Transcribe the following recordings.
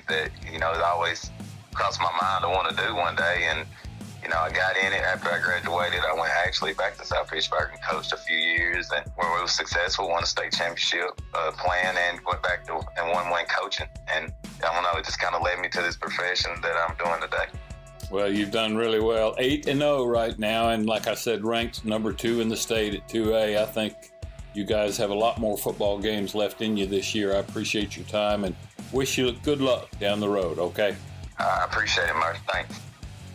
that, it always crossed my mind to want to do one day. And, I got in it after I graduated. I went actually back to South Pittsburgh and coached a few years, and where we were successful, won a state championship playing, and went back to and won coaching. And I don't know, it just kind of led me to this profession that I'm doing today. Well, you've done really well. 8-0 right now, and like I said, ranked number 2 in the state at 2A. I think you guys have a lot more football games left in you this year. I appreciate your time and wish you good luck down the road, okay? I appreciate it, Murph. Thanks.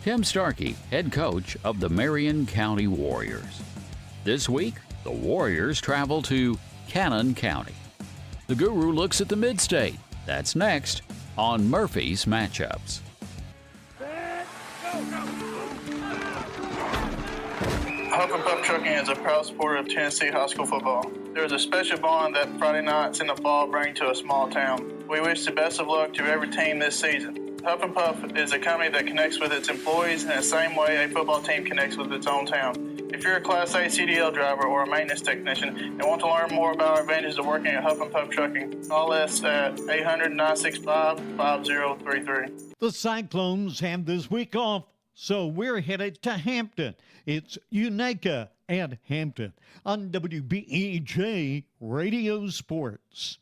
Tim Starkey, head coach of the Marion County Warriors. This week, the Warriors travel to Cannon County. The Guru looks at the Mid-State. That's next on Murphy's Matchups. Huff and Puff Trucking is a proud supporter of Tennessee high school football. There is a special bond that Friday nights in the fall bring to a small town. We wish the best of luck to every team this season. Huff and Puff is a company that connects with its employees in the same way a football team connects with its own town. If you're a Class A CDL driver or a maintenance technician and want to learn more about our advantages of working at Huff and Puff Trucking, call us at 800-965-5033. The Cyclones have this week off, so we're headed to Hampton. It's Unaka and Hampton on WBEJ Radio Sports.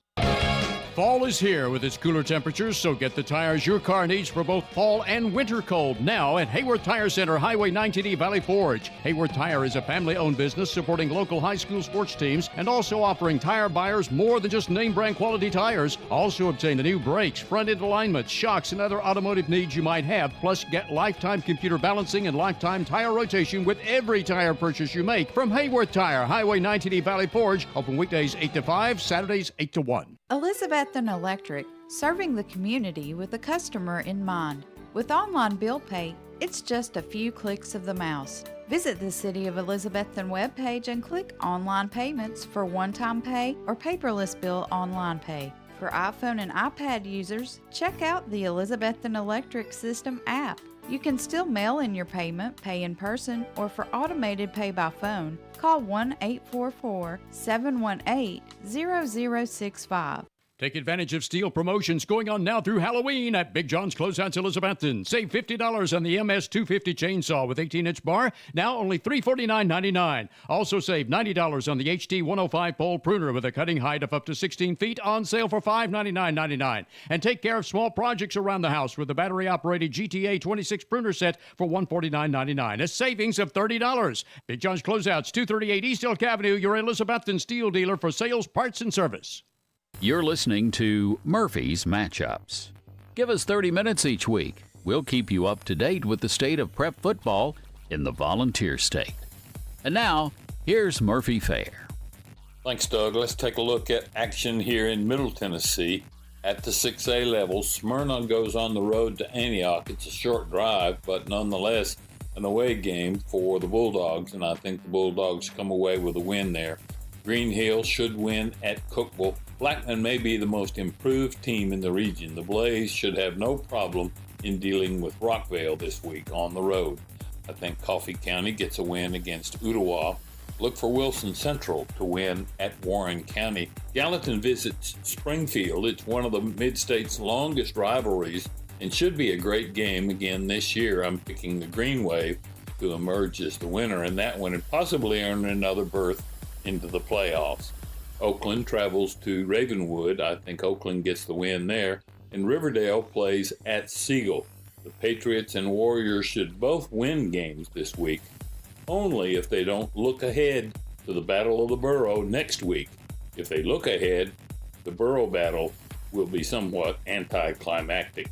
Fall is here with its cooler temperatures, so get the tires your car needs for both fall and winter cold now at Hayward Tire Center, Highway 19E, Valley Forge. Hayward Tire is a family-owned business supporting local high school sports teams and also offering tire buyers more than just name-brand quality tires. Also obtain the new brakes, front-end alignment, shocks, and other automotive needs you might have. Plus, get lifetime computer balancing and lifetime tire rotation with every tire purchase you make from Hayward Tire, Highway 19E, Valley Forge. Open weekdays 8 to 5, Saturdays 8 to 1. Elizabethan Electric, serving the community with the customer in mind. With online bill pay, it's just a few clicks of the mouse. Visit the City of Elizabethan webpage and click Online Payments for one-time pay or paperless bill online pay. For iPhone and iPad users, check out the Elizabethan Electric System app. You can still mail in your payment, pay in person, or for automated pay by phone, call 1-844-718-0065. Take advantage of steel promotions going on now through Halloween at Big John's Closeouts Elizabethton. Save $50 on the MS250 chainsaw with 18-inch bar, now only $349.99. Also save $90 on the HT105 pole pruner with a cutting height of up to 16 feet, on sale for $599.99. And take care of small projects around the house with the battery-operated GTA 26 pruner set for $149.99. A savings of $30. Big John's Closeouts, 238 East Elk Avenue, your Elizabethton steel dealer for sales, parts, and service. You're listening to Murphy's Matchups. Give us 30 minutes each week. We'll keep you up to date with the state of prep football in the Volunteer State. And now, here's Murphy Fair. Thanks, Doug. Let's take a look at action here in Middle Tennessee at the 6A level. Smyrna goes on the road to Antioch. It's a short drive, but nonetheless an away game for the Bulldogs, and I think the Bulldogs come away with a win there. Green Hill should win at Cookeville. Blackman may be the most improved team in the region. The Blaze should have no problem in dealing with Rockvale this week on the road. I think Coffee County gets a win against Ottawa. Look for Wilson Central to win at Warren County. Gallatin visits Springfield. It's one of the Mid-State's longest rivalries and should be a great game again this year. I'm picking the Green Wave to emerge as the winner in that one and possibly earn another berth into the playoffs. Oakland travels to Ravenwood. I think Oakland gets the win there. And Riverdale plays at Siegel. The Patriots and Warriors should both win games this week, only if they don't look ahead to the Battle of the Borough next week. If they look ahead, the Borough battle will be somewhat anticlimactic.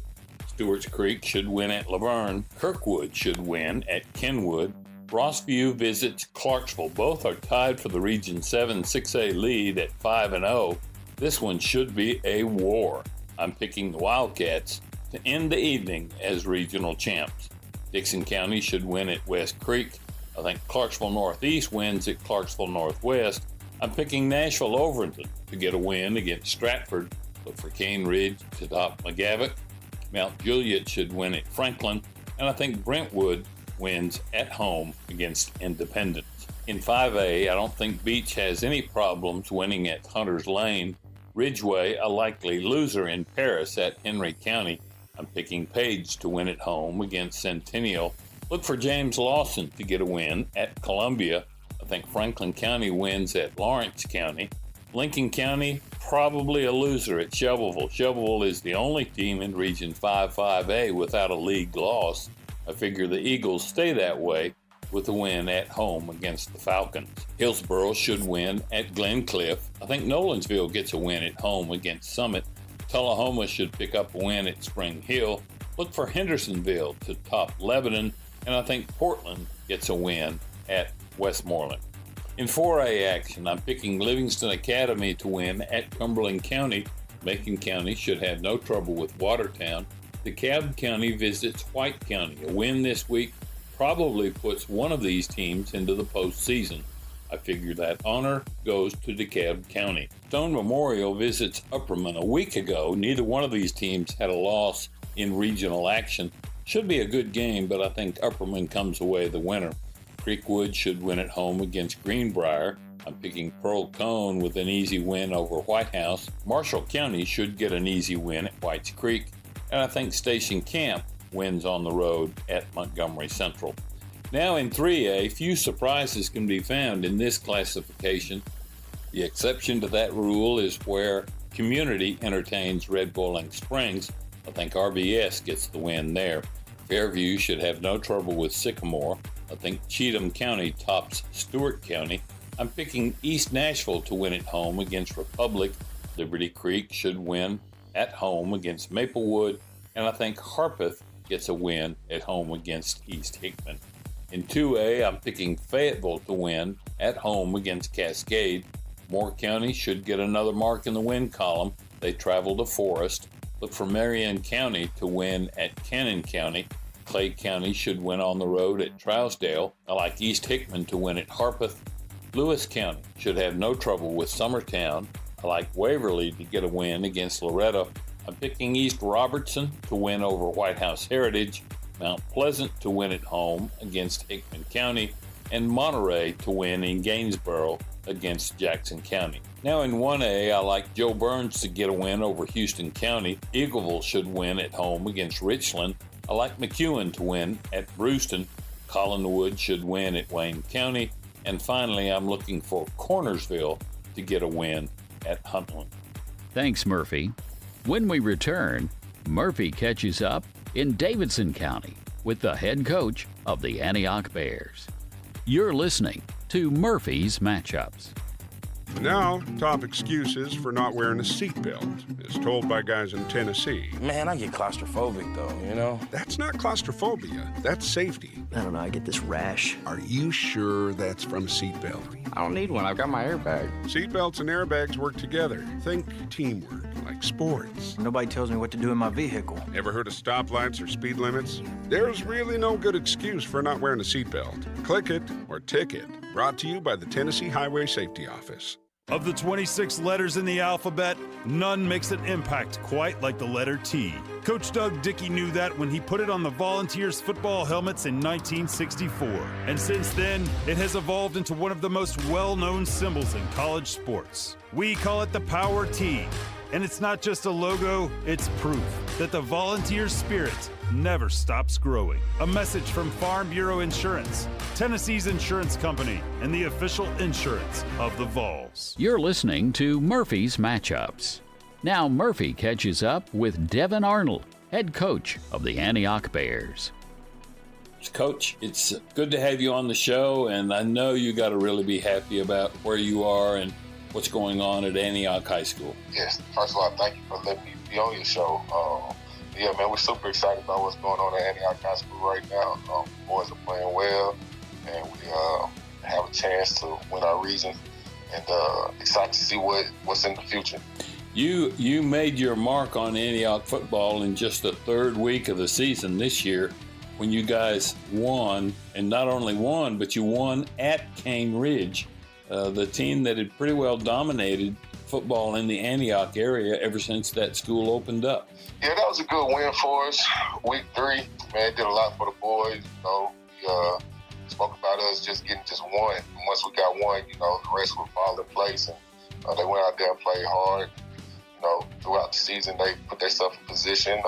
Stewart's Creek should win at Laverne. Kirkwood should win at Kenwood. Rossview visits Clarksville. Both are tied for the Region 7 6A lead at 5-0. This one should be a war. I'm picking the Wildcats to end the evening as regional champs. Dixon County should win at West Creek. I think Clarksville Northeast wins at Clarksville Northwest. I'm picking Nashville Overton to get a win against Stratford. Look for Cane Ridge to top McGavock. Mount Juliet should win at Franklin. And I think Brentwood wins at home against Independence. In 5A, I don't think Beach has any problems winning at Hunter's Lane. Ridgeway, a likely loser in Paris at Henry County. I'm picking Page to win at home against Centennial. Look for James Lawson to get a win at Columbia. I think Franklin County wins at Lawrence County. Lincoln County, probably a loser at Shelbyville. Shelbyville is the only team in Region 5-5A without a league loss. I figure the Eagles stay that way with a win at home against the Falcons. Hillsboro should win at Glencliff. I think Nolensville gets a win at home against Summit. Tullahoma should pick up a win at Spring Hill. Look for Hendersonville to top Lebanon, and I think Portland gets a win at Westmoreland. In 4A action, I'm picking Livingston Academy to win at Cumberland County. Macon County should have no trouble with Watertown. DeKalb County visits White County. A win this week probably puts one of these teams into the postseason. I figure that honor goes to DeKalb County. Stone Memorial visits Upperman. A week ago, neither one of these teams had a loss in regional action. Should be a good game, but I think Upperman comes away the winner. Creekwood should win at home against Greenbrier. I'm picking Pearl Cone with an easy win over White House. Marshall County should get an easy win at Whites Creek. And I think Station Camp wins on the road at Montgomery Central. Now in 3A, few surprises can be found in this classification. The exception to that rule is where Community entertains Red Bowling Springs. I think RBS gets the win there. Fairview should have no trouble with Sycamore. I think Cheatham County tops Stewart County. I'm picking East Nashville to win at home against Republic. Liberty Creek should win at home against Maplewood. And I think Harpeth gets a win at home against East Hickman. In 2A, I'm picking Fayetteville to win at home against Cascade. Moore County should get another mark in the win column. They travel to Forest. Look for Marion County to win at Cannon County. Clay County should win on the road at Trousdale. I like East Hickman to win at Harpeth. Lewis County should have no trouble with Summertown. I like Waverly to get a win against Loretto. I'm picking East Robertson to win over White House Heritage. Mount Pleasant to win at home against Hickman County. And Monterey to win in Gainsboro against Jackson County. Now in 1A, I like Joe Burns to get a win over Houston County. Eagleville should win at home against Richland. I like McEwen to win at Brewston. Collinwood should win at Wayne County. And finally, I'm looking for Cornersville to get a win at Huntland. Thanks, Murphy. When we return, Murphy catches up in Davidson County with the head coach of the Antioch Bears. You're listening to Murphy's Matchups. Now, top excuses for not wearing a seatbelt, as told by guys in Tennessee. Man, I get claustrophobic though, you know? That's not claustrophobia, that's safety. I don't know, I get this rash. Are you sure that's from a seatbelt? I don't need one, I've got my airbag. Seatbelts and airbags work together. Think teamwork, like sports. Nobody tells me what to do in my vehicle. Ever heard of stoplights or speed limits? There's really no good excuse for not wearing a seatbelt. Click it or ticket. Brought to you by the Tennessee Highway Safety Office. Of the 26 letters in the alphabet, none makes an impact quite like the letter T. Coach Doug Dickey knew that when he put it on the Volunteers football helmets in 1964. And since then, it has evolved into one of the most well-known symbols in college sports. We call it the Power T. And it's not just a logo, it's proof that the Volunteer spirit never stops growing. A message from Farm Bureau Insurance, Tennessee's insurance company, and the official insurance of the Vols. You're listening to Murphy's Matchups. Now Murphy catches up with Devin Arnold, head coach of the Antioch Bears. Coach, it's good to have you on the show, and I know you got to really be happy about where you are and what's going on at Antioch High School. Yes, first of all, thank you for letting me be on your show. Yeah, man, we're super excited about what's going on at Antioch High School right now. Boys are playing well, and we have a chance to win our region, and excited to see what's in the future. You made your mark on Antioch football in just the third week of the season this year when you guys won, and not only won, but you won at Cane Ridge, the team that had pretty well dominated football in the Antioch area ever since that school opened up. Yeah, that was a good win for us. Week 3, man, did a lot for the boys. You know, we spoke about us just getting just one. And once we got one, you know, the rest would fall in place. And they went out there and played hard. You know, throughout the season, they put themselves in position.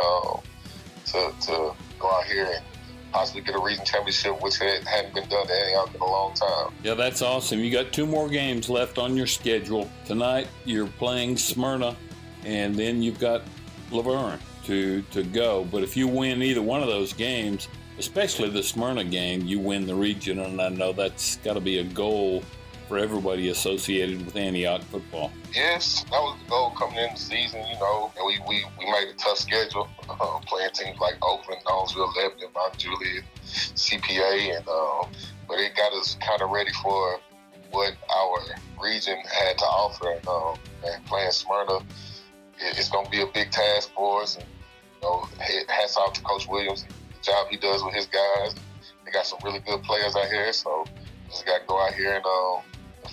to go out here and possibly get a region championship, which hadn't been done to Antioch in a long time. Yeah, that's awesome. You got 2 more games left on your schedule. Tonight you're playing Smyrna, and then you've got Laverne to go. But if you win either one of those games, especially the Smyrna game, you win the region, and I know that's got to be a goal for everybody associated with Antioch football. Yes, that was the goal coming in the season, you know. And we made a tough schedule, playing teams like Oakland, Knoxville, Lebanon, Mount Juliet, CPA, and but it got us kind of ready for what our region had to offer. And playing Smyrna, it's going to be a big task for us. And, you know, hats off to Coach Williams, the job he does with his guys. They got some really good players out here, so just got to go out here and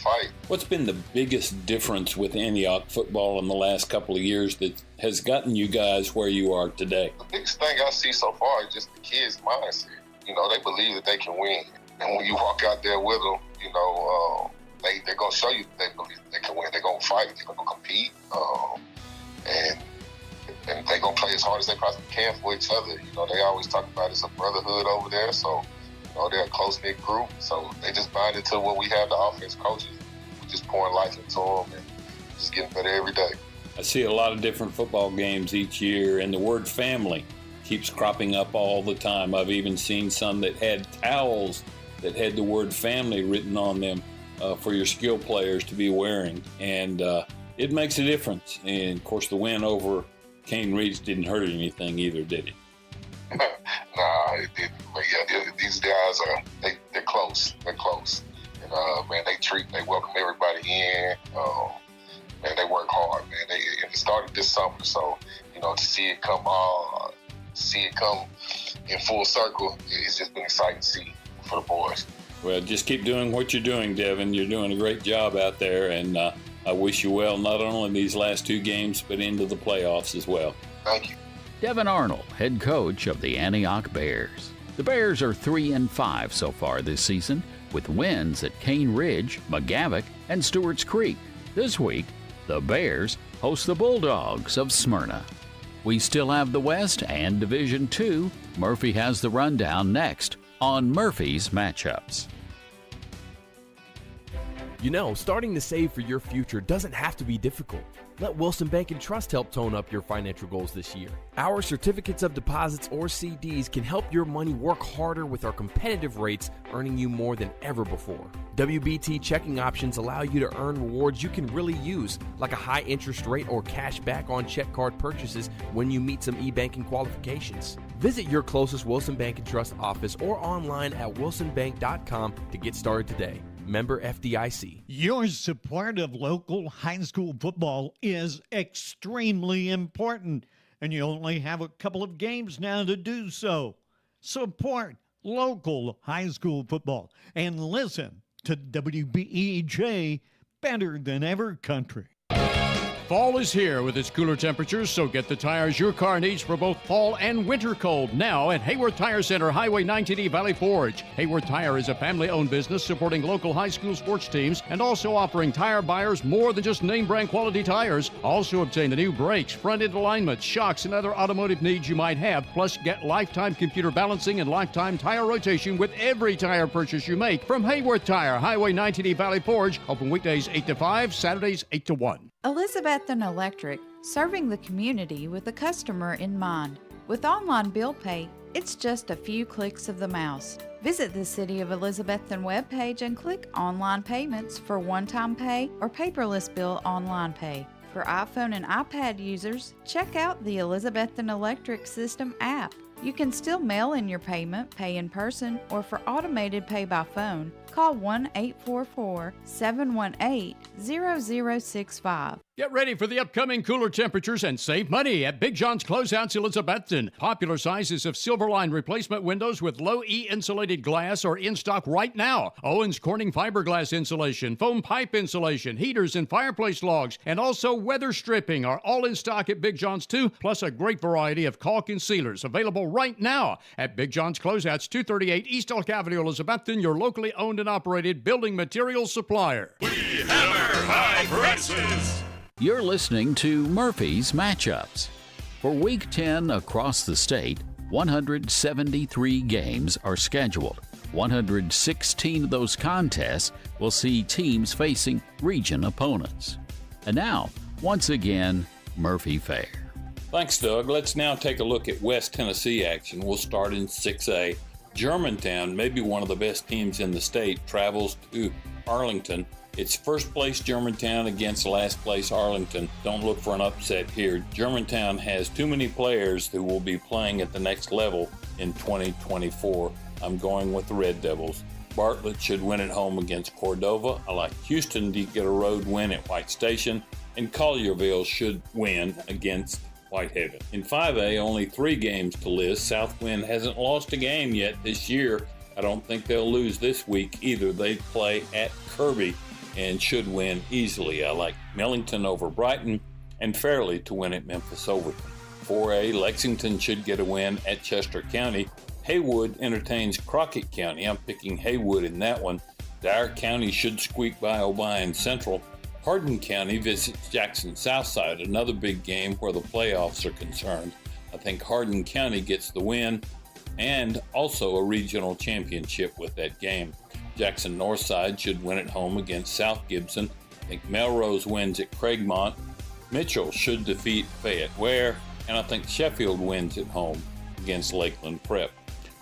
fight. What's been the biggest difference with Antioch football in the last couple of years that has gotten you guys where you are today? The biggest thing I see so far is just the kids' mindset. You know, they believe that they can win. And when you walk out there with them, you know, they're going to show you that they believe they can win. They're going to fight. They're going to compete. And they're going to play as hard as they possibly can for each other. You know, they always talk about it's a brotherhood over there. So, you know, they're a close-knit group. So they just bind into what we have, the offense coaches. We're just pouring life into them and just getting better every day. I see a lot of different football games each year, and the word family keeps cropping up all the time. I've even seen some that had towels that had the word family written on them for your skill players to be wearing. And it makes a difference. And, of course, the win over Cane Ridge didn't hurt anything either, did it? Nah, it didn't. But yeah, these guys they're close. They're close. And man, they welcome everybody in. Man, they work hard, man. And it started this summer, so you know, to see it come in full circle, it's just been exciting to see for the boys. Well, just keep doing what you're doing, Devin. You're doing a great job out there, and I wish you well not only these last 2 games, but into the playoffs as well. Thank you. Devin Arnold, head coach of the Antioch Bears. The Bears are 3-5 so far this season, with wins at Cane Ridge, McGavock, and Stewart's Creek. This week, the Bears host the Bulldogs of Smyrna. We still have the West and Division II. Murphy has the rundown next on Murphy's Matchups. You know, starting to save for your future doesn't have to be difficult. Let Wilson Bank and Trust help tone up your financial goals this year. Our certificates of deposits or CDs can help your money work harder with our competitive rates, earning you more than ever before. WBT checking options allow you to earn rewards you can really use, like a high interest rate or cash back on check card purchases when you meet some e-banking qualifications. Visit your closest Wilson Bank and Trust office or online at wilsonbank.com to get started today. Member FDIC. Your support of local high school football is extremely important, and you only have a couple of games now to do so. Support local high school football and listen to WBEJ Better Than Ever Country. Fall is here with its cooler temperatures, so get the tires your car needs for both fall and winter cold now at Hayward Tire Center, Highway 19E, Valley Forge. Hayward Tire is a family-owned business supporting local high school sports teams and also offering tire buyers more than just name-brand quality tires. Also obtain the new brakes, front-end alignment, shocks, and other automotive needs you might have. Plus, get lifetime computer balancing and lifetime tire rotation with every tire purchase you make from Hayward Tire, Highway 19E, Valley Forge. Open weekdays 8 to 5, Saturdays 8 to 1. Elizabethton Electric, serving the community with the customer in mind. With online bill pay, it's just a few clicks of the mouse. Visit the City of Elizabethton webpage and click Online Payments for one-time pay or paperless bill online pay. For iPhone and iPad users, check out the Elizabethton Electric System app. You can still mail in your payment, pay in person, or for automated pay by phone, call 1-844-718-0065. Get ready for the upcoming cooler temperatures and save money at Big John's Closeouts Elizabethton. Popular sizes of Silverline replacement windows with low E insulated glass are in stock right now. Owens Corning fiberglass insulation, foam pipe insulation, heaters and fireplace logs, and also weather stripping are all in stock at Big John's too, plus a great variety of caulk and sealers available right now at Big John's Closeouts, 238 East Elk Avenue, Elizabethton, your locally owned and operated building materials supplier. We hammer high prices. You're listening to Murphy's Matchups. For Week 10 across the state, 173 games are scheduled. 116 of those contests will see teams facing region opponents. And now, once again, Murphy Fair. Thanks, Doug. Let's now take a look at West Tennessee action. We'll start in 6A. Germantown, maybe one of the best teams in the state, travels to Arlington. It's first place Germantown against last place Arlington. Don't look for an upset here. Germantown has too many players who will be playing at the next level in 2024. I'm going with the Red Devils. Bartlett should win at home against Cordova. I like Houston to get a road win at White Station, and Collierville should win against Whitehaven. In 5A, only 3 games to list. Southwind hasn't lost a game yet this year. I don't think they'll lose this week either. They play at Kirby and should win easily. I like Millington over Brighton and Fairleigh to win at Memphis Overton. 4A, Lexington should get a win at Chester County. Haywood entertains Crockett County. I'm picking Haywood in that one. Dyer County should squeak by Obion Central. Hardin County visits Jackson Southside, another big game where the playoffs are concerned. I think Hardin County gets the win and also a regional championship with that game. Jackson Northside should win at home against South Gibson. I think Melrose wins at Craigmont. Mitchell should defeat Fayette Ware, and I think Sheffield wins at home against Lakeland Prep.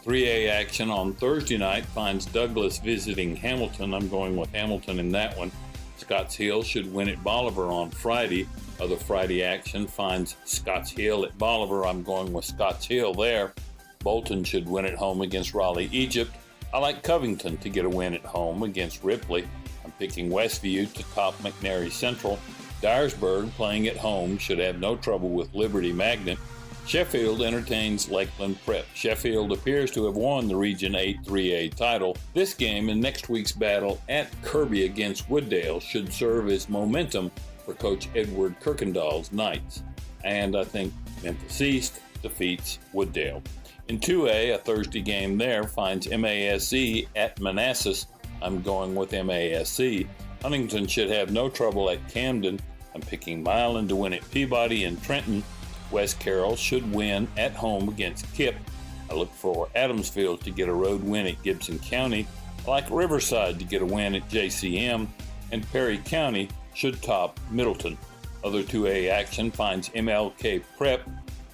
3A action on Thursday night finds Douglas visiting Hamilton. I'm going with Hamilton in that one. Scotts Hill should win at Bolivar on Friday. Other Friday action finds Scotts Hill at Bolivar. I'm going with Scotts Hill there. Bolton should win at home against Raleigh, Egypt. I like Covington to get a win at home against Ripley. I'm picking Westview to top McNary Central. Dyersburg, playing at home, should have no trouble with Liberty Magnet. Sheffield entertains Lakeland Prep. Sheffield appears to have won the Region 8 3A title. This game and next week's battle at Kirby against Wooddale should serve as momentum for Coach Edward Kirkendall's Knights. And I think Memphis East defeats Wooddale. In 2A, a Thursday game there finds MASC at Manassas. I'm going with MASC. Huntington should have no trouble at Camden. I'm picking Milan to win at Peabody and Trenton. West Carroll should win at home against Kip. I look for Adamsville to get a road win at Gibson County. I like Riverside to get a win at JCM. And Perry County should top Middleton. Other 2A action finds MLK Prep,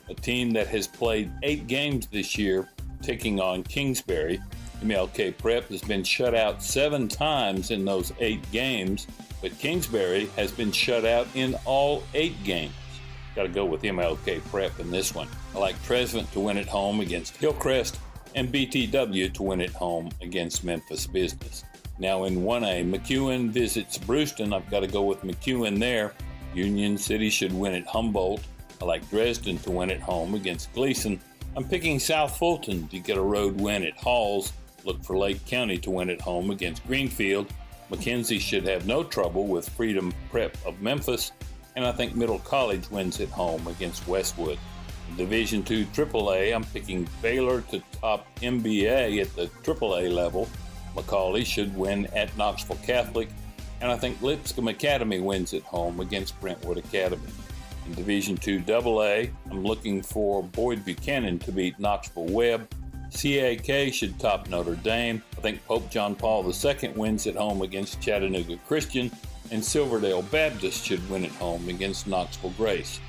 a team that has played 8 games this year, taking on Kingsbury. MLK Prep has been shut out 7 times in those 8 games, but Kingsbury has been shut out in all 8 games. Got to go with MLK Prep in this one. I like Tresvant to win at home against Hillcrest and BTW to win at home against Memphis Business. Now in 1A, McEwen visits Brewston. I've got to go with McEwen there. Union City should win at Humboldt. I like Dresden to win at home against Gleason. I'm picking South Fulton to get a road win at Halls. Look for Lake County to win at home against Greenfield. McKenzie should have no trouble with Freedom Prep of Memphis. And I think Middle College wins at home against Westwood. In Division II AAA, I'm picking Baylor to top MBA at the AAA level. Macaulay should win at Knoxville Catholic. And I think Lipscomb Academy wins at home against Brentwood Academy. In Division II AA, I'm looking for Boyd Buchanan to beat Knoxville Webb. CAK should top Notre Dame. I think Pope John Paul II wins at home against Chattanooga Christian. And Silverdale Baptist should win at home against Knoxville Grace.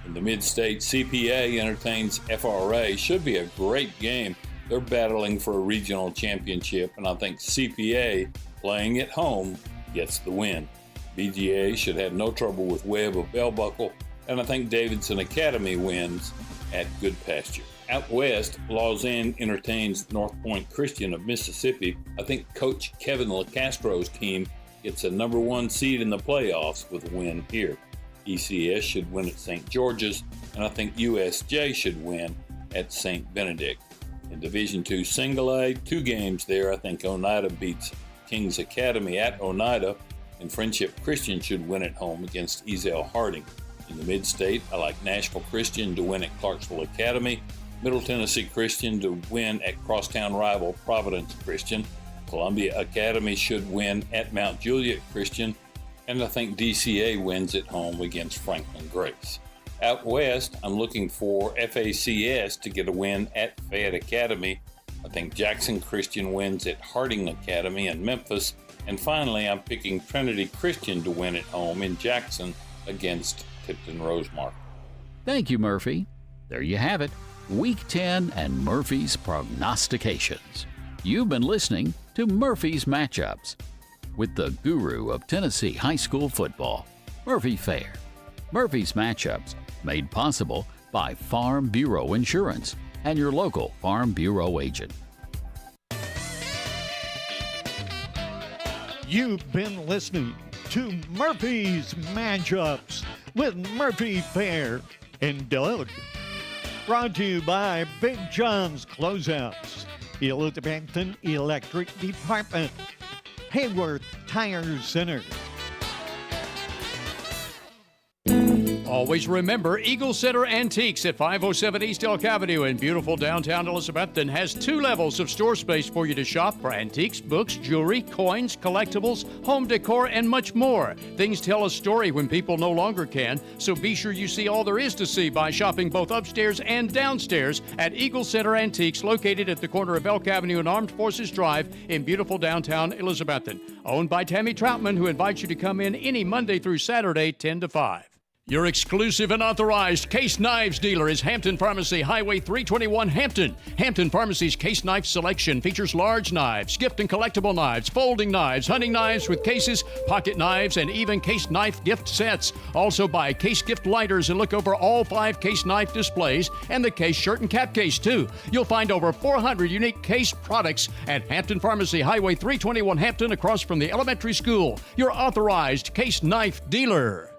In the Mid-State, CPA entertains FRA. Should be a great game. They're battling for a regional championship, and I think CPA, playing at home, gets the win. BGA should have no trouble with Webb of Bell Buckle, and I think Davidson Academy wins at Good Pasture. Out west, Lausanne entertains North Point Christian of Mississippi. I think Coach Kevin LaCastro's team gets a number 1 seed in the playoffs with a win here. ECS should win at St. George's, and I think USJ should win at St. Benedict. In Division II Single A, 2 games there. I think Oneida beats Kings Academy at Oneida, and Friendship Christian should win at home against Ezell Harding. In the Mid-State, I like Nashville Christian to win at Clarksville Academy, Middle Tennessee Christian to win at crosstown rival Providence Christian. Columbia Academy should win at Mount Juliet Christian, and I think DCA wins at home against Franklin Grace. Out west, I'm looking for FACS to get a win at Fayette Academy. I think Jackson Christian wins at Harding Academy in Memphis. And finally, I'm picking Trinity Christian to win at home in Jackson against Tipton Rosemont. Thank you, Murphy. There you have it, Week 10 and Murphy's prognostications. You've been listening to Murphy's Matchups with the guru of Tennessee high school football, Murphy Fair. Murphy's Matchups, made possible by Farm Bureau Insurance and your local Farm Bureau agent. You've been listening to Murphy's Matchups with Murphy Fair and Doug. Brought to you by Big John's Closeouts, Elizabethton Electric Department, Hayworth Tire Center. Always remember, Eagle Center Antiques at 507 East Elk Avenue in beautiful downtown Elizabethton has 2 levels of store space for you to shop for antiques, books, jewelry, coins, collectibles, home decor, and much more. Things tell a story when people no longer can, so be sure you see all there is to see by shopping both upstairs and downstairs at Eagle Center Antiques, located at the corner of Elk Avenue and Armed Forces Drive in beautiful downtown Elizabethton. Owned by Tammy Troutman, who invites you to come in any Monday through Saturday, 10 to 5. Your exclusive and authorized Case Knives dealer is Hampton Pharmacy, Highway 321, Hampton. Hampton Pharmacy's Case Knife selection features large knives, gift and collectible knives, folding knives, hunting knives with cases, pocket knives, and even Case Knife gift sets. Also buy Case gift lighters and look over all 5 Case Knife displays and the Case shirt and cap case, too. You'll find over 400 unique Case products at Hampton Pharmacy, Highway 321, Hampton, across from the elementary school. Your authorized Case Knife dealer.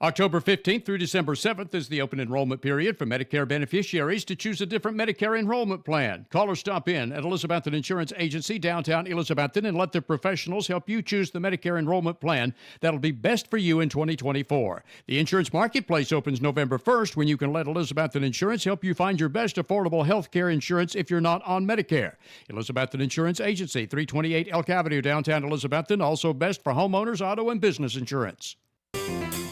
October 15th through December 7th is the open enrollment period for Medicare beneficiaries to choose a different Medicare enrollment plan. Call or stop in at Elizabethton Insurance Agency, downtown Elizabethton, and let the professionals help you choose the Medicare enrollment plan that'll be best for you in 2024. The insurance marketplace opens November 1st, when you can let Elizabethton Insurance help you find your best affordable health care insurance if you're not on Medicare. Elizabethton Insurance Agency, 328 Elk Avenue, downtown Elizabethton, also best for homeowners, auto, and business insurance.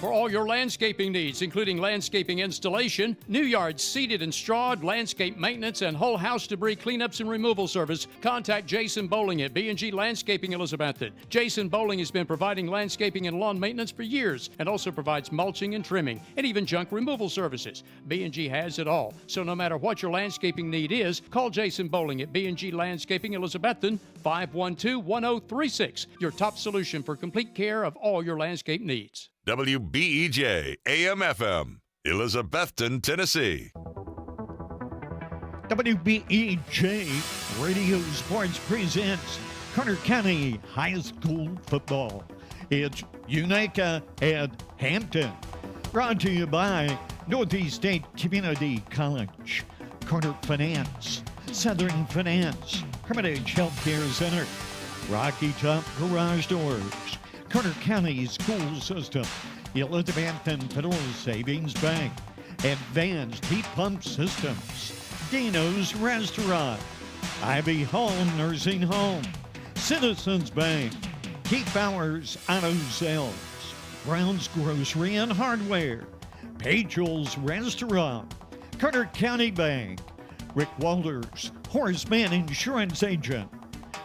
For all your landscaping needs, including landscaping installation, new yards seeded and strawed, landscape maintenance, and whole house debris cleanups and removal service, contact Jason Bowling at B&G Landscaping Elizabethton. Jason Bowling has been providing landscaping and lawn maintenance for years and also provides mulching and trimming and even junk removal services. B&G has it all. So no matter what your landscaping need is, call Jason Bowling at B&G Landscaping Elizabethton, 512-1036. Your top solution for complete care of all your landscape needs. WBEJ AM/FM, Elizabethton, Tennessee. WBEJ Radio Sports presents Carter County High School Football. It's Unica at Hampton. Brought to you by Northeast State Community College, Carter Finance, Southern Finance, Hermitage Healthcare Center, Rocky Top Garage Doors, Carter County School System, Elizabethton Federal Savings Bank, Advanced Heat Pump Systems, Dino's Restaurant, Ivy Hall Nursing Home, Citizens Bank, Keith Bowers Auto Sales, Brown's Grocery and Hardware, Pagel's Restaurant, Carter County Bank, Rick Walters, Horseman Insurance Agent,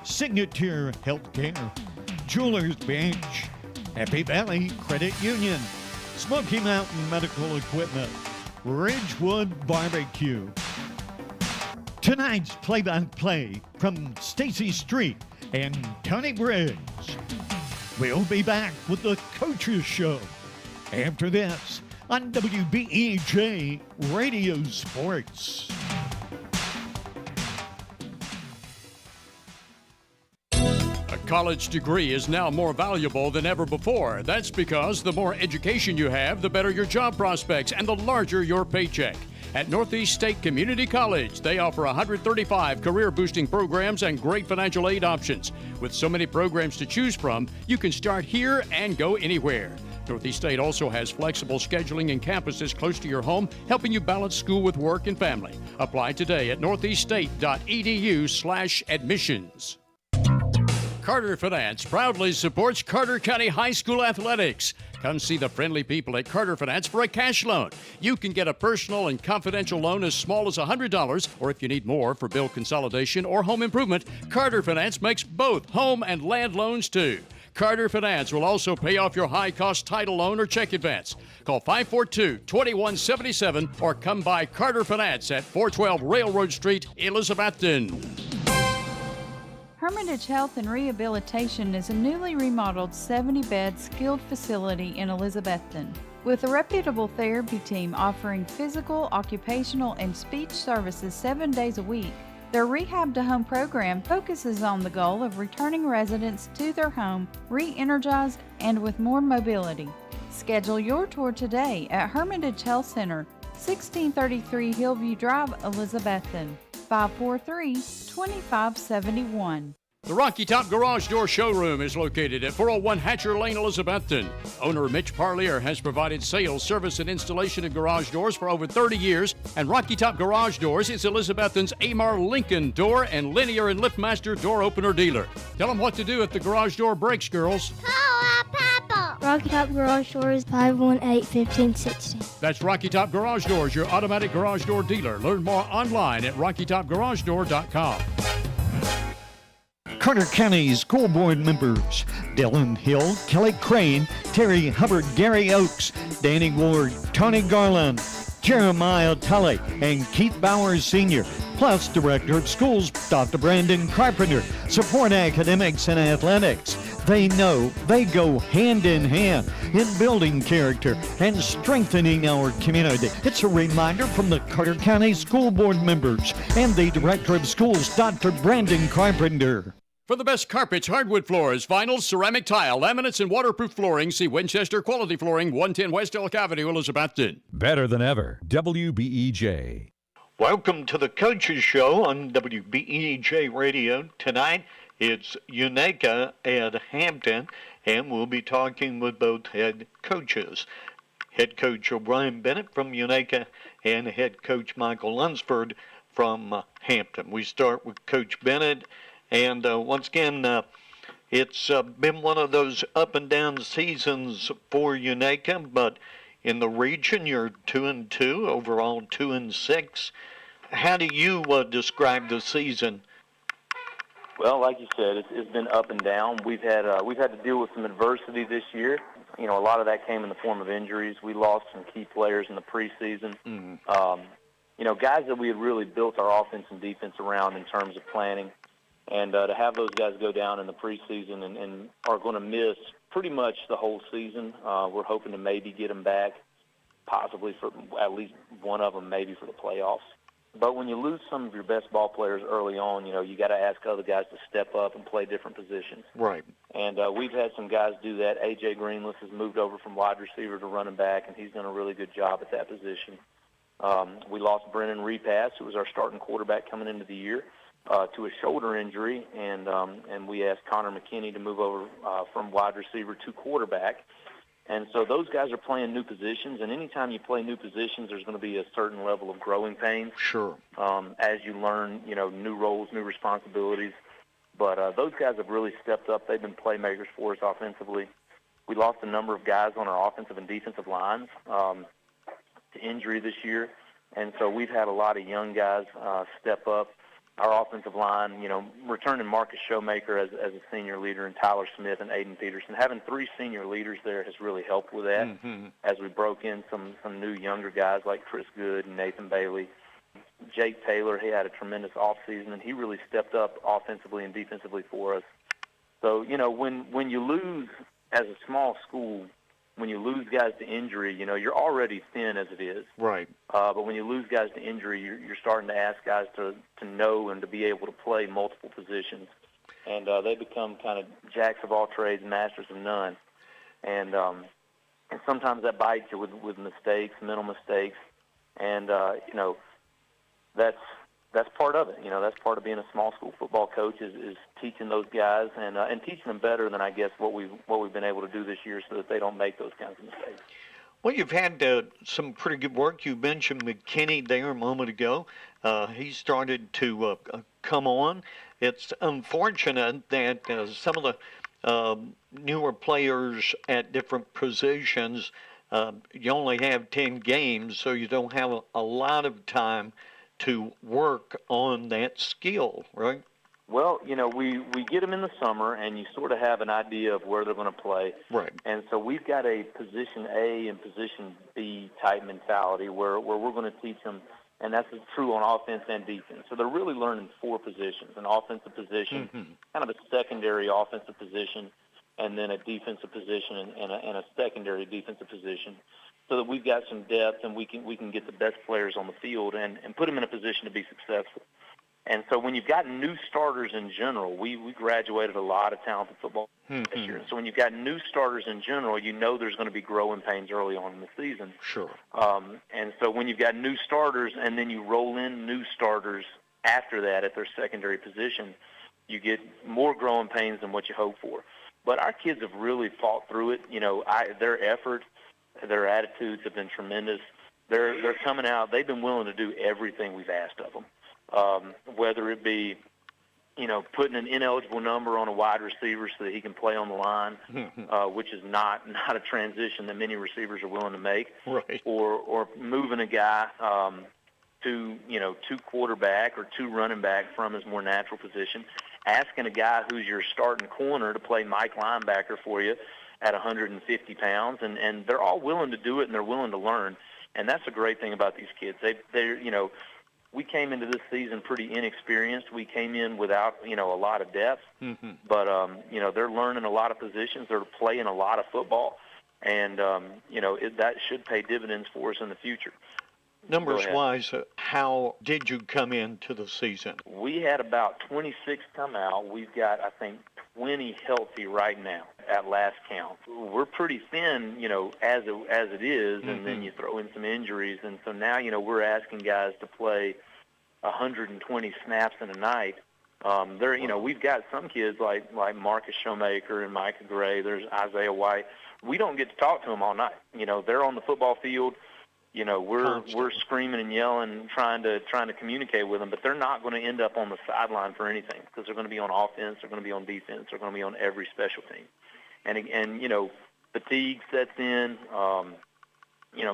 Signature Healthcare, Jewelers Bench, Happy Valley Credit Union, Smoky Mountain Medical Equipment, Ridgewood Barbecue. Tonight's play-by-play from Stacy Street and Tony Briggs. We'll be back with the Coaches Show after this on WBEJ Radio Sports. A college degree is now more valuable than ever before. That's because the more education you have, the better your job prospects and the larger your paycheck. At Northeast State Community College, they offer 135 career-boosting programs and great financial aid options. With so many programs to choose from, you can start here and go anywhere. Northeast State also has flexible scheduling and campuses close to your home, helping you balance school with work and family. Apply today at northeaststate.edu/admissions. Carter Finance proudly supports Carter County High School athletics. Come see the friendly people at Carter Finance for a cash loan. You can get a personal and confidential loan as small as $100, or if you need more for bill consolidation or home improvement, Carter Finance makes both home and land loans too. Carter Finance will also pay off your high-cost title loan or check advance. Call 542-2177 or come by Carter Finance at 412 Railroad Street, Elizabethton. Hermitage Health and Rehabilitation is a newly remodeled 70-bed skilled facility in Elizabethton. With a reputable therapy team offering physical, occupational, and speech services 7 days a week, their Rehab to Home program focuses on the goal of returning residents to their home re-energized and with more mobility. Schedule your tour today at Hermitage Health Center, 1633 Hillview Drive, Elizabethton, 543-2571. The Rocky Top Garage Door Showroom is located at 401 Hatcher Lane, Elizabethton. Owner Mitch Parlier has provided sales, service, and installation of garage doors for over 30 years, and Rocky Top Garage Doors is Elizabethton's Amar Lincoln door and linear and liftmaster door opener dealer. Tell them what to do if the garage door breaks, girls. Call Papa. Rocky Top Garage Doors, 518-1560. That's Rocky Top Garage Doors, your automatic garage door dealer. Learn more online at rockytopgaragedoor.com. Carter County School Board members Dylan Hill, Kelly Crane, Terry Hubbard, Gary Oakes, Danny Ward, Tony Garland, Jeremiah Tully, and Keith Bowers Sr., plus Director of Schools Dr. Brandon Carpenter, support academics and athletics. They know they go hand in hand in building character and strengthening our community. It's a reminder from the Carter County School Board members and the Director of Schools, Dr. Brandon Carpenter. For the best carpets, hardwood floors, vinyl, ceramic tile, laminates, and waterproof flooring, see Winchester Quality Flooring, 110 West Elk Avenue, Elizabethton. Better than ever, WBEJ. Welcome to the Coaches Show on WBEJ Radio. Tonight, it's Unaka at Hampton, and we'll be talking with both head coaches. Head coach O'Brien Bennett from Unaka and head coach Michael Lunsford from Hampton. We start with Coach Bennett. And once again, it's been one of those up and down seasons for Unaka, but in the region, you're 2-2, overall 2-6. How do you describe the season? Well, like you said, it's been up and down. We've had to deal with some adversity this year. You know, a lot of that came in the form of injuries. We lost some key players in the preseason. You know, guys that we had really built our offense and defense around in terms of planning. And to have those guys go down in the preseason and are going to miss pretty much the whole season. We're hoping to maybe get them back, possibly for at least one of them, maybe for the playoffs. But when you lose some of your best ball players early on, you know, you got to ask other guys to step up and play different positions. Right. And we've had some guys do that. A.J. Greenless has moved over from wide receiver to running back, and he's done a really good job at that position. We lost Brennan Repass, who was our starting quarterback coming into the year, to a shoulder injury, and we asked Connor McKinney to move over from wide receiver to quarterback. And so those guys are playing new positions, and anytime you play new positions, there's going to be a certain level of growing pains. Sure. As you learn, you know, new roles, new responsibilities. But those guys have really stepped up. They've been playmakers for us offensively. We lost a number of guys on our offensive and defensive lines to injury this year, and so we've had a lot of young guys step up. Our offensive line, you know, returning Marcus Showmaker as a senior leader and Tyler Smith and Aiden Peterson. Having three senior leaders there has really helped with that as we broke in some new younger guys like Chris Good and Nathan Bailey. Jake Taylor, he had a tremendous offseason, and he really stepped up offensively and defensively for us. So, you know, when you lose as a small school, when you lose guys to injury, you know, you're already thin as it is. Right. But when you lose guys to injury, you're starting to ask guys to know and to be able to play multiple positions. And they become kind of jacks of all trades, masters of none. And sometimes that bites you with mistakes, mental mistakes. And, you know, that's part of it. You know, that's part of being a small school football coach is teaching those guys and teaching them better than I guess what we've been able to do this year, so that they don't make those kinds of mistakes. Well, you've had some pretty good work. You mentioned McKinney there a moment ago. He started to come on. It's unfortunate that some of the newer players at different positions, you only have 10 games, so you don't have a lot of time to work on that skill, right? Well, we get them in the summer, and you sort of have an idea of where they're going to play. Right. And so we've got a position A and position B type mentality where we're going to teach them, and that's true on offense and defense. So they're really learning 4 positions: an offensive position, kind of a secondary offensive position, and then a defensive position and a secondary defensive position, so that we've got some depth and we can get the best players on the field and put them in a position to be successful. And so when you've got new starters in general, we graduated a lot of talented football this year. So when you've got new starters in general, there's going to be growing pains early on in the season. Sure. And so when you've got new starters and then you roll in new starters after that at their secondary position, you get more growing pains than what you hope for. But our kids have really fought through it. Their effort, their attitudes have been tremendous. They're coming out. They've been willing to do everything we've asked of them. Whether it be, putting an ineligible number on a wide receiver so that he can play on the line, which is not a transition that many receivers are willing to make, right? Or moving a guy to quarterback or to running back from his more natural position, asking a guy who's your starting corner to play Mike linebacker for you at 150 pounds, and they're all willing to do it and they're willing to learn, and that's a great thing about these kids. They're we came into this season pretty inexperienced. We came in without, a lot of depth. But, they're learning a lot of positions. They're playing a lot of football. And, that should pay dividends for us in the future. Numbers-wise, how did you come into the season? We had about 26 come out. We've got, I think, 20 healthy right now at last count. We're pretty thin, as it is, and then you throw in some injuries. And so now, we're asking guys to play 120 snaps in a night. We've got some kids like Marcus Showmaker and Micah Gray. There's Isaiah White. We don't get to talk to them all night. They're on the football field. We're screaming and yelling, trying to communicate with them, but they're not going to end up on the sideline for anything because they're going to be on offense, they're going to be on defense, they're going to be on every special team, and fatigue sets in,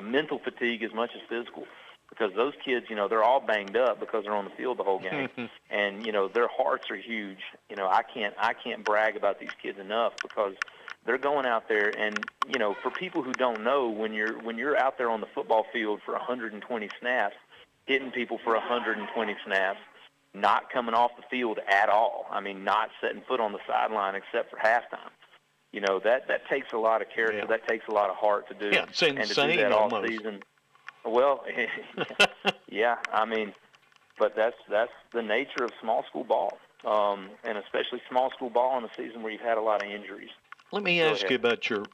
mental fatigue as much as physical, because those kids, they're all banged up because they're on the field the whole game, and their hearts are huge. I can't brag about these kids enough because they're going out there, and for people who don't know, when you're out there on the football field for 120 snaps, hitting people for 120 snaps, not coming off the field at all. I mean, not setting foot on the sideline except for halftime. That takes a lot of character. Yeah. That takes a lot of heart to do. Yeah, it's insane, and to do that all almost. Season. Well, yeah. I mean, but that's the nature of small school ball, and especially small school ball in a season where you've had a lot of injuries. Let me ask you about your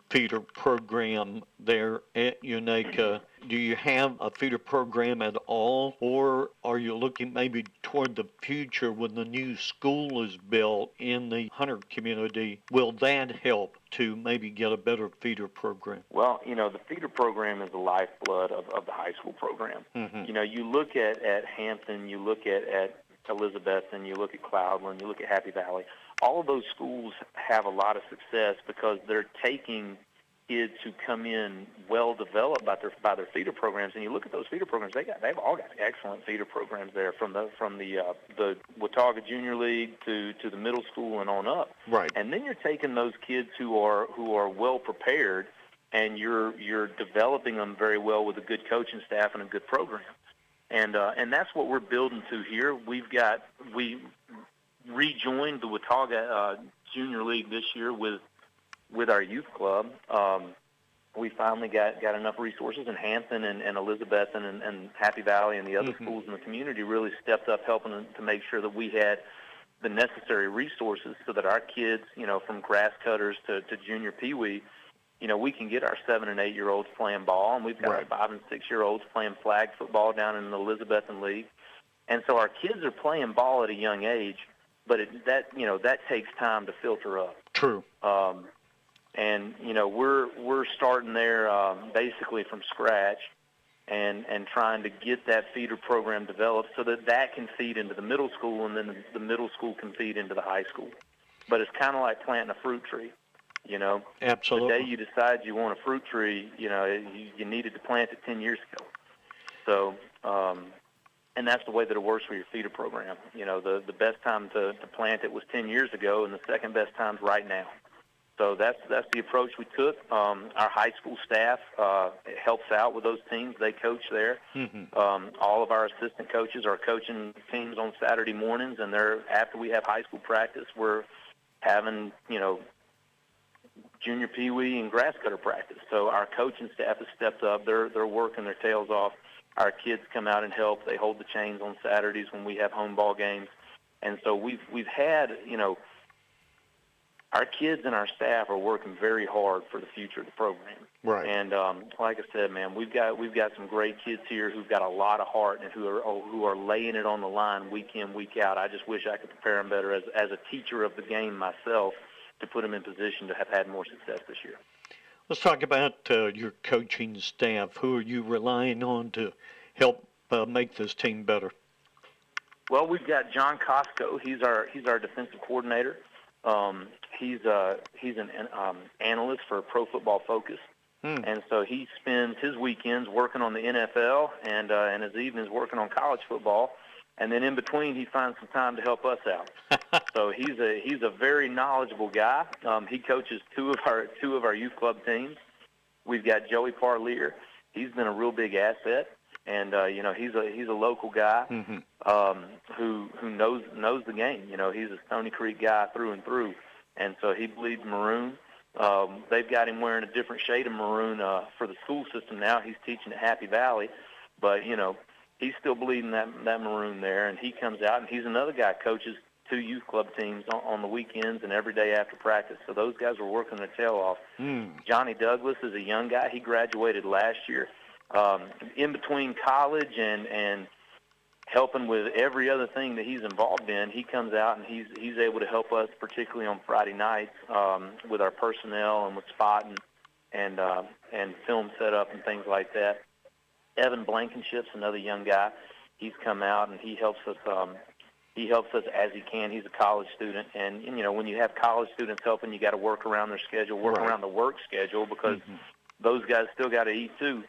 feeder program there at Unaka. Do you have a feeder program at all, or are you looking maybe toward the future when the new school is built in the Hunter community? Will that help to maybe get a better feeder program? Well, the feeder program is the lifeblood of the high school program. You look at Hampton, you look at Elizabeth, and you look at Cloudland, you look at Happy Valley. All of those schools have a lot of success because they're taking kids who come in well developed by their feeder programs. And you look at those feeder programs; they've all got excellent feeder programs there, from the Watauga Junior League to the middle school and on up. Right. And then you're taking those kids who are well prepared, and you're developing them very well with a good coaching staff and a good program. And that's what we're building to here. We rejoined the Watauga Junior League this year with our youth club. We finally got enough resources, and Hampton and Elizabeth and Happy Valley and the other schools in the community really stepped up helping to make sure that we had the necessary resources so that our kids, from grass cutters to junior peewee, we can get our 7- and 8-year-olds playing ball, and we've got our 5- and 6-year-olds playing flag football down in the Elizabethan League. And so our kids are playing ball at a young age, but that takes time to filter up. True. And we're starting there basically from scratch, and trying to get that feeder program developed so that can feed into the middle school, and then the middle school can feed into the high school. But it's kind of like planting a fruit tree, you know. Absolutely. The day you decide you want a fruit tree, you know, you needed to plant it 10 years ago. So, and that's the way that it works for your feeder program. You know, the best time to plant it was 10 years ago, and the second best time's right now. So that's the approach we took. Our high school staff helps out with those teams. They coach there. All of our assistant coaches are coaching teams on Saturday mornings, and after we have high school practice, we're having, you know, junior peewee and grass cutter practice. So our coaching staff has stepped up. They're working their tails off. Our kids come out and help. They hold the chains on Saturdays when we have home ball games. And so we've had, you know, our kids and our staff are working very hard for the future of the program. Right. And like I said, man, we've got some great kids here who've got a lot of heart and who are laying it on the line week in, week out. I just wish I could prepare them better as a teacher of the game myself to put them in position to have had more success this year. Let's talk about your coaching staff. Who are you relying on to help make this team better? Well, we've got John Costco. He's our defensive coordinator. He's an analyst for Pro Football Focus, and so he spends his weekends working on the NFL and his evenings working on college football, and then in between he finds some time to help us out. So he's a very knowledgeable guy. He coaches two of our youth club teams. We've got Joey Parlier. He's been a real big asset. And you know, he's a local guy who knows the game. You know, he's a Stony Creek guy through and through, and so he bleeds maroon. They've got him wearing a different shade of maroon for the school system now. He's teaching at Happy Valley, but you know, he's still bleeding that maroon there. And he comes out, and he's another guy coaches 2 youth club teams on the weekends and every day after practice. So those guys were working their tail off. Johnny Douglas is a young guy. He graduated last year. In between college and helping with every other thing that he's involved in, he comes out and he's able to help us, particularly on Friday nights, with our personnel and with spotting and film setup and things like that. Evan Blankenship's another young guy. He's come out and he helps us as he can. He's a college student, and you know, when you have college students helping, you got to work around their schedule, around the work schedule, because those guys still got to eat too.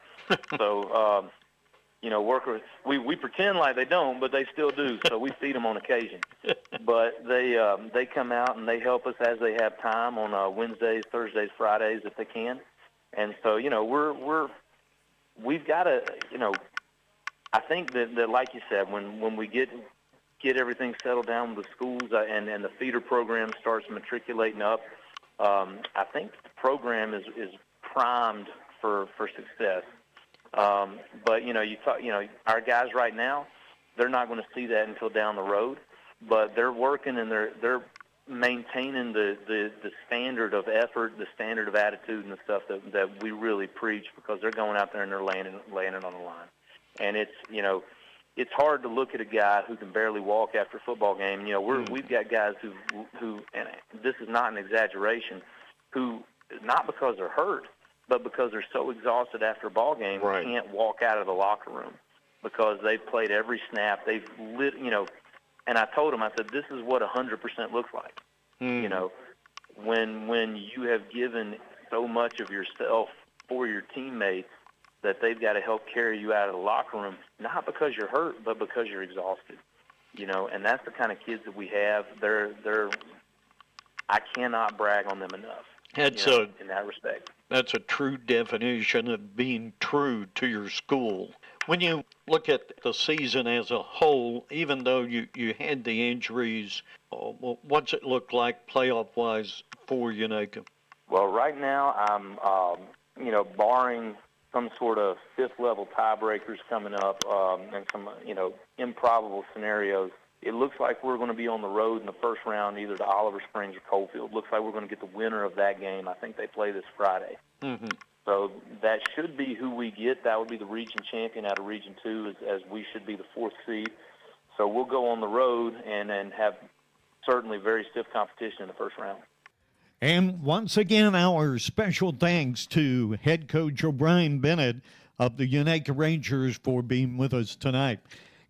So, you know, we pretend like they don't, but they still do. So we feed them on occasion. But they come out and they help us as they have time on Wednesdays, Thursdays, Fridays if they can. And so, you know, we've got to, you know, I think that like you said, when we get everything settled down with the schools and the feeder program starts matriculating up, I think the program is primed for success. But you know, our guys right now, they're not going to see that until down the road. But they're working and they're maintaining the standard of effort, the standard of attitude, and the stuff that we really preach, because they're going out there and they're laying it on the line. And it's, you know, it's hard to look at a guy who can barely walk after a football game. You know, we've got guys who, and this is not an exaggeration, who not because they're hurt, but because they're so exhausted after a ball game, can't walk out of the locker room because they've played every snap. They've lit, you know, and I told them, I said, this is what 100% looks like. You know, when you have given so much of yourself for your teammates that they've got to help carry you out of the locker room, not because you're hurt, but because you're exhausted. You know, and that's the kind of kids that we have. I cannot brag on them enough. In that respect. That's a true definition of being true to your school. When you look at the season as a whole, even though you had the injuries, what's it look like playoff-wise for Unaka? Well, right now I'm, you know, barring some sort of fifth-level tiebreakers coming up and some, you know, improbable scenarios, it looks like we're going to be on the road in the first round, either to Oliver Springs or Coalfield. Looks like we're going to get the winner of that game. I think they play this Friday. So that should be who we get. That would be the region champion out of Region 2, as we should be the 4th seed. So we'll go on the road and have certainly very stiff competition in the first round. And once again, our special thanks to head coach O'Brien Bennett of the Unaka Rangers, for being with us tonight.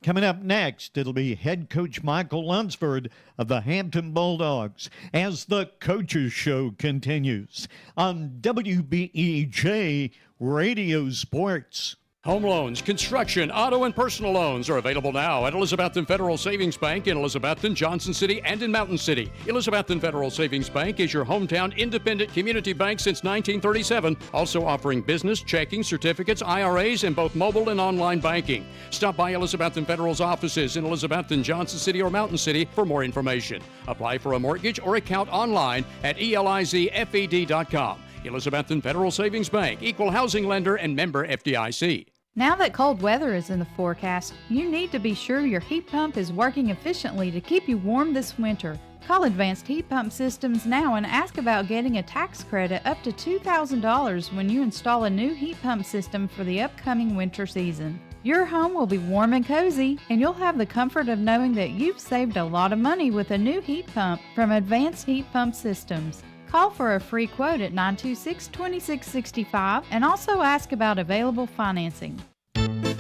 Coming up next, it'll be head coach Michael Lunsford of the Hampton Bulldogs as the Coaches Show continues on WBEJ Radio Sports. Home loans, construction, auto, and personal loans are available now at Elizabethton Federal Savings Bank in Elizabethton, Johnson City, and in Mountain City. Elizabethton Federal Savings Bank is your hometown independent community bank since 1937, also offering business, checking, certificates, IRAs, and both mobile and online banking. Stop by Elizabethton Federal's offices in Elizabethton, Johnson City, or Mountain City for more information. Apply for a mortgage or account online at elizfed.com. Elizabethton Federal Savings Bank, equal housing lender and member FDIC. Now that cold weather is in the forecast, you need to be sure your heat pump is working efficiently to keep you warm this winter. Call Advanced Heat Pump Systems now and ask about getting a tax credit up to $2,000 when you install a new heat pump system for the upcoming winter season. Your home will be warm and cozy, and you'll have the comfort of knowing that you've saved a lot of money with a new heat pump from Advanced Heat Pump Systems. Call for a free quote at 926-2665 and also ask about available financing.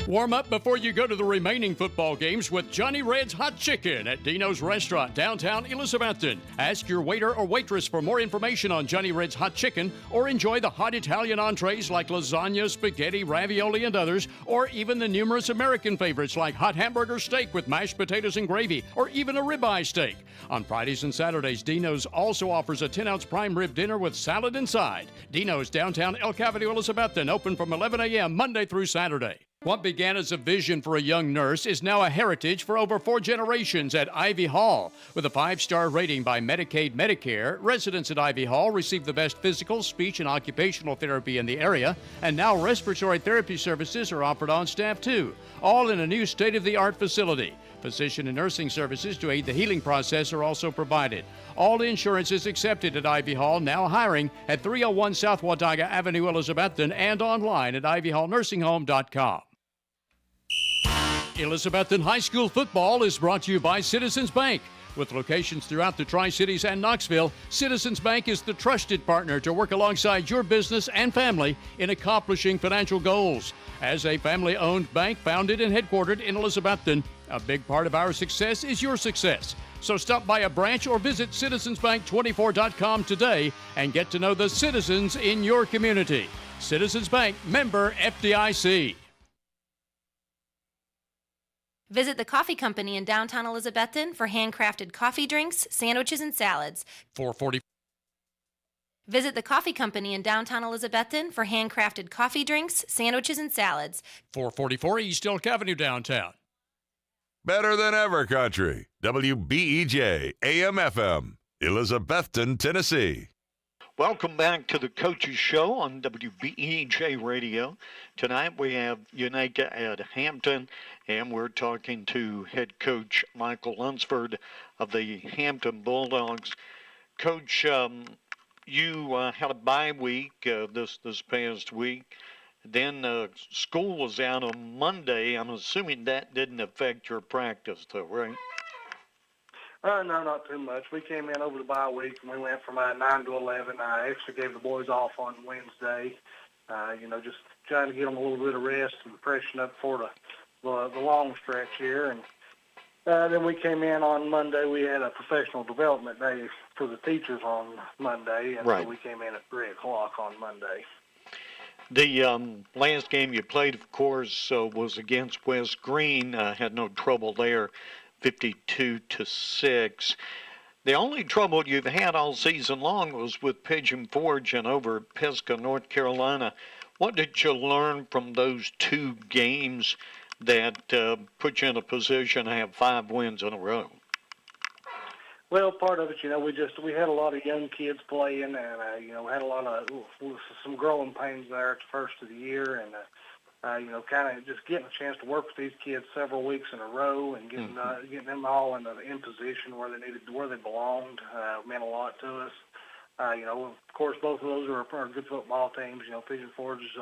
Warm up before you go to the remaining football games with Johnny Red's Hot Chicken at Dino's Restaurant, downtown Elizabethton. Ask your waiter or waitress for more information on Johnny Red's Hot Chicken, or enjoy the hot Italian entrees like lasagna, spaghetti, ravioli, and others, or even the numerous American favorites like hot hamburger steak with mashed potatoes and gravy, or even a ribeye steak. On Fridays and Saturdays, Dino's also offers a 10-ounce prime rib dinner with salad and side. Dino's, downtown El Capitan, Elizabethton, open from 11 a.m. Monday through Saturday. What began as a vision for a young nurse is now a heritage for over 4 generations at Ivy Hall. With a 5-star rating by Medicaid Medicare, residents at Ivy Hall receive the best physical, speech, and occupational therapy in the area, and now respiratory therapy services are offered on staff too, all in a new state-of-the-art facility. Physician and nursing services to aid the healing process are also provided. All insurance is accepted at Ivy Hall, now hiring at 301 South Watauga Avenue, Elizabethton, and online at ivyhallnursinghome.com. Elizabethton High School football is brought to you by Citizens Bank. With locations throughout the Tri-Cities and Knoxville, Citizens Bank is the trusted partner to work alongside your business and family in accomplishing financial goals. As a family-owned bank founded and headquartered in Elizabethton, a big part of our success is your success. So stop by a branch or visit citizensbank24.com today and get to know the citizens in your community. Citizens Bank, member FDIC. Visit the Coffee Company in downtown Elizabethton for handcrafted coffee drinks, sandwiches, and salads. 440. Visit the Coffee Company in downtown Elizabethton for handcrafted coffee drinks, sandwiches, and salads. 444 East Elk Avenue, downtown. Better than ever country. WBEJ AM/FM, Elizabethton, Tennessee. Welcome back to the Coaches Show on WBEJ Radio. Tonight we have Unaka at Hampton, and we're talking to head coach Michael Lunsford of the Hampton Bulldogs. Coach, you had a bye week this past week. Then school was out on Monday. I'm assuming that didn't affect your practice, though, right? No, not too much. We came in over the bye week, and we went from 9 to 11. I actually gave the boys off on Wednesday, just trying to get them a little bit of rest and freshen up for the long stretch here. And then we came in on Monday. We had a professional development day for the teachers on Monday, and right. So we came in at 3 o'clock on Monday. The last game you played, of course, was against West Green. Had no trouble there. 52-6. The only trouble you've had all season long was with Pigeon Forge and over at Pisgah, North Carolina. What did you learn from those 2 games that put you in a position to have 5 wins in a row? Well, part of it, we had a lot of young kids playing, and had a lot of some growing pains there at the first of the year, and kind of just getting a chance to work with these kids several weeks in a row and getting them all in position where they belonged meant a lot to us. Of course, both of those are good football teams. Pigeon Forge is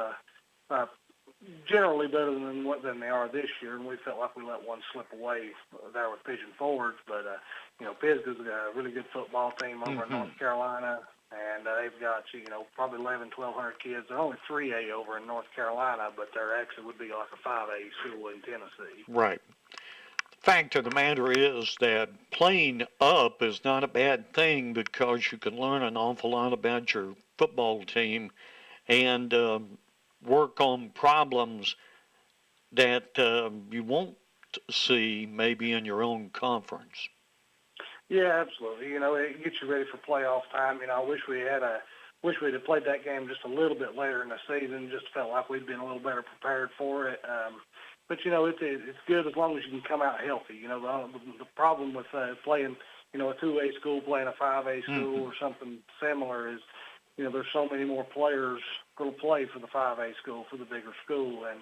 generally better than they are this year, and we felt like we let one slip away there with Pigeon Forge. But Pisgah's a really good football team over in North Carolina. And they've got, probably 1,100 kids. They're only 3A over in North Carolina, but there actually would be like a 5A school in Tennessee. Right. Fact of the matter is that playing up is not a bad thing because you can learn an awful lot about your football team and work on problems that you won't see maybe in your own conference. Yeah, absolutely. It gets you ready for playoff time. I wish we'd have played that game just a little bit later in the season. Just felt like we'd been a little better prepared for it. But it's good as long as you can come out healthy. The problem with playing, a 2A school playing a 5A school or something similar is, there's so many more players going to play for the 5A school, for the bigger school, and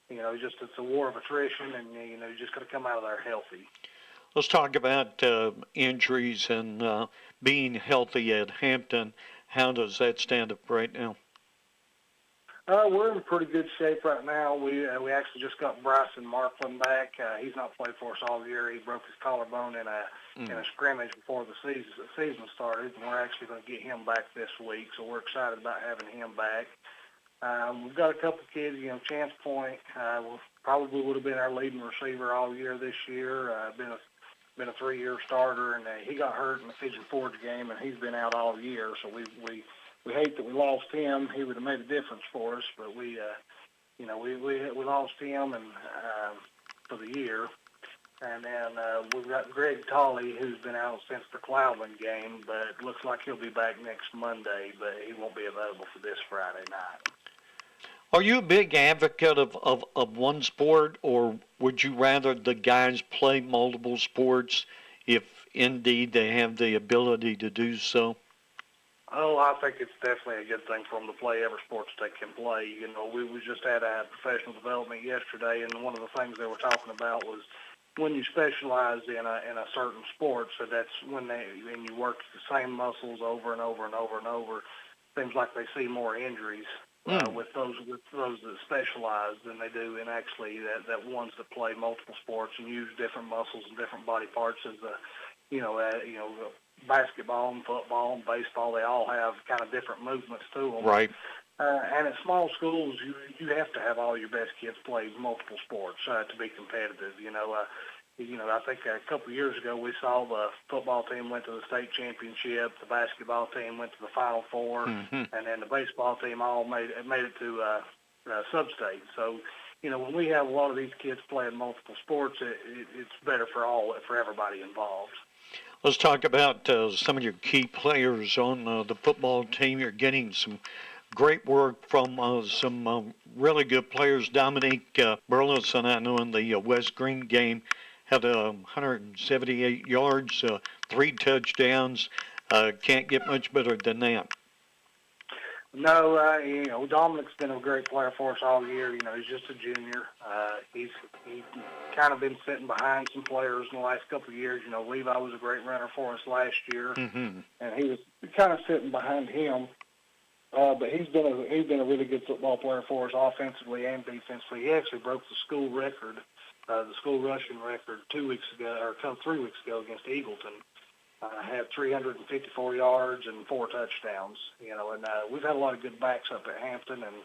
it's a war of attrition, and you just got to come out of there healthy. Let's talk about injuries and being healthy at Hampton. How does that stand up right now? We're in pretty good shape right now. We actually just got Bryson Markland back. He's not played for us all year. He broke his collarbone in a scrimmage before the season started, and we're actually going to get him back this week. So we're excited about having him back. We've got a couple of kids. Chance Point probably would have been our leading receiver all year this year. Been a 3-year starter, and he got hurt in the Pigeon Forge game, and he's been out all year. So we hate that we lost him. He would have made a difference for us, but we lost him and for the year. And then we've got Greg Tolley, who's been out since the Cloudland game, but it looks like he'll be back next Monday, but he won't be available for this Friday night. Are you a big advocate of one sport, or would you rather the guys play multiple sports if indeed they have the ability to do so? Oh, I think it's definitely a good thing for them to play every sport they can play. We just had a professional development yesterday, and one of the things they were talking about was when you specialize in a certain sport, so that's when you work the same muscles over and over and over and over, seems like they see more injuries with those that specialize than they do in actually that ones that play multiple sports and use different muscles and different body parts as basketball and football and baseball. They all have kind of different movements to them. Right. And at small schools, you have to have all your best kids play multiple sports to be competitive. I think a couple of years ago we saw the football team went to the state championship, the basketball team went to the Final Four, and then the baseball team all made it to sub-state. So, when we have a lot of these kids playing multiple sports, it's better for everybody involved. Let's talk about some of your key players on the football team. You're getting some great work from some really good players. Dominique Burleson, I know in the West Green game, had 178 yards, 3 touchdowns. Can't get much better than that. No, Dominic's been a great player for us all year. He's just a junior. He's kind of been sitting behind some players in the last couple of years. Levi was a great runner for us last year, and he was kind of sitting behind him. But he's been a really good football player for us, offensively and defensively. He actually broke the school record, the school rushing record 3 weeks ago against Eagleton. Had 354 yards and 4 touchdowns. And we've had a lot of good backs up at Hampton, and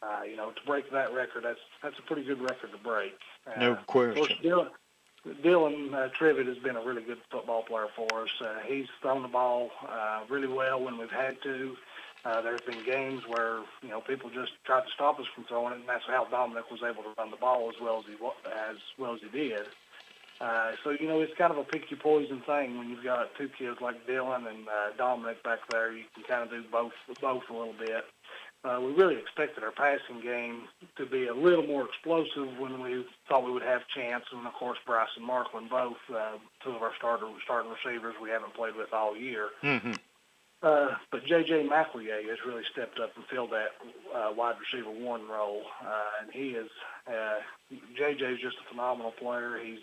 to break that record, that's a pretty good record to break. No question. Of course, Dylan Trivet has been a really good football player for us. He's thrown the ball really well when we've had to. There's been games where people just tried to stop us from throwing it, and that's how Dominic was able to run the ball as well as he did. So it's kind of a pick your poison thing when you've got 2 kids like Dylan and Dominic back there. You can kind of do both a little bit. We really expected our passing game to be a little more explosive when we thought we would have Chance and, of course, Bryce and Markland, both 2 of our starting receivers we haven't played with all year. But J.J. McEllier has really stepped up and filled that wide receiver 1 role. And J.J. is just a phenomenal player. He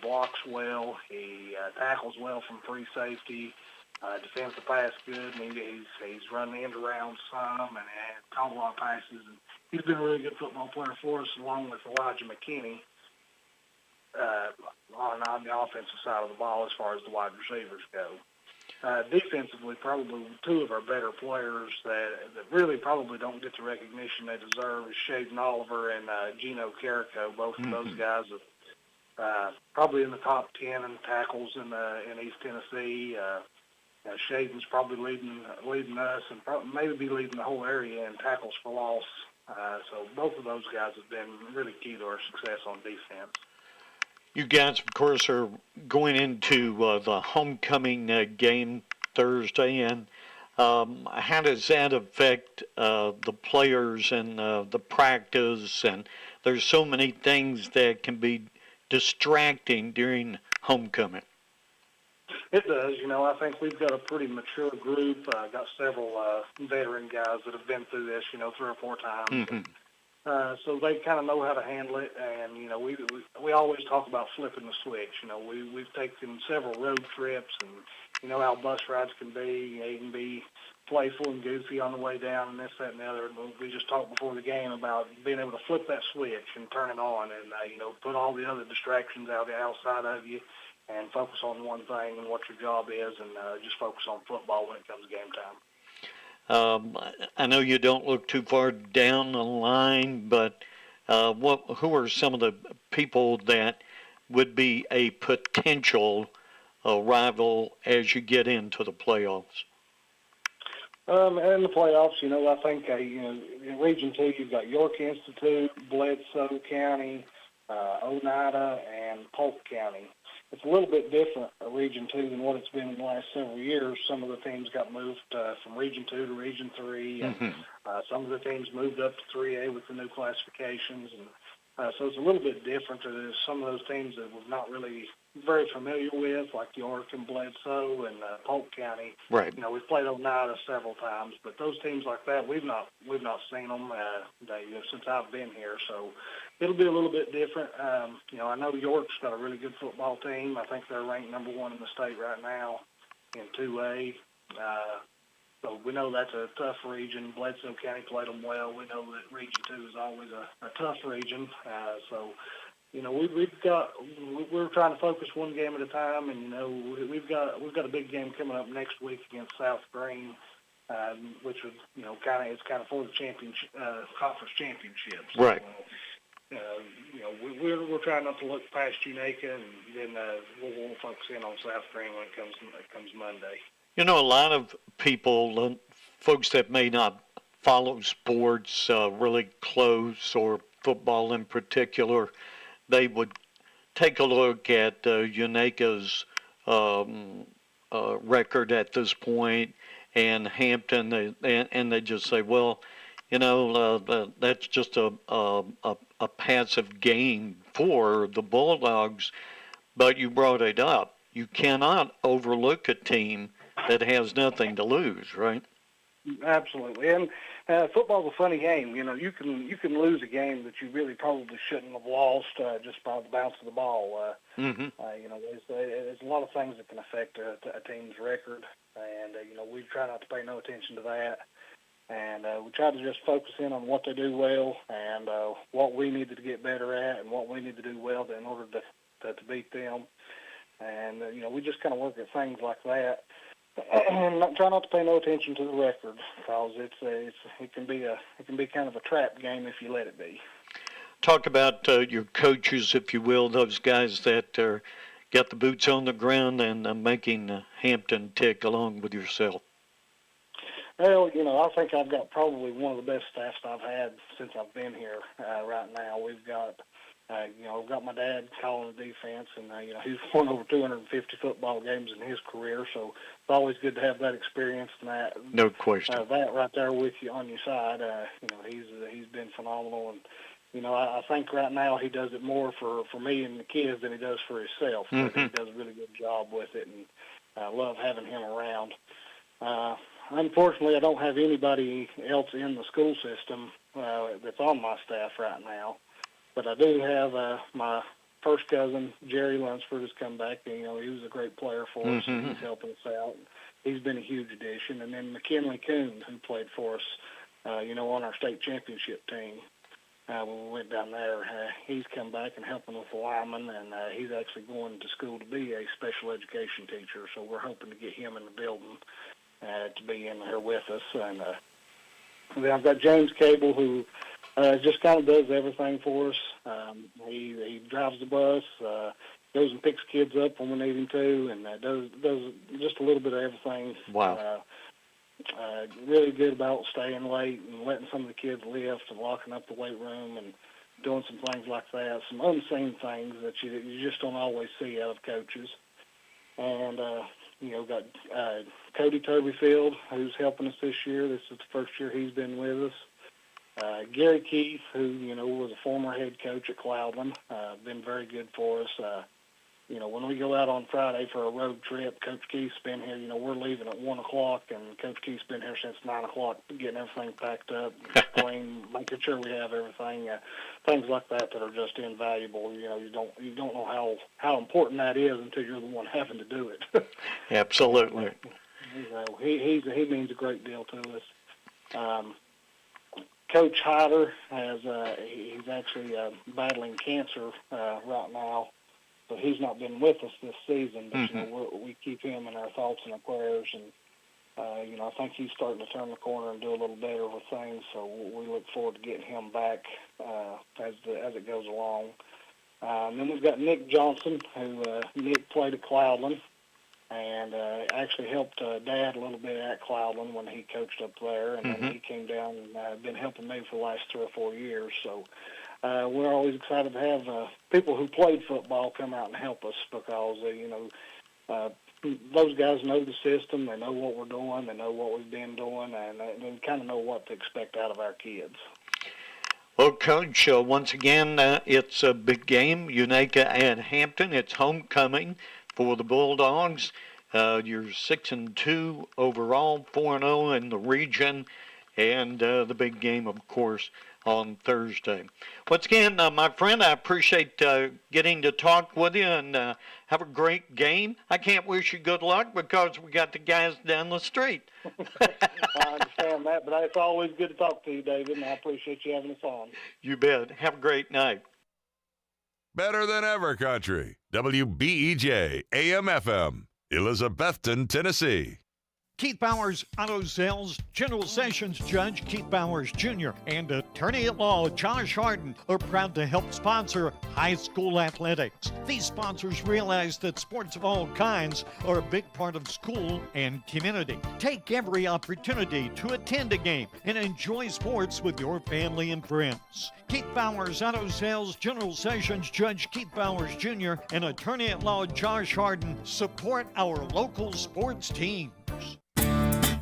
blocks well. He tackles well from free safety. Defends the pass good. And he's run the end around some and caught a lot of passes. And he's been a really good football player for us, along with Elijah McKinney on the offensive side of the ball as far as the wide receivers go. Defensively, probably two of our better players that really probably don't get the recognition they deserve is Shaden Oliver and Gino Carrico. Both of those guys are probably in the top 10 in tackles in East Tennessee. Shaden's probably leading us and maybe be leading the whole area in tackles for loss. So both of those guys have been really key to our success on defense. You guys, of course, are going into the homecoming game Thursday, and how does that affect the players and the practice? And there's so many things that can be distracting during homecoming. It does. I think we've got a pretty mature group. Got several veteran guys that have been through this, 3 or 4 times. Mm-hmm. So they kind of know how to handle it, and we always talk about flipping the switch. We've taken several road trips, and you know how bus rides can be. They can be playful and goofy on the way down, and this, that, and the other. We just talked before the game about being able to flip that switch and turn it on, and put all the other distractions outside of you, and focus on one thing and what your job is, and just focus on football when it comes game time. I know you don't look too far down the line, but who are some of the people that would be a potential rival as you get into the playoffs? In the playoffs, I think, in Region 2, you've got York Institute, Bledsoe County, Oneida, and Polk County. It's a little bit different, Region 2, than what it's been in the last several years. Some of the teams got moved from Region 2 to Region 3, and some of the teams moved up to 3A with the new classifications. And so it's a little bit different to some of those teams that we're not really very familiar with, like York and Bledsoe and Polk County. Right. We've played Oneida several times, but those teams like that, we've not seen them since I've been here. So it'll be a little bit different. I know York's got a really good football team. I think they're ranked number 1 in the state right now in 2A. So we know that's a tough region. Bledsoe County played them well. We know that Region 2 is always a tough region. We're trying to focus one game at a time, and we've got a big game coming up next week against South Green, which was it's kind of for the conference championships. Right. We're trying not to look past Unaka, and then we'll focus in on South Green when it comes Monday. A lot of people, folks that may not follow sports really close, or football in particular, they would take a look at Unaka's record at this point and Hampton, and they just say, well, that's just a passive game for the Bulldogs. But you brought it up. You cannot overlook a team that has nothing to lose, right? Absolutely. And football's a funny game. You can lose a game that you really probably shouldn't have lost just by the bounce of the ball. There's a lot of things that can affect a team's record, and we try not to pay no attention to that. And we try to just focus in on what they do well and what we need to get better at and what we need to do well in order to beat them. And we just kind of work at things like that. And try not to pay no attention to the record, because it can be kind of a trap game if you let it be. Talk about your coaches, if you will, those guys that got the boots on the ground and making Hampton tick along with yourself. Well, I think I've got probably one of the best staffs I've had since I've been here. Right now, we've got. I've got my dad calling the defense, and he's won over 250 football games in his career, so it's always good to have that experience and that. No question. That right there with you on your side. He's been phenomenal, and I think right now he does it more for me and the kids than he does for himself. Mm-hmm. He does a really good job with it, and I love having him around. Unfortunately, I don't have anybody else in the school system that's on my staff right now. But I do have my first cousin, Jerry Lunsford, has come back. And, he was a great player for us, and he's helping us out. He's been a huge addition. And then McKinley Coon, who played for us, on our state championship team. when we went down there. He's come back and helping with the linemen, and he's actually going to school to be a special education teacher. So we're hoping to get him in the building to be in there with us. And then I've got James Cable, who just kind of does everything for us. He drives the bus, goes and picks kids up when we need him to, and does just a little bit of everything. Wow. Really good about staying late and letting some of the kids lift and locking up the weight room and doing some things like that, some unseen things that you just don't always see out of coaches. And, got Cody Turbyfield, who's helping us this year. This is the first year he's been with us. Gary Keith, who, was a former head coach at Cloudland, been very good for us. When we go out on Friday for a road trip, Coach Keith's been here. We're leaving at 1 o'clock, and Coach Keith's been here since 9 o'clock, getting everything packed up, clean, making sure we have everything. Things like that are just invaluable. You don't know how important that is until you're the one having to do it. Absolutely. He means a great deal to us. Coach Hyder he's actually battling cancer right now. So he's not been with us this season, but we keep him in our thoughts and our prayers, and I think he's starting to turn the corner and do a little better with things. So we look forward to getting him back as it goes along. And then we've got Nick Johnson, who Nick played at Cloudland, and actually helped Dad a little bit at Cloudland when he coached up there, and then he came down and been helping me for the last 3 or 4 years. So. We're always excited to have people who played football come out and help us because, those guys know the system. They know what we're doing. They know what we've been doing, and they kind of know what to expect out of our kids. Well, Coach, once again, it's a big game, Unaka and Hampton. It's homecoming for the Bulldogs. You're 6-2 overall, 4-0 in the region, and the big game, of course, on Thursday. Once again, my friend, I appreciate getting to talk with you, and have a great game. I can't wish you good luck because we got the guys down the street. I understand that, but it's always good to talk to you, David, and I appreciate you having us on. You bet. Have a great night. Better than ever country. WBEJ AM/FM, Elizabethton, Tennessee. Keith Bowers Auto Sales, General Sessions Judge Keith Bowers Jr. and Attorney-at-Law Josh Harden are proud to help sponsor high school athletics. These sponsors realize that sports of all kinds are a big part of school and community. Take every opportunity to attend a game and enjoy sports with your family and friends. Keith Bowers Auto Sales, General Sessions Judge Keith Bowers Jr. and Attorney-at-Law Josh Harden support our local sports teams.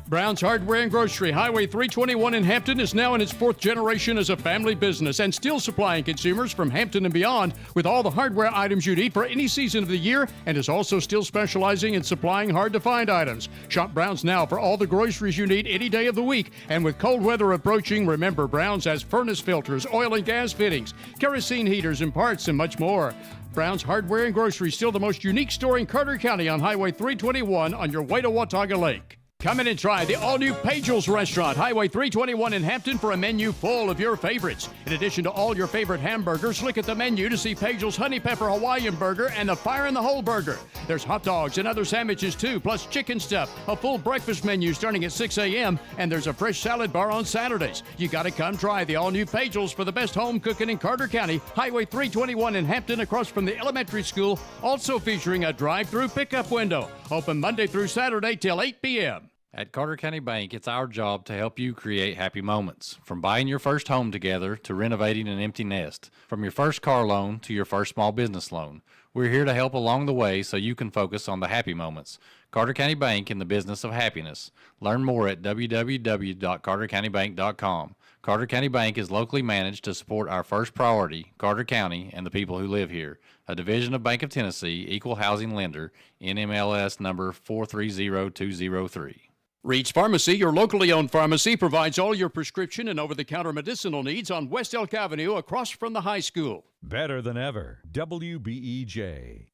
Brown's Hardware and Grocery, Highway 321 in Hampton, is now in its 4th generation as a family business and still supplying consumers from Hampton and beyond with all the hardware items you'd need for any season of the year, and is also still specializing in supplying hard-to-find items. Shop Brown's now for all the groceries you need any day of the week, and with cold weather approaching, remember Brown's has furnace filters, oil and gas fittings, kerosene heaters and parts, and much more. Brown's Hardware and Grocery, still the most unique store in Carter County on Highway 321 on your way to Watauga Lake. Come in and try the all-new Pagel's Restaurant, Highway 321 in Hampton, for a menu full of your favorites. In addition to all your favorite hamburgers, look at the menu to see Pagel's Honey Pepper Hawaiian Burger and the Fire in the Hole Burger. There's hot dogs and other sandwiches too, plus chicken stuff, a full breakfast menu starting at 6 a.m., and there's a fresh salad bar on Saturdays. You gotta come try the all-new Pagel's for the best home cooking in Carter County, Highway 321 in Hampton, across from the elementary school, also featuring a drive-through pickup window. Open Monday through Saturday till 8 p.m. At Carter County Bank, it's our job to help you create happy moments. From buying your first home together to renovating an empty nest. From your first car loan to your first small business loan. We're here to help along the way so you can focus on the happy moments. Carter County Bank, in the business of happiness. Learn more at www.cartercountybank.com. Carter County Bank is locally managed to support our first priority, Carter County, and the people who live here. A division of Bank of Tennessee, equal housing lender, NMLS number 430203. Reach Pharmacy, your locally owned pharmacy, provides all your prescription and over-the-counter medicinal needs on West Elk Avenue across from the high school. Better than ever. WBEJ.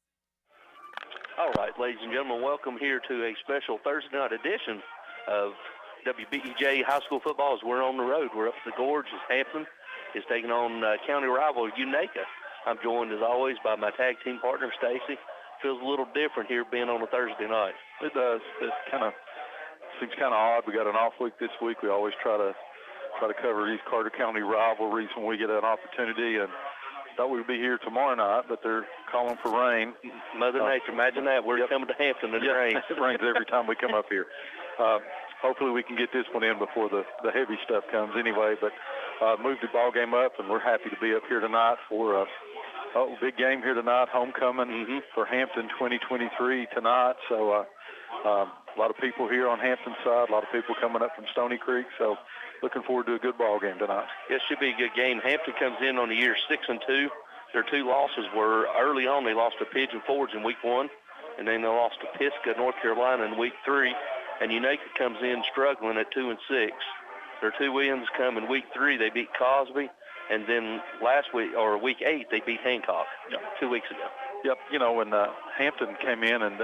All right, ladies and gentlemen, welcome here to a special Thursday night edition of WBEJ High School Football as we're on the road. We're up the gorge. It's Hampton. is taking on county rival Unaka. I'm joined, as always, by my tag team partner, Stacy. Feels a little different here being on a Thursday night. It does. It seems kind of odd. We got an off week this week. We always try to cover these Carter County rivalries when we get an opportunity, and thought we'd be here tomorrow night, but they're calling for rain. Mother Nature, imagine that. We're coming to Hampton and it rains. It rains every time we come up here. Hopefully we can get this one in before the heavy stuff comes anyway, but moved the ball game up, and we're happy to be up here tonight for a big game here tonight, homecoming for Hampton 2023 tonight. So a lot of people here on Hampton's side, a lot of people coming up from Stony Creek, so looking forward to a good ball game tonight. It should be a good game. Hampton comes in on the year 6-2. Their two losses were early on. They lost to Pigeon Forge in week 1, and then they lost to Pisgah, North Carolina, in week 3. And Unaka comes in struggling at 2-6. Their two wins come in week 3. They beat Cosby, and then last week, or week 8, they beat Hancock 2 weeks ago. Yep, when Hampton came in, and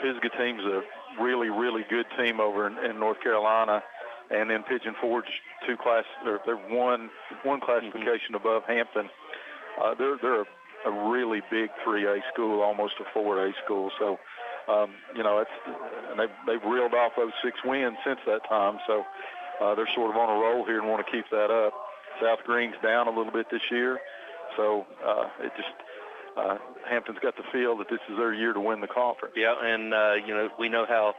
Pisgah team's a really, really good team over in North Carolina. And then Pigeon Forge, they're one classification above Hampton. They're a really big 3A school, almost a 4A school. So, they've reeled off those 6 wins since that time. So they're sort of on a roll here and want to keep that up. South Green's down a little bit this year. So Hampton's got the feel that this is their year to win the conference. Yeah, and, we know how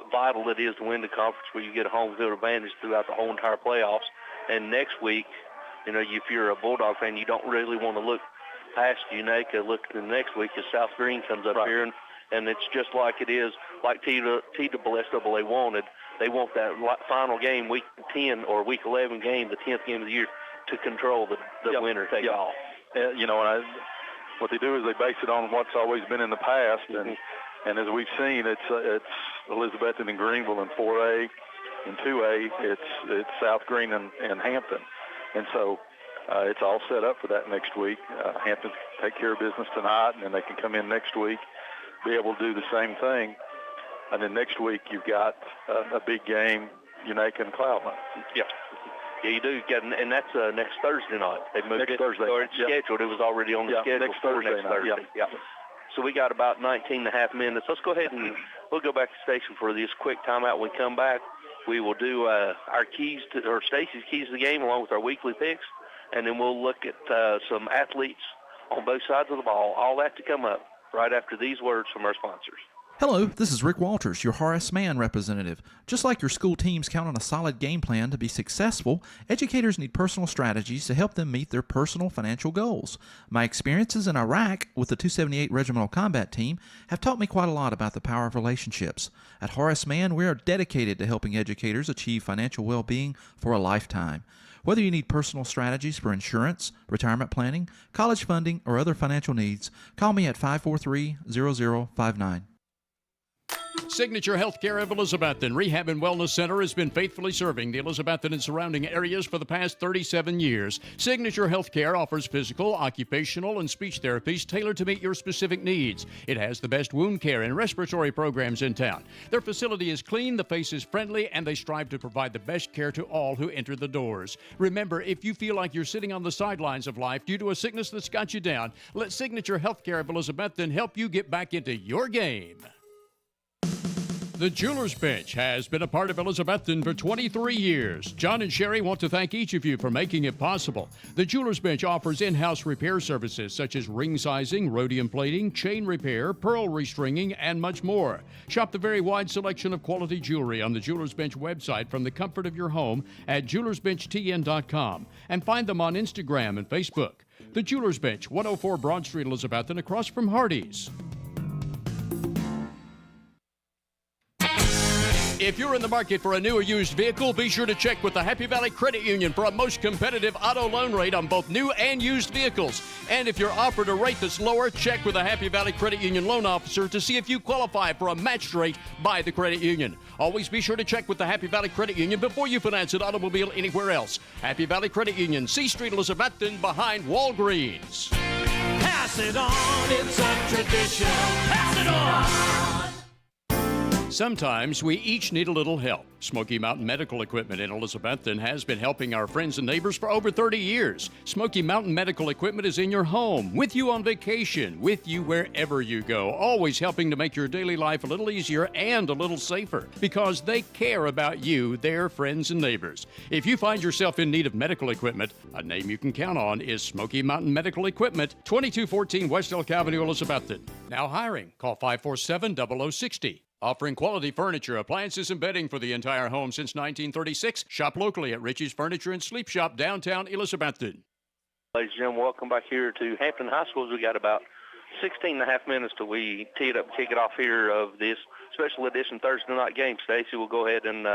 vital it is to win the conference where you get a home field advantage throughout the whole entire playoffs. And next week, if you're a Bulldog fan, you don't really want to look past Unaka. Look to the next week as South Green comes up here, and it's just like it is, like TSSAA wanted. They want that final game, week 10 or week 11 game, the 10th game of the year, to control the winner take all. What they do is they base it on what's always been in the past, and as we've seen, it's Elizabethton and Greenville in 4A. In 2A, it's South Green and Hampton. And so it's all set up for that next week. Hampton take care of business tonight, and then they can come in next week, be able to do the same thing. And then next week you've got a big game, Unaka and Cloudland. Yeah, you do. And that's next Thursday night. They moved next Thursday. Or it's scheduled. It was already on the schedule next for Thursday next Thursday. Yeah. So we got about 19 and a half minutes. Let's go ahead and we'll go back to the station for this quick timeout. When we come back, we will do our keys or Stacy's keys to the game along with our weekly picks, and then we'll look at some athletes on both sides of the ball. All that to come up right after these words from our sponsors. Hello, this is Rick Walters, your Horace Mann representative. Just like your school teams count on a solid game plan to be successful, educators need personal strategies to help them meet their personal financial goals. My experiences in Iraq with the 278 Regimental Combat Team have taught me quite a lot about the power of relationships. At Horace Mann, we are dedicated to helping educators achieve financial well-being for a lifetime. Whether you need personal strategies for insurance, retirement planning, college funding, or other financial needs, call me at 543-0059. Signature Healthcare of Elizabethton Rehab and Wellness Center has been faithfully serving the Elizabethton and surrounding areas for the past 37 years. Signature Healthcare offers physical, occupational, and speech therapies tailored to meet your specific needs. It has the best wound care and respiratory programs in town. Their facility is clean, the face is friendly, and they strive to provide the best care to all who enter the doors. Remember, if you feel like you're sitting on the sidelines of life due to a sickness that's got you down, let Signature Healthcare of Elizabethton help you get back into your game. The Jewelers Bench has been a part of Elizabethton for 23 years. John and Sherry want to thank each of you for making it possible. The Jewelers Bench offers in-house repair services such as ring sizing, rhodium plating, chain repair, pearl restringing, and much more. Shop the very wide selection of quality jewelry on the Jewelers Bench website from the comfort of your home at jewelersbenchtn.com and find them on Instagram and Facebook. The Jewelers Bench, 104 Broad Street, Elizabethton, across from Hardee's. If you're in the market for a new or used vehicle, be sure to check with the Happy Valley Credit Union for a most competitive auto loan rate on both new and used vehicles. And if you're offered a rate that's lower, check with the Happy Valley Credit Union loan officer to see if you qualify for a matched rate by the credit union. Always be sure to check with the Happy Valley Credit Union before you finance an automobile anywhere else. Happy Valley Credit Union, C Street, Elizabethton, behind Walgreens. Pass it on, it's a tradition. Pass it on. Sometimes we each need a little help. Smoky Mountain Medical Equipment in Elizabethton has been helping our friends and neighbors for over 30 years. Smoky Mountain Medical Equipment is in your home, with you on vacation, with you wherever you go, always helping to make your daily life a little easier and a little safer, because they care about you, their friends and neighbors. If you find yourself in need of medical equipment, a name you can count on is Smoky Mountain Medical Equipment, 2214 West Elk Avenue, Elizabethton. Now hiring. Call 547-0060. Offering quality furniture, appliances, and bedding for the entire home since 1936. Shop locally at Richie's Furniture and Sleep Shop, downtown Elizabethton. Ladies and gentlemen, welcome back here to Hampton High School. We got about 16 and a half minutes till we tee it up and kick it off here of this special edition Thursday night game. Stacy, we'll go ahead and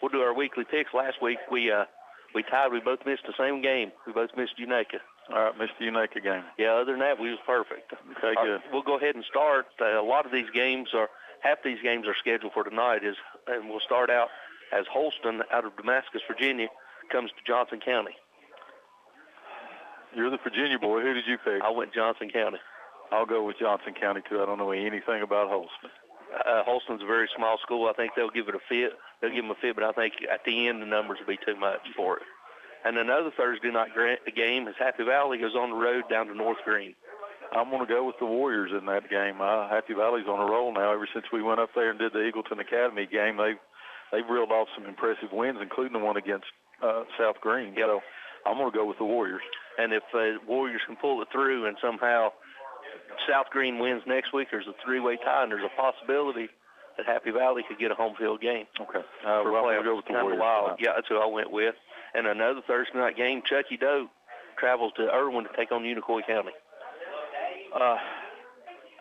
we'll do our weekly picks. Last week we tied. We both missed the same game. We both missed Unaka. All right, missed the Unaka game. Yeah, other than that, we was perfect. Okay, good. We'll go ahead and start. A lot of these games are, half these games are scheduled for tonight, and we'll start out as Holston out of Damascus, Virginia, comes to Johnson County. You're the Virginia boy. Who did you pick? I went Johnson County. I'll go with Johnson County, too. I don't know anything about Holston. Holston's a very small school. I think they'll give it a fit. They'll give them a fit, but I think at the end the numbers will be too much for it. And another Thursday night game is Happy Valley goes on the road down to North Green. I'm going to go with the Warriors in that game. Happy Valley's on a roll now. Ever since we went up there and did the Eagleton Academy game, they've reeled off some impressive wins, including the one against South Green. Yep. So I'm going to go with the Warriors. And if Warriors can pull it through and somehow South Green wins next week, there's a three-way tie, and there's a possibility that Happy Valley could get a home field game. Okay. I'm going to go with the Warriors. Wild. Yeah, that's who I went with. And another Thursday night game, Chucky Doe travels to Irwin to take on Unicoi County.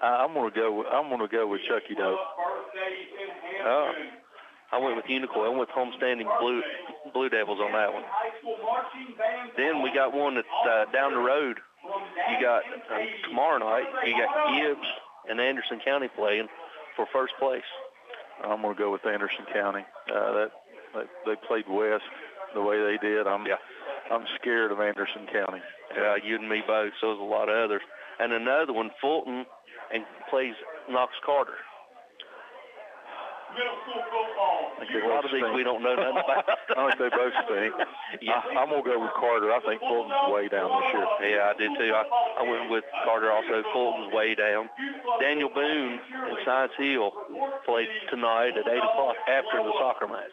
I'm going to go with Chucky Doe. I went with Unicoi. I went with homestanding Blue Devils on that one. Then we got one that's down the road. You got tomorrow night. You got Gibbs and Anderson County playing for first place. I'm going to go with Anderson County. They played West the way they did. I'm scared of Anderson County. Yeah, you and me both. So there's a lot of others. And another one, Fulton, and plays Knox Carter. A lot of these we don't know nothing about. I think they both stink. Yeah. I'm going to go with Carter. I think Fulton's way down this year. Yeah, I did too. I went with Carter also. Fulton's way down. Daniel Boone and Science Hill play tonight at 8 o'clock after the soccer match.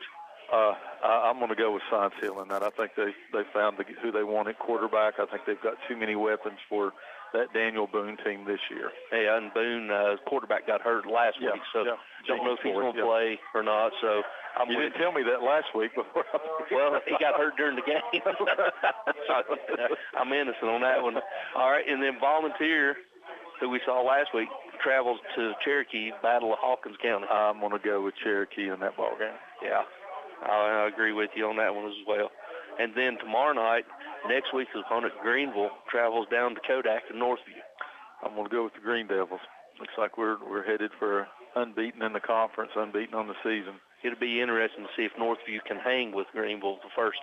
I'm going to go with Science Hill in that. I think they found who they want at quarterback. I think they've got too many weapons for that Daniel Boone team this year. Yeah, and Boone, quarterback, got hurt last week, so don't know if he's going to play or not. So you didn't tell me that last week before. Well, he got hurt during the game. I'm innocent on that one. All right, and then Volunteer, who we saw last week, travels to Cherokee, Battle of Hawkins County. I'm going to go with Cherokee in that ball game. Yeah, I agree with you on that one as well. And then tomorrow night, next week's opponent, Greenville, travels down to Kodak to Northview. I'm going to go with the Green Devils. Looks like we're headed for unbeaten in the conference, unbeaten on the season. It'll be interesting to see if Northview can hang with Greenville the first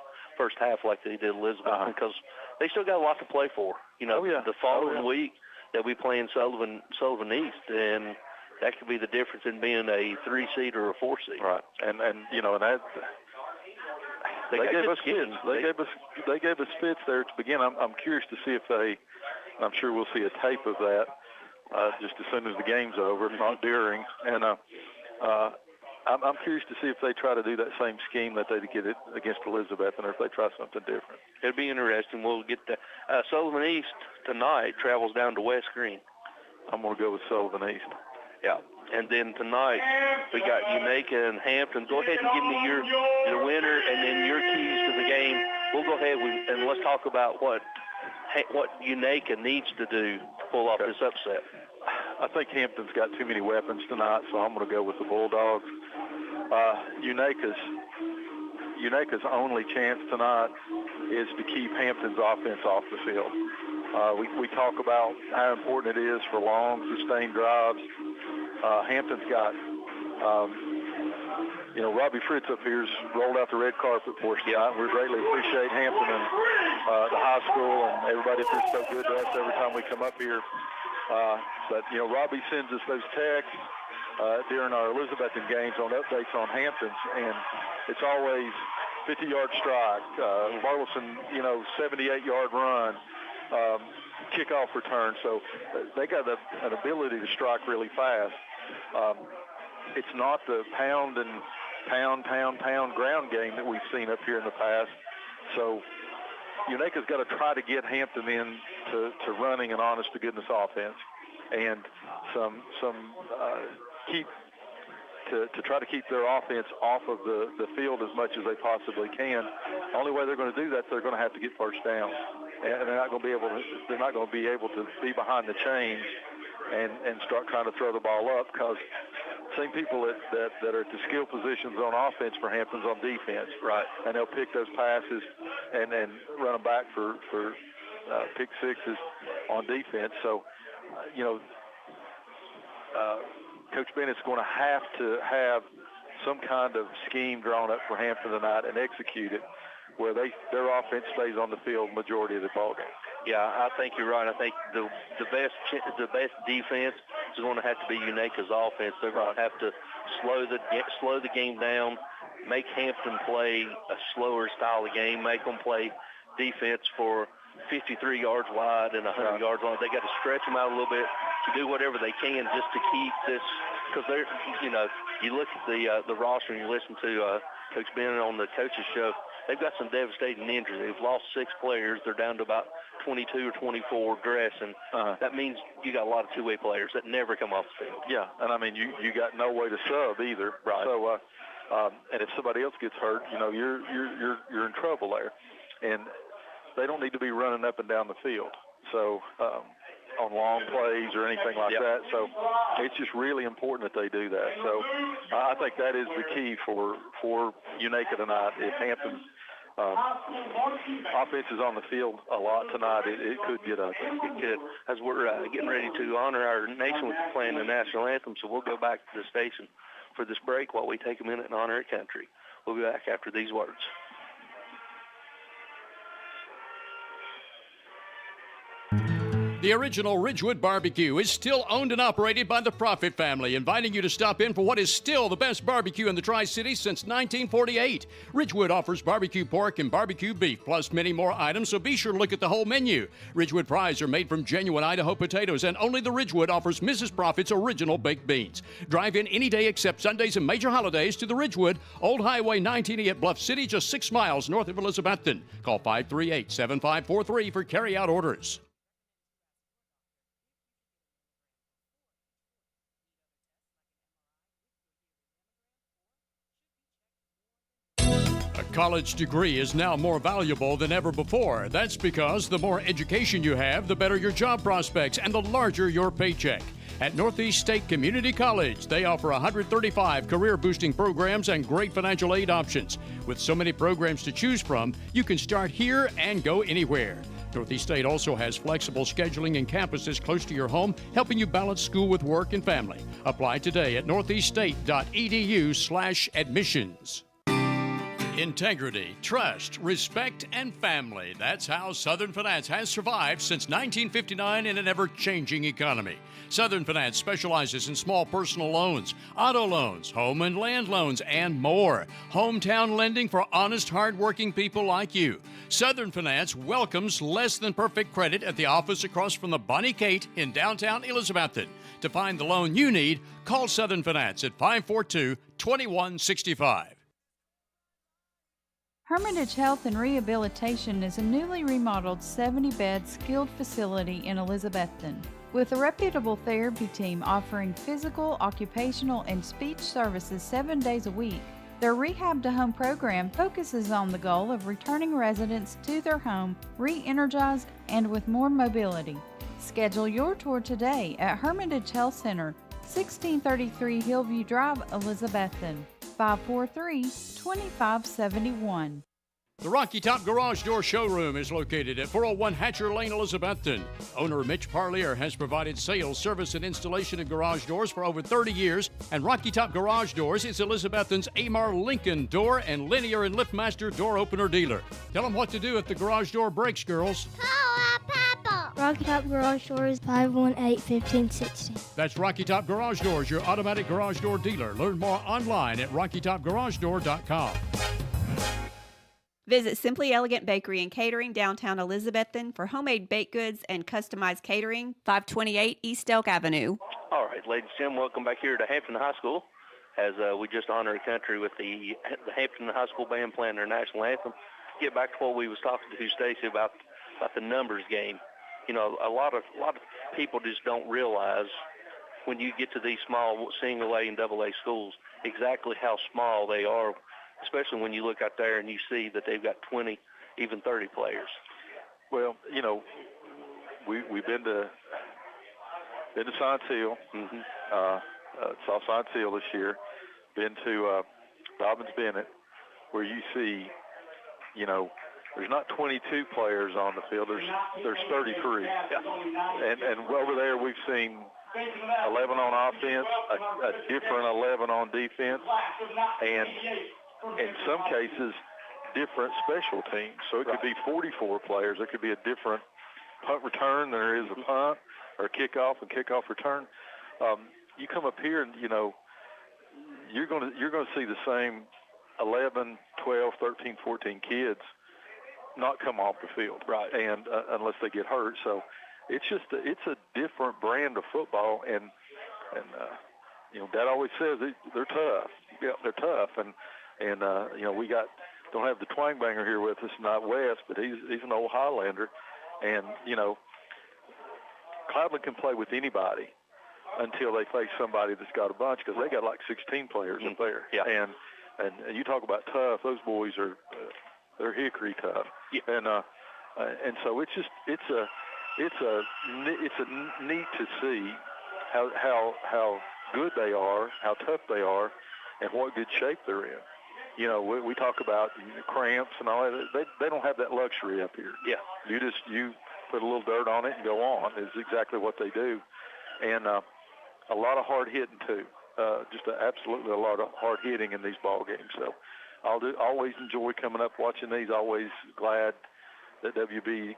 half like they did Elizabeth, because they still got a lot to play for. You know, the following week they'll be playing Sullivan East, and that could be the difference in being a 3-seed or a 4-seed. Right, and you know, and that. They gave us fits. They gave us fits there to begin. I'm curious to see if I'm sure we'll see a tape of that just as soon as the game's over, not during. And I'm curious to see if they try to do that same scheme that they did it against Elizabeth, or if they try something different. It'll be interesting. We'll get to Sullivan East tonight. Travels down to West Green. I'm going to go with Sullivan East. Yeah. And then tonight, we got Unaka and Hampton. Go ahead and give me your winner and then your keys to the game. We'll go ahead and let's talk about what Unaka needs to do to pull off this upset. I think Hampton's got too many weapons tonight, so I'm going to go with the Bulldogs. Unaka's only chance tonight is to keep Hampton's offense off the field. We talk about how important it is for long, sustained drives. Hampton's got, Robbie Fritz up here's rolled out the red carpet for us tonight. We greatly appreciate Hampton and the high school and everybody up here so good to us every time we come up here. But Robbie sends us those texts. during our Elizabethton games on updates on Hamptons, and it's always 50-yard strike, Burleson, 78-yard run, kickoff return. So they got an ability to strike really fast. It's not the pound ground game that we've seen up here in the past. So Unaika's got to try to get Hampton in to running an honest-to-goodness offense, and to try to keep their offense off of the field as much as they possibly can. The only way they're going to do that, they're going to have to get first down, and they're not going to be able to be behind the chains and start trying to throw the ball up, because same people that are at the skill positions on offense for Hampton's on defense, right? And they'll pick those passes and run them back for pick sixes on defense. So, Coach Bennett's going to have some kind of scheme drawn up for Hampton tonight and execute it where their offense stays on the field majority of the ball game. Yeah, I think you're right. I think the best defense is going to have to be Unaika's offense. They're going to have to slow the game down, make Hampton play a slower style of game, make them play defense for 53 yards wide and 100 yards long. They got to stretch them out a little bit to do whatever they can just to keep this, because they're, you look at the roster and you listen to Coach Bennett on the coaches show. They've got some devastating injuries. They've lost 6 players. They're down to about 22 or 24 dressing. That means you got a lot of two-way players that never come off the field. Yeah, and I mean you got no way to sub either. Right. So, and if somebody else gets hurt, you're in trouble there, and they don't need to be running up and down the field. So. On long plays or anything like that. So it's just really important that they do that. So I think that is the key for Unaika tonight. If Hampton's offense is on the field a lot tonight, it could get ugly. It could. As we're getting ready to honor our nation with playing the national anthem, so we'll go back to the station for this break while we take a minute and honor our country. We'll be back after these words. The original Ridgewood Barbecue is still owned and operated by the Profit family, inviting you to stop in for what is still the best barbecue in the Tri-Cities since 1948. Ridgewood offers barbecue pork and barbecue beef, plus many more items, so be sure to look at the whole menu. Ridgewood fries are made from genuine Idaho potatoes, and only the Ridgewood offers Mrs. Profit's original baked beans. Drive in any day except Sundays and major holidays to the Ridgewood, Old Highway 980 at Bluff City, just 6 miles north of Elizabethton. Call 538-7543 for carry-out orders. A college degree is now more valuable than ever before. That's because the more education you have, the better your job prospects and the larger your paycheck. At Northeast State Community College, they offer 135 career-boosting programs and great financial aid options. With so many programs to choose from, you can start here and go anywhere. Northeast State also has flexible scheduling and campuses close to your home, helping you balance school with work and family. Apply today at northeaststate.edu/admissions. Integrity, trust, respect, and family. That's how Southern Finance has survived since 1959 in an ever-changing economy. Southern Finance specializes in small personal loans, auto loans, home and land loans, and more. Hometown lending for honest, hard-working people like you. Southern Finance welcomes less than perfect credit at the office across from the Bonnie Kate in downtown Elizabethton. To find the loan you need, call Southern Finance at 542-2165. Hermitage Health and Rehabilitation is a newly remodeled 70-bed skilled facility in Elizabethton. With a reputable therapy team offering physical, occupational, and speech services 7 days a week, their Rehab to Home program focuses on the goal of returning residents to their home re-energized and with more mobility. Schedule your tour today at Hermitage Health Center, 1633 Hillview Drive, Elizabethton, 543-2571. The Rocky Top Garage Door Showroom is located at 401 Hatcher Lane, Elizabethton. Owner Mitch Parlier has provided sales, service, and installation of garage doors for over 30 years, and Rocky Top Garage Doors is Elizabethton's Amar Lincoln door and linear and liftmaster door opener dealer. Tell them what to do if the garage door breaks, girls. Call our Papa. Rocky Top Garage Doors, 518-1560. That's Rocky Top Garage Doors, your automatic garage door dealer. Learn more online at rockytopgaragedoor.com. Visit Simply Elegant Bakery and Catering, downtown Elizabethton, for homemade baked goods and customized catering, 528 East Elk Avenue. All right, ladies and gentlemen, welcome back here to Hampton High School as we just honored the country with the Hampton High School Band playing their national anthem. Get back to what we was talking to Stacy about the numbers game. You know, a lot of people just don't realize when you get to these small single A and double A schools exactly how small they are, especially when you look out there and you see that they've got 20, even 30 players. Well, you know, we've been to Science Hill, saw Science Hill this year. Been to Robbins Bennett, where you see, you know, there's not 22 players on the field. There's 33. Yeah. And over there we've seen 11 on offense, a different 11 on defense, and in some cases different special teams. So it could be 44 players. There could be a different punt return than there is a punt, or kickoff and kickoff return. You come up here and, you know, you're going to see the same 11, 12, 13, 14 kids not come off the field, right? And unless they get hurt. So it's a different brand of football, and you know, Dad always says they're tough. Yeah, they're tough, and you know, we don't have the twang banger here with us, not Wes, but he's an old Highlander, and you know, Cloudland can play with anybody until they face somebody that's got a bunch, because they got like 16 players up there. Yeah. And you talk about tough; those boys are they're hickory tough. Yeah. And so it's neat to see how good they are, how tough they are, and what good shape they're in. You know, we talk about cramps and all that. They don't have that luxury up here. Yeah. You put a little dirt on it and go on is exactly what they do. And a lot of hard hitting too. Absolutely a lot of hard hitting in these ball games. So always enjoy coming up watching these. Always glad that WBEJ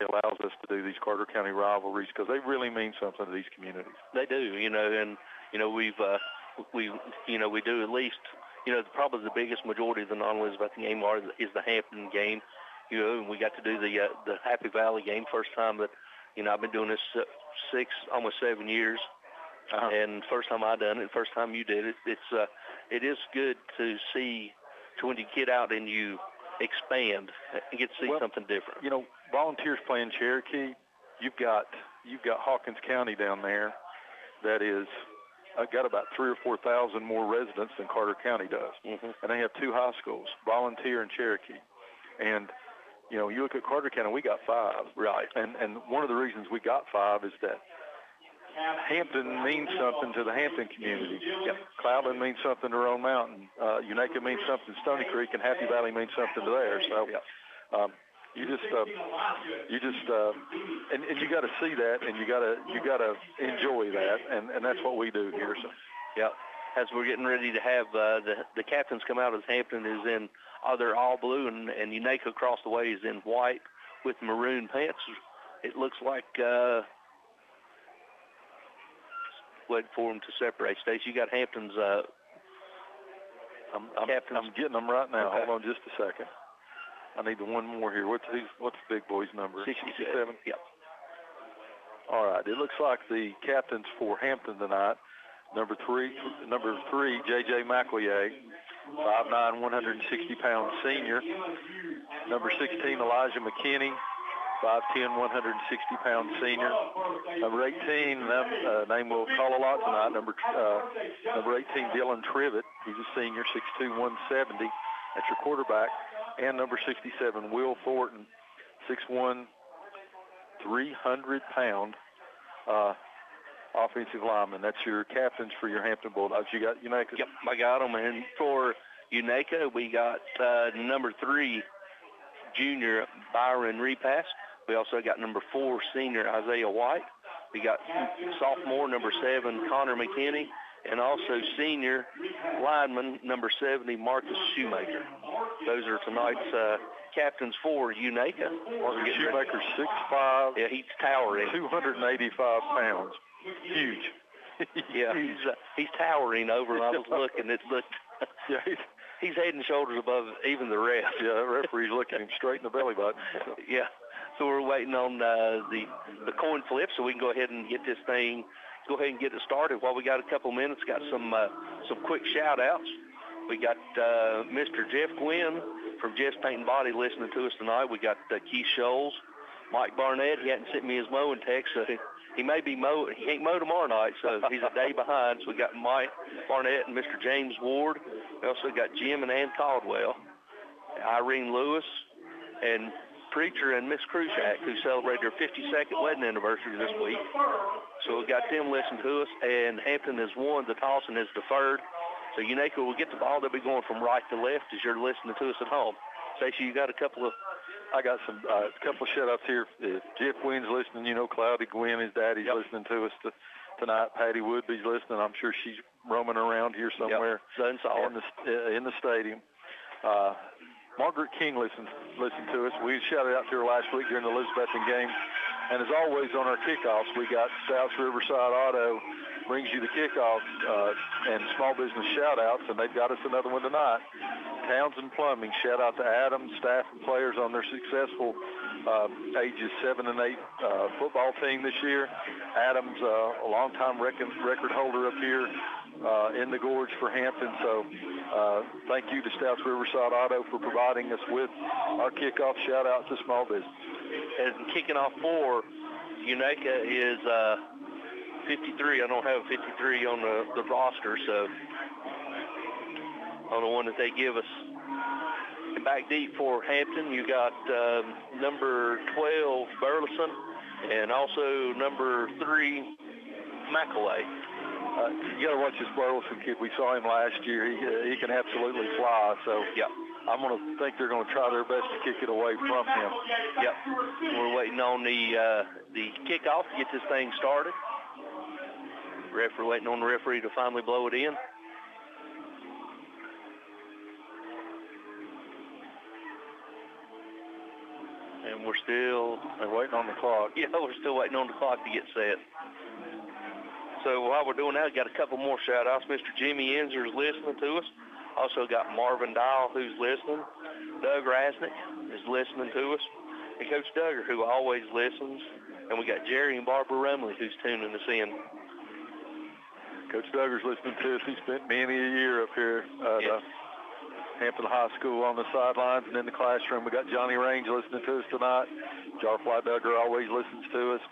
allows us to do these Carter County rivalries, because they really mean something to these communities. They do, you know, and you know we do at least, you know, probably the biggest majority of the non-Elizabethan game is the Hampton game, you know, and we got to do the Happy Valley game first time that, you know, I've been doing this almost 7 years, and first time I done it, first time you did it. It is good to see when you get out and you expand and get to see something different. You know, Volunteers playing Cherokee, you've got Hawkins County down there that is got about 3,000 or 4,000 more residents than Carter County does. Mm-hmm. And they have two high schools, Volunteer and Cherokee. And, you know, you look at Carter County, we got 5. Right. And one of the reasons we got 5 is that Hampton means something to the Hampton community. Yep. Cloudland means something to Roan Mountain. Unaka means something to Stony Creek, and Happy Valley means something to there. So you got to see that, and you got to enjoy that, and that's what we do here. So, yeah. As we're getting ready to have the captains come out, as Hampton is in, they're all blue, and Unaka across the way is in white with maroon pants. It looks like. Wait for them to separate. Stacey, you got Hampton's captains. I'm getting them right now. Okay. Hold on just a second. I need the one more here. What's the big boy's number? 67. Yep. All right. It looks like the captains for Hampton tonight. Number three, J.J. McEllier, 5'9", 160-pound senior. Number 16, Elijah McKinney, 5'10", 160-pound senior. Number 18, name we'll call a lot tonight, number 18, Dylan Trivet. He's a senior, 6'2", 170. That's your quarterback. And number 67, Will Thornton, 6'1", 300-pound offensive lineman. That's your captains for your Hampton Bulldogs. You got Unaka? Yep, I got them. And for Unaka, we got number 3, junior Byron Repass. We also got number 4, senior Isaiah White. We got sophomore, number 7, Connor McKinney. and also senior lineman number 70, Marcus Shoemaker. Those are tonight's captains for Unaka. Marcus Shoemaker's 6'5". Yeah, he's towering. 285 pounds. Huge. Yeah, he's towering over. I was looking. It looked. Yeah, he's head and shoulders above even the ref. Yeah, the referee's looking him straight in the belly button. Yeah, so we're waiting on the coin flip so we can go ahead and get this thing. Go ahead and get it started. While we got a couple minutes, got some quick shout outs. We got Mr. Jeff Gwynn from Jeff's Paint and Body listening to us tonight. We got Keith Scholes, Mike Barnett. He hadn't sent me his mowing text, so he may be he can't mow tomorrow night, so he's a day behind. So we got Mike Barnett and Mr. James Ward. We also got Jim and Ann Caldwell, Irene Lewis, and Preacher and Miss Crushak, who celebrated their 52nd wedding anniversary this week. So we got them listening to us, and Hampton has won. The toss and has deferred. So Unaka will get the ball. They'll be going from right to left as you're listening to us at home. Stacey, you got a couple of... I got some couple of shout-outs here. Jeff Wynn's listening. You know, Cloudy Gwynn, his daddy's listening to us tonight. Patty Woodby's listening. I'm sure she's roaming around here somewhere in the stadium. Margaret King listens to us. We shouted out to her last week during the Elizabethan game. And as always on our kickoffs, we got South Riverside Auto brings you the kickoff and small business shout-outs, and they've got us another one tonight. Townsend Plumbing, shout out to Adam, staff and players on their successful ages 7 and 8 football team this year. Adam's a longtime record holder up here in the Gorge for Hampton. So thank you to South Riverside Auto for providing us with our kickoff shout-out to small business. And kicking off for Unaka is 53. I don't have 53 on the roster, so on the one that they give us. And back deep for Hampton, you got number 12, Burleson, and also number 3, McAlay. You got to watch this Burleson kid. We saw him last year. He can absolutely fly. So yeah, I'm going to think they're going to try their best to kick it away from him. Yep. We're waiting on the kickoff to get this thing started. Waiting on the referee to finally blow it in. And we're still waiting on the clock. Yeah, we're still waiting on the clock to get set. So while we're doing that, we got a couple more shout-outs. Mr. Jimmy Enzer is listening to us. Also got Marvin Dial, who's listening. Doug Rasnick is listening to us. And Coach Duggar, who always listens. And we got Jerry and Barbara Rumley, who's tuning us in. Coach Duggar's listening to us. He spent many a year up here at Hampton High School on the sidelines and in the classroom. We got Johnny Range listening to us tonight. Jarfly Duggar always listens to us.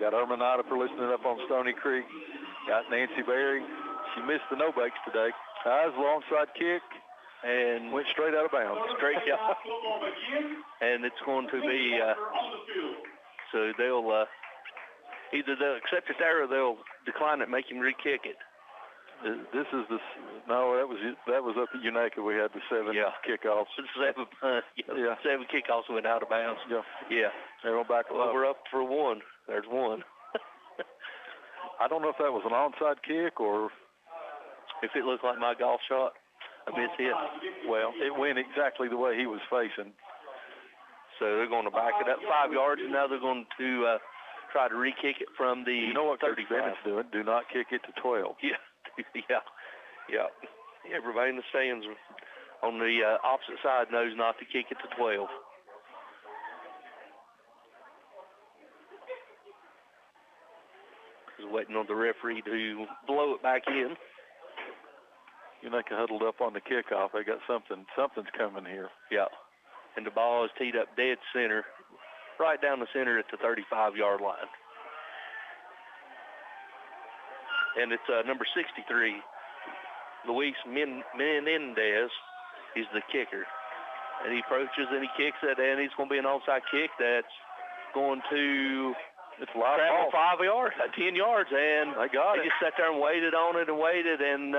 Got Irma Nidifer listening up on Stony Creek. Got Nancy Berry. She missed the no-bakes today. That was a long-side kick and went straight out of bounds. Straight out. And it's going to be, so they'll, either they'll accept it there or they'll decline it, make him re-kick it. This is that was up at Unaka. We had the 7 kickoffs. 7 kickoffs went out of bounds. Yeah. They're back up. We're up for 1. There's 1. I don't know if that was an onside kick or if it looked like my golf shot, a miss hit. Well, it went exactly the way he was facing. So they're going to back it up 5 yards, and now they're going to try to re-kick it from the 35. You know what Coach Bennett's doing? Do not kick it to 12. Yeah. Everybody in the stands on the opposite side knows not to kick it to 12. Just waiting on the referee to blow it back in. Unaka huddled up on the kickoff. They got something's coming here. Yeah. And the ball is teed up dead center, right down the center at the 35-yard line. And it's number 63, Luis Menendez. He's the kicker. And he approaches and he kicks it, and it's going to be an onside kick that's going to travel 5 yards, 10 yards. And they just sat there and waited on it and waited, and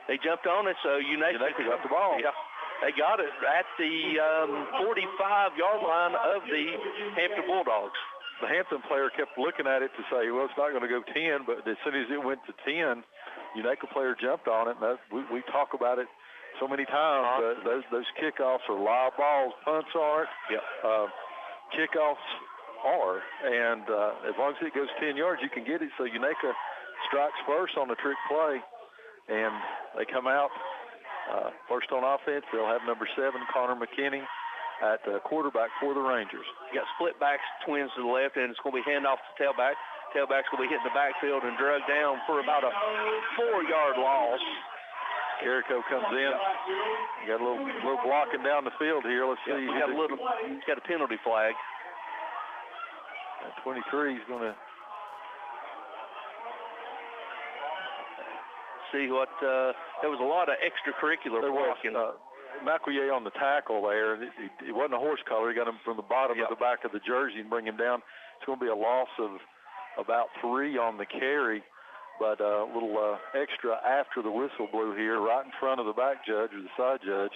they jumped on it. So Unaka got the ball. Yeah. They got it at the 45-yard line of the Hampton Bulldogs. The Hampton player kept looking at it to say, well, it's not going to go 10, but as soon as it went to 10, Unaka player jumped on it. And we talk about it so many times. Those kickoffs are live balls. Punts aren't. Kickoffs are. And as long as it goes 10 yards, you can get it. So Unaka strikes first on the trick play, and they come out first on offense. They'll have number 7, Connor McKinney, at quarterback for the Rangers. You got split backs, twins to the left, and it's going to be handoff to tailback. Tailback's going to be hitting the backfield and drug down for about a 4-yard loss. Carrico comes in. Got a little blocking down the field here. Let's see. He's got a penalty flag. 23 is going to see what. There was a lot of extracurricular blocking. McElroy on the tackle there. It wasn't a horse collar. He got him from the bottom of the back of the jersey and bring him down. It's going to be a loss of about 3 on the carry, but a little extra after the whistle blew here, right in front of the back judge or the side judge.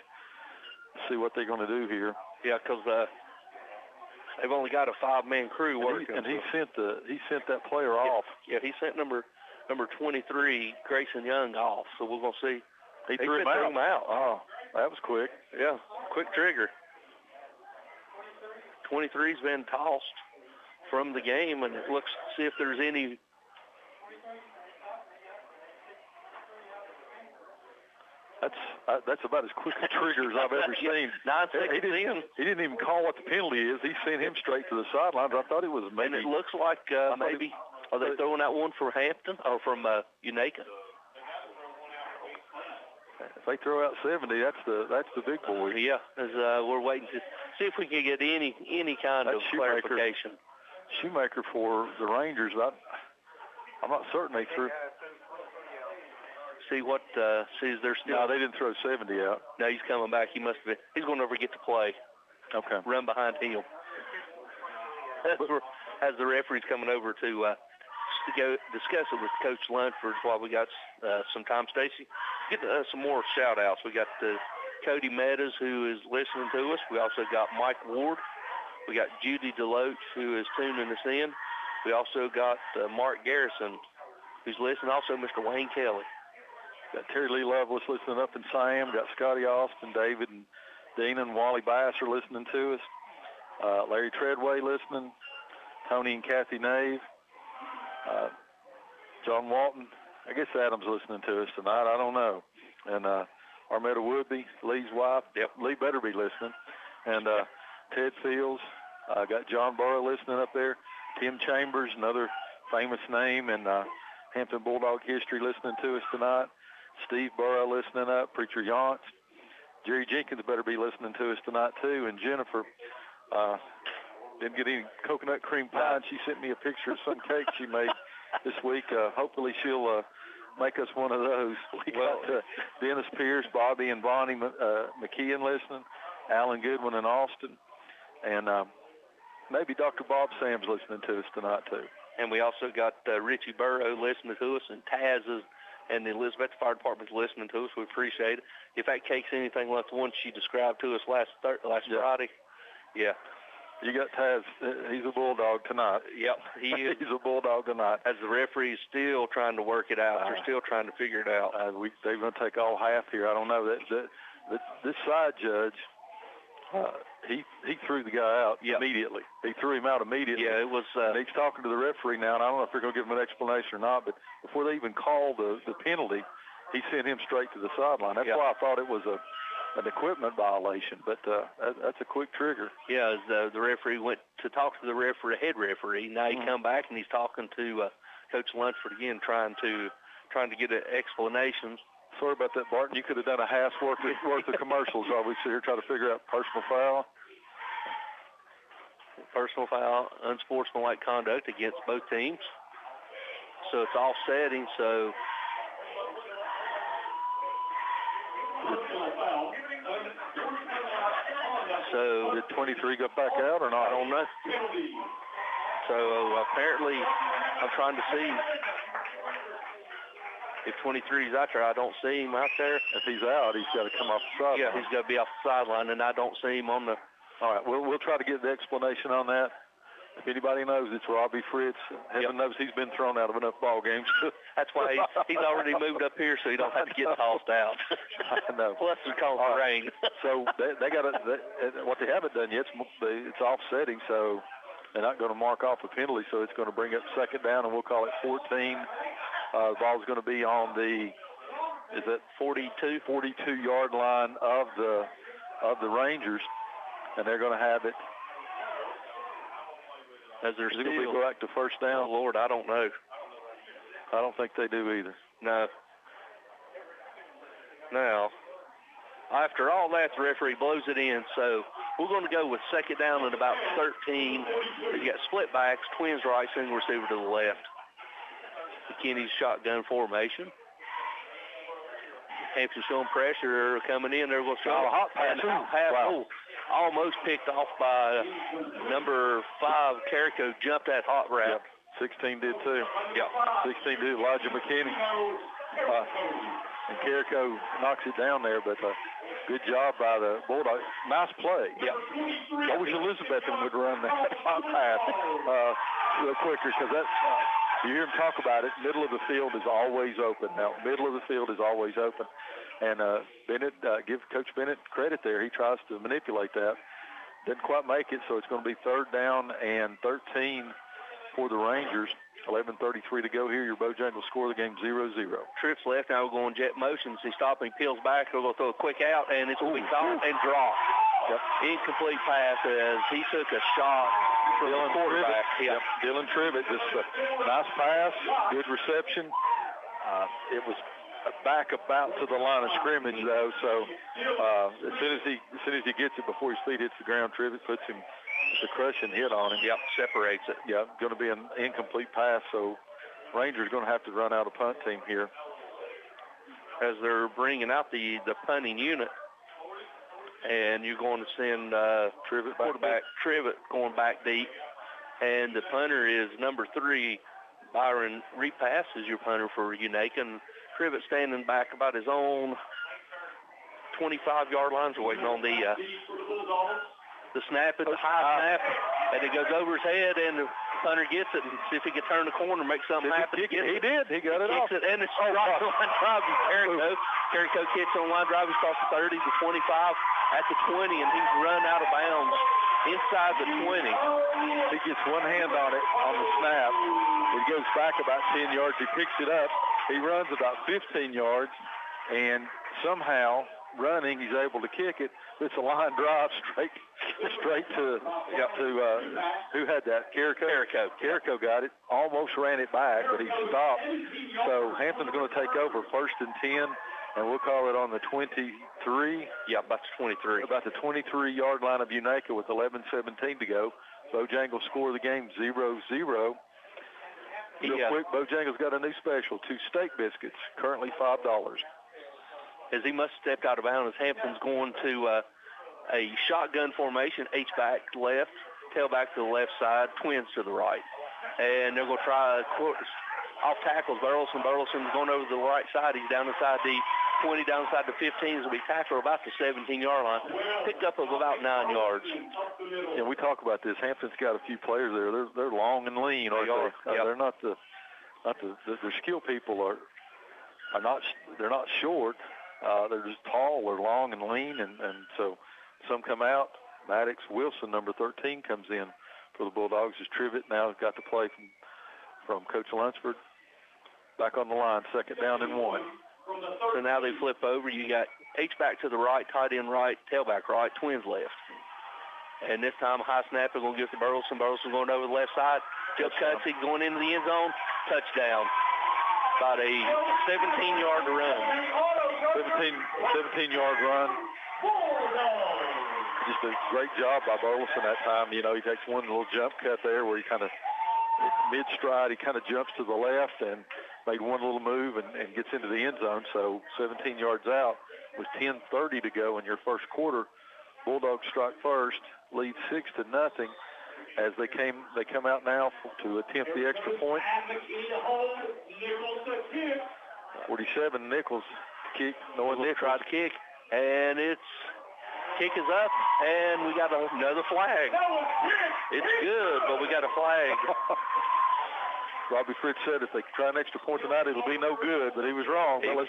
Let's see what they're going to do here. Yeah, because they've only got a 5-man crew working. And he sent that player off. Yeah, he sent number 23, Grayson Young, off. So we're going to see. He threw him out. Oh, that was quick. Yeah, quick trigger. 23's been tossed from the game, and it looks to see if there's any. That's about as quick a trigger as I've ever seen. 9 seconds in. He didn't even call what the penalty is. He sent him straight to the sidelines. I thought it was maybe. And it looks like maybe. Are they throwing out one for Hampton or from Unaka? If they throw out 70, that's the big boy. Yeah, as we're waiting to see if we can get any kind of clarification. Shoemaker for the Rangers. I'm not certain they threw. See what? Is there still? No, they didn't throw 70 out. No, he's coming back. He must have been. He's going over to get the play. Okay. Run behind him. As the referee's coming over to go discuss it with Coach Lunsford while we got some time. Stacy, get some more shout-outs. We got Cody Meadows, who is listening to us. We also got Mike Ward. We got Judy Deloach, who is tuning us in. We also got Mark Garrison, who's listening. Also, Mr. Wayne Kelly. Got Terry Lee Lovelace listening up in Sam. Got Scotty Austin, David and Dean and Wally Bass are listening to us. Larry Treadway listening. Tony and Kathy Nave. John Walton. I guess Adam's listening to us tonight. I don't know. And Armetta Woodby, Lee's wife. Yep, Lee better be listening. And Ted Fields. Got John Burrow listening up there. Tim Chambers, another famous name in Hampton Bulldog history, listening to us tonight. Steve Burrow listening up. Preacher Yance. Jerry Jenkins better be listening to us tonight, too. And Jennifer didn't get any coconut cream pie, and she sent me a picture of some cake she made this week. Hopefully she'll make us one of those. We got Dennis Pierce, Bobby and Bonnie McKeon listening, Alan Goodwin in Austin, and maybe Dr. Bob Sam's listening to us tonight, too. And we also got Richie Burrow listening to us, and Taz and the Elizabeth Fire Department's listening to us. We appreciate it. If that cake's anything like the one she described to us last Friday, yeah. You got Taz. He's a Bulldog tonight. Yep, he is. He's a Bulldog tonight. As the referee is still trying to work it out. They're still trying to figure it out. They're going to take all half here. I don't know. This side judge, he threw the guy out immediately. He threw him out immediately. Yeah, it was. And he's talking to the referee now, and I don't know if they're going to give him an explanation or not, but before they even called the penalty, he sent him straight to the sideline. That's why I thought it was an equipment violation, but that's a quick trigger. Yeah, as the referee went to talk to the head referee. Now he come back and he's talking to Coach Lunsford again, trying to get explanations. Sorry about that, Barton. You could have done a half's worth of commercials while we sit here trying to figure out personal foul. Personal foul, unsportsmanlike conduct against both teams. So it's offsetting, so. So did 23 go back out or not? I don't know. So apparently, I'm trying to see if 23 is out there. I don't see him out there. If he's out, he's got to come off the sideline. Yeah, he's got to be off the sideline, and I don't see him on the. All right, we'll try to get the explanation on that. If anybody knows, it's Robbie Fritz. Heaven knows he's been thrown out of enough ball games. That's why he's already moved up here, so he don't have to get tossed out. I know. Plus, it's called the rain. So they got what they haven't done yet. It's offsetting, so they're not going to mark off a penalty. So it's going to bring up second down, and we'll call it 14. The ball's going to be on the 42-yard line of the Rangers, and they're going to have it. As they're still go back to first down. Oh, Lord, I don't know. I don't think they do either. No. Now, after all that, the referee blows it in. So we're going to go with second down at about 13. You got split backs, twins right, single receiver to the left. McKinney's shotgun formation. Hampton showing pressure coming in. They're going to show a hot pass. Almost picked off by number 5, Carrico, jumped that hot route. Yep. 16 did too. Yeah. 16 did, Elijah McKinney. And Carrico knocks it down there, but good job by the Bulldogs. Nice play. Yeah. I wish Elizabethton would run that hot pass real quicker, because that's you hear him talk about it. Middle of the field is always open. Now, middle of the field is always open. And Bennett, give Coach Bennett credit there. He tries to manipulate that. Didn't quite make it, so it's going to be third down and 13 for the Rangers. 11:33 to go here. Your Bojangles score the game 0-0. Trips left. Now we're going jet motions. He stops and peels back. We're going to throw a quick out, and it's going to be caught and dropped. Yep. Incomplete pass as he took a shot from the quarterback. Yep. Dylan Tribbett, just a nice pass, good reception. It was back about to the line of scrimmage, though, so as soon as he gets it before his feet hits the ground, Tribbett puts him the crushing hit on him. Yep, separates it. Yep, going to be an incomplete pass, so Rangers going to have to run out a punt team here. As they're bringing out the punting unit, and you're going to send Tribbett quarterback Tribbett going back deep, and the punter is number 3, Byron Repass is your punter for Unaka, and Tribbett standing back about his own 25-yard lines, waiting on the snap. It's a high snap, and it goes over his head, and the punter gets it and see if he can turn the corner and make something happen. He did. He got it off. And it's dropped on line drive to Carrico. Carrico kicks on line drive. He's across the 30, the 25, at the 20, and he's run out of bounds inside the 20. He gets one hand on it on the snap. He goes back about 10 yards. He picks it up. He runs about 15 yards, and somehow running, he's able to kick it. It's a line drive straight to who had that? Carrico. Carrico got it. Almost ran it back, but he stopped. So Hampton's going to take over first and 10, and we'll call it on the 23. Yeah, about the 23. About the 23-yard line of Unaka with 11:17 to go. Bojangles score the game 0-0. Real quick, Bojangles got a new special, 2 steak biscuits, currently $5. As he must have stepped out of bounds, Hampton's going to a shotgun formation, H-back left, tailback to the left side, twins to the right. And they're going to try off tackles. Burleson's going over to the right side. He's down inside the 20, down inside the 15. He's going to be tackled about the 17-yard line. Picked up of about 9 yards. Yeah, we talk about this. Hampton's got a few players there. They're long and lean. They're not the skill people they're not short. They're just tall. They're long and lean, and so some come out. Maddox Wilson, number 13, comes in for the Bulldogs. As Tribbett now got to play from Coach Lunsford. Back on the line, second down and 1. So now they flip over. You got H-back to the right, tight end right, tailback right, twins left. And this time a high snap is going to give to Burleson. Burleson going over the left side. Just cuts it, going into the end zone. Touchdown. About a 17-yard run. 17-yard run. Just a great job by Burleson that time. You know, he takes one little jump cut there where he kind of, mid-stride, he kind of jumps to the left and made one little move and gets into the end zone. So 17 yards out with 10:30 to go in your first quarter. Bulldogs strike first, lead 6-0 as they come out now to attempt the extra point. 47, Nichols kick. Nichols tried to kick, and it's Kick is up, and we got another flag. It's good, but we got a flag. Robbie Fritz said if they try an extra point tonight, it'll be no good, but he was wrong. Let's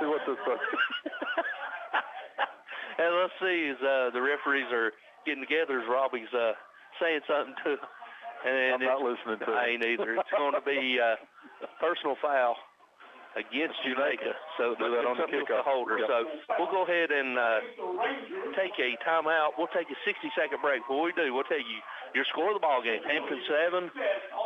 see what the and let's see as the referees are getting together as Robbie's saying something to him. And I'm not listening to him. I ain't either. It's going to be personal foul against Unaka. So do that on the kickoff holder. Yep. So we'll go ahead and take a timeout. We'll take a 60-second break. Before we do, we'll tell you your score of the ball game. Hampton 7,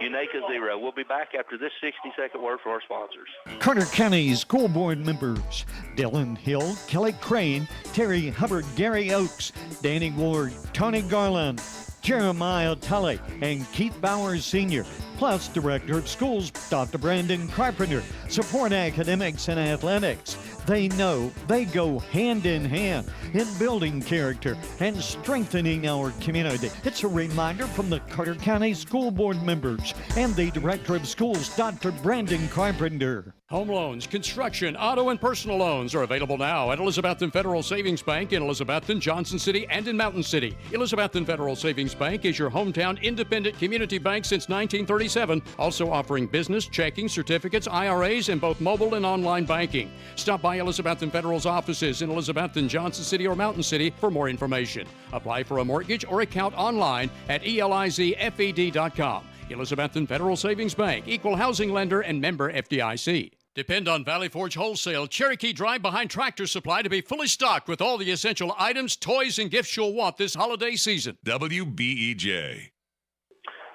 Unaka 0. We'll be back after this 60-second word from our sponsors. Carter County School Board members: Dylan Hill, Kelly Crane, Terry Hubbard, Gary Oakes, Danny Ward, Tony Garland, Jeremiah Tully, and Keith Bowers Sr., plus Director of Schools, Dr. Brandon Carpenter. Support academics and athletics. They know they go hand in hand in building character and strengthening our community. It's a reminder from the Carter County School Board members and the Director of Schools, Dr. Brandon Carpenter. Home loans, construction, auto, and personal loans are available now at Elizabethton Federal Savings Bank in Elizabethton, Johnson City, and in Mountain City. Elizabethton Federal Savings Bank is your hometown independent community bank since 1937, also offering business, checking, certificates, IRAs, and both mobile and online banking. Stop by Elizabethton Federal's offices in Elizabethton, Johnson City, or Mountain City for more information. Apply for a mortgage or account online at elizfed.com. Elizabethton Federal Savings Bank, equal housing lender and member FDIC. Depend on Valley Forge Wholesale Cherokee Drive behind Tractor Supply to be fully stocked with all the essential items, toys, and gifts you'll want this holiday season. WBEJ.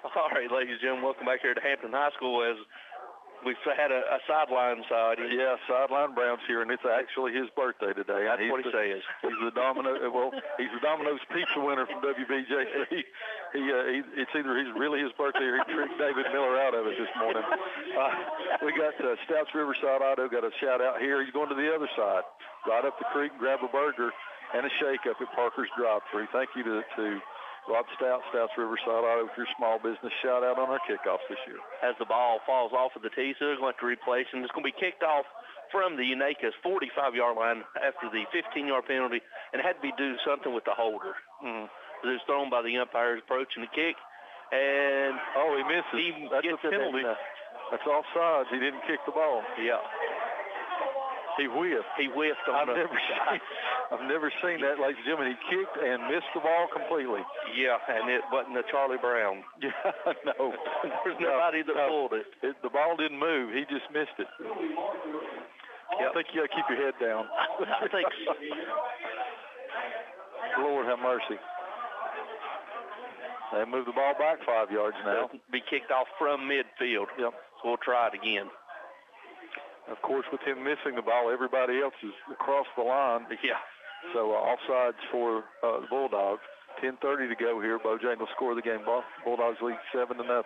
All right, ladies and gentlemen, welcome back here to Hampton High School as we've had a sideline side. Yeah, Sideline Brown's here, and it's actually his birthday today. That's what he says. He's the he's the Domino's Pizza winner from WBJ. So it's either really his birthday or he tricked David Miller out of it this morning. We got Stouts Riverside Auto got a shout out here. He's going to the other side, right up the creek, grab a burger and a shake up at Parker's Drive-Thru. Thank you to Rob Stout, Stouts Riverside Auto, for your small business shout out on our kickoffs this year. As the ball falls off of the tee, so they're going to have to replace, and it's going to be kicked off from the Unaka's 45-yard line after the 15-yard penalty, and it had to be due to something with the holder. It was thrown by the umpires approaching the kick, and he misses. He That's gets a penalty. That's offsides. He didn't kick the ball. Yeah. He whiffed. I've never seen that, ladies and gentlemen. He kicked and missed the ball completely. Yeah, and it wasn't a Charlie Brown. Yeah, no. There's nobody that pulled it. The ball didn't move. He just missed it. Yep. I think you got to keep your head down. I think Lord have mercy. They move the ball back 5 yards now. It'll be kicked off from midfield. Yep. So we'll try it again. Of course, with him missing the ball, everybody else is across the line. Yeah. So offsides for the Bulldogs. 10:30 to go here. Bojangles will score the game. Bulldogs lead 7-0.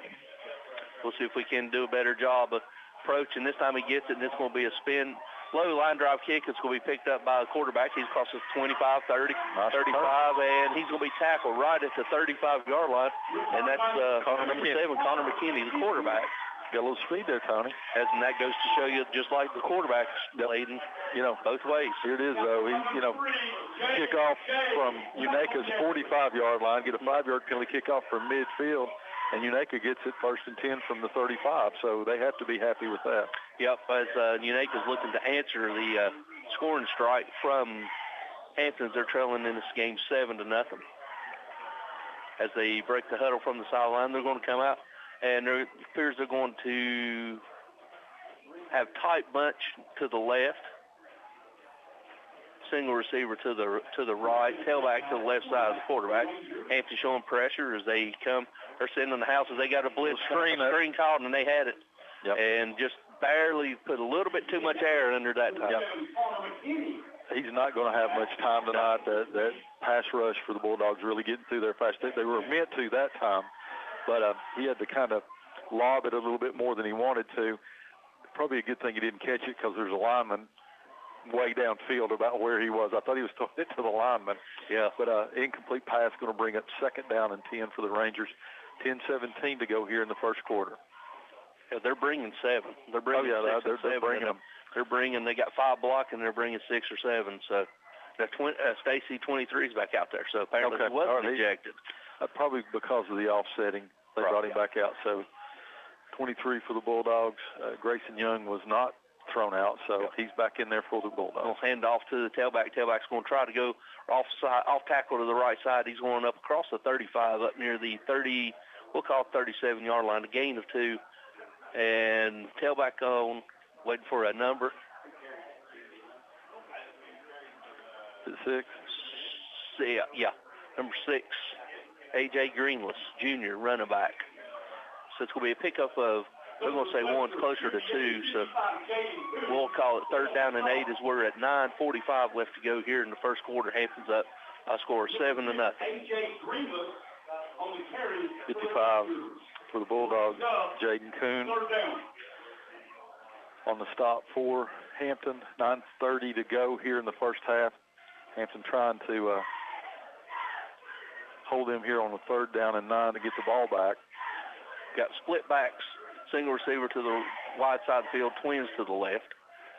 We'll see if we can do a better job of approaching. This time he gets it, and it's going to be a spin. Low line drive kick. It's going to be picked up by the quarterback. He's across the 25, 30, 35, and he's going to be tackled right at the 35-yard line. And that's number 7, Connor McKinney, the quarterback. Got a little speed there, Tony. And that goes to show you, just like the quarterback's leading, both ways. Here it is, though. He, kick off from Unaka's 45-yard line, get a 5-yard penalty kick off from midfield, and Unaka gets it 1st and 10 from the 35. So they have to be happy with that. Yep, as Unaka's looking to answer the scoring strike from Hampton. They're trailing in this game 7-0. As they break the huddle from the sideline, they're going to come out. And it appears they're going to have tight bunch to the left, single receiver to the right, tailback to the left side of the quarterback. Hampton showing pressure as they come. They're sitting in the house as they got a blitz screen called, and they had it. Yep. And just barely put a little bit too much air under that time. Yep. He's not going to have much time tonight. That pass rush for the Bulldogs really getting through there fast. They were meant to that time. But he had to kind of lob it a little bit more than he wanted to. Probably a good thing he didn't catch it because there's a lineman way downfield about where he was. I thought he was throwing it to the lineman. Yeah. But incomplete pass going to bring up 2nd down and 10 for the Rangers. 10-17 to go here in the first quarter. Yeah, they're bringing 7. They're bringing 6 and 7. They're bringing them. They got 5 blocking, and they're bringing 6 or 7. So Stacy 23 is back out there, so apparently he wasn't ejected. Probably because of the offsetting, they brought him back out. So 23 for the Bulldogs. Grayson Young was not thrown out, so he's back in there for the Bulldogs. We'll hand off to the tailback. Tailback's going to try to go off tackle to the right side. He's going up across the 35 up near the 30, we'll call it 37-yard line, a gain of 2. And tailback on, waiting for a number. Is it 6? Yeah, number 6, A.J. Greenless, Jr., running back. So it's going to be a pickup of, we're going to say one's closer to 2, so we'll call it 3rd down and 8 as we're at 9:45 left to go here in the first quarter. Hampton's up a score of 7-0. 55 for the Bulldogs, Jaden Kuhn on the stop for Hampton. 9:30 to go here in the first half. Hampton trying to hold them here on the 3rd down and 9 to get the ball back. Got split backs, single receiver to the wide side of the field, twins to the left.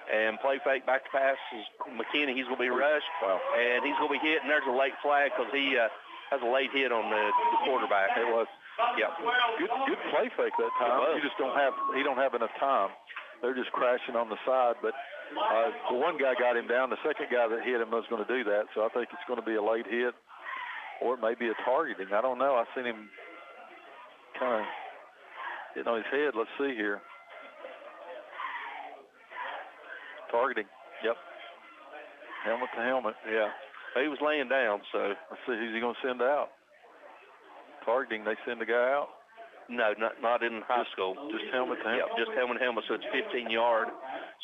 And play fake back to pass is McKinney. He's going to be rushed. Wow. And he's going to be hit, and there's a late flag because he has a late hit on the quarterback. It was. Yeah. Good play fake that time. You just don't have enough time. They're just crashing on the side, but the one guy got him down. The second guy that hit him was going to do that, so I think it's going to be a late hit, or it may be a targeting. I don't know. I seen him kind of hitting on his head. Let's see here. Targeting. Yep. Helmet to helmet. Yeah. He was laying down, so. Let's see who's he going to send out. Targeting, they send the guy out? No, not in high school. Just helmet to helmet? Yep, just helmet to helmet, so it's 15-yard.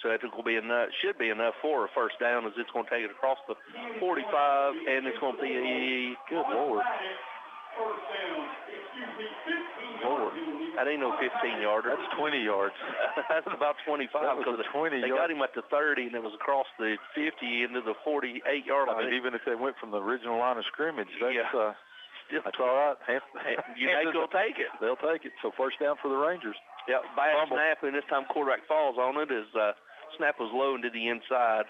So it will be enough, should be enough for a first down, as it's going to take it across the 45, and it's going to be, good Lord. Lord. That ain't no 15-yarder. That's 20 yards. That's about 25. Because they got him at the 30, and it was across the 50 into the 48-yard line. I mean, even if they went from the original line of scrimmage, that's, that's all right. United will take it. They'll take it. So first down for the Rangers. Yeah, bad snap, and this time quarterback falls on it as snap was low and to the inside,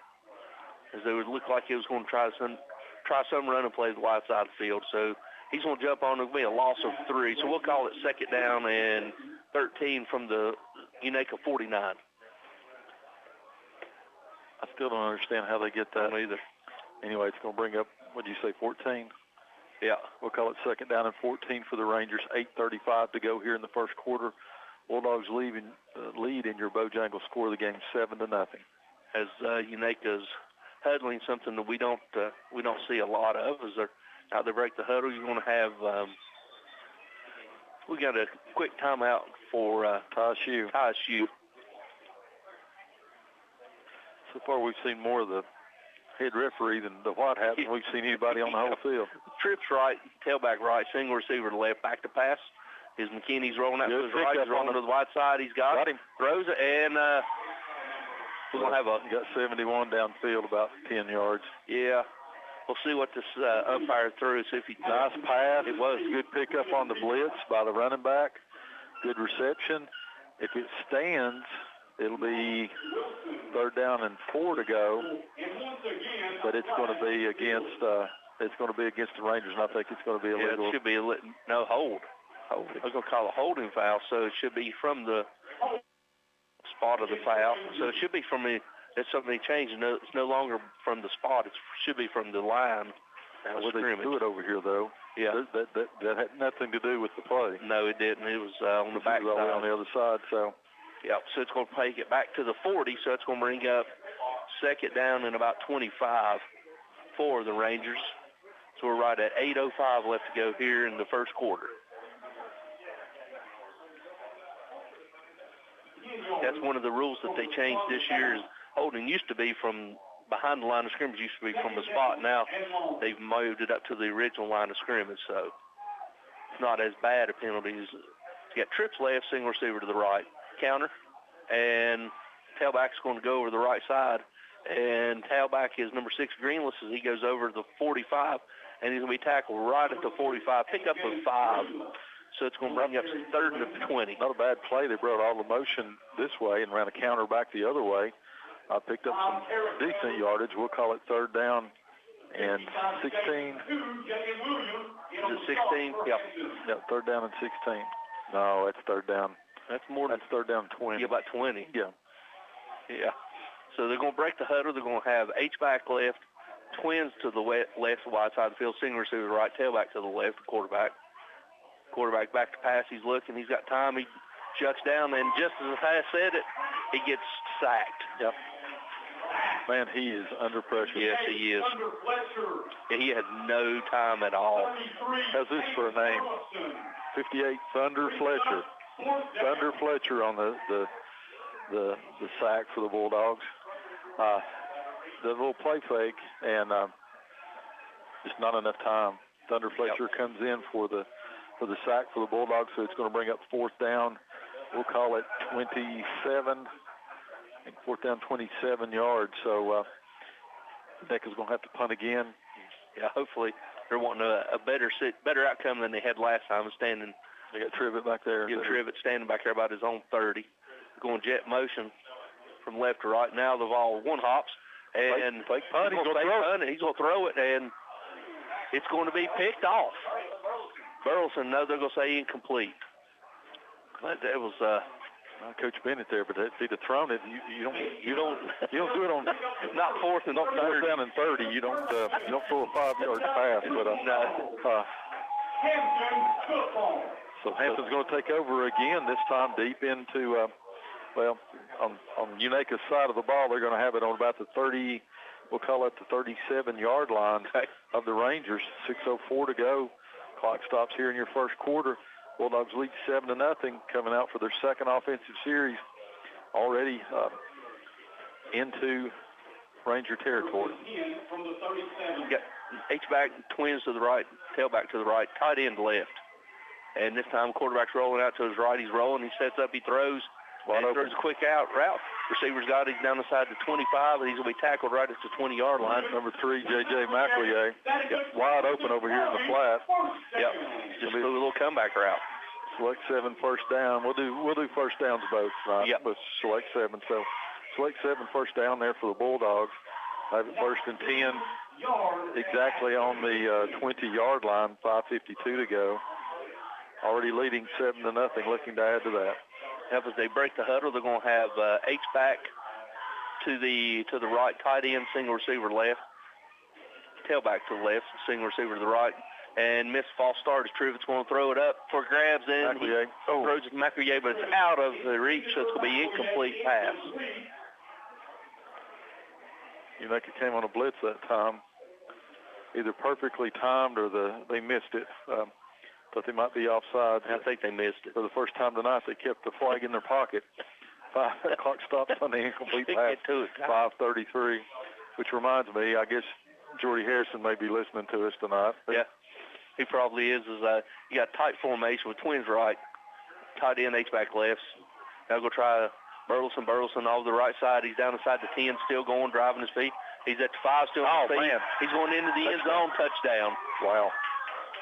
as it would look like he was going to try some run and play the wide side of the field. So he's going to jump on. It'll be a loss of 3. So we'll call it 2nd down and 13 from the Unaka 49. I still don't understand how they get that either. Anyway, it's going to bring up, what did you say, 14? Yeah. We'll call it 2nd down and 14 for the Rangers. 8:35 to go here in the first quarter. Bulldogs lead in your Bojangles score of the game 7-0. As Unaka's huddling, something that we don't see a lot of, as they're out there break the huddle. You're going to have we got a quick timeout for Ty Shue. So far, we've seen more of the head referee than the white hat than we've seen anybody on the whole field. Trips right, tailback right, single receiver to left, back to pass. His McKinney's rolling out to his right. He's rolling to the wide side. He's got him. Throws it, and we're going to have got 71 downfield, about 10 yards. Yeah. We'll see what this umpire threw. See if he nice pass. It was good pickup on the blitz by the running back. Good reception. If it stands, it'll be 3rd down and 4 to go. But it's going to be against the Rangers, and I think it's going to be illegal. It should be no hold. I was going to call a holding foul, so it should be from the spot of the foul. So it should be from the. It's something they changed. It's no longer from the spot. It should be from the line. Well, they do it over here, though. Yeah. That had nothing to do with the play. No, it didn't. It was on the back side. On the other side, so. Yeah, so it's going to take it back to the 40, so it's going to bring up 2nd down and about 25 for the Rangers. So we're right at 8:05 left to go here in the first quarter. That's one of the rules that they changed this year. Is holding used to be from behind the line of scrimmage, used to be from the spot. Now they've moved it up to the original line of scrimmage, so it's not as bad a penalty. You got trips left, single receiver to the right, counter, and tailback's going to go over the right side. And tailback is number 6, Greenless, as he goes over the 45, and he's going to be tackled right at the 45, pick up of 5. So it's going to bring up 3rd and 20. Not a bad play. They brought all the motion this way and ran a counter back the other way. Picked up some decent yardage. We'll call it 3rd down and 16. Is it 16? Yeah. Yeah, third down and 16. No, that's third down. That's more than. That's third down 20. Yeah, about 20. Yeah. Yeah. So they're going to break the huddle. They're going to have H-back left, twins to the left, wide side of the field, single receiver right, tailback to the left, quarterback. Quarterback back to pass. He's looking. He's got time. He shuts down, and just as the pass said it, he gets sacked. Yep. Man, he is under pressure. Yes, he is. Yeah, he had no time at all. How's this for a name? 58, Thunder Fletcher. Thunder Fletcher on the sack for the Bulldogs. The little play fake, and just not enough time. Thunder Fletcher comes in for the sack for the Bulldogs, so it's going to bring up fourth down. We'll call it 27. Fourth down, 27 yards. So Decca's going to have to punt again. Yeah, hopefully they're wanting a better outcome than they had last time. Standing, they got Trivet back there. Yeah, Trivet standing back there about his own 30, going jet motion from left to right. Now the ball one hops and fake punt. He's going to throw it, and it's going to be picked off. Burleson, no, they're going to say incomplete. That was. Coach Bennett there, but if he'd have thrown it, you don't do it on not fourth and third down and 30. You don't throw a 5-yard pass. But so Hampton's going to take over again. This time deep into on Unaca's side of the ball. They're going to have it on about the 30. We'll call it the 37-yard line of the Rangers. 6:04 to go. Clock stops here in your first quarter. Bulldogs lead 7-0, coming out for their second offensive series, already into Ranger territory. You got H-back, twins to the right, tailback to the right, tight end left. And this time quarterback's rolling out to his right. He's rolling. He sets up. He throws. And he throws a quick out route. Receiver's got it. He's down the side to 25, and he's going to be tackled right at the 20-yard line. Number 3, J.J. McEllier. Yep. Wide open over here in the flat. Yep. Just a little comeback route. Select 7 first down. We'll do first downs both, right? Yep. But select 7. So select 7 first down there for the Bulldogs. Have it first and 10 exactly on the 20-yard line, 5:52 to go. Already leading 7-0, looking to add to that. As they break the huddle, they're going to have H-back to the right, tight end, single receiver left, tailback to the left, single receiver to the right, and missed false start as Trivet's going to throw it up for grabs, and he throws it to McEllier, but it's out of the reach, so it's going to be incomplete pass. Unaca came on a blitz that time, either perfectly timed or they missed it. Thought they might be offside. I think they missed it. For the first time tonight, they kept the flag in their pocket. Clock stops on the incomplete pass. 5:33, which reminds me, I guess Jordy Harrison may be listening to us tonight. Yeah, he probably is. You got tight formation with twins right, tight end, H-back lefts. Now go try Burleson over the right side. He's down the side to 10, still going, driving his feet. He's at the 5, still on his feet. Man. He's going into the end zone, touchdown. Wow.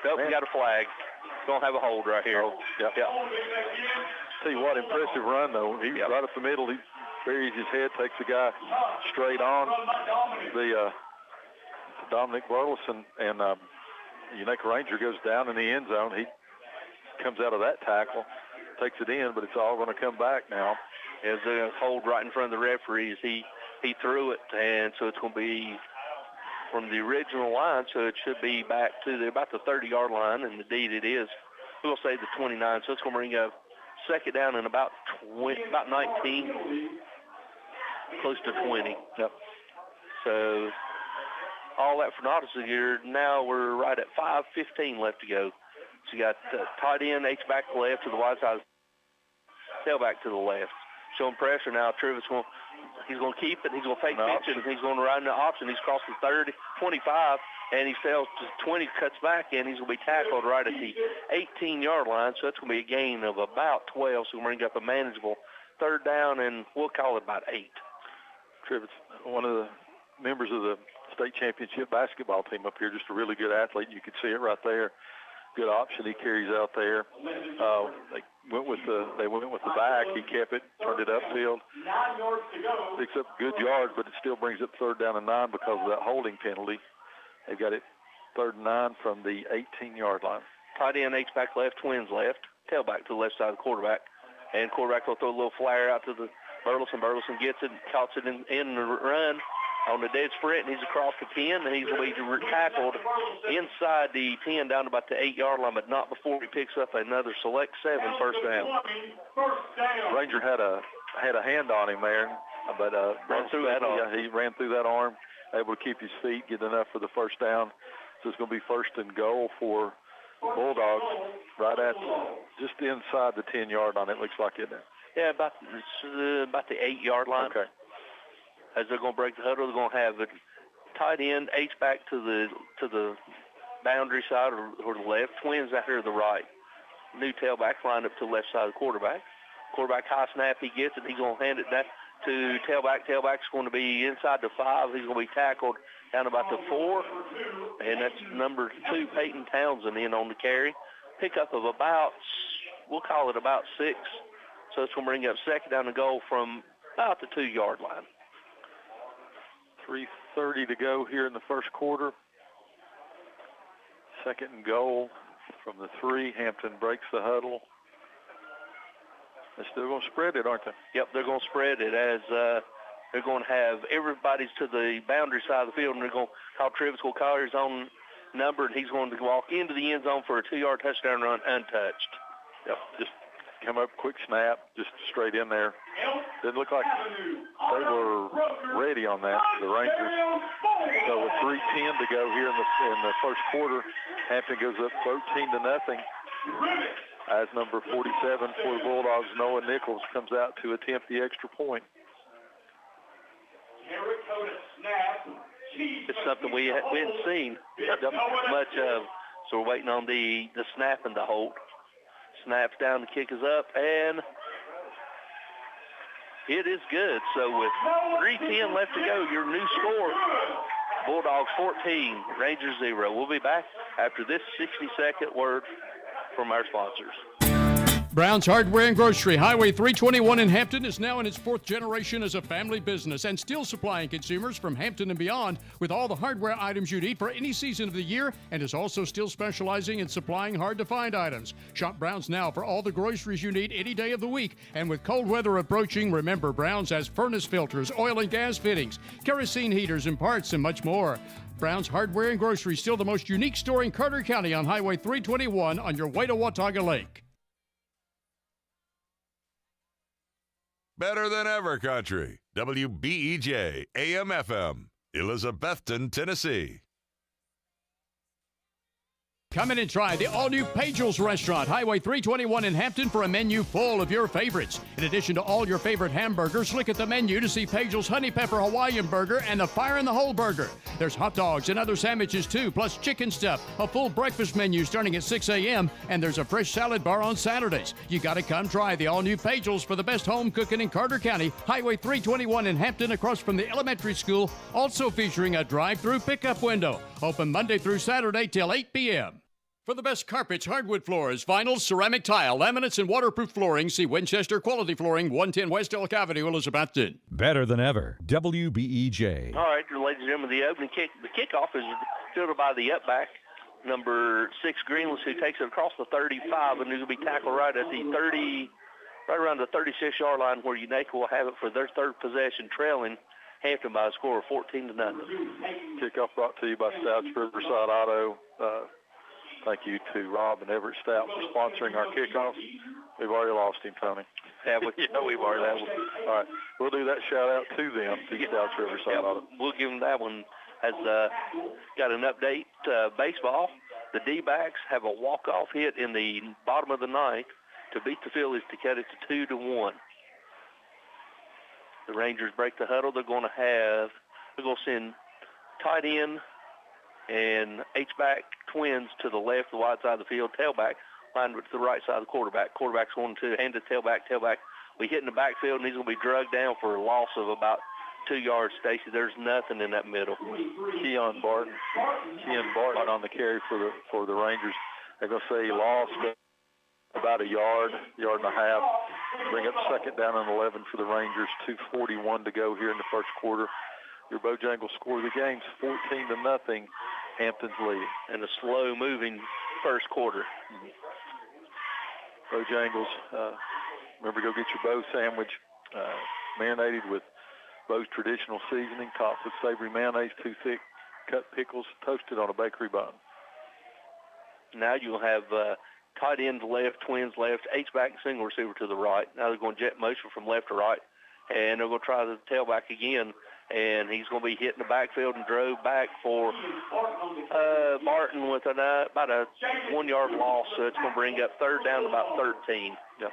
Nope, we got a flag. Going to have a hold right here. Yep. Tell you what, impressive run, though. He's right up the middle. He buries his head, takes the guy straight on. The Dominic Burleson, and Unaca Ranger goes down in the end zone. He comes out of that tackle, takes it in, but it's all going to come back now. As a hold right in front of the referees, he threw it, and so it's going to be from the original line, so it should be back to about the 30-yard line, and indeed it is. We'll say the 29, so it's going to bring up second down in about 19, close to 20. Yep. So all that for Nautilus here. Now we're right at 5:15 left to go. So you got tight end, H-back left to the wide side, tailback to the left. Showing pressure now. Trivet's he's going to keep it. He's going to fake pitch it. He's going to ride in the option. He's crossed the 30, 25, and he sails to 20, cuts back, and he's going to be tackled right at the 18-yard line. So that's going to be a gain of about 12. So we'll bring up a manageable third down, and we'll call it about 8. Trivet's one of the members of the state championship basketball team up here, just a really good athlete. You could see it right there. Good option he carries out there. They went with the back. He kept it, turned it upfield. Picks up good yards, but it still brings up third down and 9 because of that holding penalty. They've got it 3rd and 9 from the 18-yard line. Tight end, H-back left, twins left, tailback to the left side of the quarterback. And quarterback will throw a little flare out to the Burleson. Burleson gets it, caught it in the run on the dead sprint, and he's across the 10, and he's going to be tackled inside the 10 down to about the 8-yard line, but not before he picks up another select 7 first down. Ranger had a hand on him there, but ran through that arm. Yeah, he ran through that arm, able to keep his feet, get enough for the first down. So it's going to be 1st and goal for Bulldogs, right at just inside the 10-yard line. It looks like it now. Yeah, about the 8-yard line. Okay. As they're going to break the huddle, they're going to have a tight end, H-back to the boundary side or the left, twins out here to the right. New tailback lined up to the left side of the quarterback. Quarterback high snap, he gets it. He's going to hand it back to tailback. Tailback's going to be inside the 5. He's going to be tackled down about the 4. And that's number 2, Peyton Townsend, in on the carry. Pickup of about, we'll call it about 6. So it's going to bring up 2nd down and goal from about the 2-yard line. 3:30 to go here in the first quarter. 2nd and goal from the 3. Hampton breaks the huddle. They're still going to spread it, aren't they? Yep, they're going to spread it as they're going to have everybody's to the boundary side of the field, and they're going to call Travis will call his own number, and he's going to walk into the end zone for a 2-yard touchdown run untouched. Yep, just come up, quick snap, just straight in there. Didn't look like they were ready on that, the Rangers. So with 3:10 to go here in the first quarter, Hampton goes up 13-0. As number 47 for the Bulldogs, Noah Nichols, comes out to attempt the extra point. It's something we hadn't seen much of, so we're waiting on the snap and the hold. Snaps down, the kick is up, and it is good. So with 3:10 left to go, your new score, Bulldogs 14, Rangers 0. We'll be back after this 60-second word from our sponsors. Brown's Hardware and Grocery, Highway 321 in Hampton, is now in its 4th generation as a family business and still supplying consumers from Hampton and beyond with all the hardware items you need for any season of the year, and is also still specializing in supplying hard-to-find items. Shop Brown's now for all the groceries you need any day of the week. And with cold weather approaching, remember Brown's has furnace filters, oil and gas fittings, kerosene heaters and parts, and much more. Brown's Hardware and Grocery, still the most unique store in Carter County on Highway 321 on your way to Watauga Lake. Better than ever country. WBEJ AM/FM, Elizabethton, Tennessee. Come in and try the all-new Pagel's Restaurant, Highway 321 in Hampton, for a menu full of your favorites. In addition to all your favorite hamburgers, look at the menu to see Pagel's Honey Pepper Hawaiian Burger and the Fire in the Hole Burger. There's hot dogs and other sandwiches too, plus chicken stuff, a full breakfast menu starting at 6 a.m., and there's a fresh salad bar on Saturdays. You gotta come try the all-new Pagel's for the best home cooking in Carter County, Highway 321 in Hampton, across from the elementary school, also featuring a drive-through pickup window. Open Monday through Saturday till 8 p.m. For the best carpets, hardwood floors, vinyl, ceramic tile, laminates, and waterproof flooring, see Winchester Quality Flooring, 110 West Elk Avenue, Elizabethton. Better than ever. WBEJ. All right, ladies and gentlemen, the opening kick. The kickoff is fielded by the upback, number 6, Greenless, who takes it across the 35, and he'll be tackled right at the 30, right around the 36-yard line, where Unaka will have it for their 3rd possession, trailing Hampton by a score of 14-0. Kickoff brought to you by Stouts Riverside Auto. Thank you to Rob and Everett Stout for sponsoring our kickoff. We've already lost him, Tony. Yeah, we've already lost him. All right, we'll do that shout-out to them, to Stouts Riverside Auto. We'll give them that one. Has got an update. Baseball, the D-backs have a walk-off hit in the bottom of the 9th to beat the Phillies to cut it to 2-1. The Rangers break the huddle. They're going to send tight end and H-back twins to the left, the wide side of the field. Tailback lined to the right side of the quarterback. Quarterback's going to hand it to tailback. Tailback will be hit in the backfield, and he's going to be drugged down for a loss of about 2 yards, Stacy. There's nothing in that middle. Keon Barton on the carry for the Rangers. They're going to say he lost about a yard and a half. Bring up 2nd down and 11 for the Rangers. 2:41 to go here in the first quarter. Your Bojangles score of the game's 14-0. Hampton's leading. And a slow-moving first quarter. Bojangles, remember, go get your Bo sandwich, marinated with Bo's traditional seasoning, topped with savory mayonnaise, 2 thick cut pickles, toasted on a bakery bun. Now you'll have tight ends left, twins left, H-back and single receiver to the right. Now they're going jet motion from left to right, and they're going to try the tailback again, and he's going to be hitting the backfield and drove back for Martin with about a 1-yard loss, so it's going to bring up third down to about 13. Yep.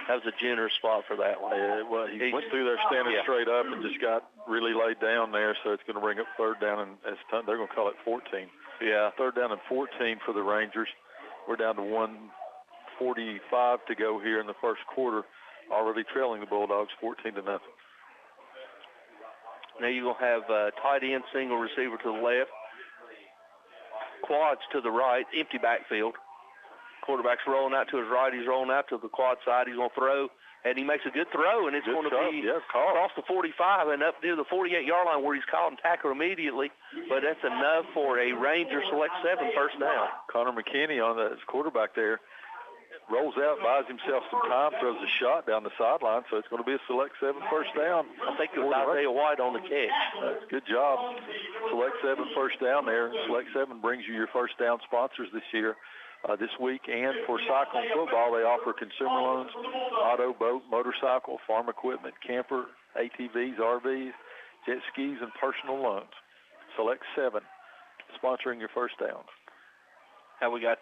That was a generous spot for that one. Well, he went through there standing straight up and just got really laid down there, so it's going to bring up third down, and they're going to call it 14. Yeah. Third down and 14 for the Rangers. We're down to 1:45 to go here in the first quarter, already trailing the Bulldogs 14-0. Now you're going to have tight end, single receiver to the left, quads to the right, empty backfield. Quarterback's rolling out to his right. He's rolling out to the quad side. He's going to throw, and he makes a good throw, and it's going to be across the 45 and up near the 48-yard line where he's caught and tackled immediately. But that's enough for a Ranger select 7 first down. Connor McKinney on the quarterback there rolls out, buys himself some time, throws a shot down the sideline, so it's going to be a select 7 first down. I think it was Isaiah White on the catch. Good job. Select 7 first down there. Select 7 brings you your first down sponsors this year. This week, and for Cyclone football, they offer consumer loans, auto, boat, motorcycle, farm equipment, camper, ATVs, RVs, jet skis, and personal loans. Select 7, sponsoring your first downs. Now we got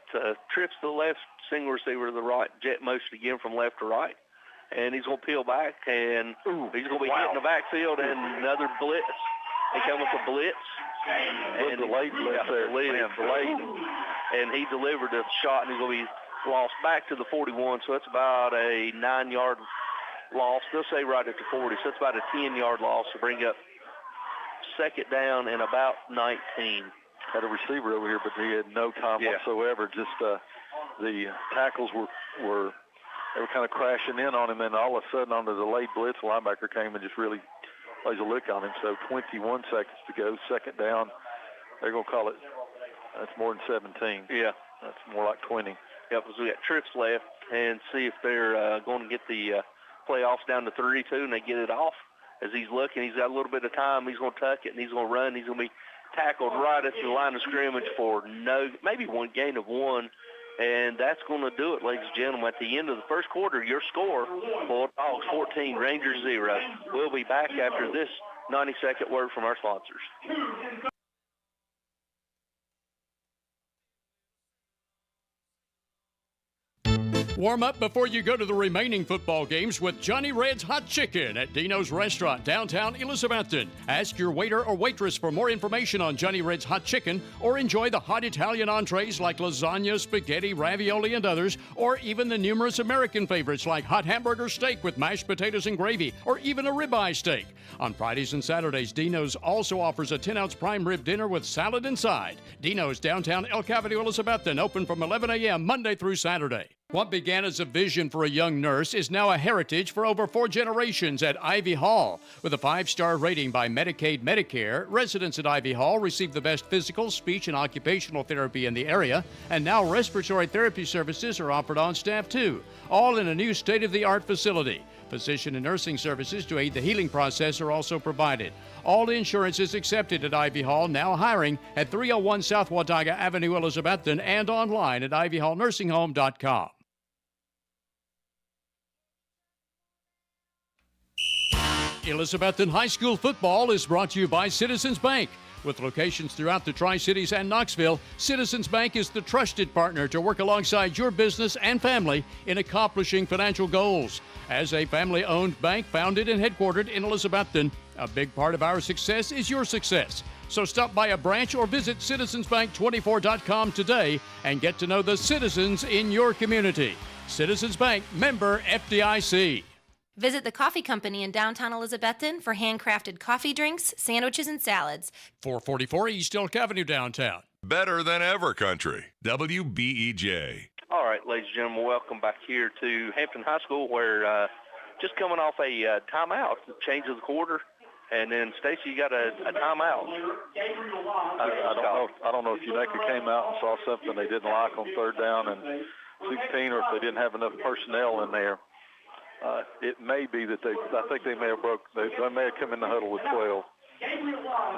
trips to the left, single receiver to the right, jet motion again from left to right. And he's going to peel back, and he's going to be hitting the backfield, and another blitz. They come with a blitz. And the late blitz there. Delayed. And he delivered a shot, and he's going to be lost back to the 41, so it's about a 9-yard loss. They'll say right at the 40, so it's about a 10-yard loss to bring up second down and about 19. Had a receiver over here, but he had no time whatsoever. Just the tackles were kind of crashing in on him, and all of a sudden on the delayed blitz, the linebacker came and just really plays a lick on him. So 21 seconds to go, second down. They're going to call it. That's more than 17. Yeah. That's more like 20. Yep, so we got trips left, and see if they're going to get the playoffs down to 32, and they get it off. As he's looking, he's got a little bit of time. He's going to tuck it, and he's going to run. He's going to be tackled right at the line of scrimmage for maybe one gain of 1. And that's going to do it, ladies and gentlemen. At the end of the first quarter, your score, Bulldogs 14, Rangers 0. We'll be back after this 90-second word from our sponsors. Warm up before you go to the remaining football games with Johnny Red's Hot Chicken at Dino's Restaurant, downtown Elizabethton. Ask your waiter or waitress for more information on Johnny Red's Hot Chicken, or enjoy the hot Italian entrees like lasagna, spaghetti, ravioli, and others, or even the numerous American favorites like hot hamburger steak with mashed potatoes and gravy, or even a ribeye steak. On Fridays and Saturdays, Dino's also offers a 10-ounce prime rib dinner with salad and side. Dino's, downtown Elk Avenue, Elizabethton, open from 11 a.m. Monday through Saturday. What began as a vision for a young nurse is now a heritage for over 4 generations at Ivy Hall. With a 5-star rating by Medicaid Medicare, residents at Ivy Hall receive the best physical, speech, and occupational therapy in the area, and now respiratory therapy services are offered on staff too, all in a new state-of-the-art facility. Physician and nursing services to aid the healing process are also provided. All insurance is accepted at Ivy Hall, now hiring at 301 South Watauga Avenue, Elizabethton, and online at ivyhallnursinghome.com. Elizabethton High School football is brought to you by Citizens Bank. With locations throughout the Tri-Cities and Knoxville, Citizens Bank is the trusted partner to work alongside your business and family in accomplishing financial goals. As a family-owned bank founded and headquartered in Elizabethton, a big part of our success is your success. So stop by a branch or visit citizensbank24.com today and get to know the citizens in your community. Citizens Bank, member FDIC. Visit the Coffee Company in downtown Elizabethton for handcrafted coffee drinks, sandwiches, and salads. 444 East Elk Avenue, downtown. Better than ever country. WBEJ. All right, ladies and gentlemen, welcome back here to Hampton High School, where just coming off a timeout, change of the quarter, And then Stacy, you got a timeout. I don't know if Unaka came out and saw something they didn't like on 3rd down and 16, or if they didn't have enough personnel in there. It may be that I think they may have come in the huddle with 12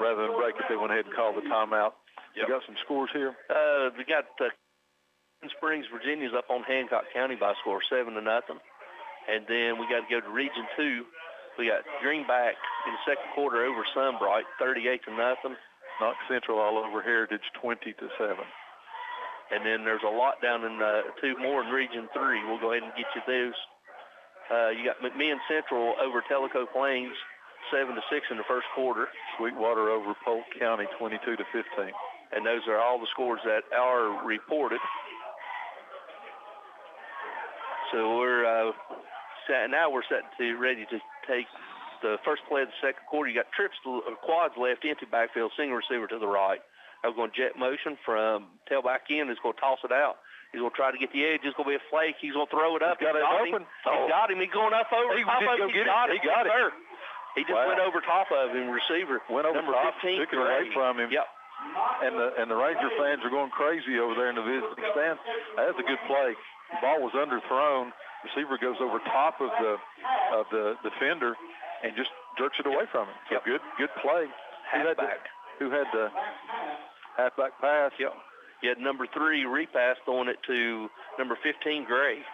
rather than break it. They went ahead and called the timeout. Yep. You got some scores here? We got Springs, Virginia's up on Hancock County by a score of 7-0. And then we got to go to Region 2. We got Greenback in the second quarter over Sunbright, 38-0. Knox Central all over Heritage, 20-7. And then there's a lot down in 2 more in Region 3. We'll go ahead and get you those. You got McMinn Central over Tellico Plains, 7-6 in the first quarter. Sweetwater over Polk County, 22-15. And those are all the scores that are reported. So we're ready to take the first play of the second quarter. You got quads left, empty backfield, single receiver to the right. I'm going jet motion from tailback in. He's going to toss it out. He's going to try to get the edge. It's going to be a flake. He's going to throw it up. He's got it open. He's got him. He's going up over top of him. He got it. He just went over top of him. Receiver. Went over number top. 15. Took it away from him. Yep. And the Ranger fans are going crazy over there in the visiting stand. That's a good play. The ball was underthrown. Receiver goes over top of the defender and just jerks it away from him. So good play. Halfback. Who had the halfback pass? Yep. You had number 3 repass throwing it to number 15 Gray.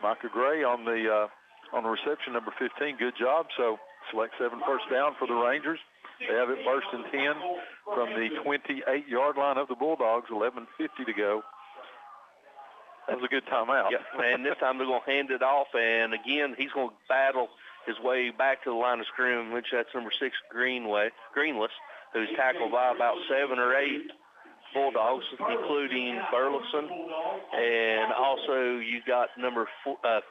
Micah Gray on the reception, number 15. Good job. So select 7 first down for the Rangers. They have it 1st and 10 from the 28-yard line of the Bulldogs. 11:50 to go. That was a good timeout. Yeah, and this time they're going to hand it off, and again, he's going to battle his way back to the line of scrimmage. That's number 6, Greenless, who's tackled by about 7 or 8 Bulldogs, including Burleson, and also you got number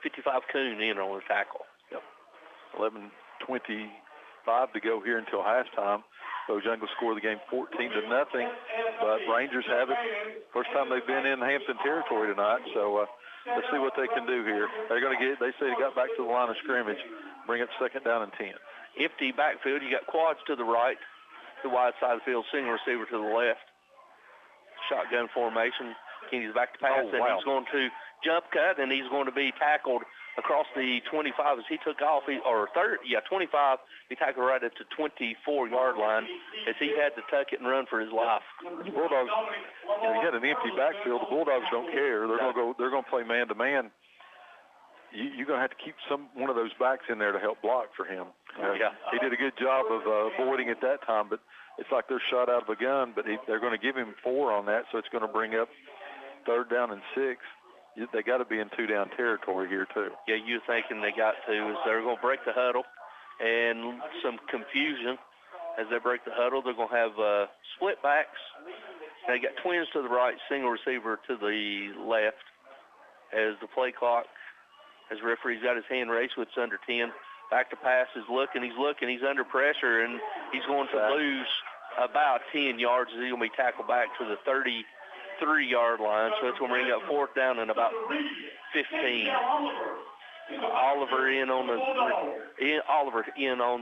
55 Coon in on the tackle. Yep. 11:25 to go here until halftime. Bojangles score the game 14-0, but Rangers have it. First time they've been in Hampton territory tonight, so let's see what they can do here. They say they got back to the line of scrimmage, bring it 2nd down and 10. Empty backfield, you got quads to the right, the wide side of the field, single receiver to the left. Shotgun formation. Kenny's back to pass, and he's going to jump cut, and he's going to be tackled across the 25 as he took off, 25. He tackled right at the 24-yard line as he had to tuck it and run for his life. The Bulldogs, he had an empty backfield. The Bulldogs don't care. They're going to play man-to-man. You're going to have to keep one of those backs in there to help block for him. He did a good job of avoiding it that time, but it's like they're shot out of a gun, but they're going to give him 4 on that, so it's going to bring up 3rd down and 6. They got to be in 2-down territory here, too. Yeah, you're thinking they got to. Is they're going to break the huddle and some confusion as they break the huddle. They're going to have split backs. They got twins to the right, single receiver to the left as the play clock, as referee's got his hand raised with it's under 10. Back to pass is looking. He's under pressure, and he's going to lose about 10 yards as he's going to be tackled back to the 33-yard line, so it's going to bring up 4th down and about 15. Oliver in on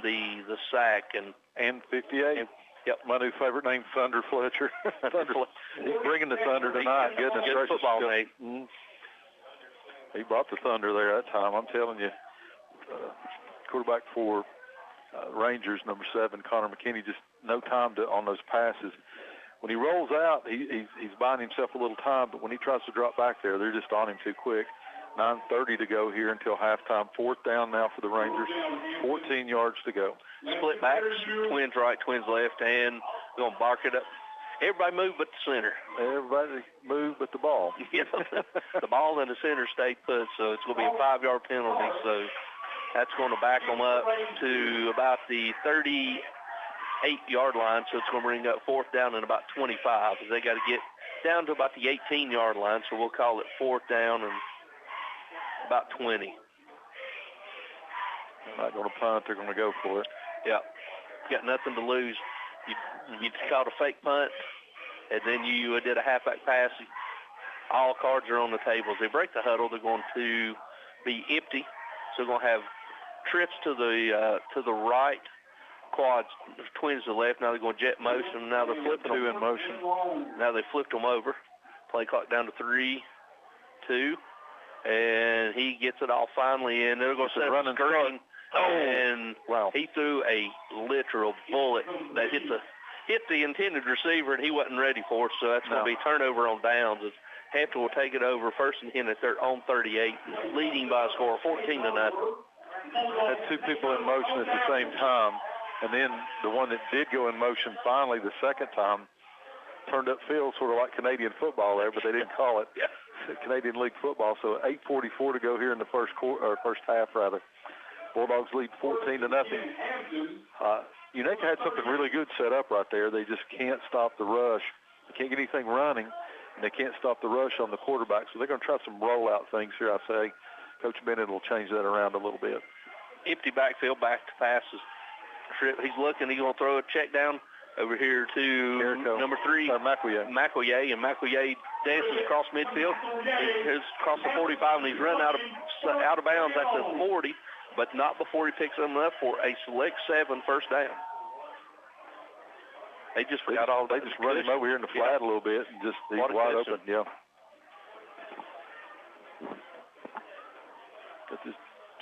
the sack and 58. Yep, my new favorite name, Thunder Fletcher. He's bringing the Thunder tonight. Goodness gracious, football mate. Mm-hmm. He brought the Thunder there that time. I'm telling you, quarterback for Rangers, number 7, Connor McKinney, just no time on those passes. When he rolls out, he's buying himself a little time, but when he tries to drop back there, they're just on him too quick. 9:30 to go here until halftime. 4th down now for the Rangers. 14 yards to go. Split backs, twins right, twins left, and we're going to bark it up. Everybody move but the center. Everybody move but the ball. The ball and the center stay put, so it's going to be a 5-yard penalty. So that's going to back them up to about the 38-yard line, so it's going to bring up 4th down and about 25. They got to get down to about the 18-yard line, so we'll call it 4th down and about 20. They're not going to punt. They're going to go for it. Yeah. Got nothing to lose. You called a fake punt, and then you did a halfback pass. All cards are on the table. As they break the huddle, they're going to be empty. So they're going to have trips to the right quads, Twins to the left. Now they're going jet motion. Now they're flipping 2 in motion. Now they flipped them over. Play clock down to 3, 2, and he gets it all finally in. They're going to set up a screen. And he threw a literal bullet that hit the intended receiver, and he wasn't ready for it. So that's going to be turnover on downs. Hampton will take it over 1st and 10 on 38, leading by a score of 14-0. Had 2 people in motion at the same time, and then the one that did go in motion finally the second time turned up field, sort of like Canadian football there, but they didn't call it. Canadian League football. So 8:44 to go here in the first half rather. Bulldogs lead 14-0. Unaka had something really good set up right there. They just can't stop the rush. They can't get anything running, and they can't stop the rush on the quarterback. So they're going to try some rollout things here, I say. Coach Bennett will change that around a little bit. Empty backfield, back to passes. He's looking. He's going to throw a check down over here to Jericho. Number 3, Mackouye. And Mackouye dances across midfield. He's across the 45, and he's run out of bounds at the 40, but not before he picks them up for a select 7 first down. They just forgot all. They just run him over here in the flat a little bit, and just he's wide open. Yeah. This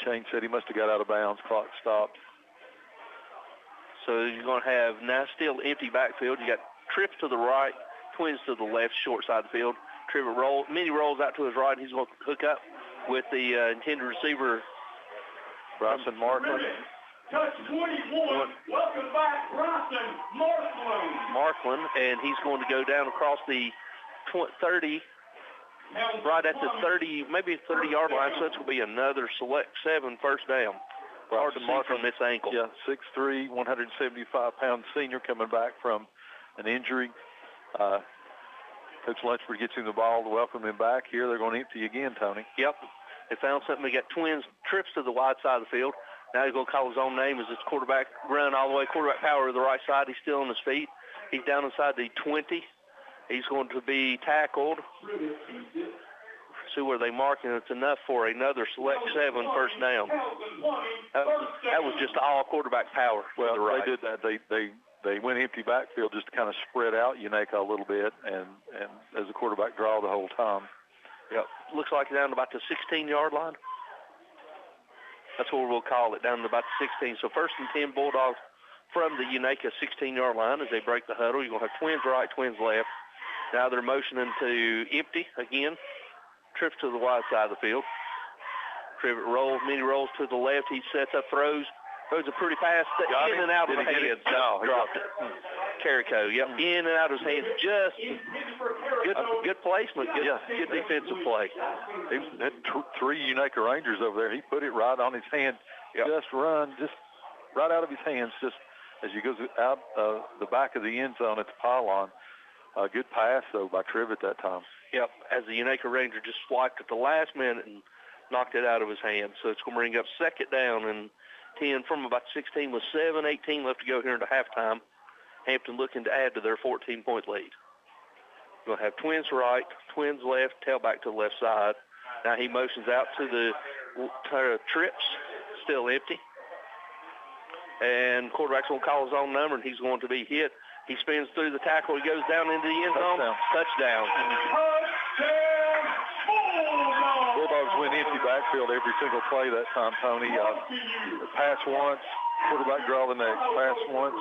change said he must have got out of bounds. Clock stopped. So you're going to have now still empty backfield. You got Trips to the right, Twins to the left, short side of the field. Trevor mini rolls out to his right, and he's going to hook up with the intended receiver, Bryson Markland. Touch 21. Welcome back, Bryson Markland, and he's going to go down across the 30, right at the 30, maybe 30-yard line. So it's going to be another select 7 first down. Hard to mark on this ankle. Yeah, 6'3", 175-pound senior coming back from an injury. Coach Lunchford gets him the ball to welcome him back. Here they're going to empty again, Tony. Yep. They found something. They got Twins trips to the wide side of the field. Now he's going to call his own name as his quarterback run all the way, quarterback power to the right side. He's still on his feet. He's down inside the 20. He's going to be tackled. See where they mark, and it's enough for another select 7 first down. That was just all quarterback power. Well, to the right. They did that. They went empty backfield just to kind of spread out Unaka a little bit, and as a quarterback draw the whole time. Yep. Looks like down to about the 16-yard line. That's what we'll call it, down to about the 16. So 1st and 10 Bulldogs from the Unaka 16-yard line as they break the huddle. You're going to have Twins right, Twins left. Now they're motioning to empty again. Trips to the wide side of the field. Trivet rolls, mini rolls to the left. He sets up, throws a pretty pass in and out of his hands. No, he dropped it. Carrico, yep, in and out of his hands. Just good placement, good defensive play. He had 3 Unaka Rangers over there. He put it right on his hand. Yep. Just right out of his hands, just as he goes out the back of the end zone at the pylon. Good pass, though, by Trivet that time. Yep, as the Unaka Ranger just swiped at the last minute and knocked it out of his hand. So it's going to bring up 2nd down and 10 from about 16 with 7:18 left to go here into halftime. Hampton looking to add to their 14-point lead. We're going to have Twins right, Twins left, tailback to the left side. Now he motions out to the trips, still empty. And quarterback's going to call his own number, and he's going to be hit. He spins through the tackle. He goes down into the end zone. Touchdown. Bulldogs win empty backfield every single play that time, Tony. Pass once, quarterback draw the next. Pass once,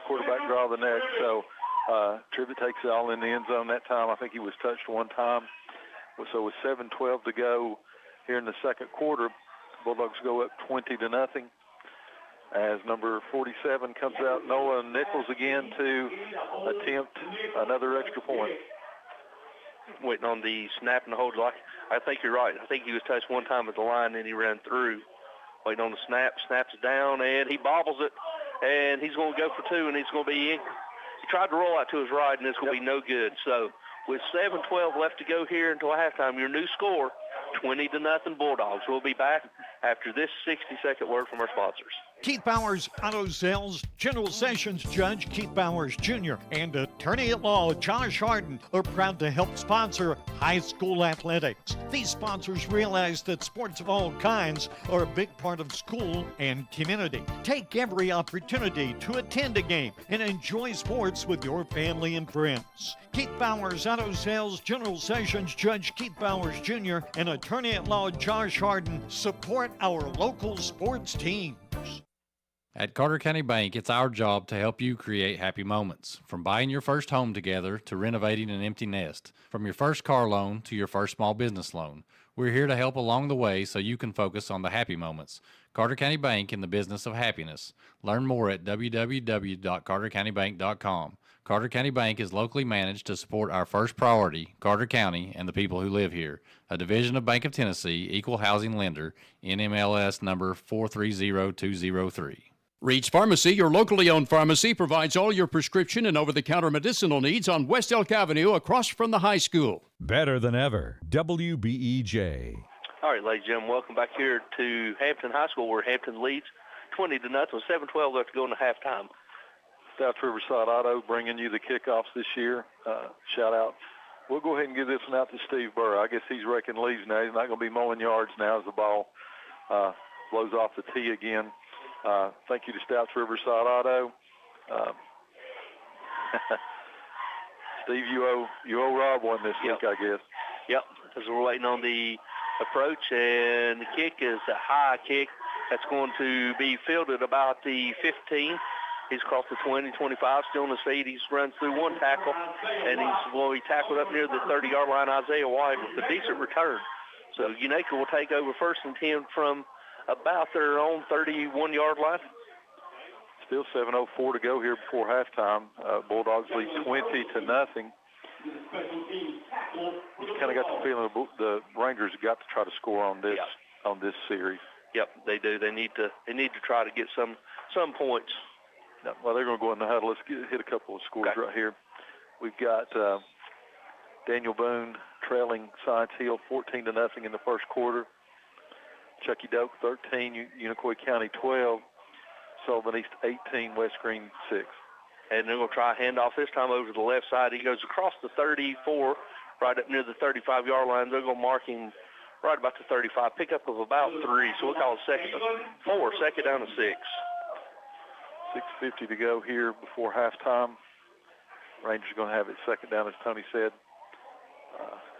quarterback draw the next. So Trivet takes it all in the end zone that time. I think he was touched one time. So with 7:12 to go here in the second quarter, Bulldogs go up 20-0. As number 47 comes out, Noah Nichols again to attempt another extra point. Waiting on the snap and the hold. I think you're right. I think he was touched one time at the line, and he ran through. Waiting on the snap. Snaps down, and he bobbles it, and he's going to go for 2, and he's going to be in. He tried to roll out to his right, and it's going to be no good. So with 7:12 left to go here until halftime, your new score, 20-0 Bulldogs. We'll be back after this 60-second word from our sponsors. Keith Bowers Auto Sales, General Sessions Judge Keith Bowers Jr. and Attorney at Law Josh Harden are proud to help sponsor high school athletics. These sponsors realize that sports of all kinds are a big part of school and community. Take every opportunity to attend a game and enjoy sports with your family and friends. Keith Bowers Auto Sales, General Sessions Judge Keith Bowers Jr. and Attorney at Law Josh Harden support our local sports teams. At Carter County Bank, it's our job to help you create happy moments. From buying your first home together to renovating an empty nest. From your first car loan to your first small business loan. We're here to help along the way so you can focus on the happy moments. Carter County Bank, in the business of happiness. Learn more at www.cartercountybank.com. Carter County Bank is locally managed to support our first priority, Carter County, and the people who live here. A division of Bank of Tennessee, equal housing lender, NMLS number 430203. Reed's Pharmacy, your locally owned pharmacy, provides all your prescription and over-the-counter medicinal needs on West Elk Avenue across from the high school. Better than ever. WBEJ. All right, ladies and gentlemen, welcome back here to Hampton High School, where Hampton leads 20-0 with 7:12 left to go into halftime. South Riverside Auto bringing you the kickoffs this year. Shout out. We'll go ahead and give this one out to Steve Burr. I guess he's wrecking leaves now. He's not going to be mowing yards now as the ball blows off the tee again. Thank you to Stouts Riverside Auto. Steve, you owe Rob one this week, I guess. Yep, as we're waiting on the approach, and the kick is a high kick that's going to be fielded about the 15. He's crossed the 20, 25, still on his feet. He runs through one tackle, and he'll be tackled up near the 30-yard line. Isaiah White with a decent return. So Unaka will take over 1st and 10 from about their own 31-yard line. Still 7:04 to go here before halftime. Bulldogs lead 20-0. You kind of got the feeling the Rangers have got to try to score on this series. Yep, they do. They need to try to get some points. Well, they're going to go in the huddle. Let's hit a couple of scores right here. We've got Daniel Boone trailing Science Hill 14-0 in the first quarter. Chucky Doak 13, Unicoi County 12, Sullivan East 18, West Green 6. And they're going to try a handoff this time over to the left side. He goes across the 34, right up near the 35-yard line. They're going to mark him right about the 35. Pickup of about 3, so we'll call it second down to 6. 6:50 to go here before halftime. Rangers going to have it second down, as Tony said.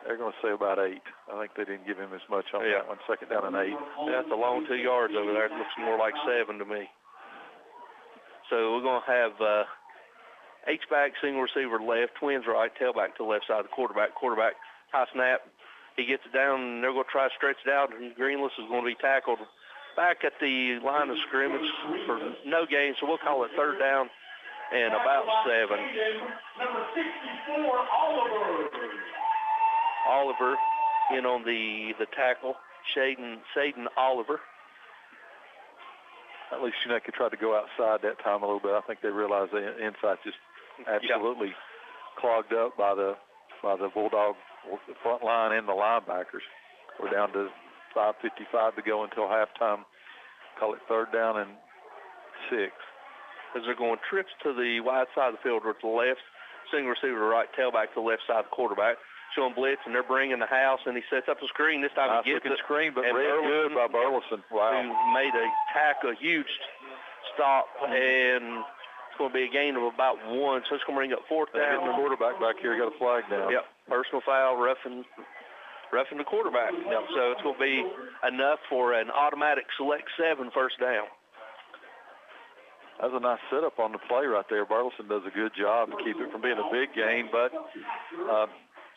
They're going to say about 8. I think they didn't give him as much on that one. Second down and 8. That's a long 2 yards over there. It looks more like 7 to me. So we're going to have H-back, single receiver left, twins right, tailback to the left side of the quarterback. Quarterback, high snap. He gets it down, and they're going to try to stretch it out, and Greenless is going to be tackled back at the line of scrimmage for no gain, so we'll call it 3rd down and about 7. Number 64, Oliver in on the tackle, Shaden Oliver. At least Unaka tried to go outside that time a little bit. I think they realized the inside just absolutely clogged up by the Bulldog front line and the linebackers. We're down to 5:55 to go until halftime. Call it 3rd down and 6. As they're going trips to the wide side of the field or to the left, single receiver to right, tailback to the left side of the quarterback. Showing blitz, and they're bringing the house, and he sets up a screen. This time he gets it. Screen, but read good by Burleson. Wow. Who made a huge stop, and it's going to be a gain of about 1. So it's going to bring up 4th down. The quarterback back here got a flag down. Yep, personal foul, roughing the quarterback. Yep. So it's going to be enough for an automatic select 7 first down. That was a nice setup on the play right there. Burleson does a good job to keep it from being a big gain, but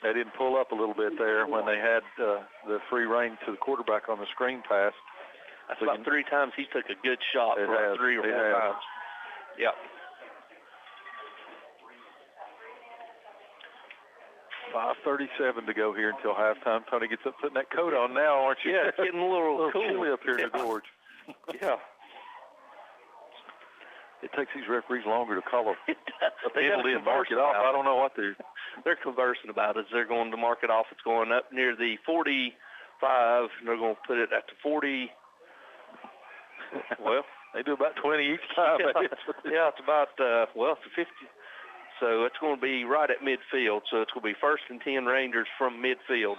they didn't pull up a little bit there when they had the free rein to the quarterback on the screen pass. That's about 3 times he took a good shot. 3 or 4 times. Yep. 5:37 to go here until halftime. Tony gets up putting that coat on now, aren't you? Yeah, it's getting a little cool. Chilly up here in the gorge. Yeah. It takes these referees longer to call a penalty and mark it off. I don't know what they're conversing about. As they're going to mark it off, it's going up near the 45. And they're going to put it at the 40. Well, They do about 20 each time. Yeah, it's about, it's 50. So it's going to be right at midfield. So it's going to be 1st and 10 Rangers from midfield.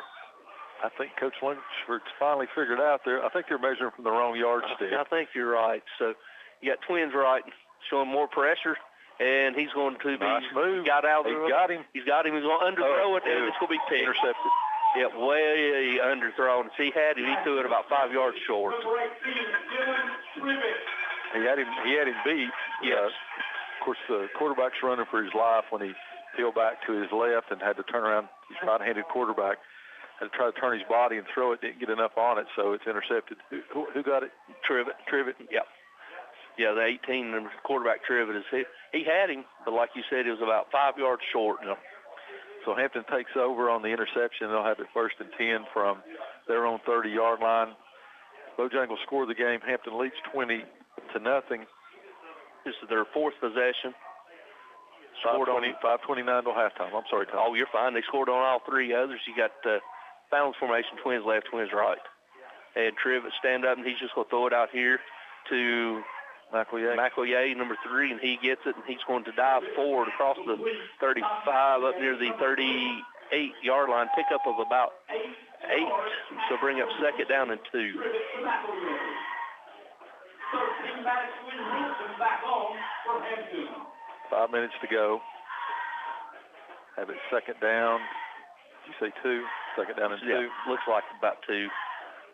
I think Coach Lynchford's finally figured out there. I think they're measuring from the wrong yardstick. I think you're right. So you got Twins right, showing more pressure, and he's going to be nice move. Got out. He's got him. He's got him. He's going to underthrow it, and it's going to be picked. Intercepted. Yeah, way underthrown. He had him. He threw it about 5 yards short. He had him beat. Yes. Of course, the quarterback's running for his life when he peeled back to his left and had to turn around. He's a right-handed quarterback. Had to try to turn his body and throw it. Didn't get enough on it, so it's intercepted. Who got it? Trivet. Yeah. Yeah, the 18 and quarterback Trivet is hit. He had him, but like you said, it was about 5 yards short. Yeah. So Hampton takes over on the interception. They'll have it 1st and 10 from their own 30-yard line. Bojangles score the game. Hampton leads 20-0. This is their 4th possession. 5:29 till halftime. I'm sorry, Tom. Oh, you're fine. They scored on all 3 others. You got balance formation, Twins left, Twins right. And Trivet stand up, and he's just going to throw it out here to McElroy, number 3, and he gets it, and he's going to dive forward across the 35 up near the 38-yard line, pickup of about 8. So bring up 2nd down and 2. 5 minutes to go. Have it 2nd down. Did you say 2? 2nd down and 2. Yeah, looks like about 2.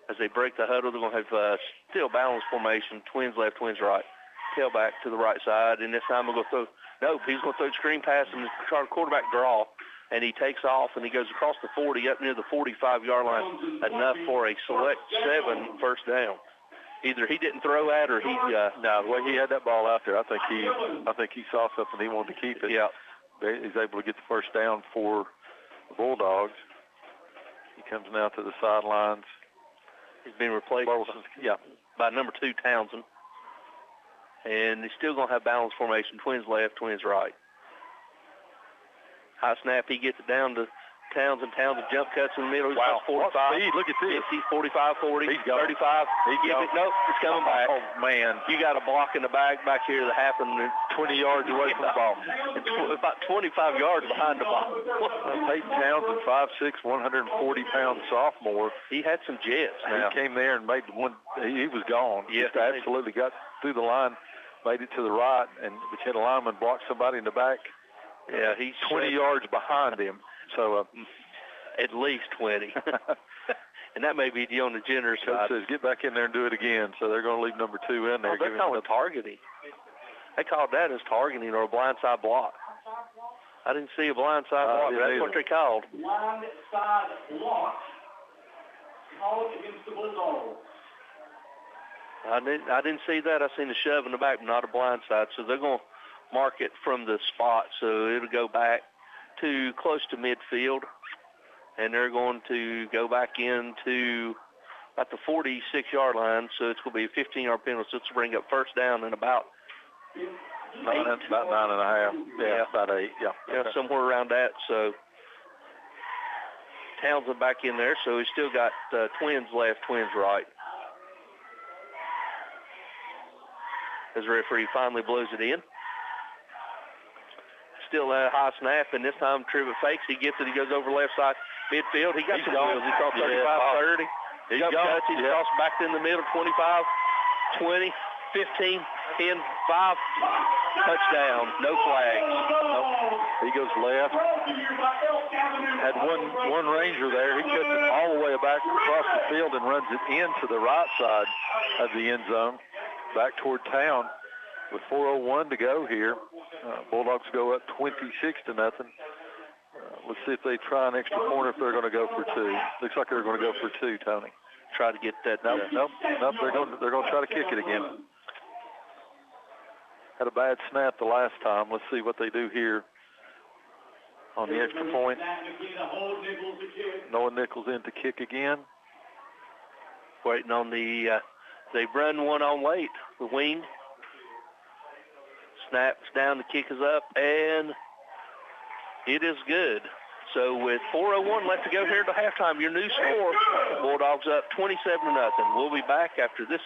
As they break the huddle, they're going to have still balance formation, Twins left, Twins right. Tailback to the right side, and this time we'll go throw. Nope, he's going to throw the screen pass and try to quarterback draw, and he takes off, and he goes across the 40 up near the 45-yard line, enough for a select 7 1st down. Either he didn't throw at or he no, the way he had that ball out there, I think he saw something he wanted to keep it. Yeah. He's able to get the 1st down for the Bulldogs. He comes now to the sidelines. He's been replaced by number 2 Townsend. And he's still going to have balance formation, Twins left, Twins right. High snap, he gets it down to Townsend. Townsend jump cuts in the middle. He's wow, 45. what speed. Look at this. 50, 45, 40, he's gone. 35. He's gone. Nope, it's coming back. Oh, man. You got a block in the back here that happened 20 yards away from the ball. It's about 25 yards behind the ball. Peyton Townsend, 5'6", 140-pound sophomore. He had some jets. He came there and made one. He was gone. Yes, just absolutely got through the line, made it to the right, but you had a lineman block somebody in the back. Yeah, he's 20 yards behind him. So at least 20. And that may be on the generous side. Coach says, get back in there and do it again. So they're going to leave number 2 in there. Oh, they're calling targeting. They called that as targeting or a blindside block. I didn't see a blindside block. That's what they called. Blindside block called against the Bulldogs. I didn't see that. I seen a shove in the back, but not a blindside. So they're going to mark it from the spot. So it'll go back to close to midfield. And they're going to go back into about the 46-yard line. So it's going to be a 15-yard penalty. So it's bring up 1st down and about 9.5. Yeah, about 8. Yeah, okay. Somewhere around that. So Townsend back in there. So he's still got Twins left, Twins right. As the referee finally blows it in. Still a high snap, and this time Trivet fakes. He gets it. He goes over left side midfield. He got some wheels. He crossed 35, 30. Jump cuts. He's crossed back in the middle, 25, 20, 15, 10, 5. Touchdown. No flags. Nope. He goes left. Had one Ranger there. He cuts it all the way back across the field and runs it into the right side of the end zone, back toward town. With 4:01 to go here, Bulldogs go up 26-0. Let's see if they try an extra point, if they're going to go for 2. Looks like they're going to go for 2, Tony. Try to get that. Nope. They're going to try to kick it again. Had a bad snap the last time. Let's see what they do here on the extra point. Noah Nichols in to kick again. Waiting on the. They've run one on late. The wing. Snaps down, the kick is up, and it is good. So with 4:01 left to go here to halftime, your new score, Bulldogs up 27-0. We'll be back after this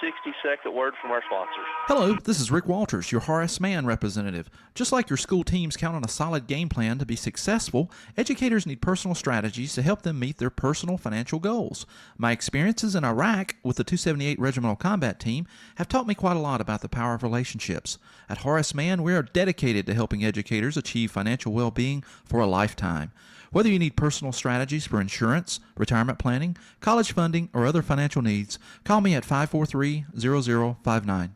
60-second word from our sponsors. Hello, this is Rick Walters, your Horace Mann representative. Just like your school teams count on a solid game plan to be successful, educators need personal strategies to help them meet their personal financial goals. My experiences in Iraq with the 278 Regimental Combat Team have taught me quite a lot about the power of relationships. At Horace Mann, we are dedicated to helping educators achieve financial well-being for a lifetime. Whether you need personal strategies for insurance, retirement planning, college funding, or other financial needs, call me at 543-0059.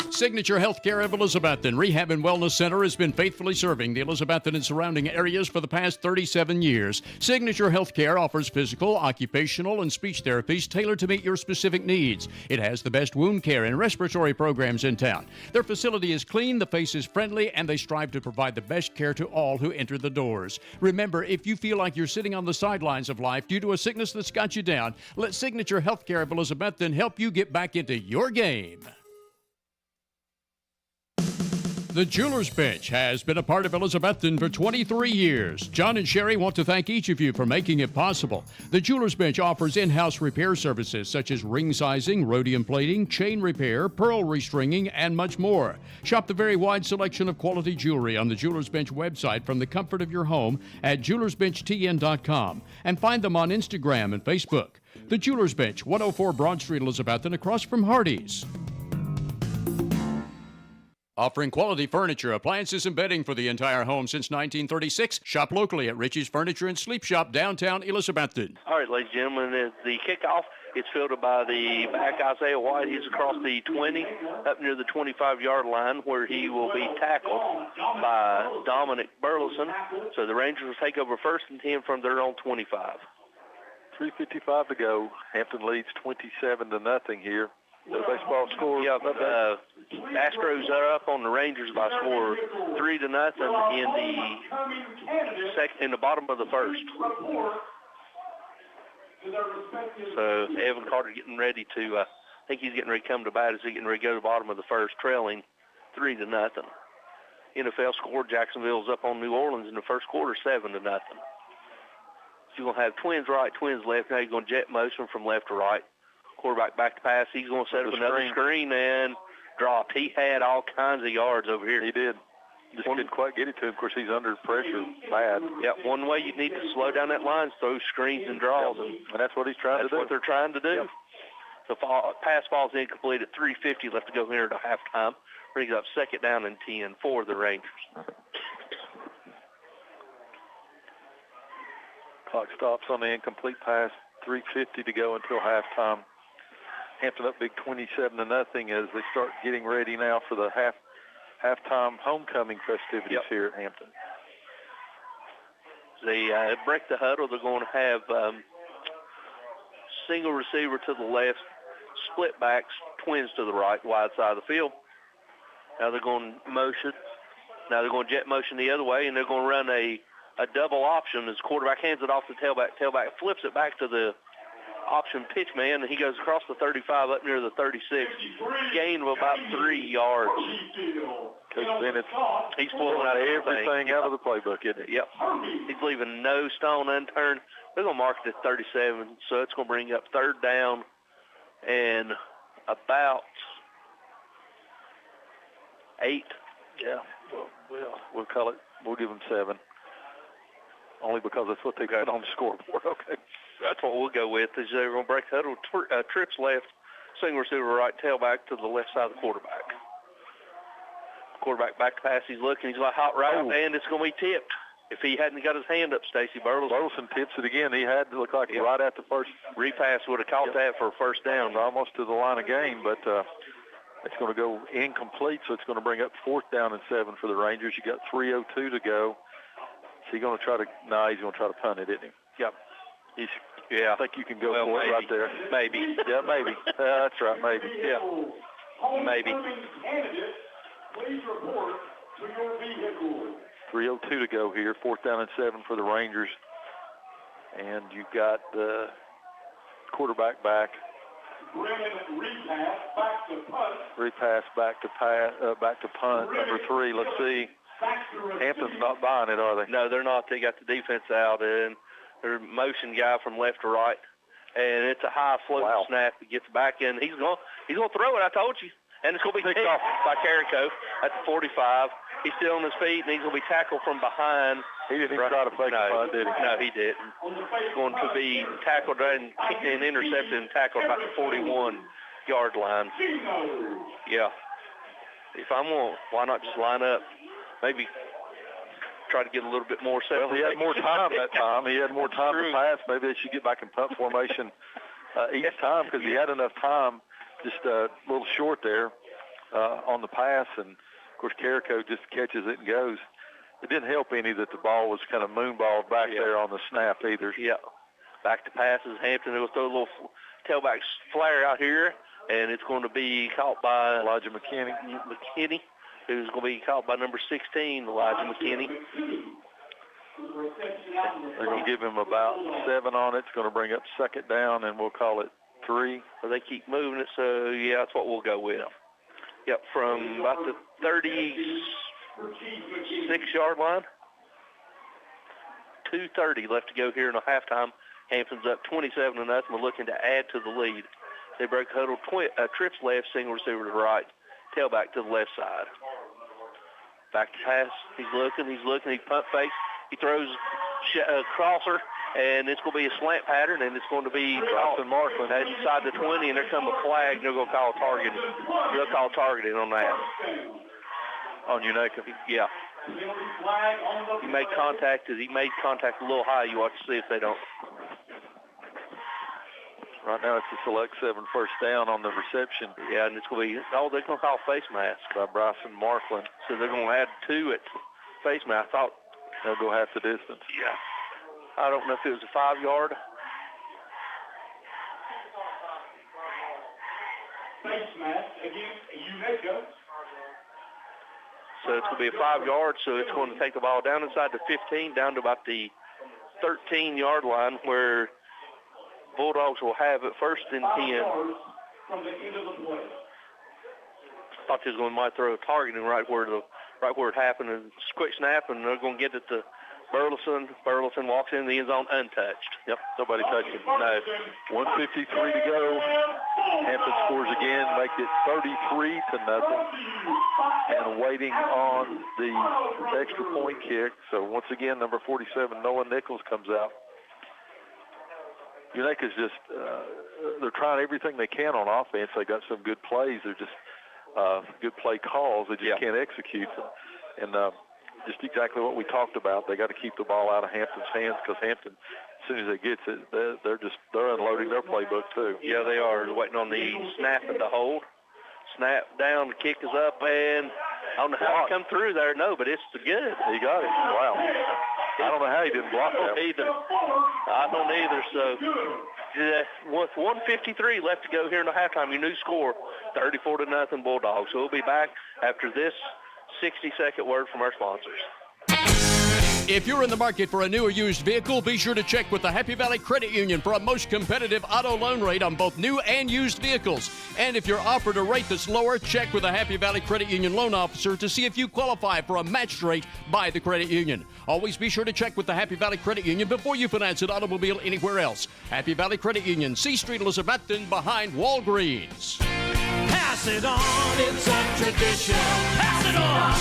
Signature Healthcare of Elizabethton Rehab and Wellness Center has been faithfully serving the Elizabethton and surrounding areas for the past 37 years. Signature Healthcare offers physical, occupational, and speech therapies tailored to meet your specific needs. It has the best wound care and respiratory programs in town. Their facility is clean, the face is friendly, and they strive to provide the best care to all who enter the doors. Remember, if you feel like you're sitting on the sidelines of life due to a sickness that's got you down, let Signature Healthcare of Elizabethton help you get back into your game. The Jewelers Bench has been a part of Elizabethton for 23 years. John and Sherry want to thank each of you for making it possible. The Jewelers Bench offers in-house repair services such as ring sizing, rhodium plating, chain repair, pearl restringing, and much more. Shop the very wide selection of quality jewelry on the Jewelers Bench website from the comfort of your home at jewelersbenchtn.com and find them on Instagram and Facebook. The Jewelers Bench, 104 Broad Street, Elizabethton, across from Hardee's. Offering quality furniture, appliances, and bedding for the entire home since 1936. Shop locally at Richie's Furniture and Sleep Shop, downtown Elizabethton. All right, ladies and gentlemen, the kickoff, it's fielded by the back Isaiah White. He's across the 20, up near the 25-yard line, where he will be tackled by Dominic Burleson. So the Rangers will take over first and 10 from their own 25. 3:55 to go. Hampton leads 27-0 here. The baseball score. Yeah, Astros are up on the Rangers by score 3-0 in the bottom of the first. So Evan Carter getting ready to. I think he's getting ready to come to bat as he's getting ready to go to the bottom of the first, trailing 3-0. NFL score: Jacksonville's up on New Orleans in the first quarter, 7-0. So you're gonna have twins right, twins left. Now you're gonna jet motion from left to right. Quarterback back to pass. He's going to set up another screen and dropped. He had all kinds of yards over here. He did. Just didn't quite get it to him. Of course, he's under pressure bad. Yeah, one way you need to slow down that line is throw screens and draws. And that's what he's trying to do. That's what they're trying to do. Yep. So pass ball's incomplete at 3:50 left to go here to halftime. Brings up second down and 10 for the Rangers. Clock stops on the incomplete pass. 3:50 to go until halftime. Hampton up big 27-0 as they start getting ready now for the halftime homecoming festivities here at Hampton. They break the huddle. They're going to have single receiver to the left, split backs, twins to the right, wide side of the field. Now they're going motion. Now they're going jet motion the other way, and they're going to run a double option as quarterback hands it off the tailback. Tailback flips it back to the option pitch man, and he goes across the 35 up near the 36. Gain of about 3 yards. Coach Bennett, he's pulling out everything out of the playbook, isn't he? Yep. He's leaving no stone unturned. They're going to mark it at 37, so it's going to bring up third down and about 8. Yeah, we'll call it. We'll give them 7. Only because that's what they got on the scoreboard. Okay. That's what we'll go with. Is they're going to break the huddle. Trips left, single receiver right, tailback to the left side of the quarterback. Quarterback back to pass. He's looking. He's like hot right, and it's going to be tipped. If he hadn't got his hand up, Stacy Burleson tips it again. He had to look like right at the first. Repass would have caught that for a first down. Almost to the line of game, but it's going to go incomplete, so it's going to bring up fourth down and 7 for the Rangers. You got 3:02 to go. So he's going to try to, he's going to try to punt it, isn't he? Yep. I think you can go for it right there. Maybe. Yeah, maybe. That's right, maybe. Yeah. Maybe. 3:02 to go here. Fourth down and 7 for the Rangers. And you've got the quarterback back. Repass back to punt. Number 3. Let's see. Hampton's not buying it, are they? No, they're not. They got the defense out, and their motion guy from left to right and it's a high floating snap. He gets back in. He's going to throw it. I told you. And it's going to be picked off by Carrico at the 45. He's still on his feet, and he's going to be tackled from behind. He didn't even try to fake a punt, did he? No, he didn't. He's going to be tackled and intercepted and tackled about the 41-yard line. Yeah. If I'm on, why not just line up? Maybe try to get a little bit more set. Well, he had more time that time. He had more time to pass. Maybe they should get back in punt formation each time because he had enough time, just a little short there on the pass. And, of course, Carrico just catches it and goes. It didn't help any that the ball was kind of moonballed back there on the snap either. Yeah. Back to passes. Hampton will throw a little tailback flare out here, and it's going to be caught by Elijah McKinney, who's going to be caught by number 16, Elijah McKinney. They're going to give him about 7 on it. It's going to bring up second down, and we'll call it 3. So they keep moving it, so, yeah, that's what we'll go with. Yep, from about the 36-yard line. 2:30 left to go here in the halftime. Hampton's up 27-0. We're looking to add to the lead. They break the huddle. Trips left, single receiver to the right, tailback to the left side. Back to pass. He's looking. He punt fakes. He throws crosser, and it's going to be a slant pattern, and it's going to be Bryson Markland inside the 20, and there comes a flag. They're going to call targeting. They'll call targeting on that. On Unaka. Yeah. He made contact a little high. You ought to see if they don't. Right now it's a select 7 first down on the reception. Yeah, and it's going to be, they're going to call face mask by Bryson Markland. So they're going to add 2 at face mask. I thought they'll go half the distance. Yeah. I don't know if it was a 5-yard. Face mask against Unaka. So it's going to be a 5-yard, so it's going to take the ball down inside the 15, down to about the 13-yard line where Bulldogs will have it first and 10. From the end of the play. Thought they was going to might throw a targeting right where it happened, and quick snap, and they're going to get it to Burleson. Burleson walks in the end zone untouched. Yep, nobody touched him. No. 1:53 to go. Hampton scores again, make it 33-0, and waiting on the extra point kick. So once again, number 47, Noah Nichols, comes out. Unaka's just, they're trying everything they can on offense. They got some good plays. They're just good play calls. They just can't execute them. And just exactly what we talked about. They got to keep the ball out of Hampton's hands because Hampton, as soon as it gets it, they're unloading their playbook too. Yeah, they are. They're waiting on the snap and the hold. Snap down, the kick is up, and I don't know how it come through there. No, but it's good. He got it. Wow. I don't know how he didn't block that either. I don't either. So with 1:53 left to go here in the halftime, your new score, 34-0 Bulldogs. So we'll be back after this 60-second word from our sponsors. If you're in the market for a new or used vehicle, be sure to check with the Happy Valley Credit Union for a most competitive auto loan rate on both new and used vehicles. And if you're offered a rate that's lower, check with the Happy Valley Credit Union loan officer to see if you qualify for a matched rate by the credit union. Always be sure to check with the Happy Valley Credit Union before you finance an automobile anywhere else. Happy Valley Credit Union, C Street, Elizabethton, behind Walgreens. Pass it on, it's a tradition. Pass it on.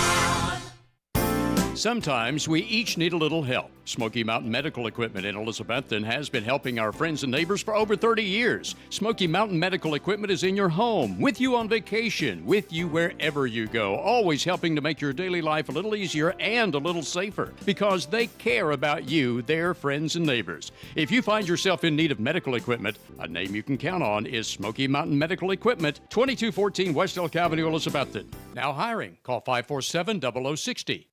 Sometimes we each need a little help. Smoky Mountain Medical Equipment in Elizabethton has been helping our friends and neighbors for over 30 years. Smoky Mountain Medical Equipment is in your home, with you on vacation, with you wherever you go, always helping to make your daily life a little easier and a little safer, because they care about you, their friends and neighbors. If you find yourself in need of medical equipment, a name you can count on is Smoky Mountain Medical Equipment, 2214 West Elk Avenue, Elizabethton. Now hiring. Call 547-0060.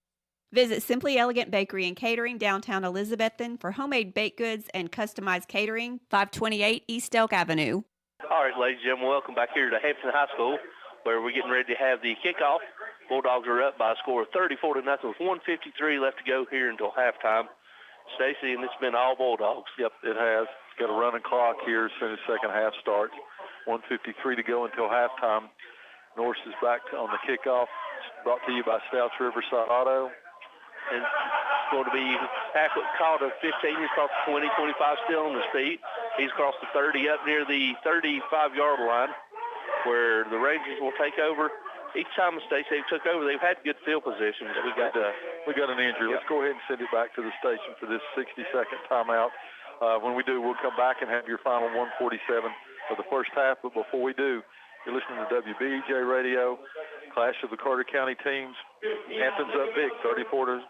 Visit Simply Elegant Bakery and Catering, downtown Elizabethton, for homemade baked goods and customized catering, 528 East Elk Avenue. All right, ladies and gentlemen, welcome back here to Hampton High School, where we're getting ready to have the kickoff. Bulldogs are up by a score of 34-0 with 1:53 left to go here until halftime. Stacy, and it's been all Bulldogs. Yep, it has. It's got a running clock here as soon as second half starts. 1:53 to go until halftime. Norse is back on the kickoff. It's brought to you by Stouts Riverside Auto. And it's going to be called a 15. It's called 20, 25 still on his feet. He's across the 30 up near the 35-yard line where the Rangers will take over. Each time the station they took over, they've had good field positions. We got an injury. Let's go ahead and send it back to the station for this 60-second timeout. When we do, we'll come back and have your final 147 of the first half. But before we do, you're listening to WBEJ Radio, Clash of the Carter County teams. Hampton's up big, 34-0.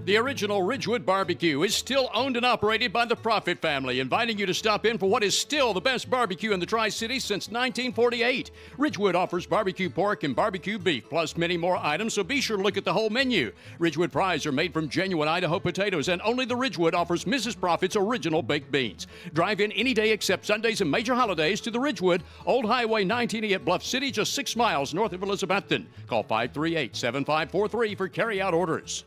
The original Ridgewood Barbecue is still owned and operated by the Profit family, inviting you to stop in for what is still the best barbecue in the Tri-Cities since 1948. Ridgewood offers barbecue pork and barbecue beef, plus many more items, so be sure to look at the whole menu. Ridgewood fries are made from genuine Idaho potatoes, and only the Ridgewood offers Mrs. Profit's original baked beans. Drive in any day except Sundays and major holidays to the Ridgewood, Old Highway 19E at Bluff City, just 6 miles north of Elizabethton. Call 538-7543 for carry-out orders.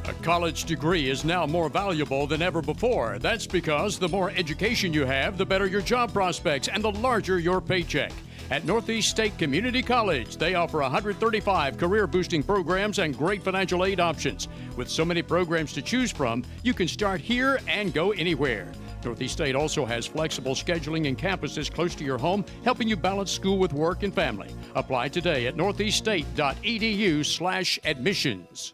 A college degree is now more valuable than ever before. That's because the more education you have, the better your job prospects and the larger your paycheck. At Northeast State Community College, they offer 135 career-boosting programs and great financial aid options. With so many programs to choose from, you can start here and go anywhere. Northeast State also has flexible scheduling and campuses close to your home, helping you balance school with work and family. Apply today at northeaststate.edu/admissions.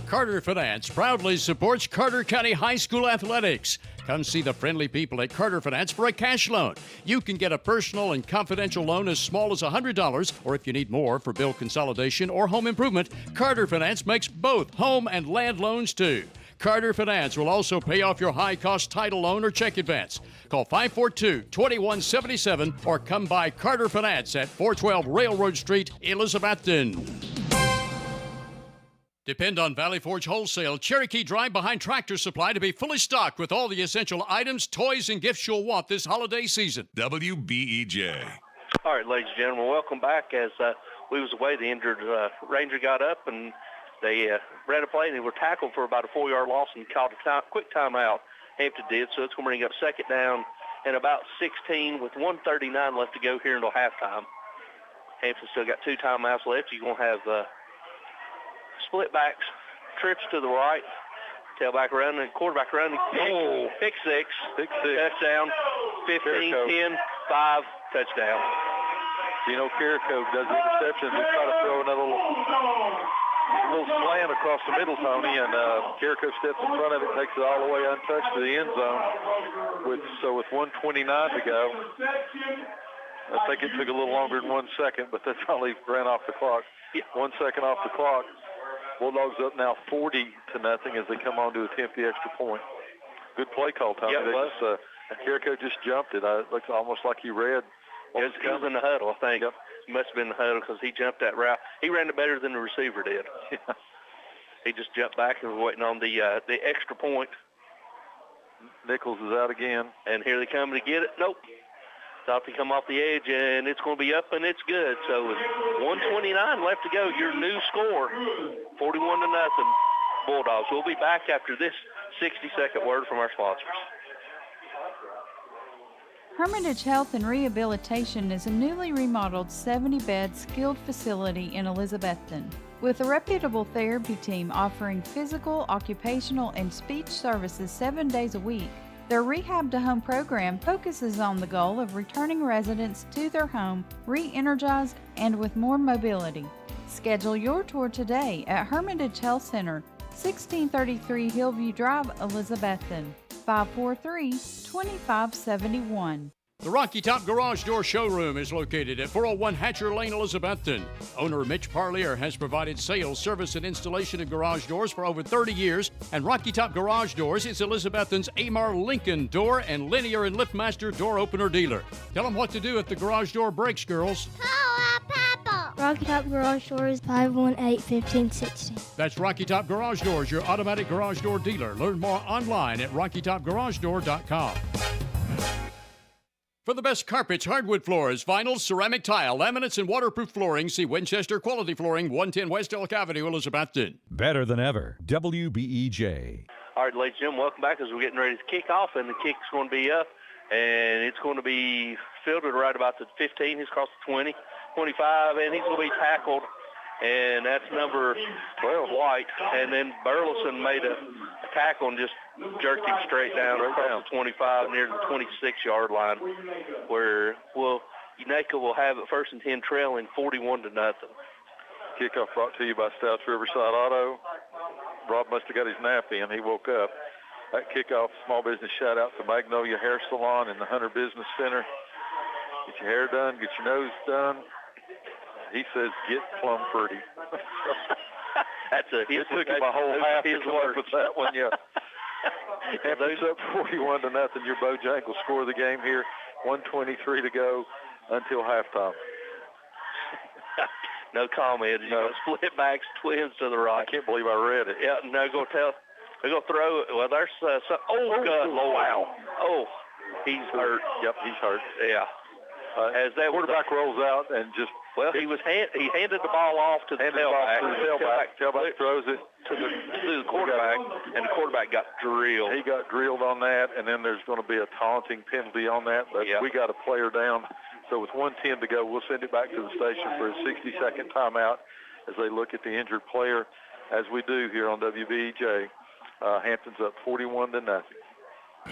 Carter Finance proudly supports Carter County High School athletics. Come see the friendly people at Carter Finance for a cash loan. You can get a personal and confidential loan as small as $100, or if you need more for bill consolidation or home improvement, Carter Finance makes both home and land loans too. Carter Finance will also pay off your high-cost title loan or check advance. Call 542-2177 or come by Carter Finance at 412 Railroad Street, Elizabethton. Depend on Valley Forge Wholesale Cherokee Drive behind Tractor Supply to be fully stocked with all the essential items, toys, and gifts you'll want this holiday season. WBEJ. All right, ladies and gentlemen, welcome back. As we was away, the injured Ranger got up and they ran a play and they were tackled for about a 4-yard loss and called a quick timeout. Hampton did, so it's going to bring up second down and about 16 with 1:39 left to go here until halftime. Hampton still got 2 timeouts left. You're going to have split backs, trips to the right, tailback around, and quarterback around. Pick six. Touchdown. 15-10, 5, touchdown. Gino Carrico does the interception. They try to throw another little slant across the middle, Tony, and Carrico steps in front of it, takes it all the way untouched to the end zone. With 1:29 to go. I think it took a little longer than 1 second, but that's all he ran off the clock. 1 second off the clock. Bulldogs up now 40-0 as they come on to attempt the extra point. Good play call, Tommy. Yeah, Carrico just jumped it. It looks almost like he read. He was in the huddle, I think. Yep. He must have been in the huddle because he jumped that route. He ran it better than the receiver did. Yeah. He just jumped back and was waiting on the extra point. Nichols is out again. And here they come to get it. Nope. Thought to come off the edge, and it's going to be up, and it's good. So with 1:29 left to go, your new score, 41-0, Bulldogs. We'll be back after this 60-second word from our sponsors. Hermitage Health and Rehabilitation is a newly remodeled 70-bed skilled facility in Elizabethton. With a reputable therapy team offering physical, occupational, and speech services 7 days a week, their Rehab to Home program focuses on the goal of returning residents to their home, re-energized and with more mobility. Schedule your tour today at Hermitage Health Center, 1633 Hillview Drive, Elizabethton, 543-2571. The Rocky Top Garage Door Showroom is located at 401 Hatcher Lane, Elizabethton. Owner Mitch Parlier has provided sales, service, and installation of garage doors for over 30 years, and Rocky Top Garage Doors is Elizabethton's Amar Lincoln door and Linear and Liftmaster door opener dealer. Tell them what to do if the garage door breaks, girls. Call Papa. Rocky Top Garage Doors, 518-1560. That's Rocky Top Garage Doors, your automatic garage door dealer. Learn more online at rockytopgaragedoor.com. For the best carpets, hardwood floors, vinyl, ceramic tile, laminates, and waterproof flooring, see Winchester Quality Flooring, 110 West Elk Avenue, Elizabethton. Better than ever, WBEJ. All right, ladies and gentlemen, welcome back as we're getting ready to kick off, and the kick's going to be up, and it's going to be fielded right about the 15. He's across the 20, 25, and he's going to be tackled, and that's number 12, White. And then Burleson made a tackle and just jerked him straight down across the 25 near the 26-yard line, where Unaka will have it 1st and 10 trailing 41-0. Kickoff brought to you by Stouts Riverside Auto. Rob must have got his nap in. He woke up. That kickoff, small business shout out to Magnolia Hair Salon and the Hunter Business Center. Get your hair done, get your nose done. He says, get plumb pretty. It took him a whole half to come up with that one, yeah. Hampton's up 41-0. Your Bojangles score the game here. 1:23 to go until halftime. No comment. No. Split backs, twins to the right. I can't believe I read it. Yeah, no, go tell. They're going to throw it. Well, there's some. Oh, good Lord. Wow. Oh, he's hurt. Yep, he's hurt. Yeah. As that quarterback rolls out and just. Well, he handed the ball off to the tailback. Tailback throws it to the quarterback, and the quarterback got drilled. He got drilled on that, and then there's going to be a taunting penalty on that. But we got a player down. So with 1:10 to go, we'll send it back to the station for a 60-second timeout as they look at the injured player, as we do here on WBEJ. Hampton's up 41-0.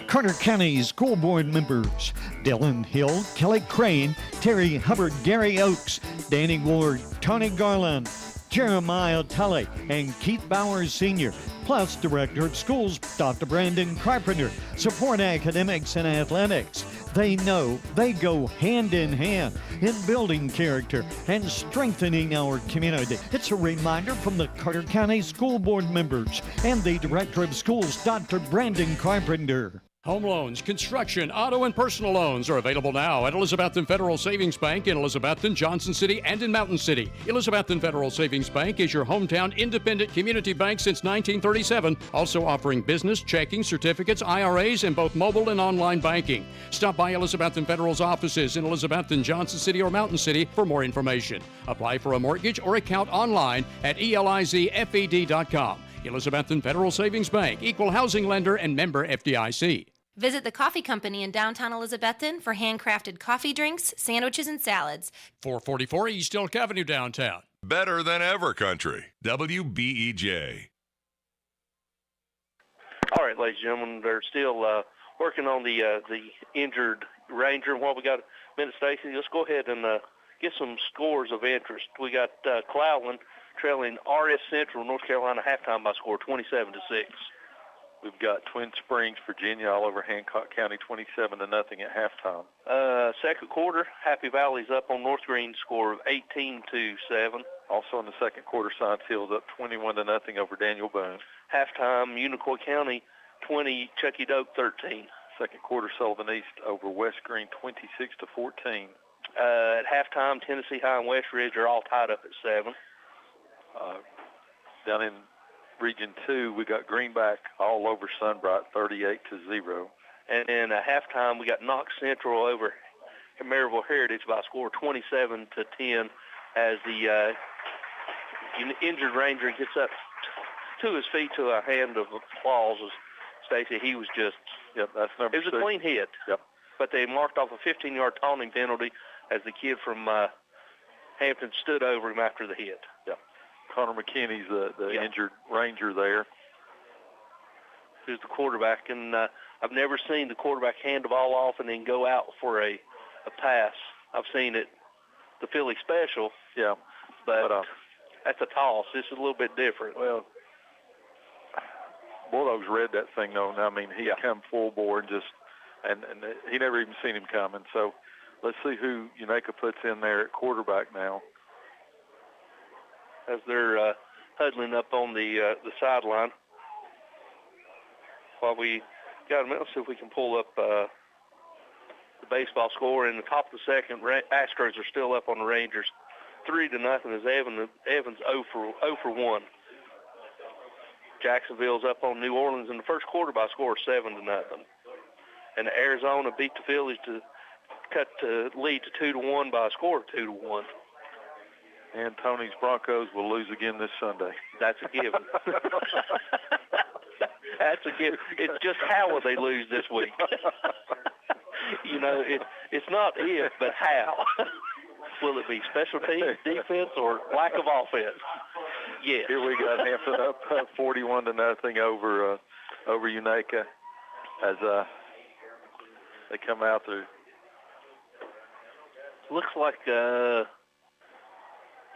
Carter County School Board members Dylan Hill, Kelly Crane, Terry Hubbard, Gary Oakes, Danny Ward, Tony Garland, Jeremiah Tully, and Keith Bowers Sr., plus Director of Schools Dr. Brandon Carpenter, support academics and athletics. They know they go hand in hand in building character and strengthening our community. It's a reminder from the Carter County School Board members and the Director of Schools, Dr. Brandon Carpenter. Home loans, construction, auto, and personal loans are available now at Elizabethton Federal Savings Bank in Elizabethton, Johnson City, and in Mountain City. Elizabethton Federal Savings Bank is your hometown independent community bank since 1937, also offering business, checking, certificates, IRAs, and both mobile and online banking. Stop by Elizabethton Federal's offices in Elizabethton, Johnson City, or Mountain City for more information. Apply for a mortgage or account online at elizfed.com. Elizabethton Federal Savings Bank, equal housing lender and member FDIC. Visit the Coffee Company in downtown Elizabethton for handcrafted coffee drinks, sandwiches, and salads. 444 East Elk Avenue, downtown. Better than ever country. WBEJ. All right, ladies and gentlemen, they're still working on the injured Ranger. While we got a minute, Stacy, let's go ahead and get some scores of interest. We got Cloudland trailing RS Central, North Carolina, halftime by score 27-6. We've got Twin Springs, Virginia, all over Hancock County, 27-0 at halftime. Second quarter, Happy Valley's up on North Green, score of 18-7. Also in the second quarter, Science Hill's up 21-0 over Daniel Boone. Halftime, Unicoi County 20, Chucky Doak 13. Second quarter, Sullivan East over West Green, 26-14. At halftime, Tennessee High and West Ridge are all tied up at 7. Down in Region 2, we got Greenback all over Sunbright, 38-0. And then at halftime, we got Knox Central over Maryville Heritage by a score 27-10 as the injured Ranger gets up to his feet to a hand of applause. Stacy, he was just, that's number 6. It was a clean hit. Yep. But they marked off a 15-yard taunting penalty as the kid from Hampton stood over him after the hit. Yeah. Connor McKinney's the injured Ranger there. Who's the quarterback, and I've never seen the quarterback hand the ball off and then go out for a pass. I've seen it, the Philly special. Yeah. But that's a toss. This is a little bit different. Well, Bulldogs read that thing, though. I mean, he come full bore and he never even seen him coming. So let's see who Unaka puts in there at quarterback now. As they're huddling up on the sideline. While we got a minute, let's see if we can pull up the baseball score. In the top of the second, Astros are still up on the Rangers, 3-0 as Evans 0 for 1. Jacksonville's up on New Orleans in the first quarter by a score of 7-0. And Arizona beat the Phillies to cut the lead to 2-1 by a score of 2-1. And Tony's Broncos will lose again this Sunday. That's a given. That's a given. It's just how will they lose this week? It's not if, but how. Will it be special teams, defense, or lack of offense? Yes. Here we got Hampton up 41-0 over Unaka as they come out there. Looks like you're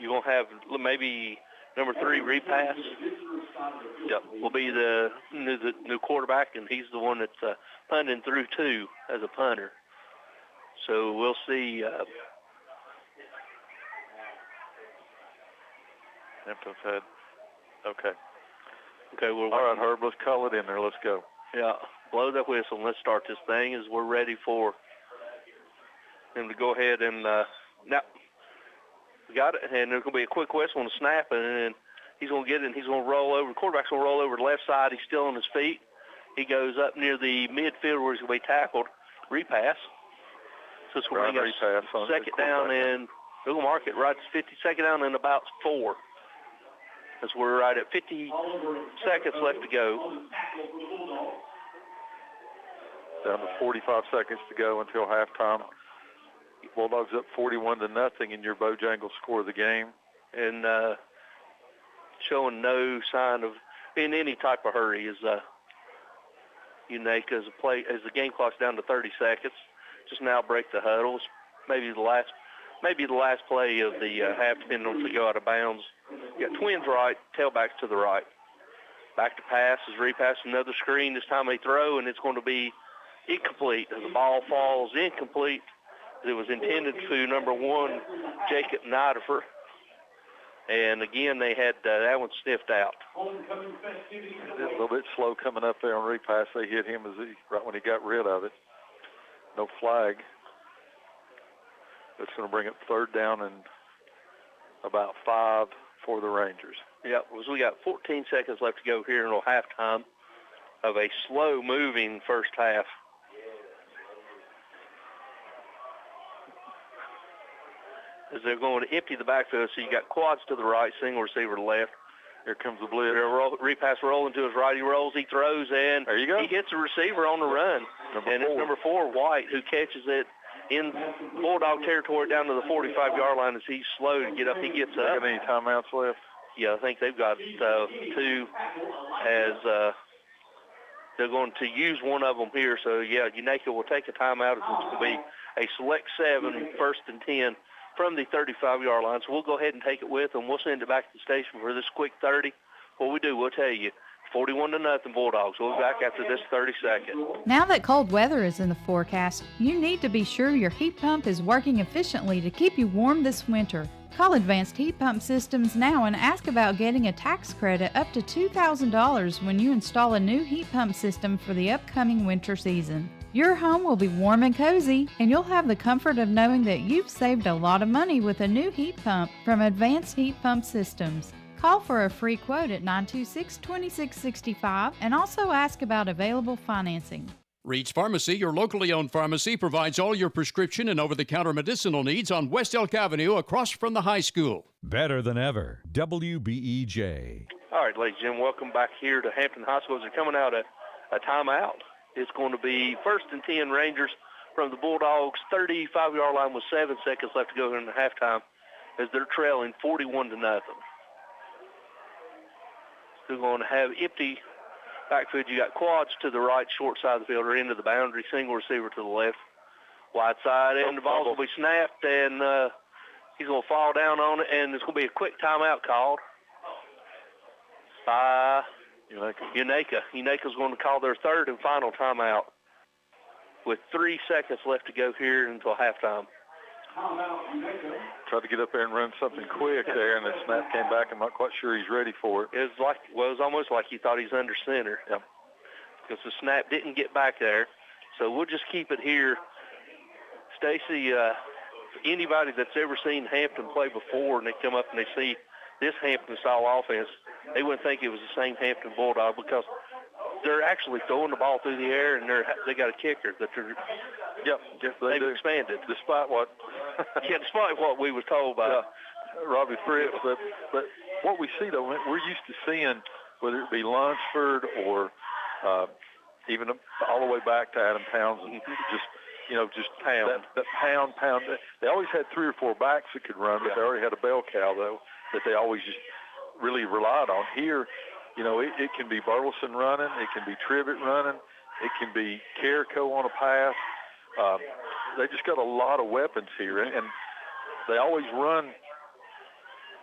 going to have maybe number 3 repass. Yep, will be the new quarterback, and he's the one that's punting through 2 as a punter. So we'll see. Hampton's had. Okay. Okay. All right, Herb. Let's call it in there. Let's go. Yeah. Blow that whistle and let's start this thing as we're ready for him to go ahead and now we got it, and there's going to be a quick whistle and a snap, and then he's going to get it, and he's going to roll over. The quarterback's going to roll over to the left side. He's still on his feet. He goes up near the midfield where he's going to be tackled. Repass. So it's going to bring us second down, and we'll mark it right at 50, second down and about 4. As we're right at 50 seconds left to go. Down to 45 seconds to go until halftime. Bulldogs up 41-0 in your Bojangles score of the game. And showing no sign of being any type of hurry as Unaka as the game clock's down to 30 seconds. Just now break the huddles. Maybe the last play of the half, depending on if they go out of bounds. You got twins right, tailbacks to the right. Back to pass is repass, another screen. This time they throw, and it's going to be incomplete. As the ball falls incomplete, it was intended to number 1, Jacob Nidifer. And again, they had that one sniffed out. A little bit slow coming up there on repass. They hit him right when he got rid of it. No flag. That's going to bring up third down and about 5 for the Rangers. Yeah, we got 14 seconds left to go here until halftime of a slow-moving first half. As they're going to empty the backfield, so you got quads to the right, single receiver to the left. Here comes the blitz. Repass rolling to his right. He rolls, he throws, and there you go. He hits the receiver on the run. It's number 4, White, who catches it in Bulldog territory down to the 45-yard line as he's slow to get up. He gets up. Got any timeouts left? Yeah, I think they've got 2 as they're going to use one of them here. So, yeah, Unaka will take a timeout. It's going to be a select 7, 1st and 10 from the 35-yard line. So we'll go ahead and take it with them. We'll send it back to the station for this quick 30. What we do, we'll tell you. 41-0 Bulldogs. We'll be back after this 30-second. Now that cold weather is in the forecast, you need to be sure your heat pump is working efficiently to keep you warm this winter. Call Advanced Heat Pump Systems now and ask about getting a tax credit up to $2,000 when you install a new heat pump system for the upcoming winter season. Your home will be warm and cozy, and you'll have the comfort of knowing that you've saved a lot of money with a new heat pump from Advanced Heat Pump Systems. Call for a free quote at 926-2665 and also ask about available financing. Reed's Pharmacy, your locally owned pharmacy, provides all your prescription and over-the-counter medicinal needs on West Elk Avenue across from the high school. Better than ever. WBEJ. All right, ladies and gentlemen, welcome back here to Hampton High School. They're coming out a timeout. It's going to be 1st and 10 Rangers from the Bulldogs' 35-yard line with 7 seconds left to go here in the halftime as they're trailing 41-0. They're going to have empty backfield. You got quads to the right, short side of the field, or into the boundary, single receiver to the left. Wide side, and the ball will be snapped, and he's going to fall down on it, and there's going to be a quick timeout called by Unaka. Unaka's going to call their 3rd and final timeout with 3 seconds left to go here until halftime. Tried to get up there and run something quick there, and the snap came back. I'm not quite sure he's ready for it. It was almost like he thought he's under center. Yeah. Because the snap didn't get back there. So we'll just keep it here. Stacy, anybody that's ever seen Hampton play before and they come up and they see this Hampton-style offense, they wouldn't think it was the same Hampton Bulldog because they're actually throwing the ball through the air, and they got a kicker that they've expanded. Despite what despite what we was told by Robbie Fritz. But what we see, though, we're used to seeing, whether it be Lunsford or even all the way back to Adam Townsend, just just pound. That pound. They always had 3 or 4 backs that could run, but they already had a bell cow, though, that they always just really relied on. Here, it can be Burleson running. It can be Tribbett running. It can be Carrico on a pass. They just got a lot of weapons here, and they always run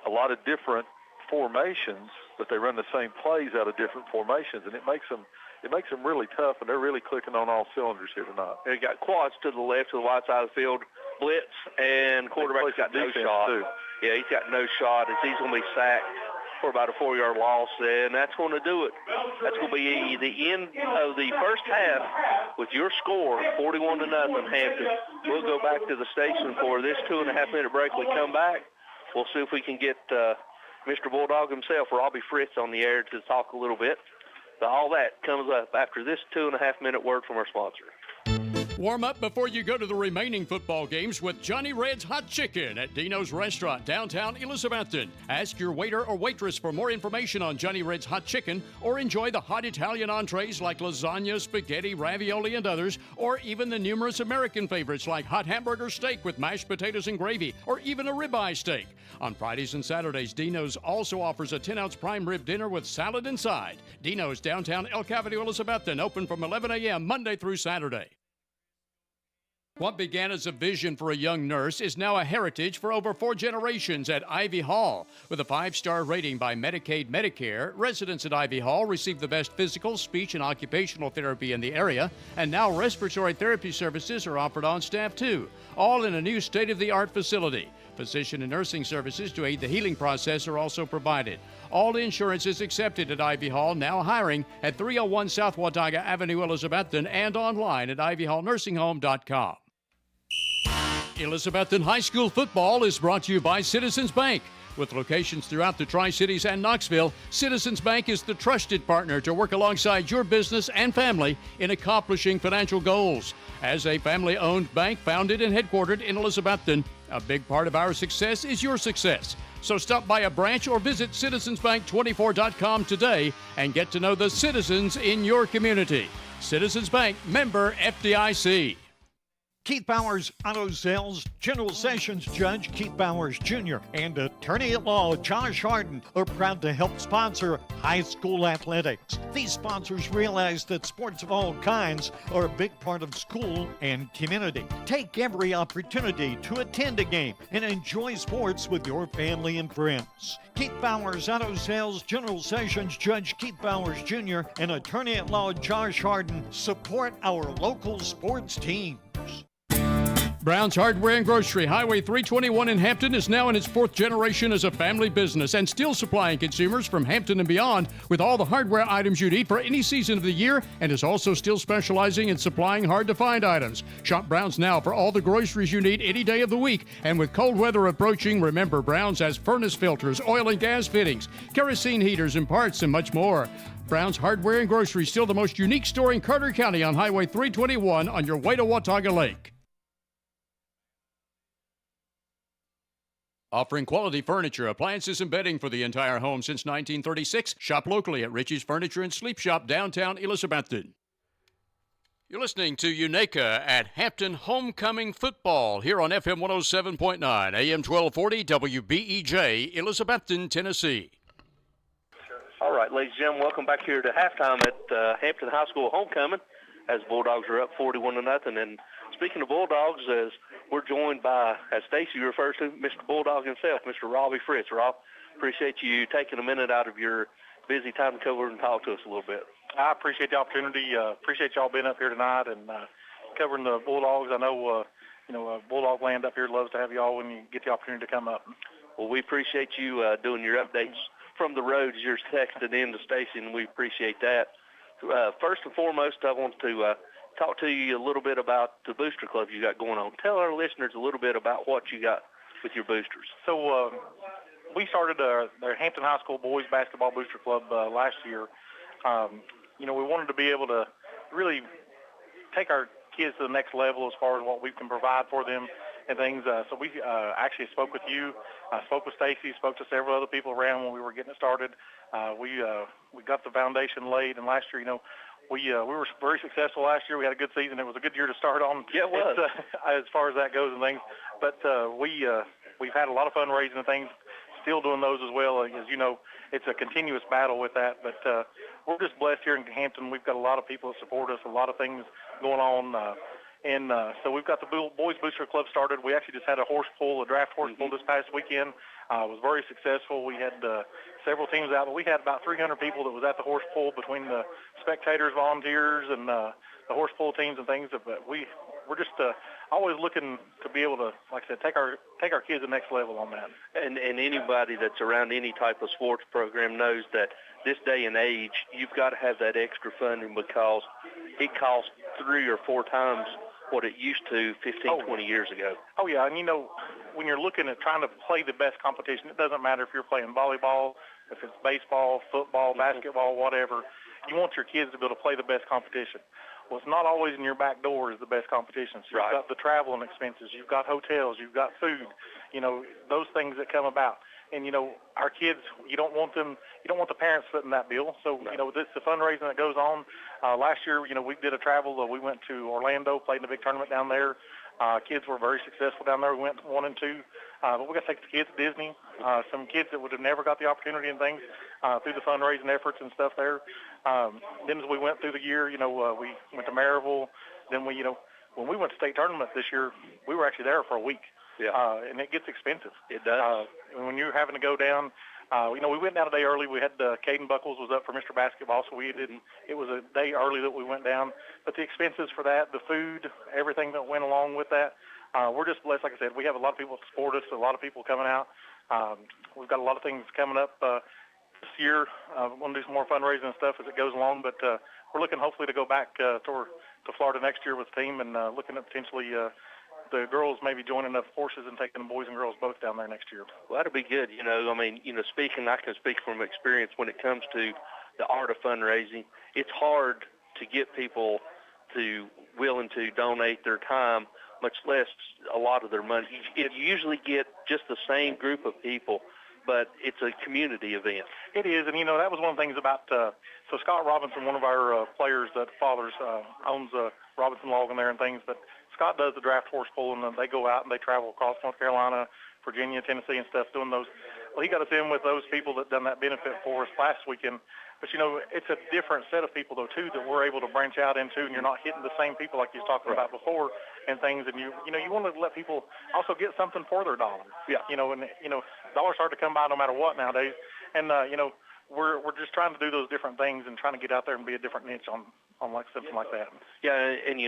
a lot of different formations, but they run the same plays out of different formations, and it makes them really tough, and they're really clicking on all cylinders here tonight. They got quads to the left, to the wide side of the field, blitz, and quarterback's got no shot. Too. Yeah, he's got no shot. He's going to be sacked for about a 4-yard loss, and that's going to do it. That's going to be the end of the first half with your score, 41-0 Hampton. We'll go back to the station for this 2.5-minute break. We come back, we'll see if we can get Mr. Bulldog himself, Robbie Fritz, on the air to talk a little bit. So all that comes up after this 2.5-minute word from our sponsor. Warm up before you go to the remaining football games with Johnny Red's Hot Chicken at Dino's Restaurant, downtown Elizabethton. Ask your waiter or waitress for more information on Johnny Red's Hot Chicken, or enjoy the hot Italian entrees like lasagna, spaghetti, ravioli, and others, or even the numerous American favorites like hot hamburger steak with mashed potatoes and gravy, or even a ribeye steak. On Fridays and Saturdays, Dino's also offers a 10-ounce prime rib dinner with salad and side. Dino's, downtown El Capitan, Elizabethton, open from 11 a.m. Monday through Saturday. What began as a vision for a young nurse is now a heritage for over 4 generations at Ivy Hall. With a 5-star rating by Medicaid Medicare, residents at Ivy Hall receive the best physical, speech, and occupational therapy in the area, and now respiratory therapy services are offered on staff too, all in a new state-of-the-art facility. Physician and nursing services to aid the healing process are also provided. All insurance is accepted at Ivy Hall, now hiring at 301 South Watauga Avenue, Elizabethton, and online at ivyhallnursinghome.com. Elizabethton High School football is brought to you by Citizens Bank. With locations throughout the Tri-Cities and Knoxville, Citizens Bank is the trusted partner to work alongside your business and family in accomplishing financial goals. As a family-owned bank founded and headquartered in Elizabethton, a big part of our success is your success. So stop by a branch or visit citizensbank24.com today and get to know the citizens in your community. Citizens Bank, member FDIC. Keith Bowers Auto Sales General Sessions Judge Keith Bowers Jr. and Attorney at Law Josh Harden are proud to help sponsor high school athletics. These sponsors realize that sports of all kinds are a big part of school and community. Take every opportunity to attend a game and enjoy sports with your family and friends. Keith Bowers Auto Sales General Sessions Judge Keith Bowers Jr. and Attorney at Law Josh Harden support our local sports teams. Brown's Hardware and Grocery, Highway 321 in Hampton, is now in its 4th generation as a family business and still supplying consumers from Hampton and beyond with all the hardware items you need for any season of the year, and is also still specializing in supplying hard-to-find items. Shop Brown's now for all the groceries you need any day of the week, and with cold weather approaching, remember Brown's has furnace filters, oil and gas fittings, kerosene heaters and parts, and much more. Brown's Hardware and Grocery, still the most unique store in Carter County on Highway 321 on your way to Watauga Lake. Offering quality furniture, appliances, and bedding for the entire home since 1936. Shop locally at Richie's Furniture and Sleep Shop, downtown Elizabethton. You're listening to UNACA at Hampton Homecoming Football here on FM 107.9, AM 1240, WBEJ, Elizabethton, Tennessee. All right, ladies and gentlemen, welcome back here to halftime at Hampton High School Homecoming as Bulldogs are up 41-0. And speaking of Bulldogs, as we're joined by, as Stacy refers to, Mr. Bulldog himself, Mr. Robbie Fritz. Rob, appreciate you taking a minute out of your busy time to come over and talk to us a little bit. I appreciate the opportunity. Appreciate y'all being up here tonight and covering the Bulldogs. I know, Bulldog Land up here loves to have y'all when you get the opportunity to come up. Well, we appreciate you doing your updates from the roads. You're texting in to Stacy, and we appreciate that. First and foremost, I want to talk to you a little bit about the booster club you got going on. Tell our listeners a little bit about what you got with your boosters. So we started our Hampton High School Boys Basketball Booster Club last year. We wanted to be able to really take our kids to the next level as far as what we can provide for them and things. So we actually spoke with you, spoke with Stacy, spoke to several other people around when we were getting it started. We got the foundation laid, and last year, we were very successful last year. We had a good season. It was a good year to start on. Yeah, it was. As far as that goes and things. But we've had a lot of fundraising and things. Still doing those as well. As you know, it's a continuous battle with that. But we're just blessed here in Hampton. We've got a lot of people that support us, a lot of things going on. So we've got the Boys Booster Club started. We actually just had a horse pull, a draft horse pull this past weekend. It was very successful. We had several teams out, but we had about 300 people that was at the horse pull between the spectators, volunteers, and the horse pull teams and things. But we're just always looking to be able to, like I said, take our kids to the next level on that. And anybody that's around any type of sports program knows that this day and age, you've got to have that extra funding because it costs 3 or 4 times what it used to 15, 20 years ago. Oh, yeah, and when you're looking at trying to play the best competition, it doesn't matter if you're playing volleyball, if it's baseball, football, basketball, whatever. You want your kids to be able to play the best competition. Well, it's not always in your back door is the best competition. So you've got the travel and expenses, you've got hotels, you've got food, those things that come about. And, our kids, you don't want the parents footing that bill. So, it's the fundraising that goes on. Last year, we did a travel. We went to Orlando, played in a big tournament down there. Kids were very successful down there. We went 1 and 2. But we got to take the kids to Disney. Some kids that would have never got the opportunity and things through the fundraising efforts and stuff there. Then as we went through the year, we went to Maryville. Then when we went to state tournament this year, we were actually there for a week. Yeah. And it gets expensive. It does. When you're having to go down, we went down a day early. We had Caden Buckles was up for Mr. Basketball, so it was a day early that we went down. But the expenses for that, the food, everything that went along with that, we're just blessed. Like I said, we have a lot of people that support us, a lot of people coming out. We've got a lot of things coming up this year. We're going to do some more fundraising and stuff as it goes along, but we're looking hopefully to go back to Florida next year with the team and looking at potentially the girls maybe joining up forces and taking the boys and girls both down there next year. Well, that'll be good. I can speak from experience when it comes to the art of fundraising. It's hard to get people to willing to donate their time, much less a lot of their money. You usually get just the same group of people, but it's a community event. It is, and that was one of the things about, so Scott Robinson, one of our players that fathers owns Robinson Logan there and things, but Scott does the draft horse pulling, and they go out and they travel across North Carolina, Virginia, Tennessee and stuff doing those. Well, he got us in with those people that done that benefit for us last weekend. But, it's a different set of people, though, too, that we're able to branch out into, and you're not hitting the same people like you was talking about before and things. And, you want to let people also get something for their dollar. Yeah. Dollars hard to come by no matter what nowadays. And, we're just trying to do those different things and trying to get out there and be a different niche on like something like that. Yeah, and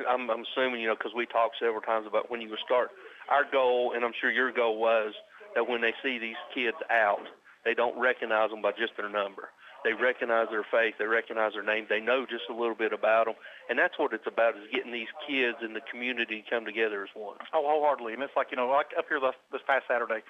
I'm assuming, because we talked several times about when you would start. Our goal, and I'm sure your goal was that when they see these kids out, they don't recognize them by just their number. They recognize their face. They recognize their name. They know just a little bit about them. And that's what it's about, is getting these kids in the community to come together as one. Oh, wholeheartedly. And it's like, like up here this past Saturday,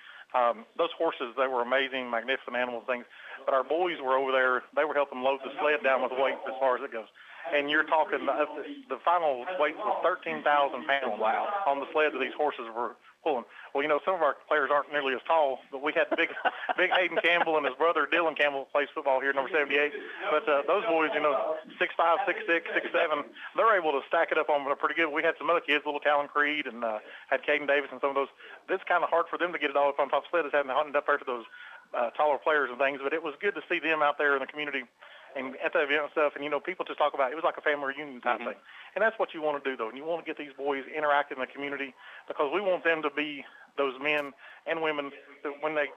those horses, they were amazing, magnificent animals, things. But our boys were over there. They were helping load the sled down with weights as far as it goes. And you're talking, the final weight was 13,000 pounds on the sled that these horses were pulling. Well, some of our players aren't nearly as tall, but we had big Hayden Campbell and his brother Dylan Campbell plays football here, number 78. But those boys, 6'5", 6'6", 6'7", they're able to stack it up on them pretty good. We had some other kids, little Talon Creed, and had Caden Davis and some of those. It's kind of hard for them to get it all up on top of the sled as having to hunt up there to those taller players and things. But it was good to see them out there in the community and at the event and stuff. And, people just talk about it was like a family reunion type thing. And that's what you want to do, though. And you want to get these boys interacting in the community because we want them to be those men and women that when they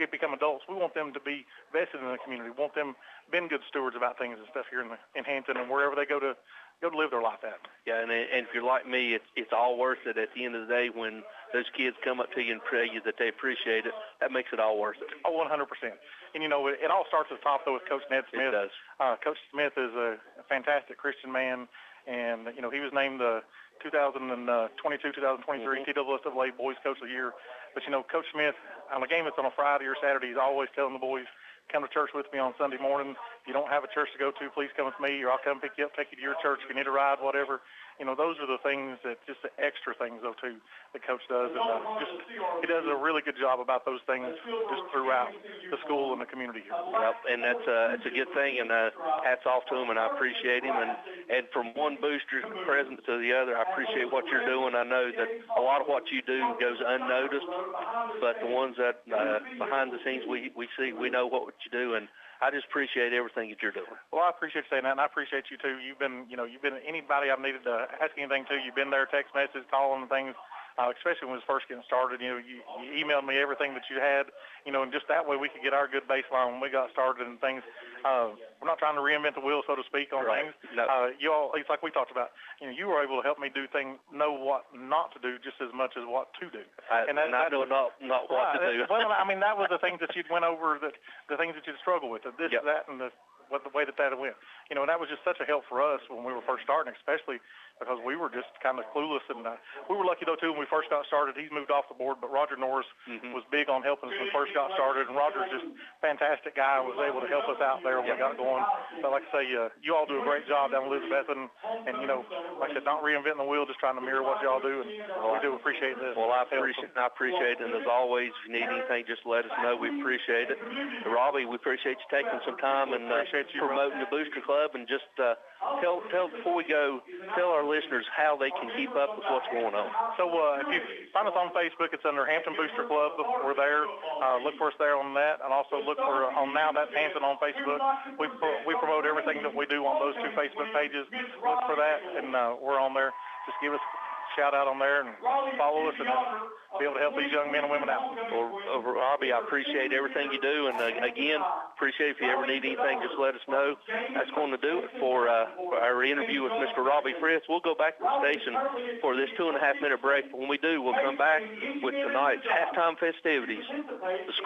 become adults, we want them to be vested in the community. We want them being good stewards about things and stuff here in Hampton and wherever they go to live their life at. Yeah, and if you're like me, it's all worth it at the end of the day when those kids come up to you and tell you that they appreciate it. That makes it all worth it. Oh, 100%. And, it all starts at the top, though, with Coach Ned Smith. It does. Coach Smith is a fantastic Christian man, and, he was named the 2022-2023 TSSAA Boys Coach of the Year. But, Coach Smith, on a game that's on a Friday or Saturday, he's always telling the boys, come to church with me on Sunday morning. If you don't have a church to go to, please come with me, or I'll come pick you up, take you to your church. If you need a ride, whatever. Those are the things just the extra things, though, too, that Coach does. And he does a really good job about those things just throughout the school and the community here. Yep, and it's a good thing, and hats off to him, and I appreciate him. And from one booster president to the other, I appreciate what you're doing. I know that a lot of what you do goes unnoticed, but the ones that behind the scenes we see, we know what you do, and I just appreciate everything that you're doing. Well, I appreciate you saying that, and I appreciate you too. You've been anybody I've needed to ask anything to. You've been there, text message, calling and things. Especially when it was first getting started, you emailed me everything that you had, and just that way we could get our good baseline when we got started and things. We're not trying to reinvent the wheel, so to speak, on things. No. You all, it's like we talked about. You were able to help me do things, know what not to do, just as much as what to do. And I know not what to do. Well, I mean, that was the things that you'd went over, the things that you'd struggle with, this, yep. that, and the way that went. And that was just such a help for us when we were first starting, especially because we were just kind of clueless. And we were lucky, though, too, when we first got started. He's moved off the board, but Roger Norris was big on helping us when we first got started. And Roger's just a fantastic guy, was able to help us out there when we got going. But like I say, you all do a great job down in Elizabeth. And like I said, not reinventing the wheel, just trying to mirror what y'all do. And we do appreciate this. Well, I appreciate it. And as always, if you need anything, just let us know. We appreciate it. Robbie, we appreciate you taking some time and promoting the Booster Club. And just tell before we go, tell our listeners how they can keep up with what's going on. So if you find us on Facebook, it's under Hampton Booster Club. We're there. Look for us there on that, and also look for on Now That's Hampton on Facebook. We promote everything that we do on those two Facebook pages. Look for that, and we're on there. Just give us a shout out on there and follow us and be able to help these young men and women out. Well, Robbie, I appreciate everything you do, and again, appreciate if you ever need anything, just let us know. That's going to do it for our interview with Mr. Robbie Fritz. We'll go back to the station for this 2.5-minute break. When we do, we'll come back with tonight's halftime festivities.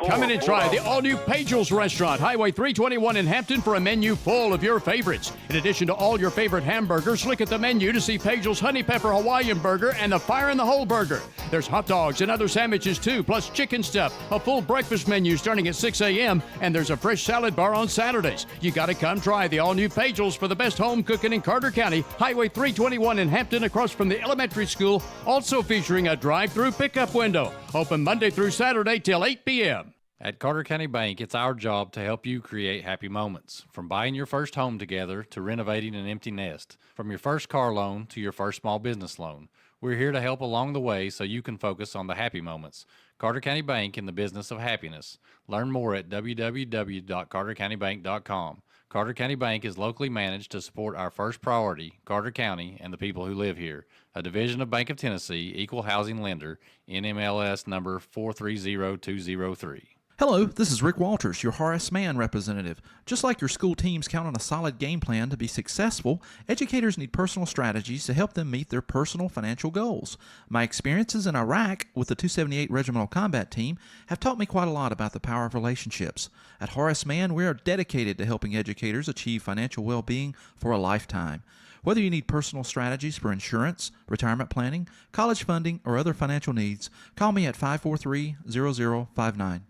Come in and try the all-new Pagel's Restaurant, Highway 321 in Hampton, for a menu full of your favorites. In addition to all your favorite hamburgers, look at the menu to see Pagel's Honey Pepper Hawaiian Burger and the Fire in the Hole Burger. There's hot dogs and other sandwiches too, plus chicken stuff, a full breakfast menu starting at 6 a.m., and there's a fresh salad bar on Saturdays. You gotta come try the all-new Pagel's for the best home cooking in Carter County, Highway 321 in Hampton, across from the elementary school, also featuring a drive-through pickup window. Open Monday through Saturday till 8 p.m. At Carter County Bank, it's our job to help you create happy moments. From buying your first home together to renovating an empty nest. From your first car loan to your first small business loan. We're here to help along the way so you can focus on the happy moments. Carter County Bank, in the business of happiness. Learn more at www.cartercountybank.com. Carter County Bank is locally managed to support our first priority, Carter County, and the people who live here. A division of Bank of Tennessee, equal housing lender, NMLS number 430203. Hello, this is Rick Walters, your Horace Mann representative. Just like your school teams count on a solid game plan to be successful, educators need personal strategies to help them meet their personal financial goals. My experiences in Iraq with the 278 Regimental Combat Team have taught me quite a lot about the power of relationships. At Horace Mann, we are dedicated to helping educators achieve financial well-being for a lifetime. Whether you need personal strategies for insurance, retirement planning, college funding, or other financial needs, call me at 543-0059.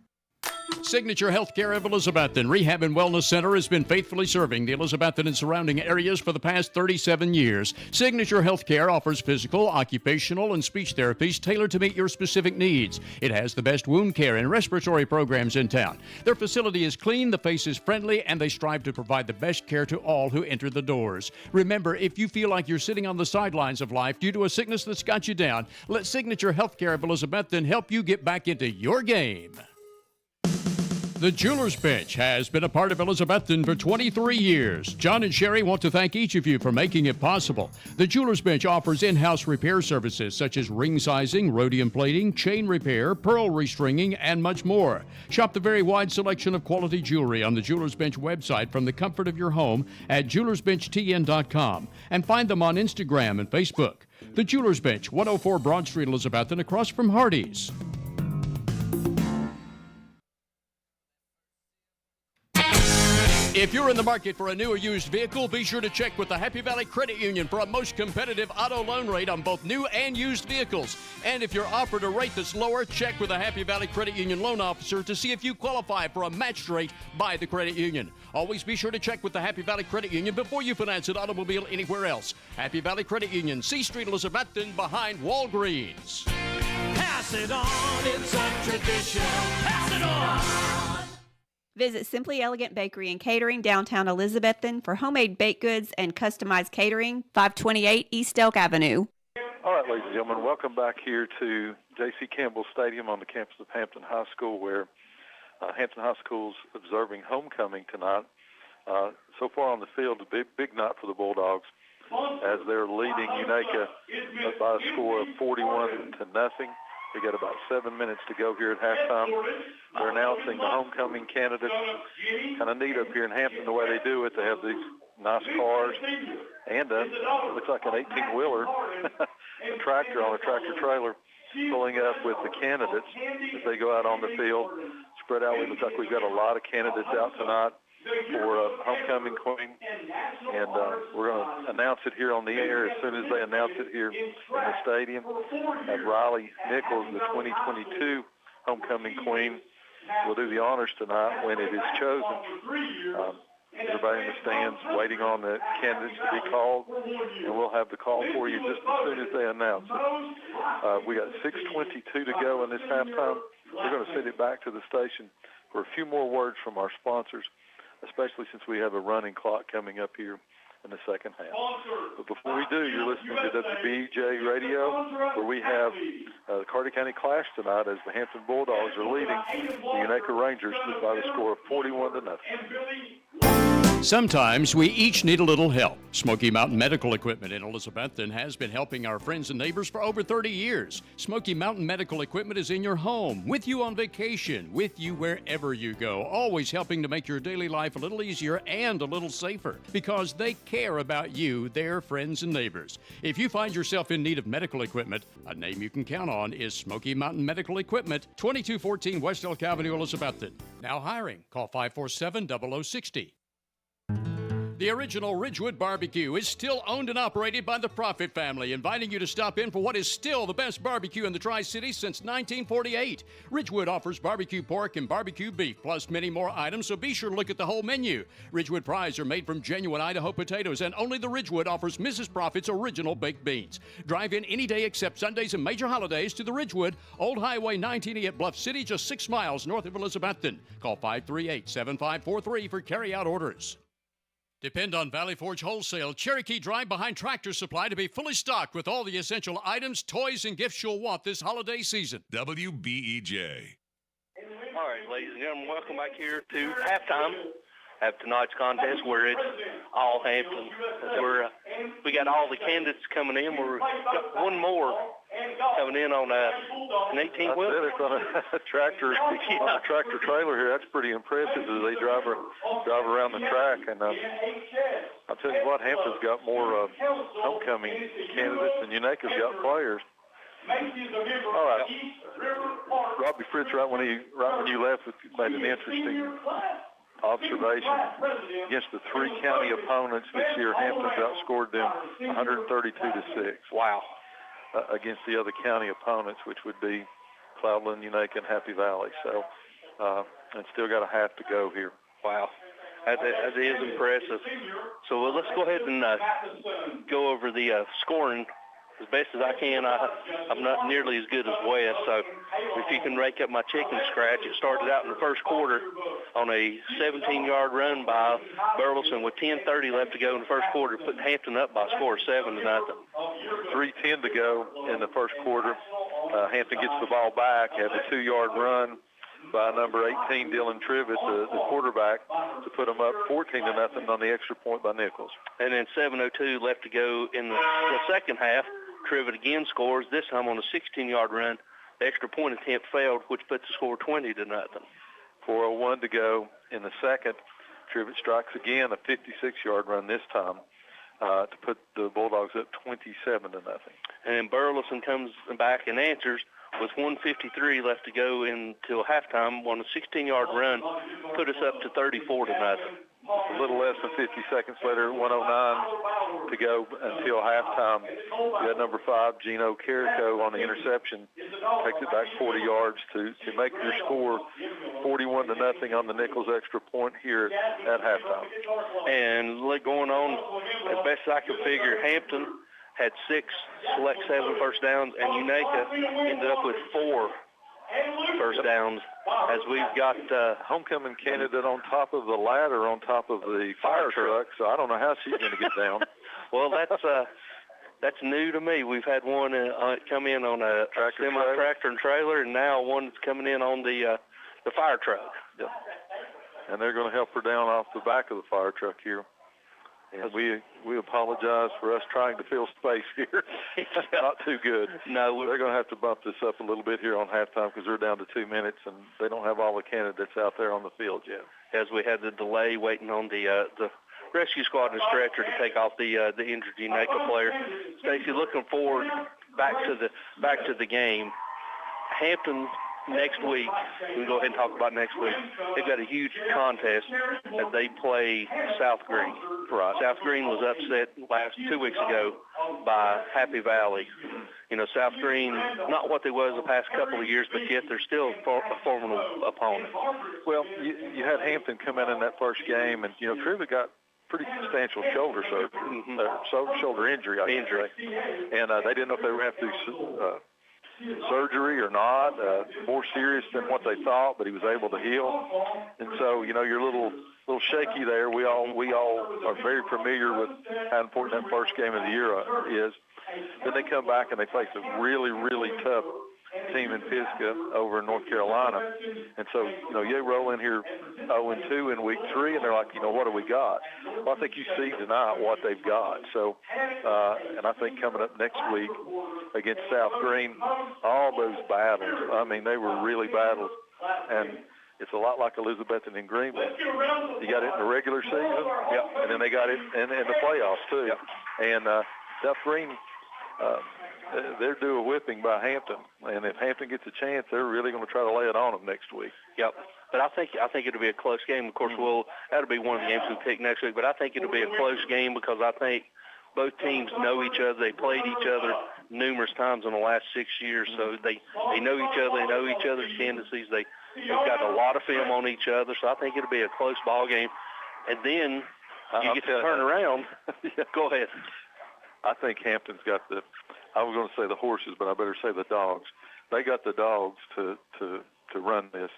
Signature Healthcare of Elizabethton Rehab and Wellness Center has been faithfully serving the Elizabethton and surrounding areas for the past 37 years. Signature Healthcare offers physical, occupational, and speech therapies tailored to meet your specific needs. It has the best wound care and respiratory programs in town. Their facility is clean, the face is friendly, and they strive to provide the best care to all who enter the doors. Remember, if you feel like you're sitting on the sidelines of life due to a sickness that's got you down, let Signature Healthcare of Elizabethton help you get back into your game. The Jewelers Bench has been a part of Elizabethton for 23 years. John and Sherry want to thank each of you for making it possible. The Jewelers Bench offers in-house repair services such as ring sizing, rhodium plating, chain repair, pearl restringing, and much more. Shop the very wide selection of quality jewelry on the Jewelers Bench website from the comfort of your home at jewelersbenchtn.com and find them on Instagram and Facebook. The Jewelers Bench, 104 Broad Street, Elizabethton, across from Hardee's. If you're in the market for a new or used vehicle, be sure to check with the Happy Valley Credit Union for a most competitive auto loan rate on both new and used vehicles. And if you're offered a rate that's lower, check with the Happy Valley Credit Union loan officer to see if you qualify for a matched rate by the credit union. Always be sure to check with the Happy Valley Credit Union before you finance an automobile anywhere else. Happy Valley Credit Union, C Street, Elizabethton, behind Walgreens. Pass it on, it's a tradition. Pass it on. Visit Simply Elegant Bakery and Catering, downtown Elizabethton, for homemade baked goods and customized catering, 528 East Elk Avenue. All right, ladies and gentlemen, welcome back here to J.C. Campbell Stadium on the campus of Hampton High School, where Hampton High School's observing homecoming tonight. So far on the field, a big night for the Bulldogs, as they're leading Unaka by a score of 41-0. We got about 7 minutes to go here at halftime. They're announcing the homecoming candidates. Kind of neat up here in Hampton the way they do it. They have these nice cars and looks like an 18-wheeler, a tractor on a tractor trailer, pulling up with the candidates as they go out on the field. Spread out. It looks like we've got a lot of candidates out tonight for homecoming queen, and we're going to announce it here on the air as soon as they announce it here in the stadium. Riley Nichols, the 2022 homecoming queen, will do the honors tonight when it is chosen. Everybody in the stands waiting on the candidates to be called, and we'll have the call for you just as soon as they announce it. We got 6:22 to go in this halftime. We're going to send it back to the station for a few more words from our sponsors, especially since we have a running clock coming up here in the second half. But before we do, you're listening to WBEJ Radio, where we have the Carter County Clash tonight as the Hampton Bulldogs are leading the Unaka Rangers by the score of 41-0. Sometimes we each need a little help. Smoky Mountain Medical Equipment in Elizabethton has been helping our friends and neighbors for over 30 years. Smoky Mountain Medical Equipment is in your home, with you on vacation, with you wherever you go, always helping to make your daily life a little easier and a little safer, because they care about you, their friends and neighbors. If you find yourself in need of medical equipment, a name you can count on is Smoky Mountain Medical Equipment, 2214 West Elk Avenue, Elizabethton. Now hiring. Call 547-0060. The original Ridgewood Barbecue is still owned and operated by the Profit family, inviting you to stop in for what is still the best barbecue in the Tri-Cities since 1948. Ridgewood offers barbecue pork and barbecue beef, plus many more items, so be sure to look at the whole menu. Ridgewood fries are made from genuine Idaho potatoes, and only the Ridgewood offers Mrs. Profit's original baked beans. Drive in any day except Sundays and major holidays to the Ridgewood, Old Highway 19E at Bluff City, just 6 miles north of Elizabethton. Call 538-7543 for carry-out orders. Depend on Valley Forge Wholesale Cherokee Drive behind Tractor Supply to be fully stocked with all the essential items, toys, and gifts you'll want this holiday season. WBEJ. All right, ladies and gentlemen, welcome back here to halftime of tonight's contest, where it's all Hampton. We got all the candidates coming in. We're got one more coming in on an 18-wheel. It's on a tractor, on a tractor trailer here. That's pretty impressive as they drive around the track. And I'll tell you what, Hampton's got more homecoming candidates than Unaka's got players. All right, Robbie Fritz, right when you left, made an interesting observation. Against the three county opponents this year, Hampton's outscored them 132-6. Wow. Against the other county opponents, which would be Cloudland, Unaka, and Happy Valley. So, and still got a half to go here. Wow. That is impressive. So let's go ahead and go over the scoring as best as I can. I'm not nearly as good as Wes, so if you can rake up my chicken scratch. It started out in the first quarter on a 17-yard run by Burleson with 10:30 left to go in the first quarter, putting Hampton up by a score of 7-0. 3:10 to go in the first quarter. Hampton gets the ball back, has a 2-yard run by number 18, Dylan Trivet, the quarterback, to put them up 14-0 on the extra point by Nichols. And then 7:02 left to go in the second half. Trivet again scores, this time on a 16-yard run. The extra point attempt failed, which puts the score 20-0. 4:01 to go in the second. Trivet strikes again, a 56-yard run this time to put the Bulldogs up 27-0. And then Burleson comes back and answers with 1:53 left to go until halftime on a 16-yard run, put us up to 34-0. a little less than 50 seconds later, 1:09 to go until halftime. You had number 5, Gino Carrico, on the interception, takes it back 40 yards to make your score 41-0 on the Nichols extra point here at halftime. And going on, as best I can figure, Hampton had 6, select 7 first downs, and Unaka ended up with 4 first downs, as we've got homecoming candidate on top of the ladder on top of the fire truck, so I don't know how she's going to get down. Well, that's new to me. We've had one come in on a semi-tractor and trailer, and now one that's coming in on the fire truck. Yep. And they're going to help her down off the back of the fire truck here. And we apologize for us trying to fill space here. Not too good. No, they're going to have to bump this up a little bit here on halftime because they're down to 2 minutes, and they don't have all the candidates out there on the field yet. As we had the delay waiting on the rescue squad and the stretcher to take off the injured Unaka player. Stacy, looking forward back to the game. Hampton next week, we can go ahead and talk about next week. They've got a huge contest as they play South Green. Right. South Green was upset 2 weeks ago by Happy Valley. You know, South Green, not what they was the past couple of years, but yet they're still a formidable opponent. Well, you had Hampton come in that first game, and, you know, Trivet got pretty substantial shoulder injury, I should say. And they didn't know if they were going to have to do surgery or not, more serious than what they thought, but he was able to heal. And so, you know, you're a little shaky there. We all are very familiar with how important that first game of the year is. Then they come back and they face a really, really tough team in Pisgah over in North Carolina. And so, you know, you roll in here 0-2 in week 3, and they're like, you know, what do we got? Well, I think you see tonight what they've got. So, and I think coming up next week against South Green, all those battles, I mean, they were really battles. And it's a lot like Elizabethton and Greenville. You got it in the regular season, and then they got it in the playoffs, too. Yep. And South Green, they're due a whipping by Hampton, and if Hampton gets a chance, they're really going to try to lay it on them next week. Yep. But I think it'll be a close game. Of course, that'll be one of the games we pick next week. But I think it'll be a close game because I think both teams know each other. They played each other numerous times in the last 6 years, so they know each other. They know each other's tendencies. They've got a lot of film on each other, so I think it'll be a close ball game. And then you get to turn around. Go ahead. I think Hampton's got I was going to say the horses, but I better say the dogs. They got the dogs to run this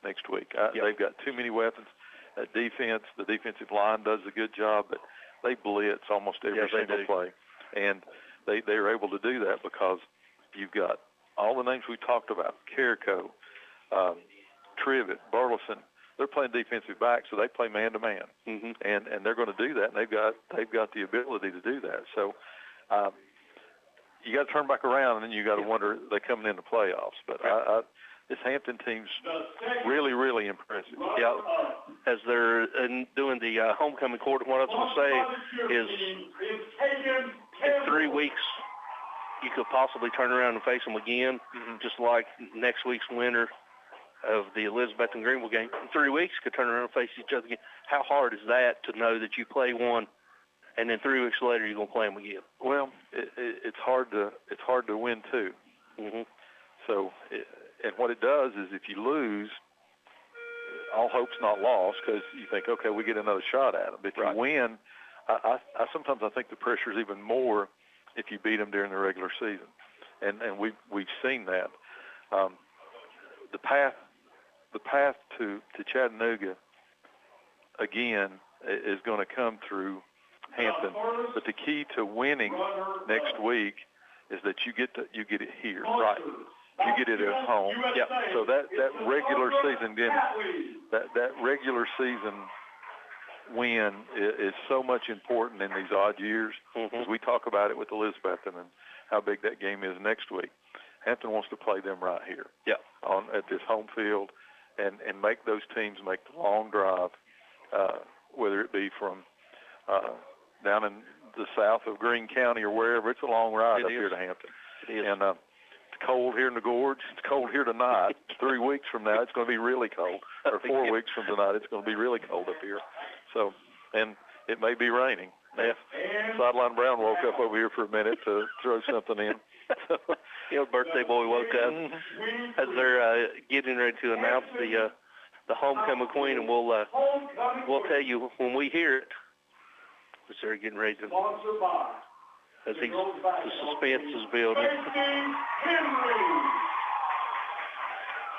next week. They've got too many weapons. The defensive line does a good job, but they blitz almost every single play. And they're able to do that because you've got all the names we talked about, Carrico, Trivet, Burleson. They're playing defensive back, so they play man-to-man. Mm-hmm. And they're going to do that, and they've got the ability to do that. So you got to turn back around, and then you got to wonder, they're coming into playoffs. But this Hampton team's really, really impressive. Yeah, as they're doing the homecoming court, what I was going to say is in 3 weeks you could possibly turn around and face them again, just like next week's winner of the Elizabethton Greenville game. In 3 weeks could turn around and face each other again. How hard is that to know that you play one and then 3 weeks later you're going to play them again? Well, it's hard to win two. Mm-hmm. So, and what it does is if you lose, all hope's not lost because you think, okay, we get another shot at them. But if you win, I sometimes I think the pressure is even more if you beat them during the regular season, and we've seen that. The path to Chattanooga again is going to come through Hampton, but the key to winning next week is that you get it here, right? You get it at home. Yeah. So that regular season that regular season win is so much important in these odd years. As we talk about it with Elizabethton and how big that game is next week. Hampton wants to play them right here. Yeah. At this home field and make those teams make the long drive, whether it be from down in the south of Greene County or wherever. It's a long ride up here to Hampton. It is. And it's cold here in the gorge. It's cold here tonight. 3 weeks from now, it's going to be really cold. Or 4 weeks from tonight, it's going to be really cold up here. So, and it may be raining. Yeah. Sideline Brown woke up over here for a minute to throw something in. Birthday boy woke up as they're getting ready to announce the homecoming queen, and we'll tell you when we hear it. As they're getting ready to, as the suspense is building.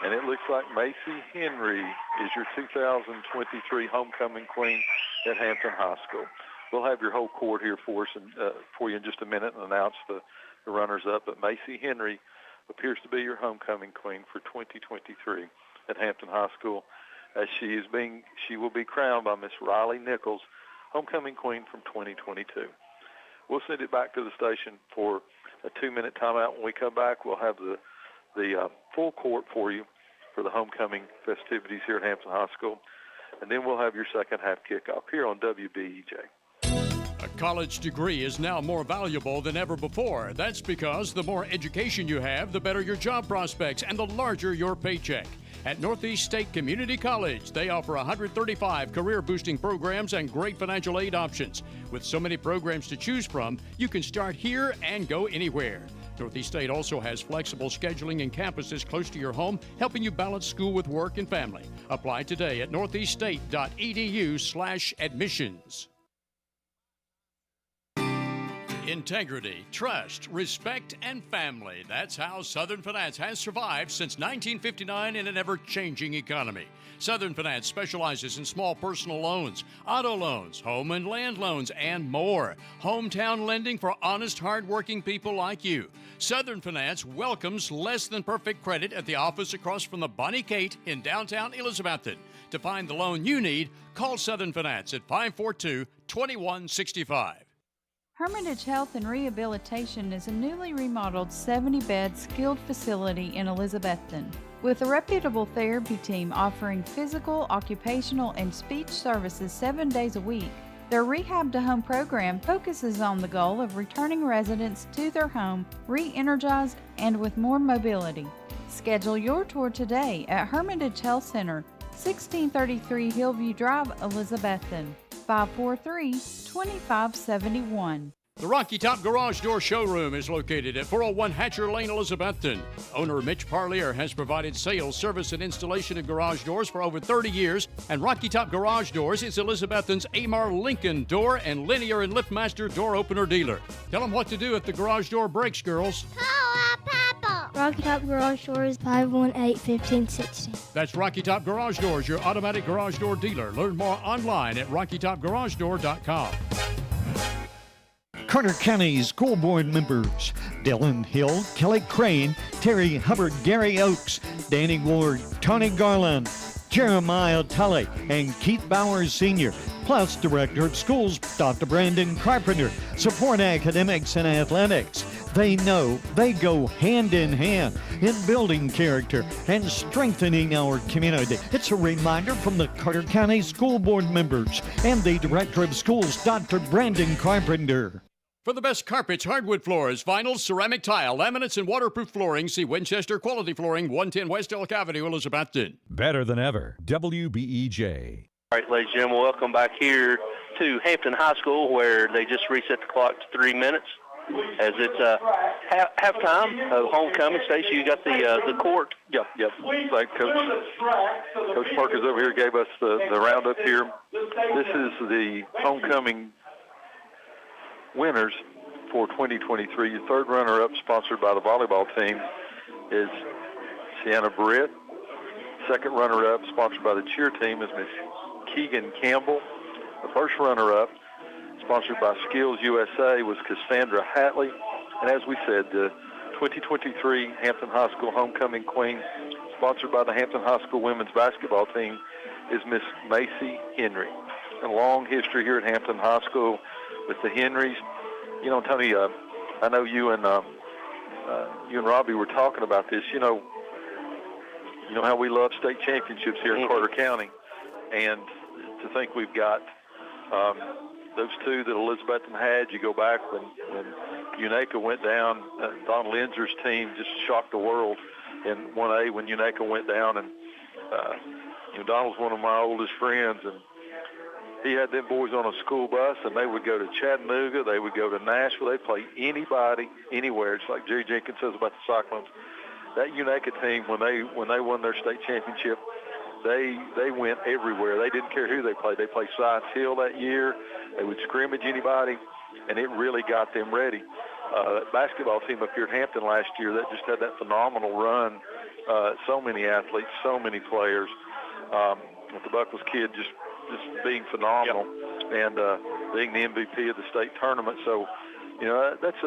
And it looks like Macy Henry is your 2023 homecoming queen at Hampton High School. We'll have your whole court here for us and for you in just a minute and announce the runners-up. But Macy Henry appears to be your homecoming queen for 2023 at Hampton High School, as she will be crowned by Miss Riley Nichols, homecoming queen from 2022. We'll send it back to the station for a 2-minute timeout. When we come back, we'll have the full court for you for the homecoming festivities here at Hampton High School. And then we'll have your second half kickoff here on WBEJ. A college degree is now more valuable than ever before. That's because the more education you have, the better your job prospects and the larger your paycheck. At Northeast State Community College, they offer 135 career-boosting programs and great financial aid options. With so many programs to choose from, you can start here and go anywhere. Northeast State also has flexible scheduling and campuses close to your home, helping you balance school with work and family. Apply today at northeaststate.edu/admissions. Integrity, trust, respect, and family. That's how Southern Finance has survived since 1959 in an ever-changing economy. Southern Finance specializes in small personal loans, auto loans, home and land loans, and more. Hometown lending for honest, hard-working people like you. Southern Finance welcomes less-than-perfect credit at the office across from the Bonnie Kate in downtown Elizabethton. To find the loan you need, call Southern Finance at 542-2165. Hermitage Health and Rehabilitation is a newly remodeled 70-bed skilled facility in Elizabethton. With a reputable therapy team offering physical, occupational, and speech services 7 days a week, their Rehab to Home program focuses on the goal of returning residents to their home re-energized and with more mobility. Schedule your tour today at Hermitage Health Center, 1633 Hillview Drive, Elizabethton. 543-2571. The Rocky Top Garage Door Showroom is located at 401 Hatcher Lane, Elizabethton. Owner Mitch Parlier has provided sales, service, and installation of garage doors for over 30 years, and Rocky Top Garage Doors is Elizabethton's Amar Lincoln door and Linear and Liftmaster door opener dealer. Tell them what to do if the garage door breaks, girls. Call Papa. Rocky Top Garage Doors, 518-1560. That's Rocky Top Garage Doors, your automatic garage door dealer. Learn more online at rockytopgaragedoor.com. Carter County School Board members Dylan Hill, Kelly Crane, Terry Hubbard, Gary Oakes, Danny Ward, Tony Garland, Jeremiah Tully, and Keith Bowers Sr., plus Director of Schools Dr. Brandon Carpenter, support academics and athletics. They know they go hand in hand in building character and strengthening our community. It's a reminder from the Carter County School Board members and the Director of Schools, Dr. Brandon Carpenter. For the best carpets, hardwood floors, vinyl, ceramic tile, laminates, and waterproof flooring, see Winchester Quality Flooring, 110 West Elk Avenue, Elizabethton. Better than ever, WBEJ. All right, ladies and gentlemen, welcome back here to Hampton High School, where they just reset the clock to 3 minutes. As it's halftime of homecoming. Stacey, you got the court. Yep. Like Coach Parker's over here gave us the roundup here. This is the homecoming winners for 2023. Your third runner-up, sponsored by the volleyball team, is Sienna Britt. Second runner-up, sponsored by the cheer team, is Miss Keegan Campbell. The first runner-up, sponsored by Skills USA, was Cassandra Hatley. And as we said, the 2023 Hampton High School homecoming queen, sponsored by the Hampton High School women's basketball team, is Miss Macy Henry. A long history here at Hampton High School with the Henrys. You know, Tony, I know you and Robbie were talking about this. You know how we love state championships here in Carter County, and to think we've got those two that Elizabethton had. You go back when UNACA went down, Don Linzer's team just shocked the world in 1A when UNACA went down, and Donald's one of my oldest friends, and he had them boys on a school bus, and they would go to Chattanooga, they would go to Nashville, they'd play anybody, anywhere. It's like Jerry Jenkins says about the Cyclones. That Unaka team, when they won their state championship, they went everywhere. They didn't care who they played. They played Science Hill that year. They would scrimmage anybody, and it really got them ready. That basketball team up here at Hampton last year, that just had that phenomenal run. So many athletes, so many players. With the Buckles kid just being phenomenal and being the MVP of the state tournament. So, that's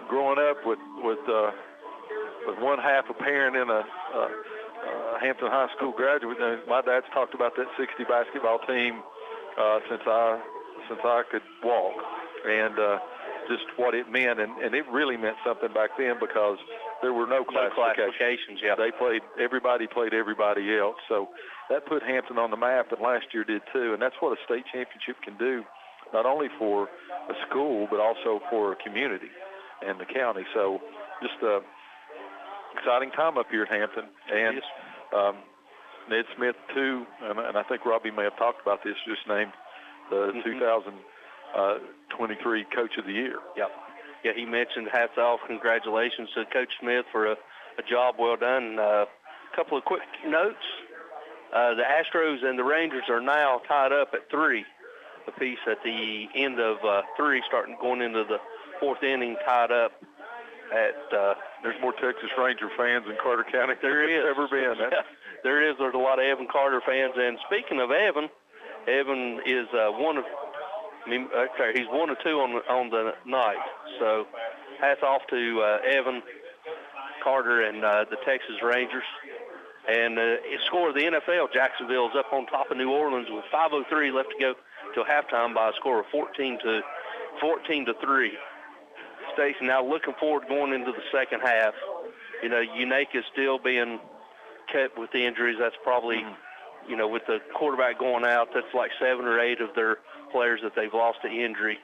growing up with one half a parent in a Hampton High School graduate. My dad's talked about that 60 basketball team since I could walk, and just what it meant, and it really meant something back then because there were no classifications. Yeah, everybody played everybody else, so that put Hampton on the map, and last year did too. And that's what a state championship can do, not only for a school but also for a community and the county. So just exciting time up here at Hampton. And Ned Smith too, and I think Robbie may have talked about this, just named the 2023 Coach of the Year. Yeah, he mentioned hats off, congratulations to Coach Smith for a job well done. A couple of quick notes. The Astros and the Rangers are now tied up at 3 apiece at the end of 3, going into the 4th inning, tied up at... There's more Texas Ranger fans in Carter County there is. Ever been. There is. There's a lot of Evan Carter fans. And speaking of Evan is he's 1 or 2 on the night. So hats off to Evan Carter and the Texas Rangers. And score of the NFL, Jacksonville is up on top of New Orleans with 5:03 left to go till halftime by a score of 14-3. Stacy, now looking forward going into the second half. Unaka is still being kept with the injuries. That's probably, with the quarterback going out, that's like 7 or 8 of their players that they've lost to injury.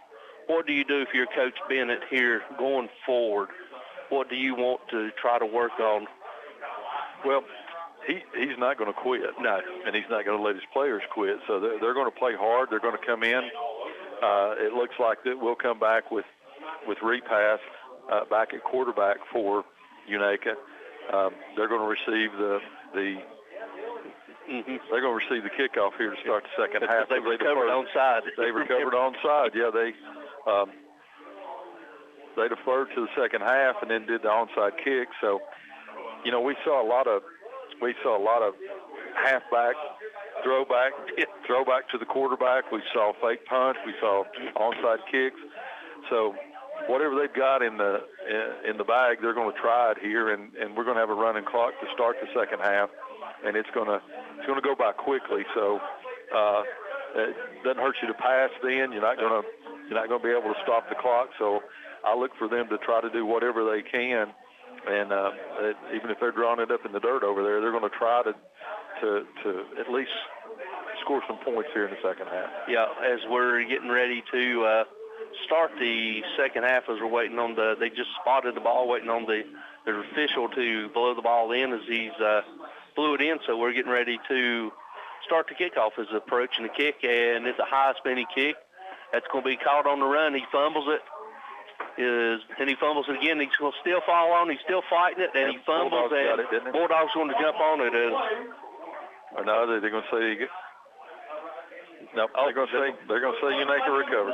What do you do if you're Coach Bennett here going forward? What do you want to try to work on? Well, he's not going to quit. No. And he's not going to let his players quit. So they're going to play hard. They're going to come in. It looks like that we'll come back with repass back at quarterback for Unaka. They're going to receive they're going to receive the kickoff here to start the second half. They recovered onside. They recovered onside. Yeah, they deferred to the second half and then did the onside kick. So, we saw a lot of halfback throwback to the quarterback. We saw fake punch. We saw onside kicks. So whatever they've got in the bag, they're going to try it here, and we're going to have a running clock to start the second half, and it's going to go by quickly. So it doesn't hurt you to pass. Then you're not going to be able to stop the clock. So I look for them to try to do whatever they can, and even if they're drawing it up in the dirt over there, they're going to try to at least score some points here in the second half. Yeah, as we're getting ready to start the second half, as we're waiting on they just spotted the ball, waiting on the official to blow the ball in as he's blew it in. So we're getting ready to start the kickoff as approaching the kick, and it's a high spinning kick. That's going to be caught on the run. He fumbles it. Then he fumbles it again. He's going to still fall on. He's still fighting it, and he fumbles. And Bulldogs going to jump on it. Or no, they're going to say. Nope, they're going to say Unaka recovered.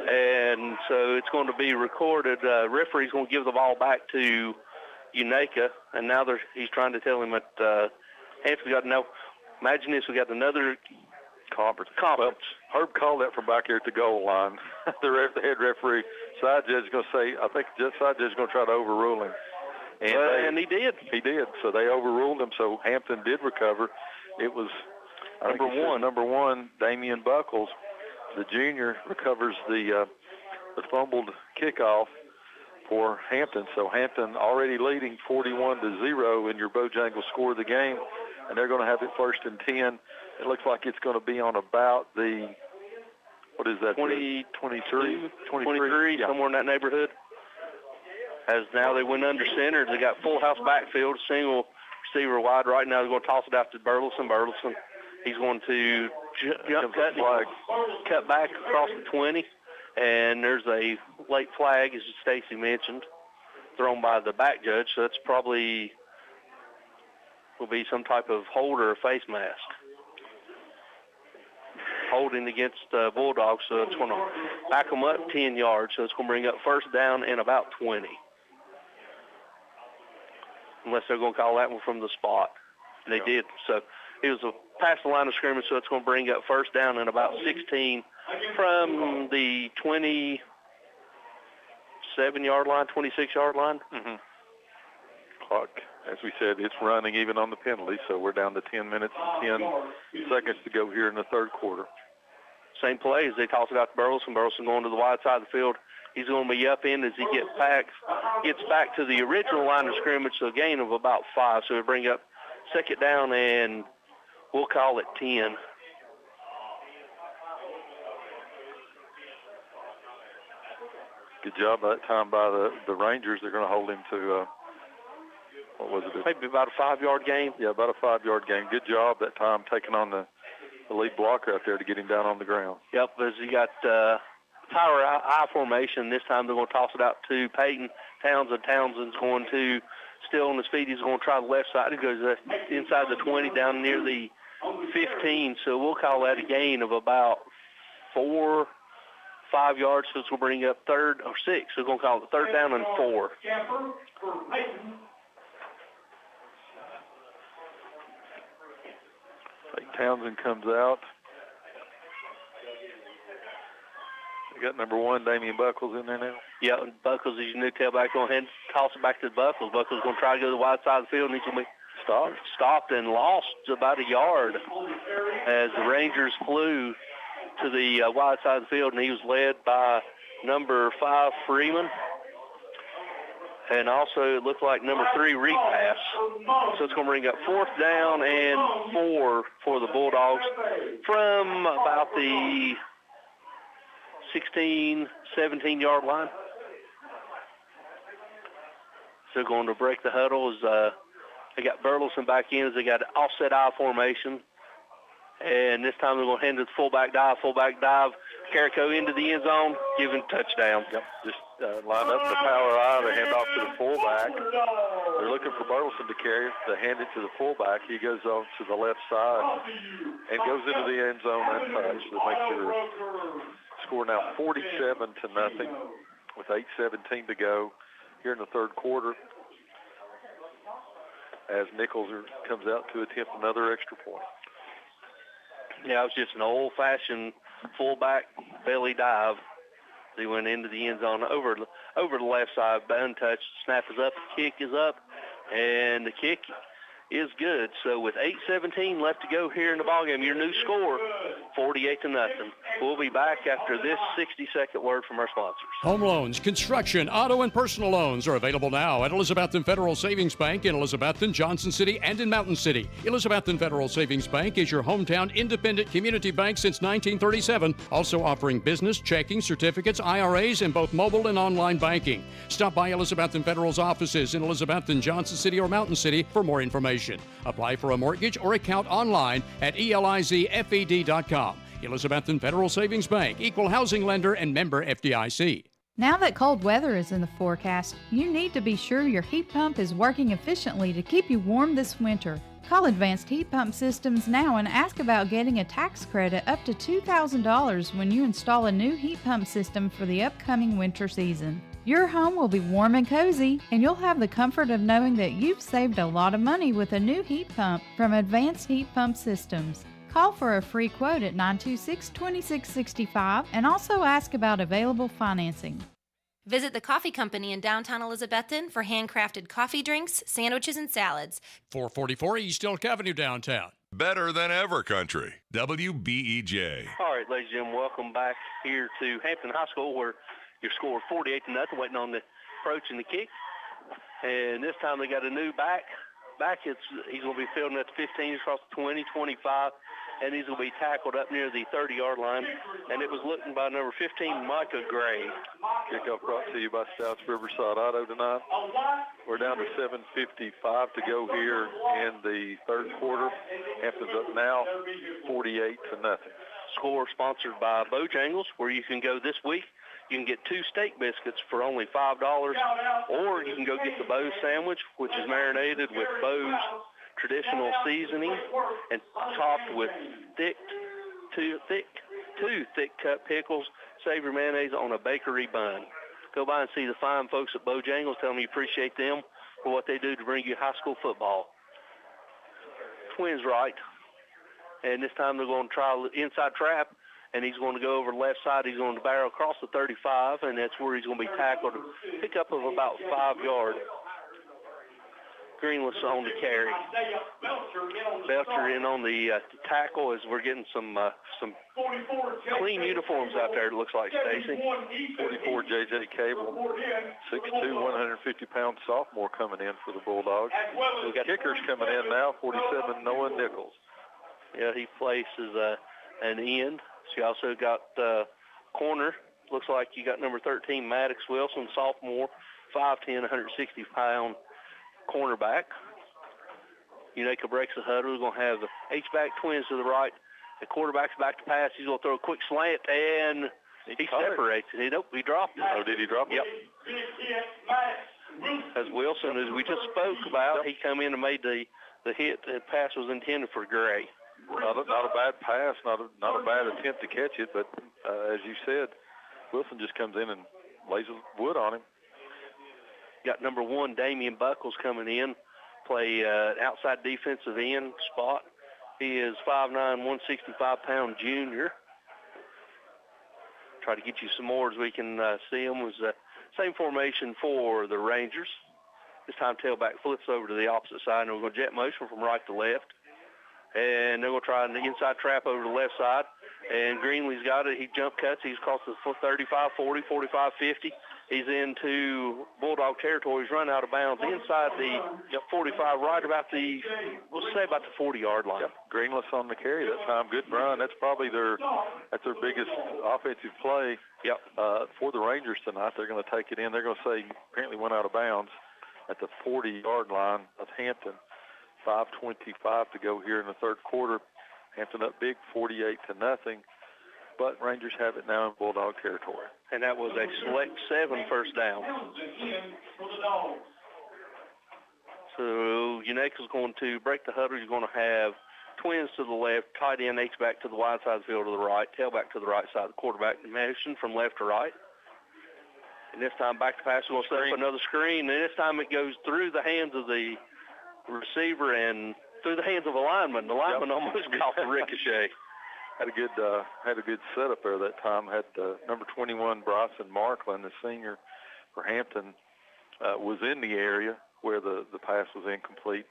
And so it's going to be recorded. Referee's going to give the ball back to Unaka, and now he's trying to tell him that Hampton's got no. Imagine this: we got another conference. Well, Herb called that from back here at the goal line. The head referee, side judge, is going to say, I think the side judge is going to try to overrule him. And he did. He did. So they overruled him. So Hampton did recover. It was number one, Damian Buckles, the junior, recovers the fumbled kickoff for Hampton. So Hampton already leading 41-0 in your Bojangles score of the game, and they're going to have it 1st and 10. It looks like it's going to be on about the, what is that? 23, yeah. Somewhere in that neighborhood. As now they went under center. They got full house backfield, single receiver wide right now. They're going to toss it out to Burleson. Burleson He's going to jump cut back across the 20, and there's a late flag, as Stacy mentioned, thrown by the back judge. So that's probably will be some type of hold or a face mask. Holding against Bulldogs, so it's going to back them up 10 yards. So it's going to bring up first down and about 20. Unless they're going to call that one from the spot. And they did. So it was past the line of scrimmage, so it's going to bring up first down and about 16 from the 27-yard line, 26-yard line. Mm-hmm. Clock, as we said, it's running even on the penalty, so we're down to 10 minutes and 10 seconds to go here in the third quarter. Same play as they toss it out to Burleson. Burleson going to the wide side of the field. He's going to be up in as he gets back to the original line of scrimmage, so a gain of about 5. So we bring up second down, and we'll call it 10. Good job that time by the Rangers. They're going to hold him to, what was it? Maybe about a 5-yard gain. Yeah, about a 5-yard gain. Good job that time taking on the lead blocker out there to get him down on the ground. Yep, as he got power I formation. This time they're going to toss it out to Peyton Townsend. Townsend's going to still on his feet. He's going to try the left side. He goes inside the 20 down near the 15. So we'll call that a gain of about 4-5 yards. So it's going to bring up 3rd or 6. So we're going to call it third down and 4. Townsend comes out. We got number 1, Damian Buckles, in there now. Yeah, and Buckles is your new tailback. Going ahead and toss it back to Buckles. Buckles going to try to go to the wide side of the field, and he's going to be stopped and lost about a yard as the Rangers flew to the wide side of the field, and he was led by number 5, Freeman. And also it looked like number 3, Repass. So it's going to bring up 4th down and 4 for the Bulldogs from about the 16, 17-yard line. So going to break the huddle is they got Burleson back in as they got offset I formation. And this time they're going to hand it to fullback dive. Carrico into the end zone, giving touchdown. Yep, just line up the power I to hand off to the fullback. They're looking for Burleson to carry it, to hand it to the fullback. He goes on to the left side and goes into the end zone untouched. That makes your score now 47-0 with 8:17 to go here in the third quarter as Nichols comes out to attempt another extra point. Yeah, it was just an old-fashioned fullback belly dive. He went into the end zone over the left side, untouched. Snap is up, kick is up, and the kick is good. So with 8:17 left to go here in the ballgame, your new score, 48-0. We'll be back after this 60-second word from our sponsors. Home loans, construction, auto, and personal loans are available now at Elizabethton Federal Savings Bank in Elizabethton, Johnson City, and in Mountain City. Elizabethton Federal Savings Bank is your hometown independent community bank since 1937, also offering business, checking, certificates, IRAs, and both mobile and online banking. Stop by Elizabethton Federal's offices in Elizabethton, Johnson City, or Mountain City for more information. Apply for a mortgage or account online at elizfed.com. Elizabethton Federal Savings Bank, equal housing lender and member FDIC. Now that cold weather is in the forecast, you need to be sure your heat pump is working efficiently to keep you warm this winter. Call Advanced Heat Pump Systems now and ask about getting a tax credit up to $2,000 when you install a new heat pump system for the upcoming winter season. Your home will be warm and cozy, and you'll have the comfort of knowing that you've saved a lot of money with a new heat pump from Advanced Heat Pump Systems. Call for a free quote at 926-2665 and also ask about available financing. Visit the Coffee Company in downtown Elizabethton for handcrafted coffee drinks, sandwiches, and salads. 444 East Elk Avenue downtown. Better than ever country. WBEJ. All right, ladies and gentlemen, welcome back here to Hampton High School where your score 48-0, waiting on the approach and the kick. And this time they got a new back. He's going to be fielding at the 15 across the 20, 25. and he's going to be tackled up near the 30-yard line, and it was looking by number 15, Micah Gray. Kickoff brought to you by South Riverside Auto tonight. We're down to 7:55 to go here in the third quarter. Hampton's up now 48-0. Score sponsored by Bojangles, where you can go this week. You can get 2 steak biscuits for only $5, or you can go get the Bo's sandwich, which is marinated with Bo's traditional seasoning and topped with two thick-cut pickles, savory mayonnaise on a bakery bun. Go by and see the fine folks at Bojangles. Tell them you appreciate them for what they do to bring you high school football. Twins right, and this time they're going to try inside trap, and he's going to go over the left side. He's going to barrel across the 35, and that's where he's going to be tackled. Pick up of about 5 yards. Greenless on the carry. Belcher in on the tackle as we're getting some clean uniforms out there, it looks like, Stacy. 44, J.J. Cable, 6'2", 150-pound sophomore coming in for the Bulldogs. We got kickers coming in now, 47, Noah Nichols. Yeah, he places an end. So you also got corner. Looks like you got number 13, Maddox Wilson, sophomore, 5'10", 160-pound cornerback. Unaka breaks the huddle. We're going to have the H-back Twins to the right. The quarterback's back to pass. He's going to throw a quick slant, and he separates it. Nope, he dropped it. Oh, did he drop it? Yep. As Wilson, as we just spoke about, he come in and made the hit. The pass was intended for Gray. Not a bad pass, not a bad attempt to catch it, but as you said, Wilson just comes in and lays wood on him. Got number 1, Damian Buckles, coming in, play outside defensive end spot. He is 5'9", 165-pound junior. Try to get you some more as we can see him. Was same formation for the Rangers. This time tailback flips over to the opposite side, and we're going to jet motion from right to left. And they're going to try an inside trap over the left side. And Greenley's got it. He jump cuts. He's across the 35, 40, 45, 50. He's into Bulldog territory. He's run out of bounds inside the 45, right about we'll say about the 40-yard line. Yep. Greenless on the carry that time. Good run. That's probably their biggest offensive play for the Rangers tonight. They're going to take it in. They're going to say apparently went out of bounds at the 40-yard line of Hampton. 5:25 to go here in the third quarter. Hampton up big, 48-0. But Rangers have it now in Bulldog territory. And that was a select 7 first down. So Unaka's going to break the huddle. You're going to have Twins to the left, tight end H-back to the wide side of the field to the right, tailback to the right side, the quarterback motion from left to right. And this time back to pass, we'll set up another screen. And this time it goes through the hands of the receiver and through the hands of a lineman. The lineman almost caught the ricochet. Had a good setup there that time. Had number 21 Bryson Markland, the senior for Hampton, was in the area where the pass was incomplete.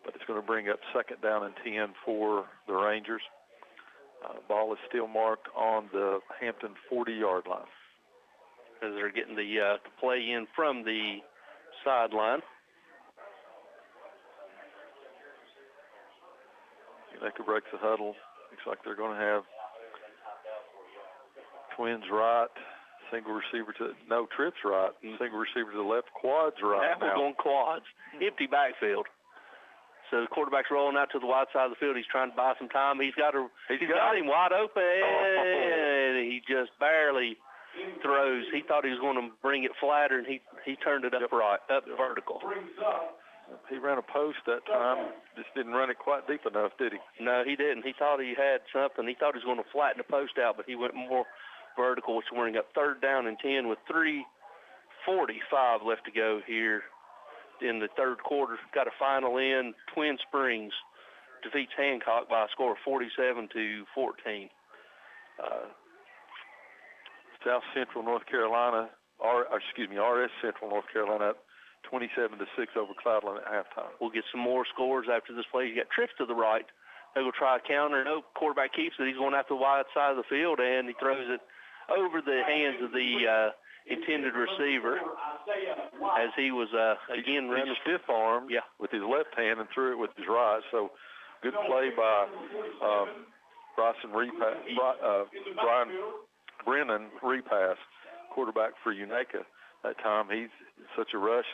But it's going to bring up second down and 10 for the Rangers. Ball is still marked on the Hampton 40-yard line. As they're getting the play in from the sideline. Unaka breaks the huddle. Looks like they're going to have Twins right, single receiver trips right, single receiver to the left, quads right. That was going quads. Empty backfield. So the quarterback's rolling out to the wide side of the field. He's trying to buy some time. He's got him wide open, and he just barely throws. He thought he was going to bring it flatter, and he turned it up vertical. He ran a post that time. Just didn't run it quite deep enough, did he? No, he didn't. He thought he had something. He thought he was going to flatten the post out, but he went more vertical, which we're up third down and 10 with 3:45 left to go here in the third quarter. Got a final in. Twin Springs defeats Hancock by a score of 47-14. South Central North Carolina, RS Central North Carolina, 27-6 over Cloudland at halftime. We'll get some more scores after this play. You got trips to the right. They'll go try a counter. No, quarterback keeps it. He's going out the wide side of the field, and he throws it over the hands of the intended receiver as he was, again, running. He stiff-armed with his left hand and threw it with his right. So Good play by Brian Brennan, repass, quarterback for Unaka. That time he's such a rush.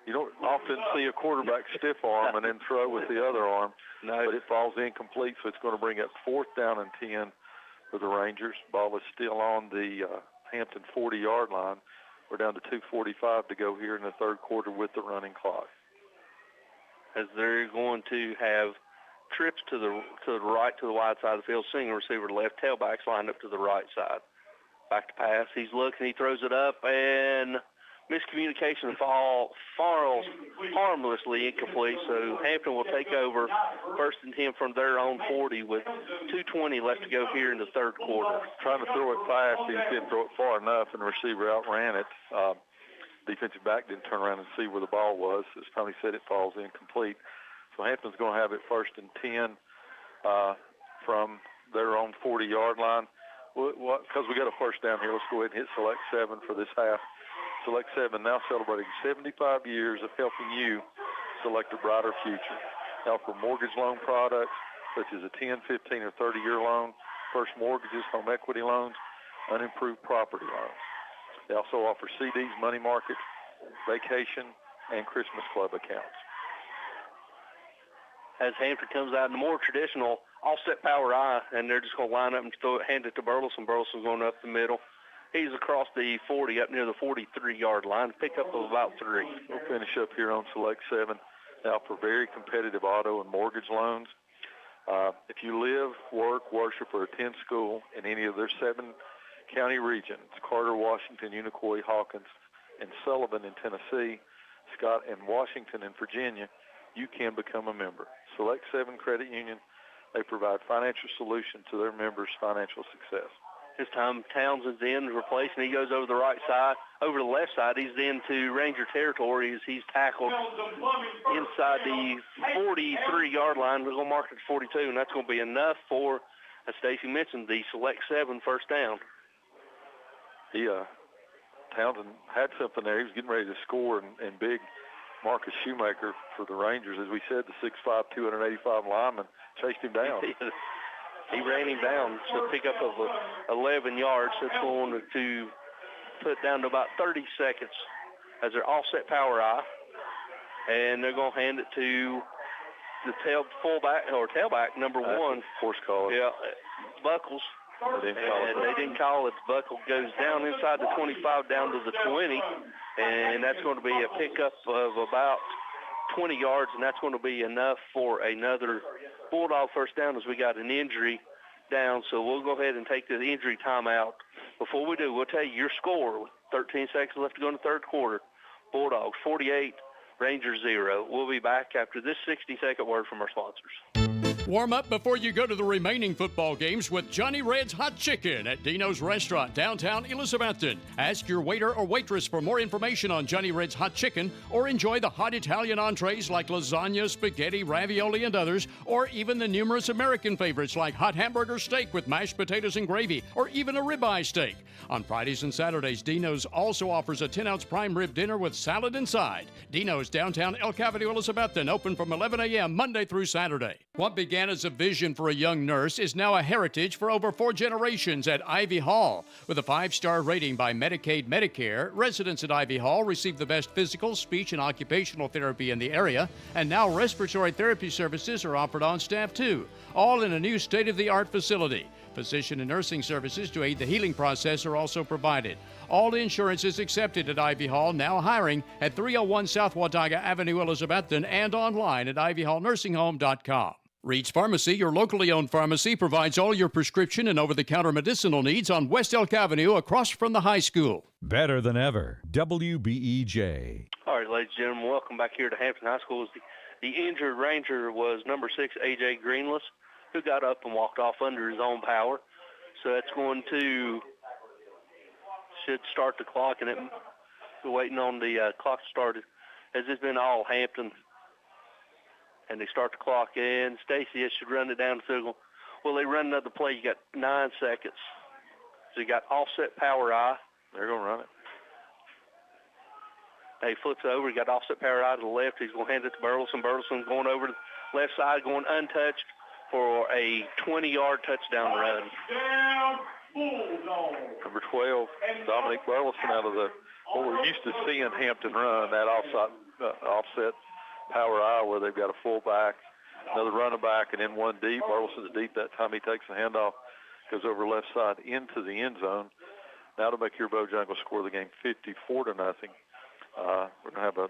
You don't often see a quarterback stiff arm and then throw with the other arm, but it falls incomplete, so it's going to bring up 4th down and 10 for the Rangers. Ball is still on the Hampton 40-yard line. We're down to 2:45 to go here in the third quarter with the running clock. As they're going to have trips to the right, to the wide side of the field, single receiver left, tailbacks lined up to the right side. Back to pass. He's looking. He throws it up, and miscommunication falls harmlessly incomplete. So Hampton will take over 1st and 10 from their own 40 with 2:20 left to go here in the third quarter. Trying to throw it fast. He didn't throw it far enough, and the receiver outran it. Defensive back didn't turn around and see where the ball was. As Tony said, it falls incomplete. So Hampton's going to have it 1st and 10 from their own 40-yard line. Because we got a first down here, let's go ahead and hit Select 7 for this half. Select 7 now celebrating 75 years of helping you select a brighter future. They offer mortgage loan products such as a 10, 15, or 30-year loan, first mortgages, home equity loans, unimproved property loans. They also offer CDs, money market, vacation, and Christmas club accounts. As Hampton comes out in the more traditional offset power I, and they're just going to line up and hand it to Burleson. Burleson's going up the middle. He's across the 40, up near the 43-yard line, pickup of about 3. We'll finish up here on Select 7. They offer very competitive auto and mortgage loans. If you live, work, worship, or attend school in any of their 7-county regions, Carter, Washington, Unicoi, Hawkins, and Sullivan in Tennessee, Scott and Washington in Virginia, you can become a member. Select 7 Credit Union, they provide financial solutions to their members' financial success. This time Townsend's in replacing. He goes over the right side. Over the left side, he's into Ranger territory as he's tackled inside the 43-yard line. We're going to mark it to 42, and that's going to be enough for, as Stacy mentioned, the Select 7 first down. Townsend had something there. He was getting ready to score, and big Marcus Shoemaker for the Rangers, as we said, the 6'5", 285 lineman, chased him down. He ran him down, so pick up of 11 yards. That's going to put down to about 30 seconds as their offset power I. And they're going to hand it to the tailback, number 1. Force call. Yeah, Buckles. They didn't call it. Buckle goes down inside the 25 down to the 20, and that's going to be a pickup of about 20 yards, and that's going to be enough for another Bulldog first down as we got an injury down. So we'll go ahead and take the injury timeout. Before we do, we'll tell you your score with 13 seconds left to go in the third quarter. Bulldogs 48, Rangers 0. We'll be back after this 60-second word from our sponsors. Warm up before you go to the remaining football games with Johnny Red's Hot Chicken at Dino's Restaurant, downtown Elizabethton. Ask your waiter or waitress for more information on Johnny Red's Hot Chicken, or enjoy the hot Italian entrees like lasagna, spaghetti, ravioli, and others, or even the numerous American favorites like hot hamburger steak with mashed potatoes and gravy, or even a ribeye steak. On Fridays and Saturdays, Dino's also offers a 10-ounce prime rib dinner with salad and side. Dino's, downtown Elk Avenue, Elizabethton, open from 11 a.m. Monday through Saturday. What began as a vision for a young nurse is now a heritage for over 4 generations at Ivy Hall. With a 5-star rating by Medicaid Medicare, residents at Ivy Hall receive the best physical, speech, and occupational therapy in the area, and now respiratory therapy services are offered on staff too, all in a new state-of-the-art facility. Physician and nursing services to aid the healing process are also provided. All insurance is accepted at Ivy Hall, now hiring at 301 South Watauga Avenue, Elizabethton, and online at ivyhallnursinghome.com. Reed's Pharmacy, your locally owned pharmacy, provides all your prescription and over-the-counter medicinal needs on West Elk Avenue across from the high school. Better than ever. WBEJ. All right, ladies and gentlemen, welcome back here to Hampton High School. The injured Ranger was number 6, A.J. Greenless, who got up and walked off under his own power. So that's going to should start the clock, and we're waiting on the clock to start. As it's been all Hampton. And they start the clock in. Stacy should run it down the signal. Well, they run another play. You got 9 seconds. So you got offset power I. They're going to run it. He flips it over. He got offset power I to the left. He's going to hand it to Burleson. Burleson going over to left side going untouched for a 20-yard touchdown run. Number 12, Dominic Burleson out of what we're used to seeing Hampton run, that offset power I where they've got a fullback, another running back, and then one deep. Burleson's deep that time. He takes the handoff, goes over left side into the end zone. Now to make your Bojangles score the game 54-0. We're going to have an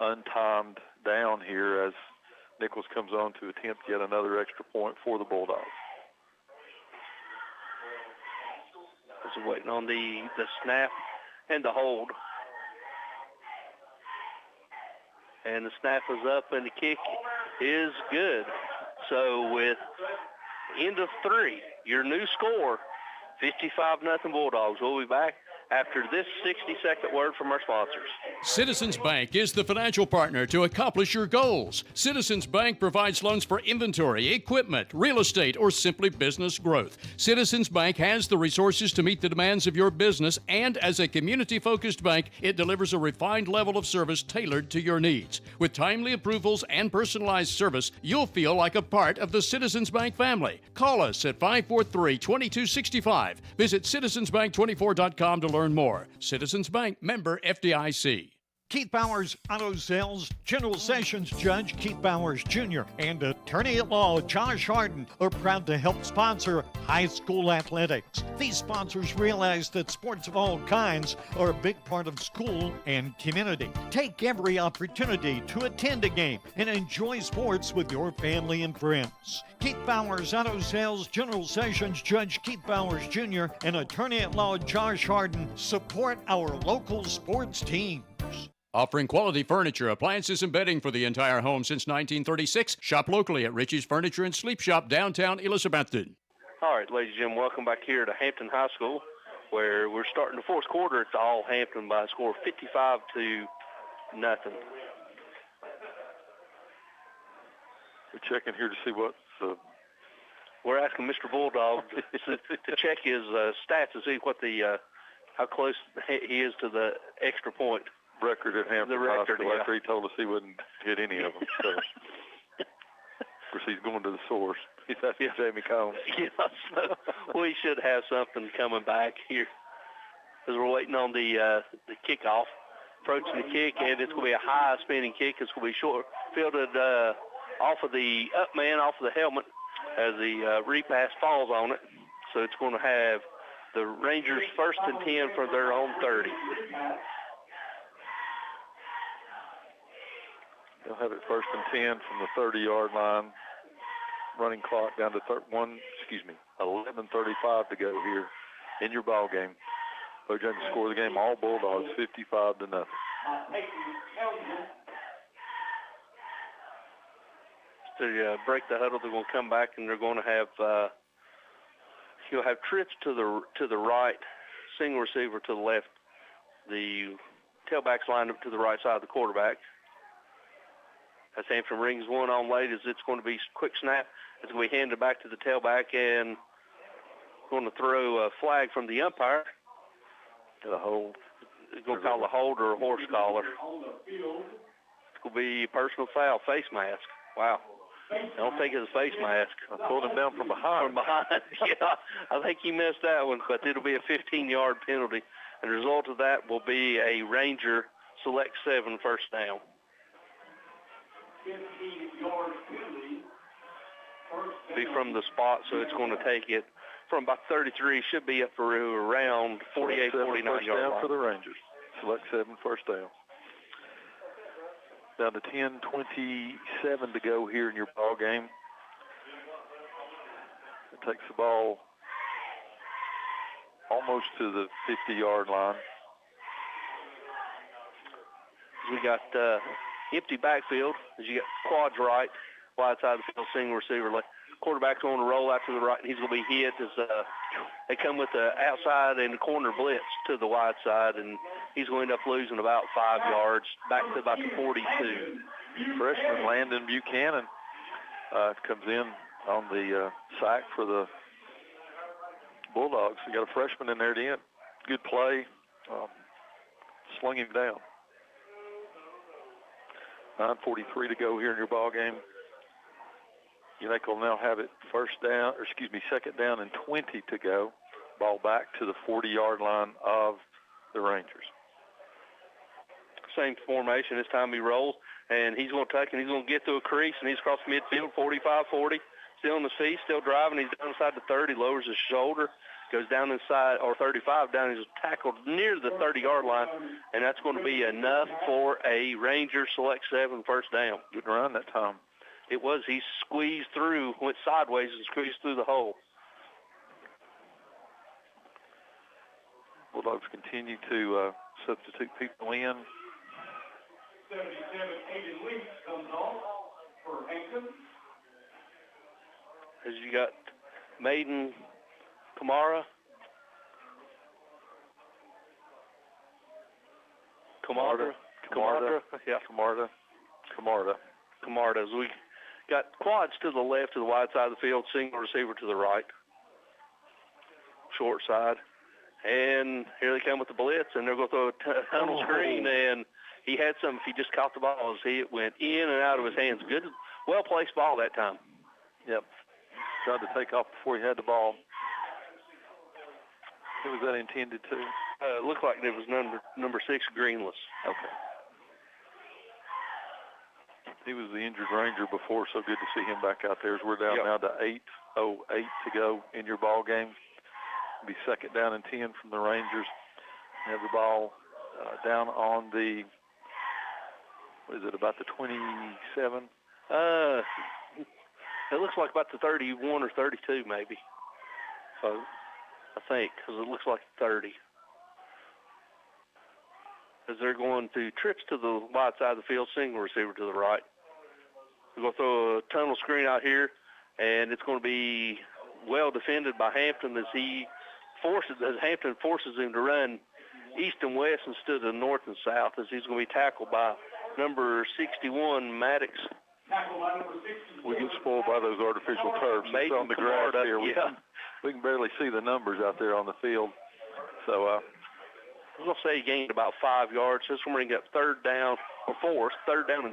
untimed down here as Nichols comes on to attempt yet another extra point for the Bulldogs. Just waiting on the snap and the hold. And the snap is up and the kick is good. So with end of 3, your new score, 55-0 Bulldogs. We'll be back after this 60-second word from our sponsors. Citizens Bank is the financial partner to accomplish your goals. Citizens Bank provides loans for inventory, equipment, real estate, or simply business growth. Citizens Bank has the resources to meet the demands of your business, and as a community-focused bank, it delivers a refined level of service tailored to your needs. With timely approvals and personalized service, you'll feel like a part of the Citizens Bank family. Call us at 543-2265. Visit citizensbank24.com to learn more. Citizens Bank, member FDIC. Keith Bowers Auto Sales, General Sessions Judge Keith Bowers Jr. and Attorney at Law Josh Harden are proud to help sponsor high school athletics. These sponsors realize that sports of all kinds are a big part of school and community. Take every opportunity to attend a game and enjoy sports with your family and friends. Keith Bowers Auto Sales, General Sessions Judge Keith Bowers Jr. and Attorney at Law Josh Harden support our local sports teams. Offering quality furniture, appliances, and bedding for the entire home since 1936. Shop locally at Richie's Furniture and Sleep Shop, downtown Elizabethton. All right, ladies and gentlemen, welcome back here to Hampton High School, where we're starting the fourth quarter. It's all Hampton by a score of 55-0. We're checking here to see what We're asking Mr. Bulldog to check his stats to see what how close he is to the extra point record at Hampton High School. After he told us he wouldn't hit any of them. So, of course, he's going to the source. He's asking Jamie Combs. Yeah, so we should have something coming back here as we're waiting on the kickoff. Approaching the kick, and it's going to be a high spinning kick. It's going to be short fielded off of the up man, off of the helmet, as the repass falls on it. So it's going to have the Rangers 1st and 10 for their own 30. They'll have it 1st and 10 from the 30-yard line. Running clock down to 11:35 to go here in your ball game. Bojangles score the game. All Bulldogs 55-0. To break the huddle, they're going to come back and they're going to have you'll have trips to the right, single receiver to the left. The tailback's lined up to the right side of the quarterback. As Hampton rings one on late, as it's going to be quick snap. It's going to be handed back to the tailback and going to throw a flag from the umpire. A hold. It's going to call a hold or a horse collar. It's going to be a personal foul, face mask. Wow. I don't think it's a face mask. I pulled him down from behind. From behind, yeah. I think he missed that one, but it'll be a 15-yard penalty. And the result of that will be a Ranger select 7 first down. 15-yard penalty. Be from the spot, so it's going to take it from about 33, should be up for around 48, 49 first yard down line. for the Rangers. Select 7 first down. Down to 10:27 to go here in your ball game. It takes the ball almost to the 50-yard line. We got empty backfield as you got quads right, wide side of the field, single receiver. Quarterback's going to roll out to the right, and he's going to be hit as they come with the outside and the corner blitz to the wide side, and he's going to end up losing about 5 yards back to about the 42. Freshman Landon Buchanan comes in on the sack for the Bulldogs. You got a freshman in there at the end. Good play. Slung him down. 9:43 to go here in your ball game. Unaka will now have it second down and 20 to go. Ball back to the 40-yard line of the Rangers. Same formation. This time he rolls, and he's going to take, and he's going to get through a crease, and he's across midfield, 45-40. Still on the feet, still driving. He's down inside the 30, lowers his shoulder, goes down inside, or 35 down. He's tackled near the 30-yard line, and that's going to be enough for a Ranger Select 7 first down. Good run that time. It was. He squeezed through, went sideways and squeezed through the hole. Bulldogs continue to substitute people in. 77, Aiden Leach comes on for Hampton. As you got Maiden Kamara. Camarda. As we got quads to the left to the wide side of the field, single receiver to the right. Short side. And here they come with the blitz, and they're going to throw a tunnel screen, and he had some, if he just caught the ball, it went in and out of his hands. Good, well-placed ball that time. Yep. Tried to take off before he had the ball. Who was that intended to? It looked like it was number 6, Greenless. Okay. He was the injured Ranger before, so good to see him back out there as we're down now to 8:08 to go in your ball game. It'll be second down and 10 from the Rangers. Have the ball down on the, what is it, about the 27? It looks like about the 31 or 32 maybe. So I think, because it looks like 30. As they're going to trips to the wide side of the field, single receiver to the right. We're going to throw a tunnel screen out here, and it's going to be well defended by Hampton as Hampton forces him to run east and west instead of north and south, as he's going to be tackled by number 61, Maddox. We get spoiled by those artificial turfs. It's on the grass here. We can barely see the numbers out there on the field. So I was going to say he gained about 5 yards. This one bring up third down and 6. Third down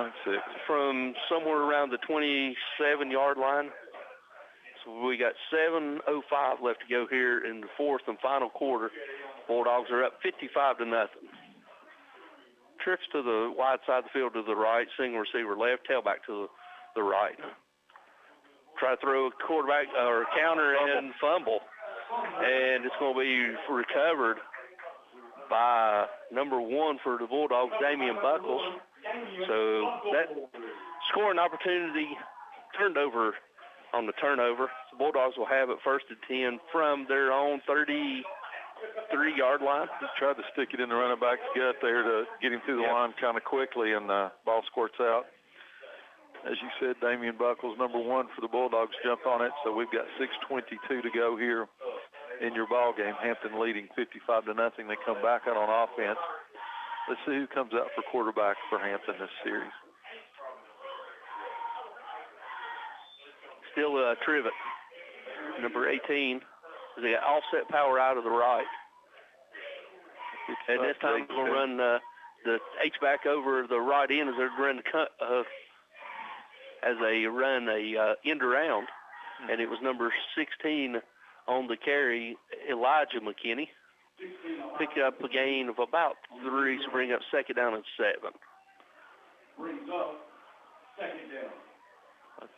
and 6. From somewhere around the 27-yard line. So we got 7:05 left to go here in the fourth and final quarter. Bulldogs are up 55-0. Trips to the wide side of the field to the right, single receiver left, tailback to the right. Try to throw a quarterback or counter and fumble. And it's going to be recovered by number 1 for the Bulldogs, Damian Buckles. So that scoring opportunity turned over on the turnover. The Bulldogs will have it first and 10 from their own 33-yard line. He tried to stick it in the running back's gut there to get him through the line kind of quickly, and the ball squirts out. As you said, Damian Buckles, number 1 for the Bulldogs, jumped on it. So we've got 6:22 to go here in your ball game. Hampton leading 55-0. They come back out on offense. Let's see who comes out for quarterback for Hampton this series. Still Trivet, number 18. They got offset power out of the right. And this time we're going to run the H-back over the right end as they're running end around. And it was number 16 on the carry, Elijah McKinney. Picked up a gain of about 3 to bring up second down and 7. Brings up second down.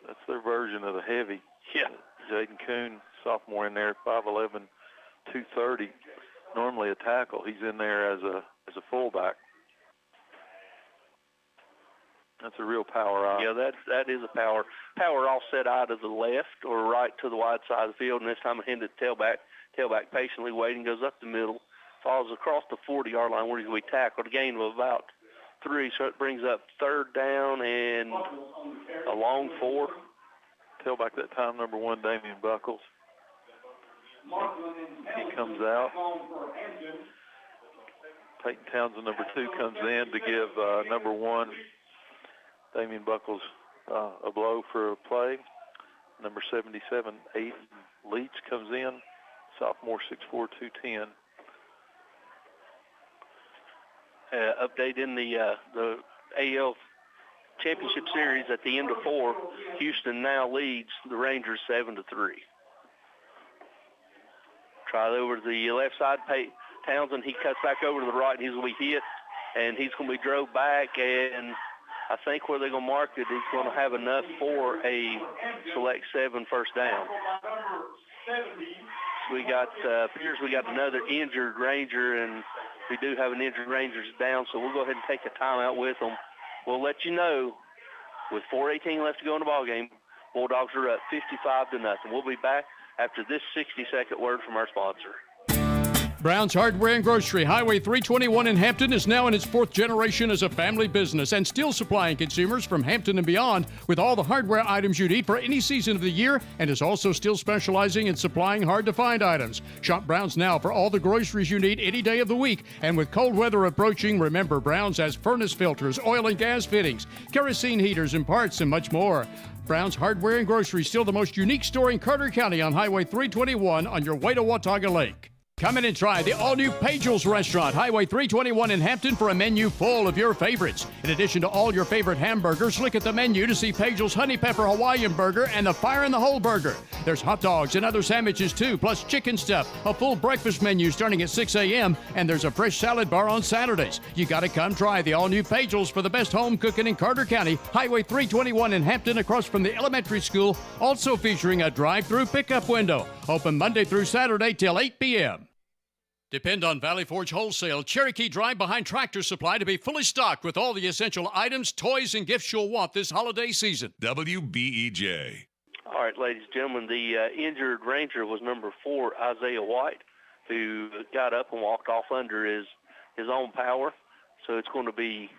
That's their version of the heavy. Yeah. Jaden Kuhn, sophomore in there, 5'11", 230. Normally a tackle. He's in there as a fullback. That's a real power eye. Yeah, that is a power offset eye to the left or right to the wide side of the field, and this time I handed tailback patiently waiting, goes up the middle, falls across the 40-yard line where he's going to be tackled. A gain of about 3, so it brings up third down and a long 4. Tailback that time, number 1, Damian Buckles. He comes out. Peyton Townsend, number 2, comes in to give number 1, Damian Buckles, a blow for a play. Number 77, Aiden Leach comes in, sophomore, 6'4", 210. Update in the AL championship series at the end of 4. Houston now leads the Rangers 7-3. Try it over to the left side. Townsend, he cuts back over to the right, and he's going to be hit, and he's going to be drove back, and I think where they're going to mark it, he's going to have enough for a select 7 first down. So we got, appears we got another injured Ranger, and we do have an injured Rangers down, so we'll go ahead and take a timeout with them. We'll let you know, with 4:18 left to go in the ballgame, Bulldogs are up 55-0. We'll be back after this 60-second word from our sponsor. Brown's Hardware and Grocery, Highway 321 in Hampton, is now in its 4th generation as a family business and still supplying consumers from Hampton and beyond with all the hardware items you need for any season of the year, and is also still specializing in supplying hard-to-find items. Shop Brown's now for all the groceries you need any day of the week, and with cold weather approaching, remember Brown's has furnace filters, oil and gas fittings, kerosene heaters and parts, and much more. Brown's Hardware and Grocery, still the most unique store in Carter County on Highway 321 on your way to Watauga Lake. Come in and try the all-new Pagel's Restaurant, Highway 321 in Hampton, for a menu full of your favorites. In addition to all your favorite hamburgers, look at the menu to see Pagel's Honey Pepper Hawaiian Burger and the Fire in the Hole Burger. There's hot dogs and other sandwiches too, plus chicken stuff, a full breakfast menu starting at 6 a.m., and there's a fresh salad bar on Saturdays. You gotta come try the all-new Pagel's for the best home cooking in Carter County, Highway 321 in Hampton, across from the elementary school, also featuring a drive-through pickup window. Open Monday through Saturday till 8 p.m. Depend on Valley Forge Wholesale Cherokee Drive behind Tractor Supply to be fully stocked with all the essential items, toys, and gifts you'll want this holiday season. WBEJ. All right, ladies and gentlemen, the injured Ranger was number 4, Isaiah White, who got up and walked off under his own power. So it's going to be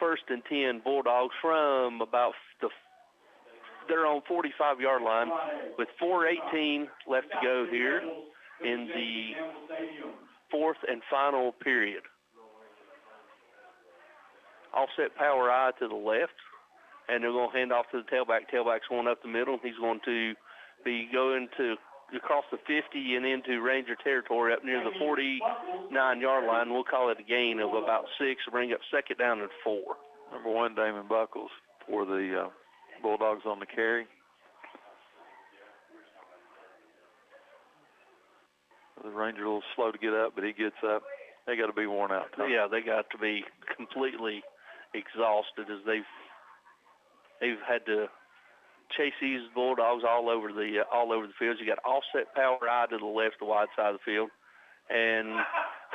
1st and 10 Bulldogs from about their own 45-yard line with 4:18 left to go here in the 4th and final period. Offset power I to the left, and they're going to hand off to the tailback. Tailback's going up the middle. He's going to be going to across the 50 and into Ranger territory up near the 49-yard line. We'll call it a gain of about 6, bring up 2nd down and 4. Number 1, Damon Buckles for the Bulldogs on the carry. The Ranger a little slow to get up, but he gets up. They got to be worn out. Yeah, they got to be completely exhausted as they've had to chase these Bulldogs all over the field. You got offset power I to the left, the wide side of the field, and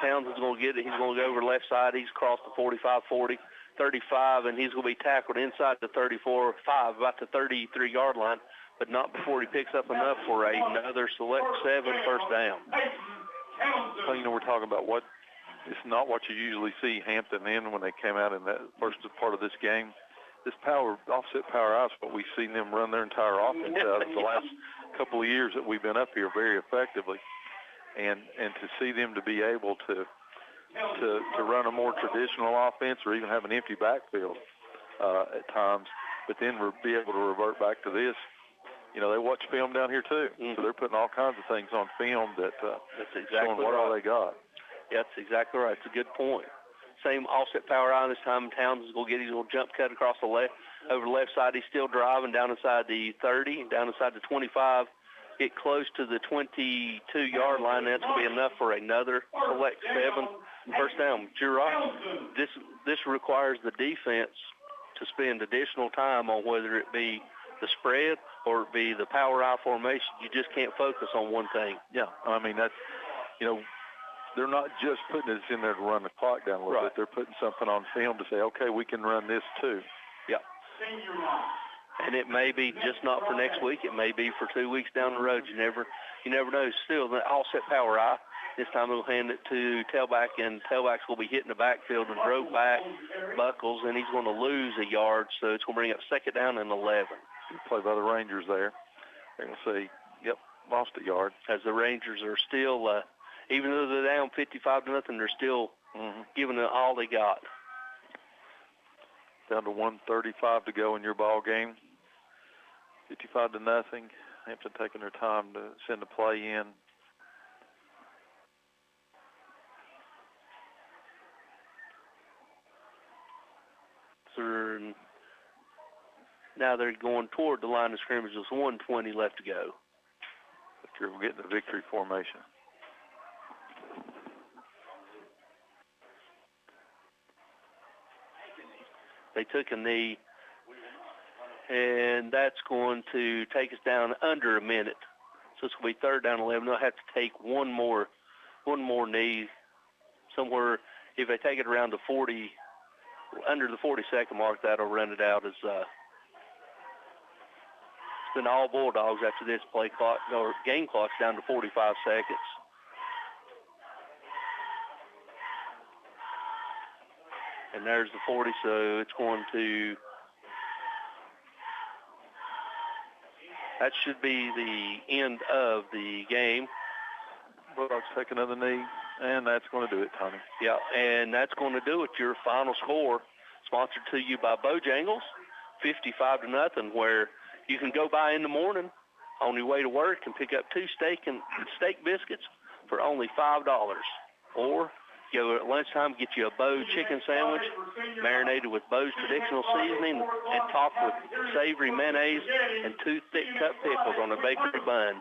Townsend's going to get it. He's going to go over left side. He's crossed the 45, 40, 35, and he's going to be tackled inside the 34, 5, about the 33-yard line, but not before he picks up enough for another select 7 first down. So, we're talking about it's not what you usually see Hampton in when they came out in that first part of this game. This offset power out is what we've seen them run their entire offense out of the last couple of years that we've been up here very effectively. And to see them to be able to run a more traditional offense or even have an empty backfield at times, but then be able to revert back to this. They watch film down here too, so they're putting all kinds of things on film that's exactly showing what all they got. Yeah, that's exactly right. It's a good point. Same offset power on this time. Townsend's going to get his little jump cut across the left, over the left side. He's still driving down inside the 30, down inside the 25, get close to the 22-yard line. That's going to be enough for another select 7 first down. But you're right. This requires the defense to spend additional time on whether it be the spread or it be the power I formation. You just can't focus on one thing. Yeah, I mean, that's, they're not just putting this in there to run the clock down a little bit. They're putting something on film to say, okay, we can run this too. Yeah. And it may be just not for next week. It may be for 2 weeks down the road. You never know. Still, the offset power I, this time they'll hand it to tailback, and tailback's will be hitting the backfield and drove back Buckles, and he's going to lose a yard, so it's going to bring up 2nd down and 11. Good play by the Rangers there. They're going to say, yep, lost a yard. As the Rangers are still, even though they're down 55-0, they're still giving it all they got. Down to 1:35 to go in your ball game. 55-0. Hampton taking their time to send the play in. Now they're going toward the line of scrimmage. There's 1:20 left to go. We're getting the victory formation. They took a knee, and that's going to take us down under a minute. So it's going to be 3rd down 11. They'll have to take one more knee somewhere. If they take it around the 40, under the 40-second mark, that'll run it out as it's been all Bulldogs after this play clock, or game clock's down to 45 seconds. And there's the 40, so it's going to, that should be the end of the game. Bulldogs take another knee, and that's going to do it, Tony. Yeah, and that's going to do it. Your final score, sponsored to you by Bojangles, 55-0, where you can go by in the morning on your way to work and pick up 2 steak biscuits for only $5. Or go at lunchtime, get you a Bo chicken sandwich, marinated with Bo's traditional seasoning and topped with savory mayonnaise and 2 thick cut pickles on a bakery bun.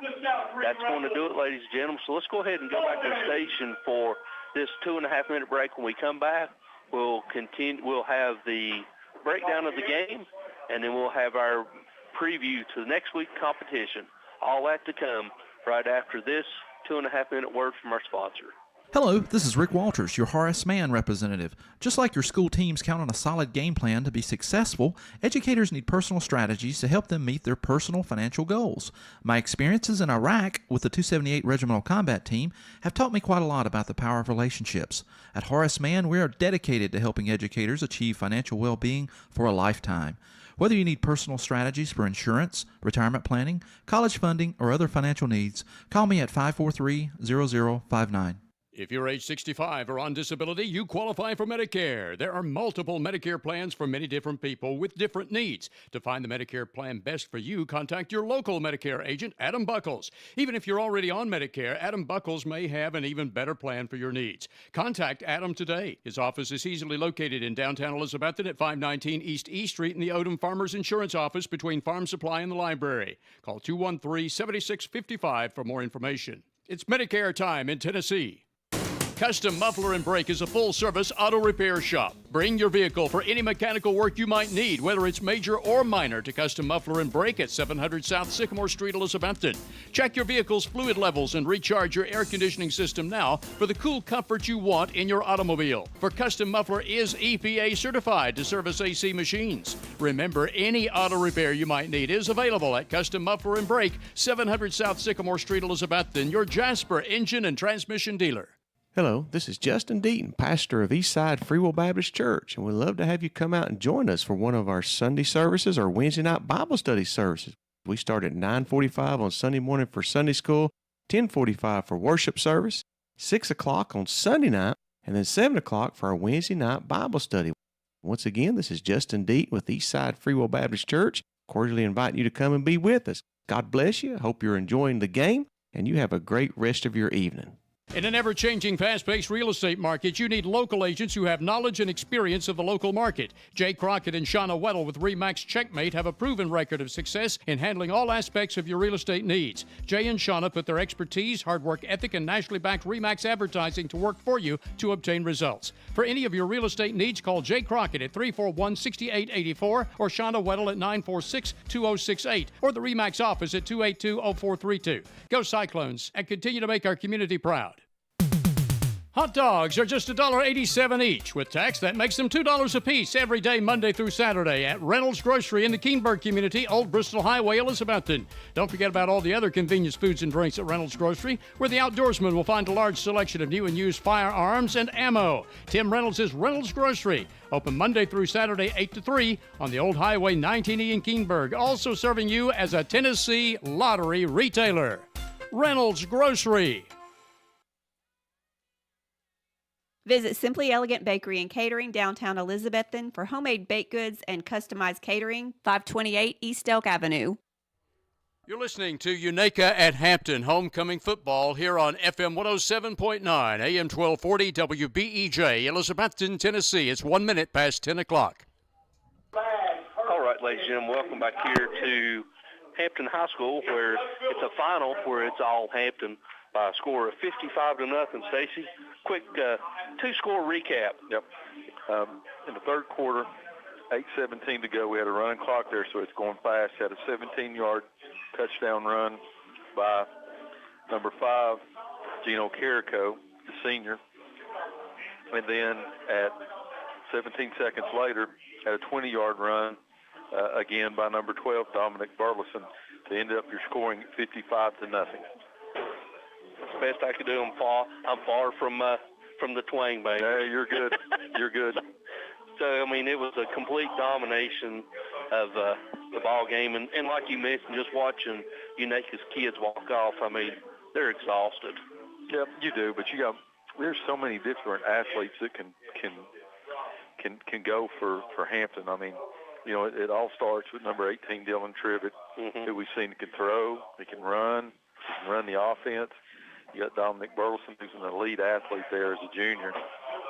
That's going to do it, ladies and gentlemen. So let's go ahead and go back to the station for this 2.5-minute break. When we come back, we'll continue. We'll have the breakdown of the game, and then we'll have our preview to the next week's competition. All that to come right after this 2.5-minute word from our sponsor. Hello, this is Rick Walters, your Horace Mann representative. Just like your school teams count on a solid game plan to be successful, educators need personal strategies to help them meet their personal financial goals. My experiences in Iraq with the 278 Regimental Combat Team have taught me quite a lot about the power of relationships. At Horace Mann, we are dedicated to helping educators achieve financial well-being for a lifetime. Whether you need personal strategies for insurance, retirement planning, college funding, or other financial needs, call me at 543-0059. If you're age 65 or on disability, you qualify for Medicare. There are multiple Medicare plans for many different people with different needs. To find the Medicare plan best for you, contact your local Medicare agent, Adam Buckles. Even if you're already on Medicare, Adam Buckles may have an even better plan for your needs. Contact Adam today. His office is easily located in downtown Elizabethton at 519 East E Street in the Odom Farmers Insurance Office between Farm Supply and the library. Call 213-7655 for more information. It's Medicare time in Tennessee. Custom Muffler and Brake is a full-service auto repair shop. Bring your vehicle for any mechanical work you might need, whether it's major or minor, to Custom Muffler and Brake at 700 South Sycamore Street, Elizabethton. Check your vehicle's fluid levels and recharge your air conditioning system now for the cool comfort you want in your automobile. For Custom Muffler is EPA certified to service AC machines. Remember, any auto repair you might need is available at Custom Muffler and Brake, 700 South Sycamore Street, Elizabethton, your Jasper engine and transmission dealer. Hello, this is Justin Deaton, pastor of Eastside Free Will Baptist Church, and we'd love to have you come out and join us for one of our Sunday services or Wednesday night Bible study services. We start at 9:45 on Sunday morning for Sunday school, 10:45 for worship service, 6 o'clock on Sunday night, and then 7 o'clock for our Wednesday night Bible study. Once again, this is Justin Deaton with Eastside Free Will Baptist Church. Cordially inviting you to come and be with us. God bless you. Hope you're enjoying the game, and you have a great rest of your evening. In an ever-changing, fast-paced real estate market, you need local agents who have knowledge and experience of the local market. Jay Crockett and Shauna Weddle with RE/MAX Checkmate have a proven record of success in handling all aspects of your real estate needs. Jay and Shauna put their expertise, hard work ethic, and nationally backed RE/MAX advertising to work for you to obtain results. For any of your real estate needs, call Jay Crockett at 341-6884 or Shauna Weddle at 946-2068 or the RE/MAX office at 282-0432. Go Cyclones and continue to make our community proud. Hot dogs are just $1.87 each. With tax, that makes them $2 a piece every day, Monday through Saturday, at Reynolds Grocery in the Keenberg community, Old Bristol Highway, Elizabethton. Don't forget about all the other convenience foods and drinks at Reynolds Grocery, where the outdoorsman will find a large selection of new and used firearms and ammo. Tim Reynolds is Reynolds Grocery, open Monday through Saturday, 8 to 3 on the old Highway 19E in Keenberg, also serving you as a Tennessee lottery retailer. Reynolds Grocery. Visit Simply Elegant Bakery and Catering, downtown Elizabethton, for homemade baked goods and customized catering, 528 East Elk Avenue. You're listening to Unaka at Hampton, homecoming football here on FM 107.9, AM 1240, WBEJ, Elizabethton, Tennessee. It's 1 minute past 10 o'clock. All right, right, ladies and gentlemen, welcome back here to Hampton High School, where it's a final where it's all Hampton by a score of 55-0. Stacy, quick two-score recap. Yep. In the third quarter, 8:17 to go. We had a running clock there, so it's going fast. Had a 17-yard touchdown run by number 5, Gino Carrico, the senior. And then at 17 seconds later, had a 20-yard run again by number 12, Dominic Burleson, to end up your scoring 55-0. That's the best I could do. I'm far from the twang, baby. Yeah, you're good. You're good. So, I mean, it was a complete domination of the ball game. And like you mentioned, just watching Unaika's kids walk off, I mean, they're exhausted. Yep, you do. But there's so many different athletes that can go for Hampton. I mean, it all starts with number 18, Dylan Trivett, who we've seen can throw, he can run the offense. You got Dominic Burleson, who's an elite athlete there as a junior,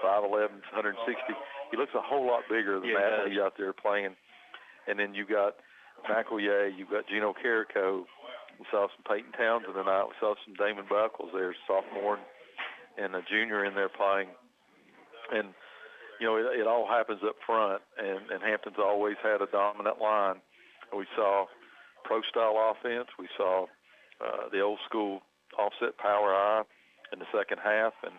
5'11", 160. He looks a whole lot bigger than that when he's out there playing. And then you got McElroy, you've got Gino Carrico. We saw some Peyton Townsend tonight. We saw some Damon Buckles there, sophomore and a junior in there playing. And, it all happens up front, and Hampton's always had a dominant line. We saw pro-style offense. We saw the old-school offset power eye in the second half, and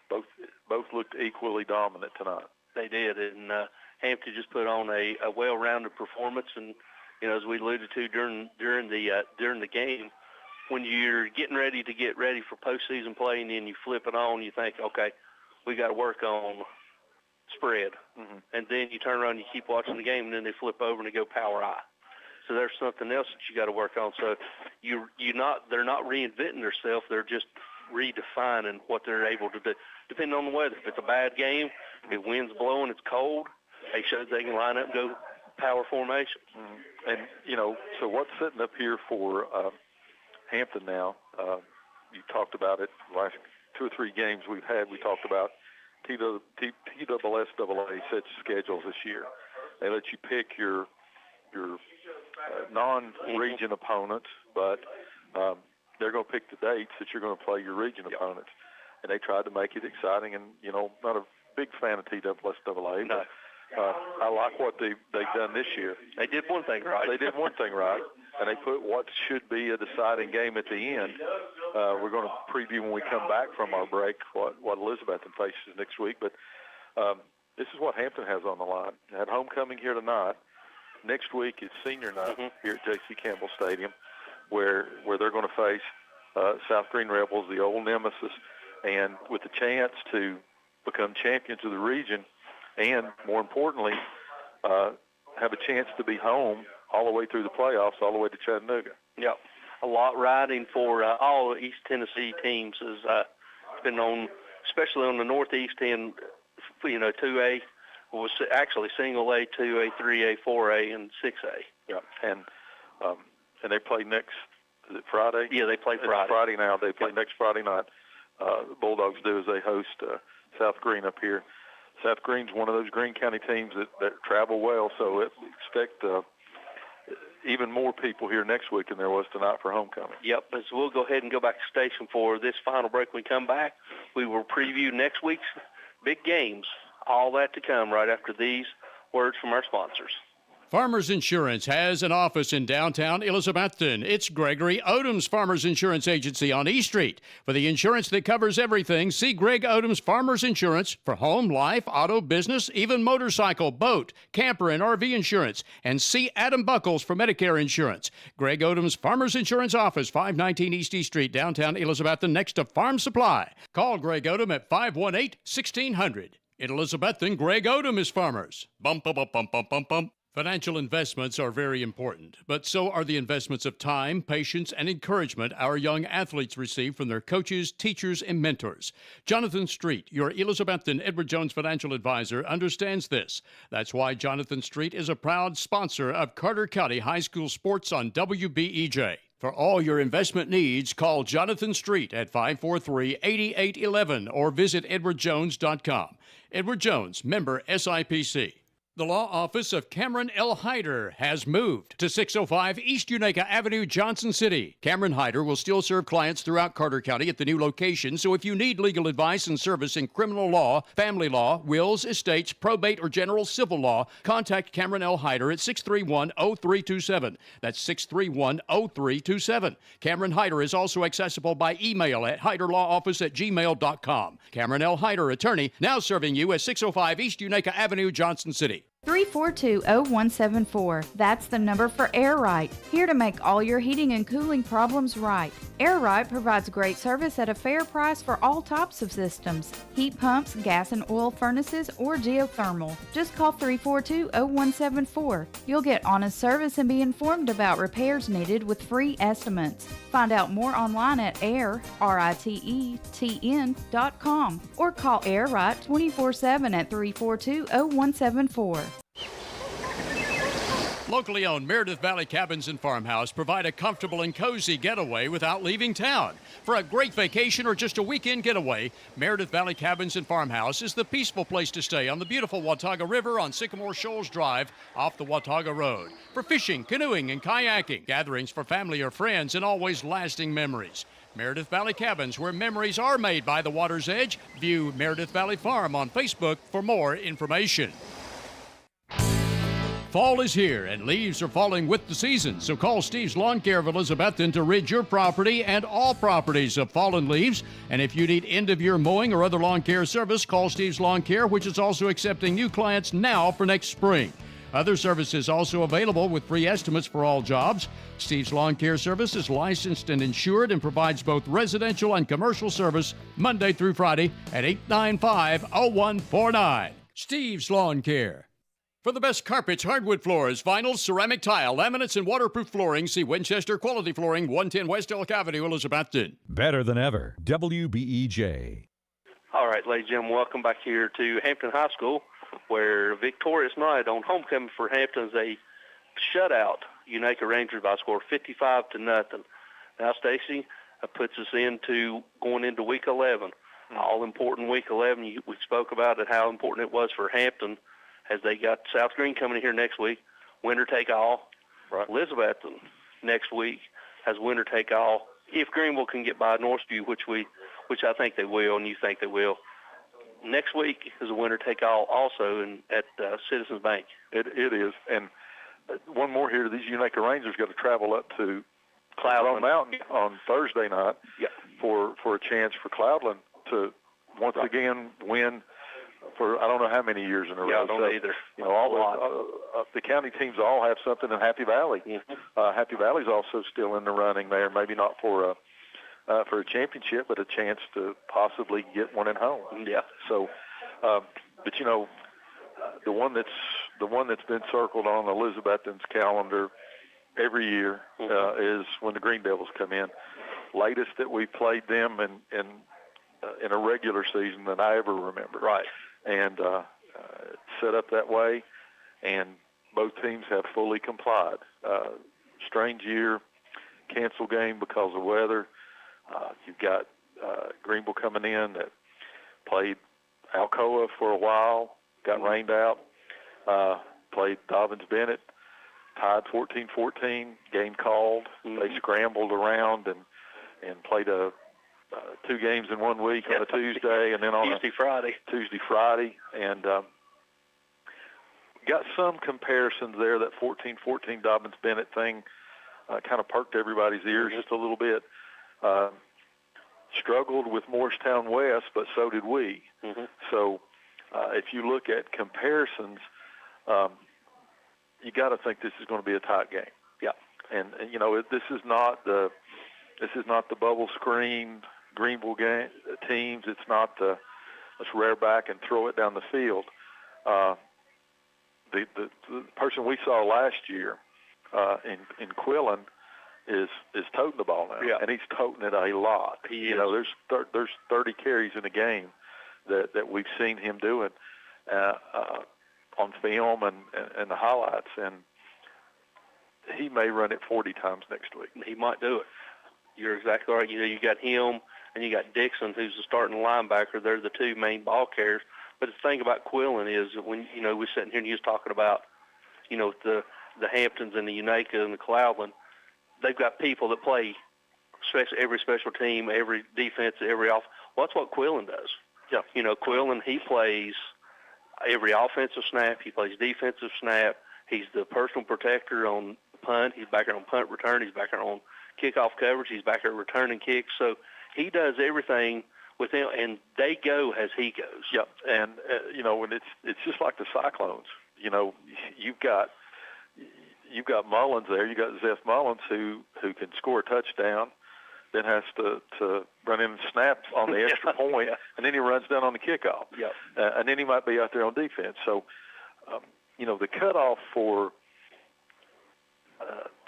both looked equally dominant tonight. They did, and Hampton just put on a well-rounded performance. And as we alluded to during the game, when you're getting ready for postseason play, and then you flip it on, you think, okay, we got to work on spread, and then you turn around and you keep watching the game, and then they flip over and they go power eye. So there's something else that you got to work on. So they're not reinventing themselves; they're just redefining what they're able to do, depending on the weather. If it's a bad game, if wind's blowing, it's cold, they show they can line up and go power formation. And so what's sitting up here for Hampton now? You talked about it last 2 or 3 games we've had. We talked about TSSAA sets schedules this year. They let you pick your non-region opponents, but they're going to pick the dates that you're going to play your region opponents. And they tried to make it exciting. And not a big fan of TSSAA, no. But I like what they've done this year. They did one thing right. They did one thing right, and they put what should be a deciding game at the end. We're going to preview when we come back from our break what Elizabethton faces next week. But this is what Hampton has on the line. They had homecoming here tonight. Next week is senior night here at J.C. Campbell Stadium, where they're going to face South Green Rebels, the old nemesis, and with the chance to become champions of the region, and more importantly, have a chance to be home all the way through the playoffs, all the way to Chattanooga. Yep. A lot riding for all East Tennessee teams has been on, especially on the Northeast end, 2A, was actually single A, 2A, 3A, 4A, and 6A. Yeah, and they play next, is it Friday? Yeah, they play Friday. It's Friday now. They play next Friday night. The Bulldogs do as they host South Green up here. South Green's one of those Greene County teams that travel well, so expect even more people here next week than there was tonight for homecoming. Yep, so we'll go ahead and go back to station for this final break. When we come back, we will preview next week's big games. All that to come right after these words from our sponsors. Farmers Insurance has an office in downtown Elizabethton. It's Gregory Odom's Farmers Insurance Agency on E Street. For the insurance that covers everything, see Greg Odom's Farmers Insurance for home, life, auto, business, even motorcycle, boat, camper, and RV insurance. And see Adam Buckles for Medicare insurance. Greg Odom's Farmers Insurance Office, 519 East E Street, downtown Elizabethton, next to Farm Supply. Call Greg Odom at 518-1600. In Elizabethton, Greg Odom is Farmers. Bump, bump, bump, bump, bump, bump, bump. Financial investments are very important, but so are the investments of time, patience, and encouragement our young athletes receive from their coaches, teachers, and mentors. Jonathan Street, your Elizabethton Edward Jones financial advisor, understands this. That's why Jonathan Street is a proud sponsor of Carter County High School sports on WBEJ. For all your investment needs, call Jonathan Street at 543-8811 or visit edwardjones.com. Edward Jones, member SIPC. The law office of Cameron L. Hyder has moved to 605 East Unaka Avenue, Johnson City. Cameron Hyder will still serve clients throughout Carter County at the new location, so if you need legal advice and service in criminal law, family law, wills, estates, probate, or general civil law, contact Cameron L. Hyder at 631-0327. That's 631-0327. Cameron Hyder is also accessible by email at hyderlawoffice@gmail.com. Cameron L. Hyder, attorney, now serving you at 605 East Unaka Avenue, Johnson City. 342-0174. That's the number for Air Right. Here to make all your heating and cooling problems right. Air Right provides great service at a fair price for all types of systems. Heat pumps, gas and oil furnaces, or geothermal. Just call 342-0174. You'll get honest service and be informed about repairs needed with free estimates. Find out more online at RITETN.com or call Air Right 24/7 at 342-0174. Locally owned Meredith Valley Cabins and Farmhouse provide a comfortable and cozy getaway without leaving town. For a great vacation or just a weekend getaway, Meredith Valley Cabins and Farmhouse is the peaceful place to stay on the beautiful Watauga River on Sycamore Shoals Drive off the Watauga Road. For fishing, canoeing, and kayaking, gatherings for family or friends, and always lasting memories. Meredith Valley Cabins, where memories are made by the water's edge. View Meredith Valley Farm on Facebook for more information. Fall is here and leaves are falling with the season, so call Steve's Lawn Care of Elizabethton to rid your property and all properties of fallen leaves. And if you need end-of-year mowing or other lawn care service, call Steve's Lawn Care, which is also accepting new clients now for next spring. Other services also available with free estimates for all jobs. Steve's Lawn Care Service is licensed and insured and provides both residential and commercial service Monday through Friday at 895-0149. Steve's Lawn Care. For the best carpets, hardwood floors, vinyl, ceramic tile, laminates, and waterproof flooring, see Winchester Quality Flooring, 110 West Elk Avenue, Elizabethton. Better than ever. WBEJ. All right, ladies and gentlemen, welcome back here to Hampton High School, where victorious night on homecoming for Hampton's a shutout Unaka Rangers by a score of 55-0. Now, Stacy, puts us into going into Week 11. All-important Week 11. We spoke about it, how important it was for Hampton, as they got South Green coming in here next week, winner take all. Right. Elizabethton next week has winner take all. If Greenville can get by Northview, which I think they will, and you think they will, next week is a winner take all also at Citizens Bank. It is, and one more here. These Unaka Rangers got to travel up to Cloudland Mountain on Thursday night for a chance for Cloudland to once again win. For I don't know how many years in a row. I don't either. You know, all the county teams all have something in Happy Valley. Happy Valley's also still in the running there. Maybe not for a championship, but a chance to possibly get one at home. Yeah. So, but you know, the one that's been circled on Elizabethton's calendar every year is when the Green Devils come in. Latest that we played them in a regular season that I ever remember. Right. And set up that way, and both teams have fully complied. Strange year, canceled game because of weather. You've got Greenville coming in that played Alcoa for a while, got rained out, played Dobbins-Bennett, tied 14-14, game called. They scrambled around and played two games in 1 week on a Tuesday, and then on Tuesday, Friday, and got some comparisons there. That 14-14 Dobbins-Bennett thing kind of perked everybody's ears just a little bit. Struggled with Morristown West, but so did we. So if you look at comparisons, you got to think this is going to be a tight game. Yeah, and you know this is not the bubble screen Greenville game teams. It's not the let's rear back and throw it down the field. The person we saw last year in Quillen is toting the ball now, and he's toting it a lot. You know, there's 30 carries in a game that we've seen him doing on film and the highlights, and he may run it 40 times next week. He might do it. You're exactly right. You know, you got him and you got Dixon, who's the starting linebacker. They're the two main ball carriers. But the thing about Quillen is when, we're sitting here and you was talking about, the Hamptons and the Unaka and the Cloudland, they've got people that play every special team, every defense, every off. Well, that's what Quillen does. Yeah. Quillen, he plays every offensive snap. He plays defensive snap. He's the personal protector on punt. He's back there on punt return. He's back there on kickoff coverage. He's back there returning kicks. So he does everything with them, and they go as he goes. Yep. And, when it's just like the Cyclones. You've got Mullins there. You got Zeph Mullins who can score a touchdown, then has to run in and snap on the extra point, and then he runs down on the kickoff. Yep. And then he might be out there on defense. So, the cutoff for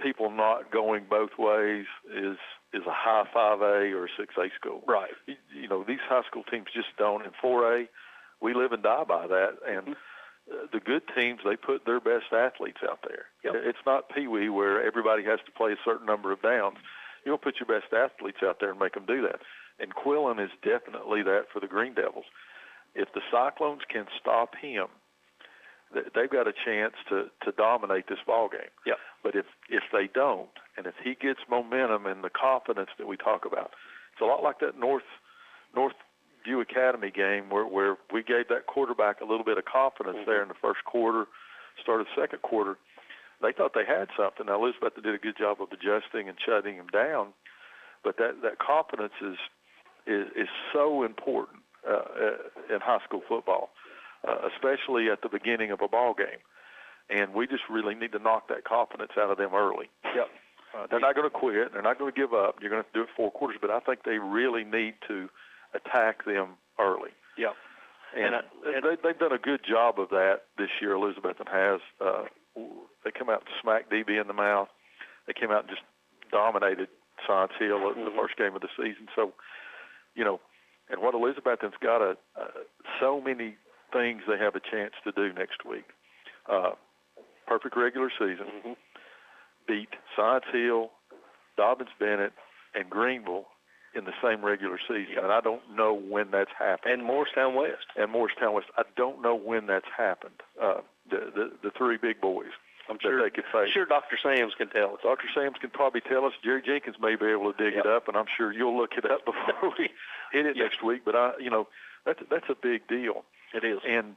people not going both ways is a high 5A or a 6A school. Right. These high school teams just don't. In 4A, we live and die by that. And the good teams, they put their best athletes out there. Yep. It's not Pee Wee where everybody has to play a certain number of downs. You'll put your best athletes out there and make them do that. And Quillen is definitely that for the Green Devils. If the Cyclones can stop him, they've got a chance to dominate this ball game. Yeah. But if they don't, and if he gets momentum and the confidence that we talk about, it's a lot like that Northview Academy game where we gave that quarterback a little bit of confidence there in the first quarter, start of the second quarter. They thought they had something. Now, Elizabeth did a good job of adjusting and shutting him down, but that confidence is so important in high school football. Especially at the beginning of a ball game. And we just really need to knock that confidence out of them early. Yep. They're not going to quit. They're not going to give up. You're going to have to do it 4 quarters, but I think they really need to attack them early. Yep. And they've done a good job of that this year, Elizabethton has. They come out and smack DB in the mouth. They came out and just dominated Science Hill at the first game of the season. So, and what Elizabethton's got so many things they have a chance to do next week. Perfect regular season. Beat Science Hill, Dobbins-Bennett, and Greenville in the same regular season. And I don't know when that's happened. And Morristown West. I don't know when that's happened. The 3 big boys. I'm sure they could face. Sure Dr. Sams can tell us. Dr. Sams can probably tell us. Jerry Jenkins may be able to dig it up, and I'm sure you'll look it up before we hit it next week. But that's a big deal. It is. And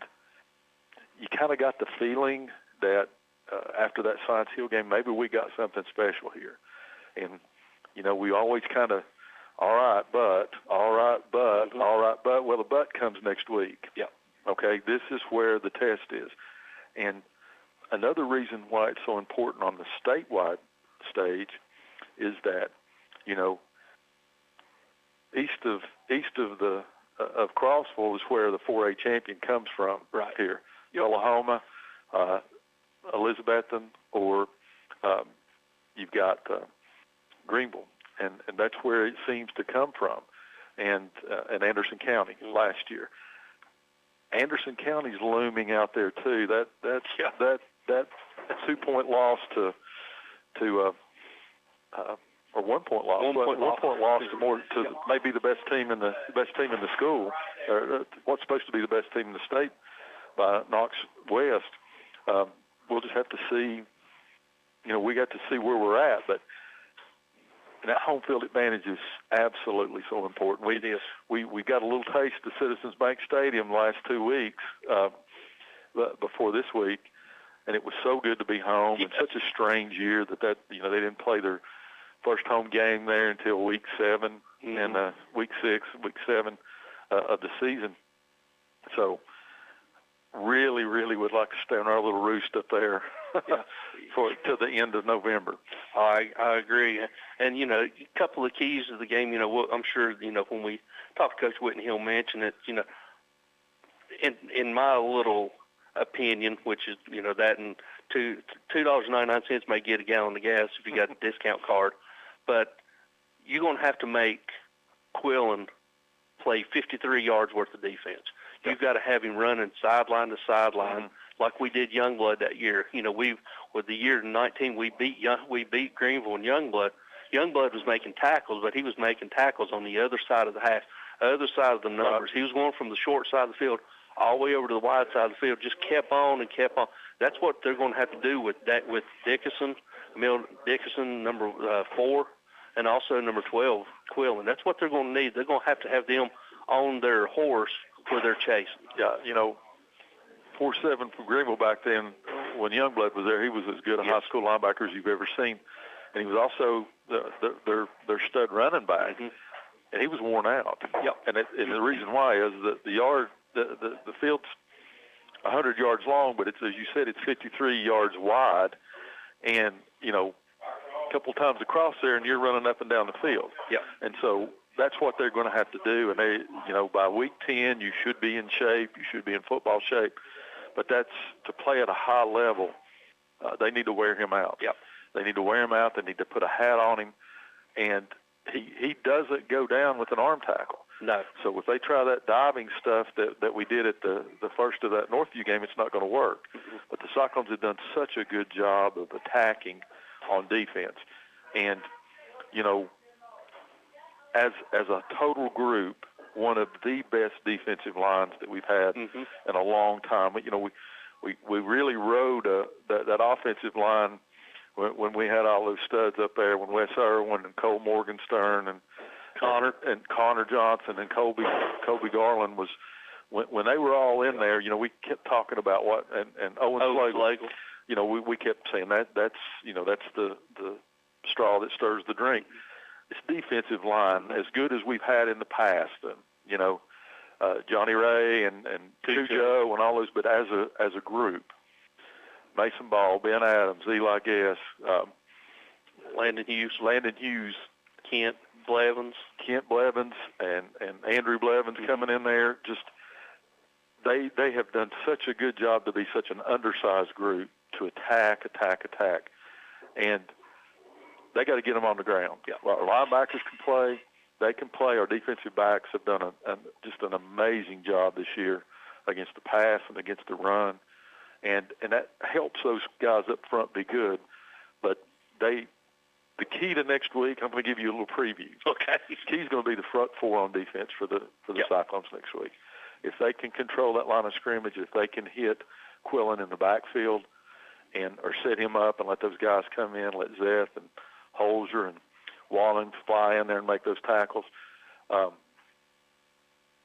you kind of got the feeling that after that Science Hill game, maybe we got something special here. And, we always kind of, all right, but, well, the but comes next week. Yeah. Okay, this is where the test is. And another reason why it's so important on the statewide stage is that, east of Crossville is where the 4A champion comes from here. Oklahoma, Elizabethton, or you've got Greenville, and that's where it seems to come from, and Anderson County last year. Anderson County's looming out there too. That 2-point loss to or 1 point loss. 1 point loss to maybe the best team in the school, or what's supposed to be the best team in the state by Knox West. We'll just have to see. We got to see where we're at, but that home field advantage is absolutely so important. We got a little taste of Citizens Bank Stadium last 2 weeks before this week, and it was so good to be home. And such a strange year that they didn't play their first home game there until week 7 and week 6, week 7 of the season. So really, really would like to stay on our little roost up there till the end of November. I agree. And, a couple of keys to the game, I'm sure, when we talk to Coach Whitney, he'll mention it, in my little opinion, which is, that and $2.99 may get a gallon of gas if you got a discount card. But you're going to have to make Quillen play 53 yards worth of defense. You've got to have him running sideline to sideline like we did Youngblood that year. With the year 19, we beat Greenville and Youngblood. Youngblood was making tackles, but he was making tackles on the other side of the half, other side of the numbers. He was going from the short side of the field all the way over to the wide side of the field, just kept on and kept on. That's what they're going to have to do with Dickerson, number 4, and also number 12, Quillen. That's what they're going to need. They're going to have them on their horse where they're chasing. Yeah, 4-7 for Greenville back then, when Youngblood was there, he was as good a high school linebacker as you've ever seen. And he was also their stud running back, and he was worn out. Yep. And the reason why is that the field's 100 yards long, but it's, as you said, it's 53 yards wide, and a couple times across there, and you're running up and down the field. Yeah. And so that's what they're going to have to do. And they, by week 10, you should be in shape. You should be in football shape. But that's to play at a high level. They need to wear him out. Yep. They need to wear him out. They need to put a hat on him, and he doesn't go down with an arm tackle. No. So if they try that diving stuff that we did at the first of that Northview game, it's not going to work. Mm-hmm. But the Cyclones have done such a good job of attacking on defense, and as a total group, one of the best defensive lines that we've had in a long time. We really rode that offensive line when we had all those studs up there, when Wes Irwin and Cole Morgenstern and Connor Johnson and Colby Garland was when they were all in there. We kept talking about and Owen Slagle. We kept saying that's the straw that stirs the drink. This defensive line, as good as we've had in the past, Johnny Ray and Cujo and all those, but as a group, Mason Ball, Ben Adams, Eli Guess, Landon Hughes, Kent Blevins, and Andrew Blevins coming in there. Just they have done such a good job to be such an undersized group to attack, and they got to get them on the ground. Yeah. Well, our linebackers can play. They can play. Our defensive backs have done just an amazing job this year against the pass and against the run, and that helps those guys up front be good. But the key to next week, I'm going to give you a little preview. Okay. The key is going to be the front four on defense for the Cyclones next week. If they can control that line of scrimmage, if they can hit Quillen in the backfield or set him up and let those guys come in, let Zeth and Holzer and Wallen fly in there and make those tackles,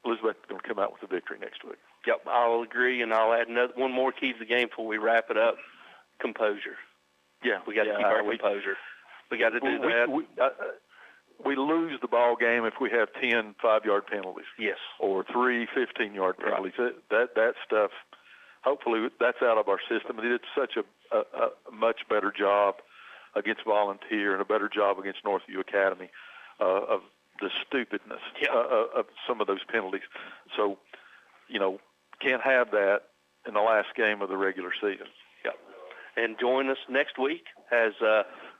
Elizabeth is going to come out with a victory next week. Yep, I'll agree, and I'll add one more key to the game before we wrap it up: composure. Yeah, we got to keep our composure. We got to do that. We lose the ball game if we have 10 5-yard penalties. Yes. Or 3 15-yard penalties. Right. That stuff, hopefully that's out of our system. They did such a much better job against Volunteer and a better job against Northview Academy of the stupidness of some of those penalties. So, can't have that in the last game of the regular season. Yep. And join us next week as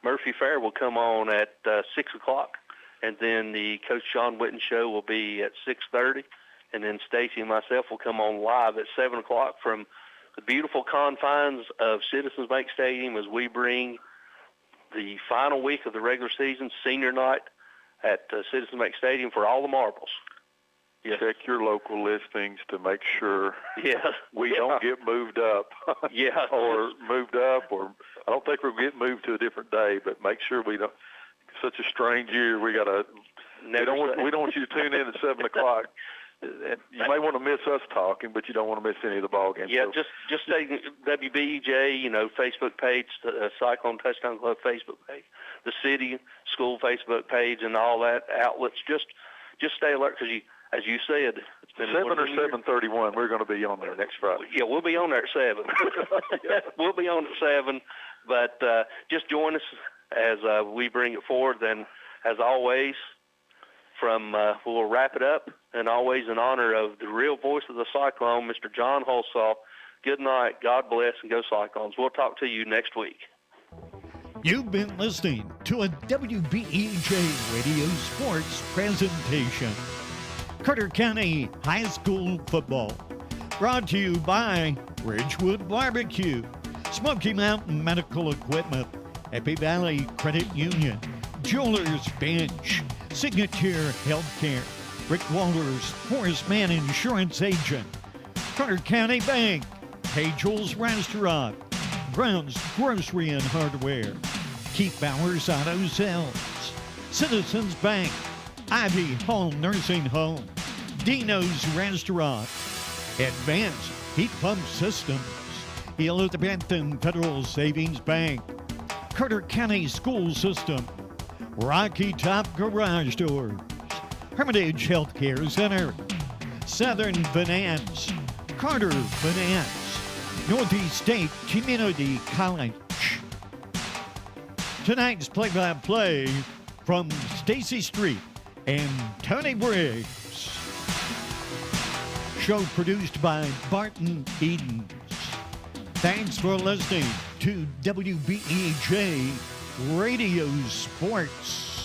Murphy Fair will come on at 6 o'clock, and then the Coach Sean Witten show will be at 6:30, and then Stacy and myself will come on live at 7 o'clock from the beautiful confines of Citizens Bank Stadium as we bring the final week of the regular season, senior night at Citizens Bank Stadium for all the marbles. Yes. Check your local listings to make sure we don't get moved up. Or moved up, or I don't think we'll get moved to a different day, but make sure we don't. Such a strange year, we don't want you to tune in at 7 o'clock. You may want to miss us talking, but you don't want to miss any of the ball games. Yeah, so. just say WBEJ, Facebook page, Cyclone Touchdown Club Facebook page, the city school Facebook page, and all that outlets. Just stay alert because as you said, it's been 7 or 7:31. We're going to be on there next Friday. Yeah, we'll be on there at 7. We'll be on at 7, but just join us as we bring it forward. And as always, we'll wrap it up, and always in honor of the real voice of the Cyclone, Mr. John Holsaw. Good night. God bless, and go Cyclones. We'll talk to you next week. You've been listening to a WBEJ Radio Sports presentation. Carter County High School Football. Brought to you by Ridgewood Barbecue, Smoky Mountain Medical Equipment, Happy Valley Credit Union, Jewelers Bench, Signature Healthcare, Rick Walters, Horace Mann Insurance Agent, Carter County Bank, Pagel's Restaurant, Brown's Grocery and Hardware, Keith Bowers Auto Sales, Citizens Bank, Ivy Home Nursing Home, Dino's Restaurant, Advanced Heat Pump Systems, Elizabethton Federal Savings Bank, Carter County School System, Rocky Top Garage Doors, Hermitage Healthcare Center, Southern Finance, Carter Finance, Northeast State Community College. Tonight's play-by-play from Stacy Street and Tony Briggs. Show produced by Barton Edens. Thanks for listening to WBEJ Radio Sports.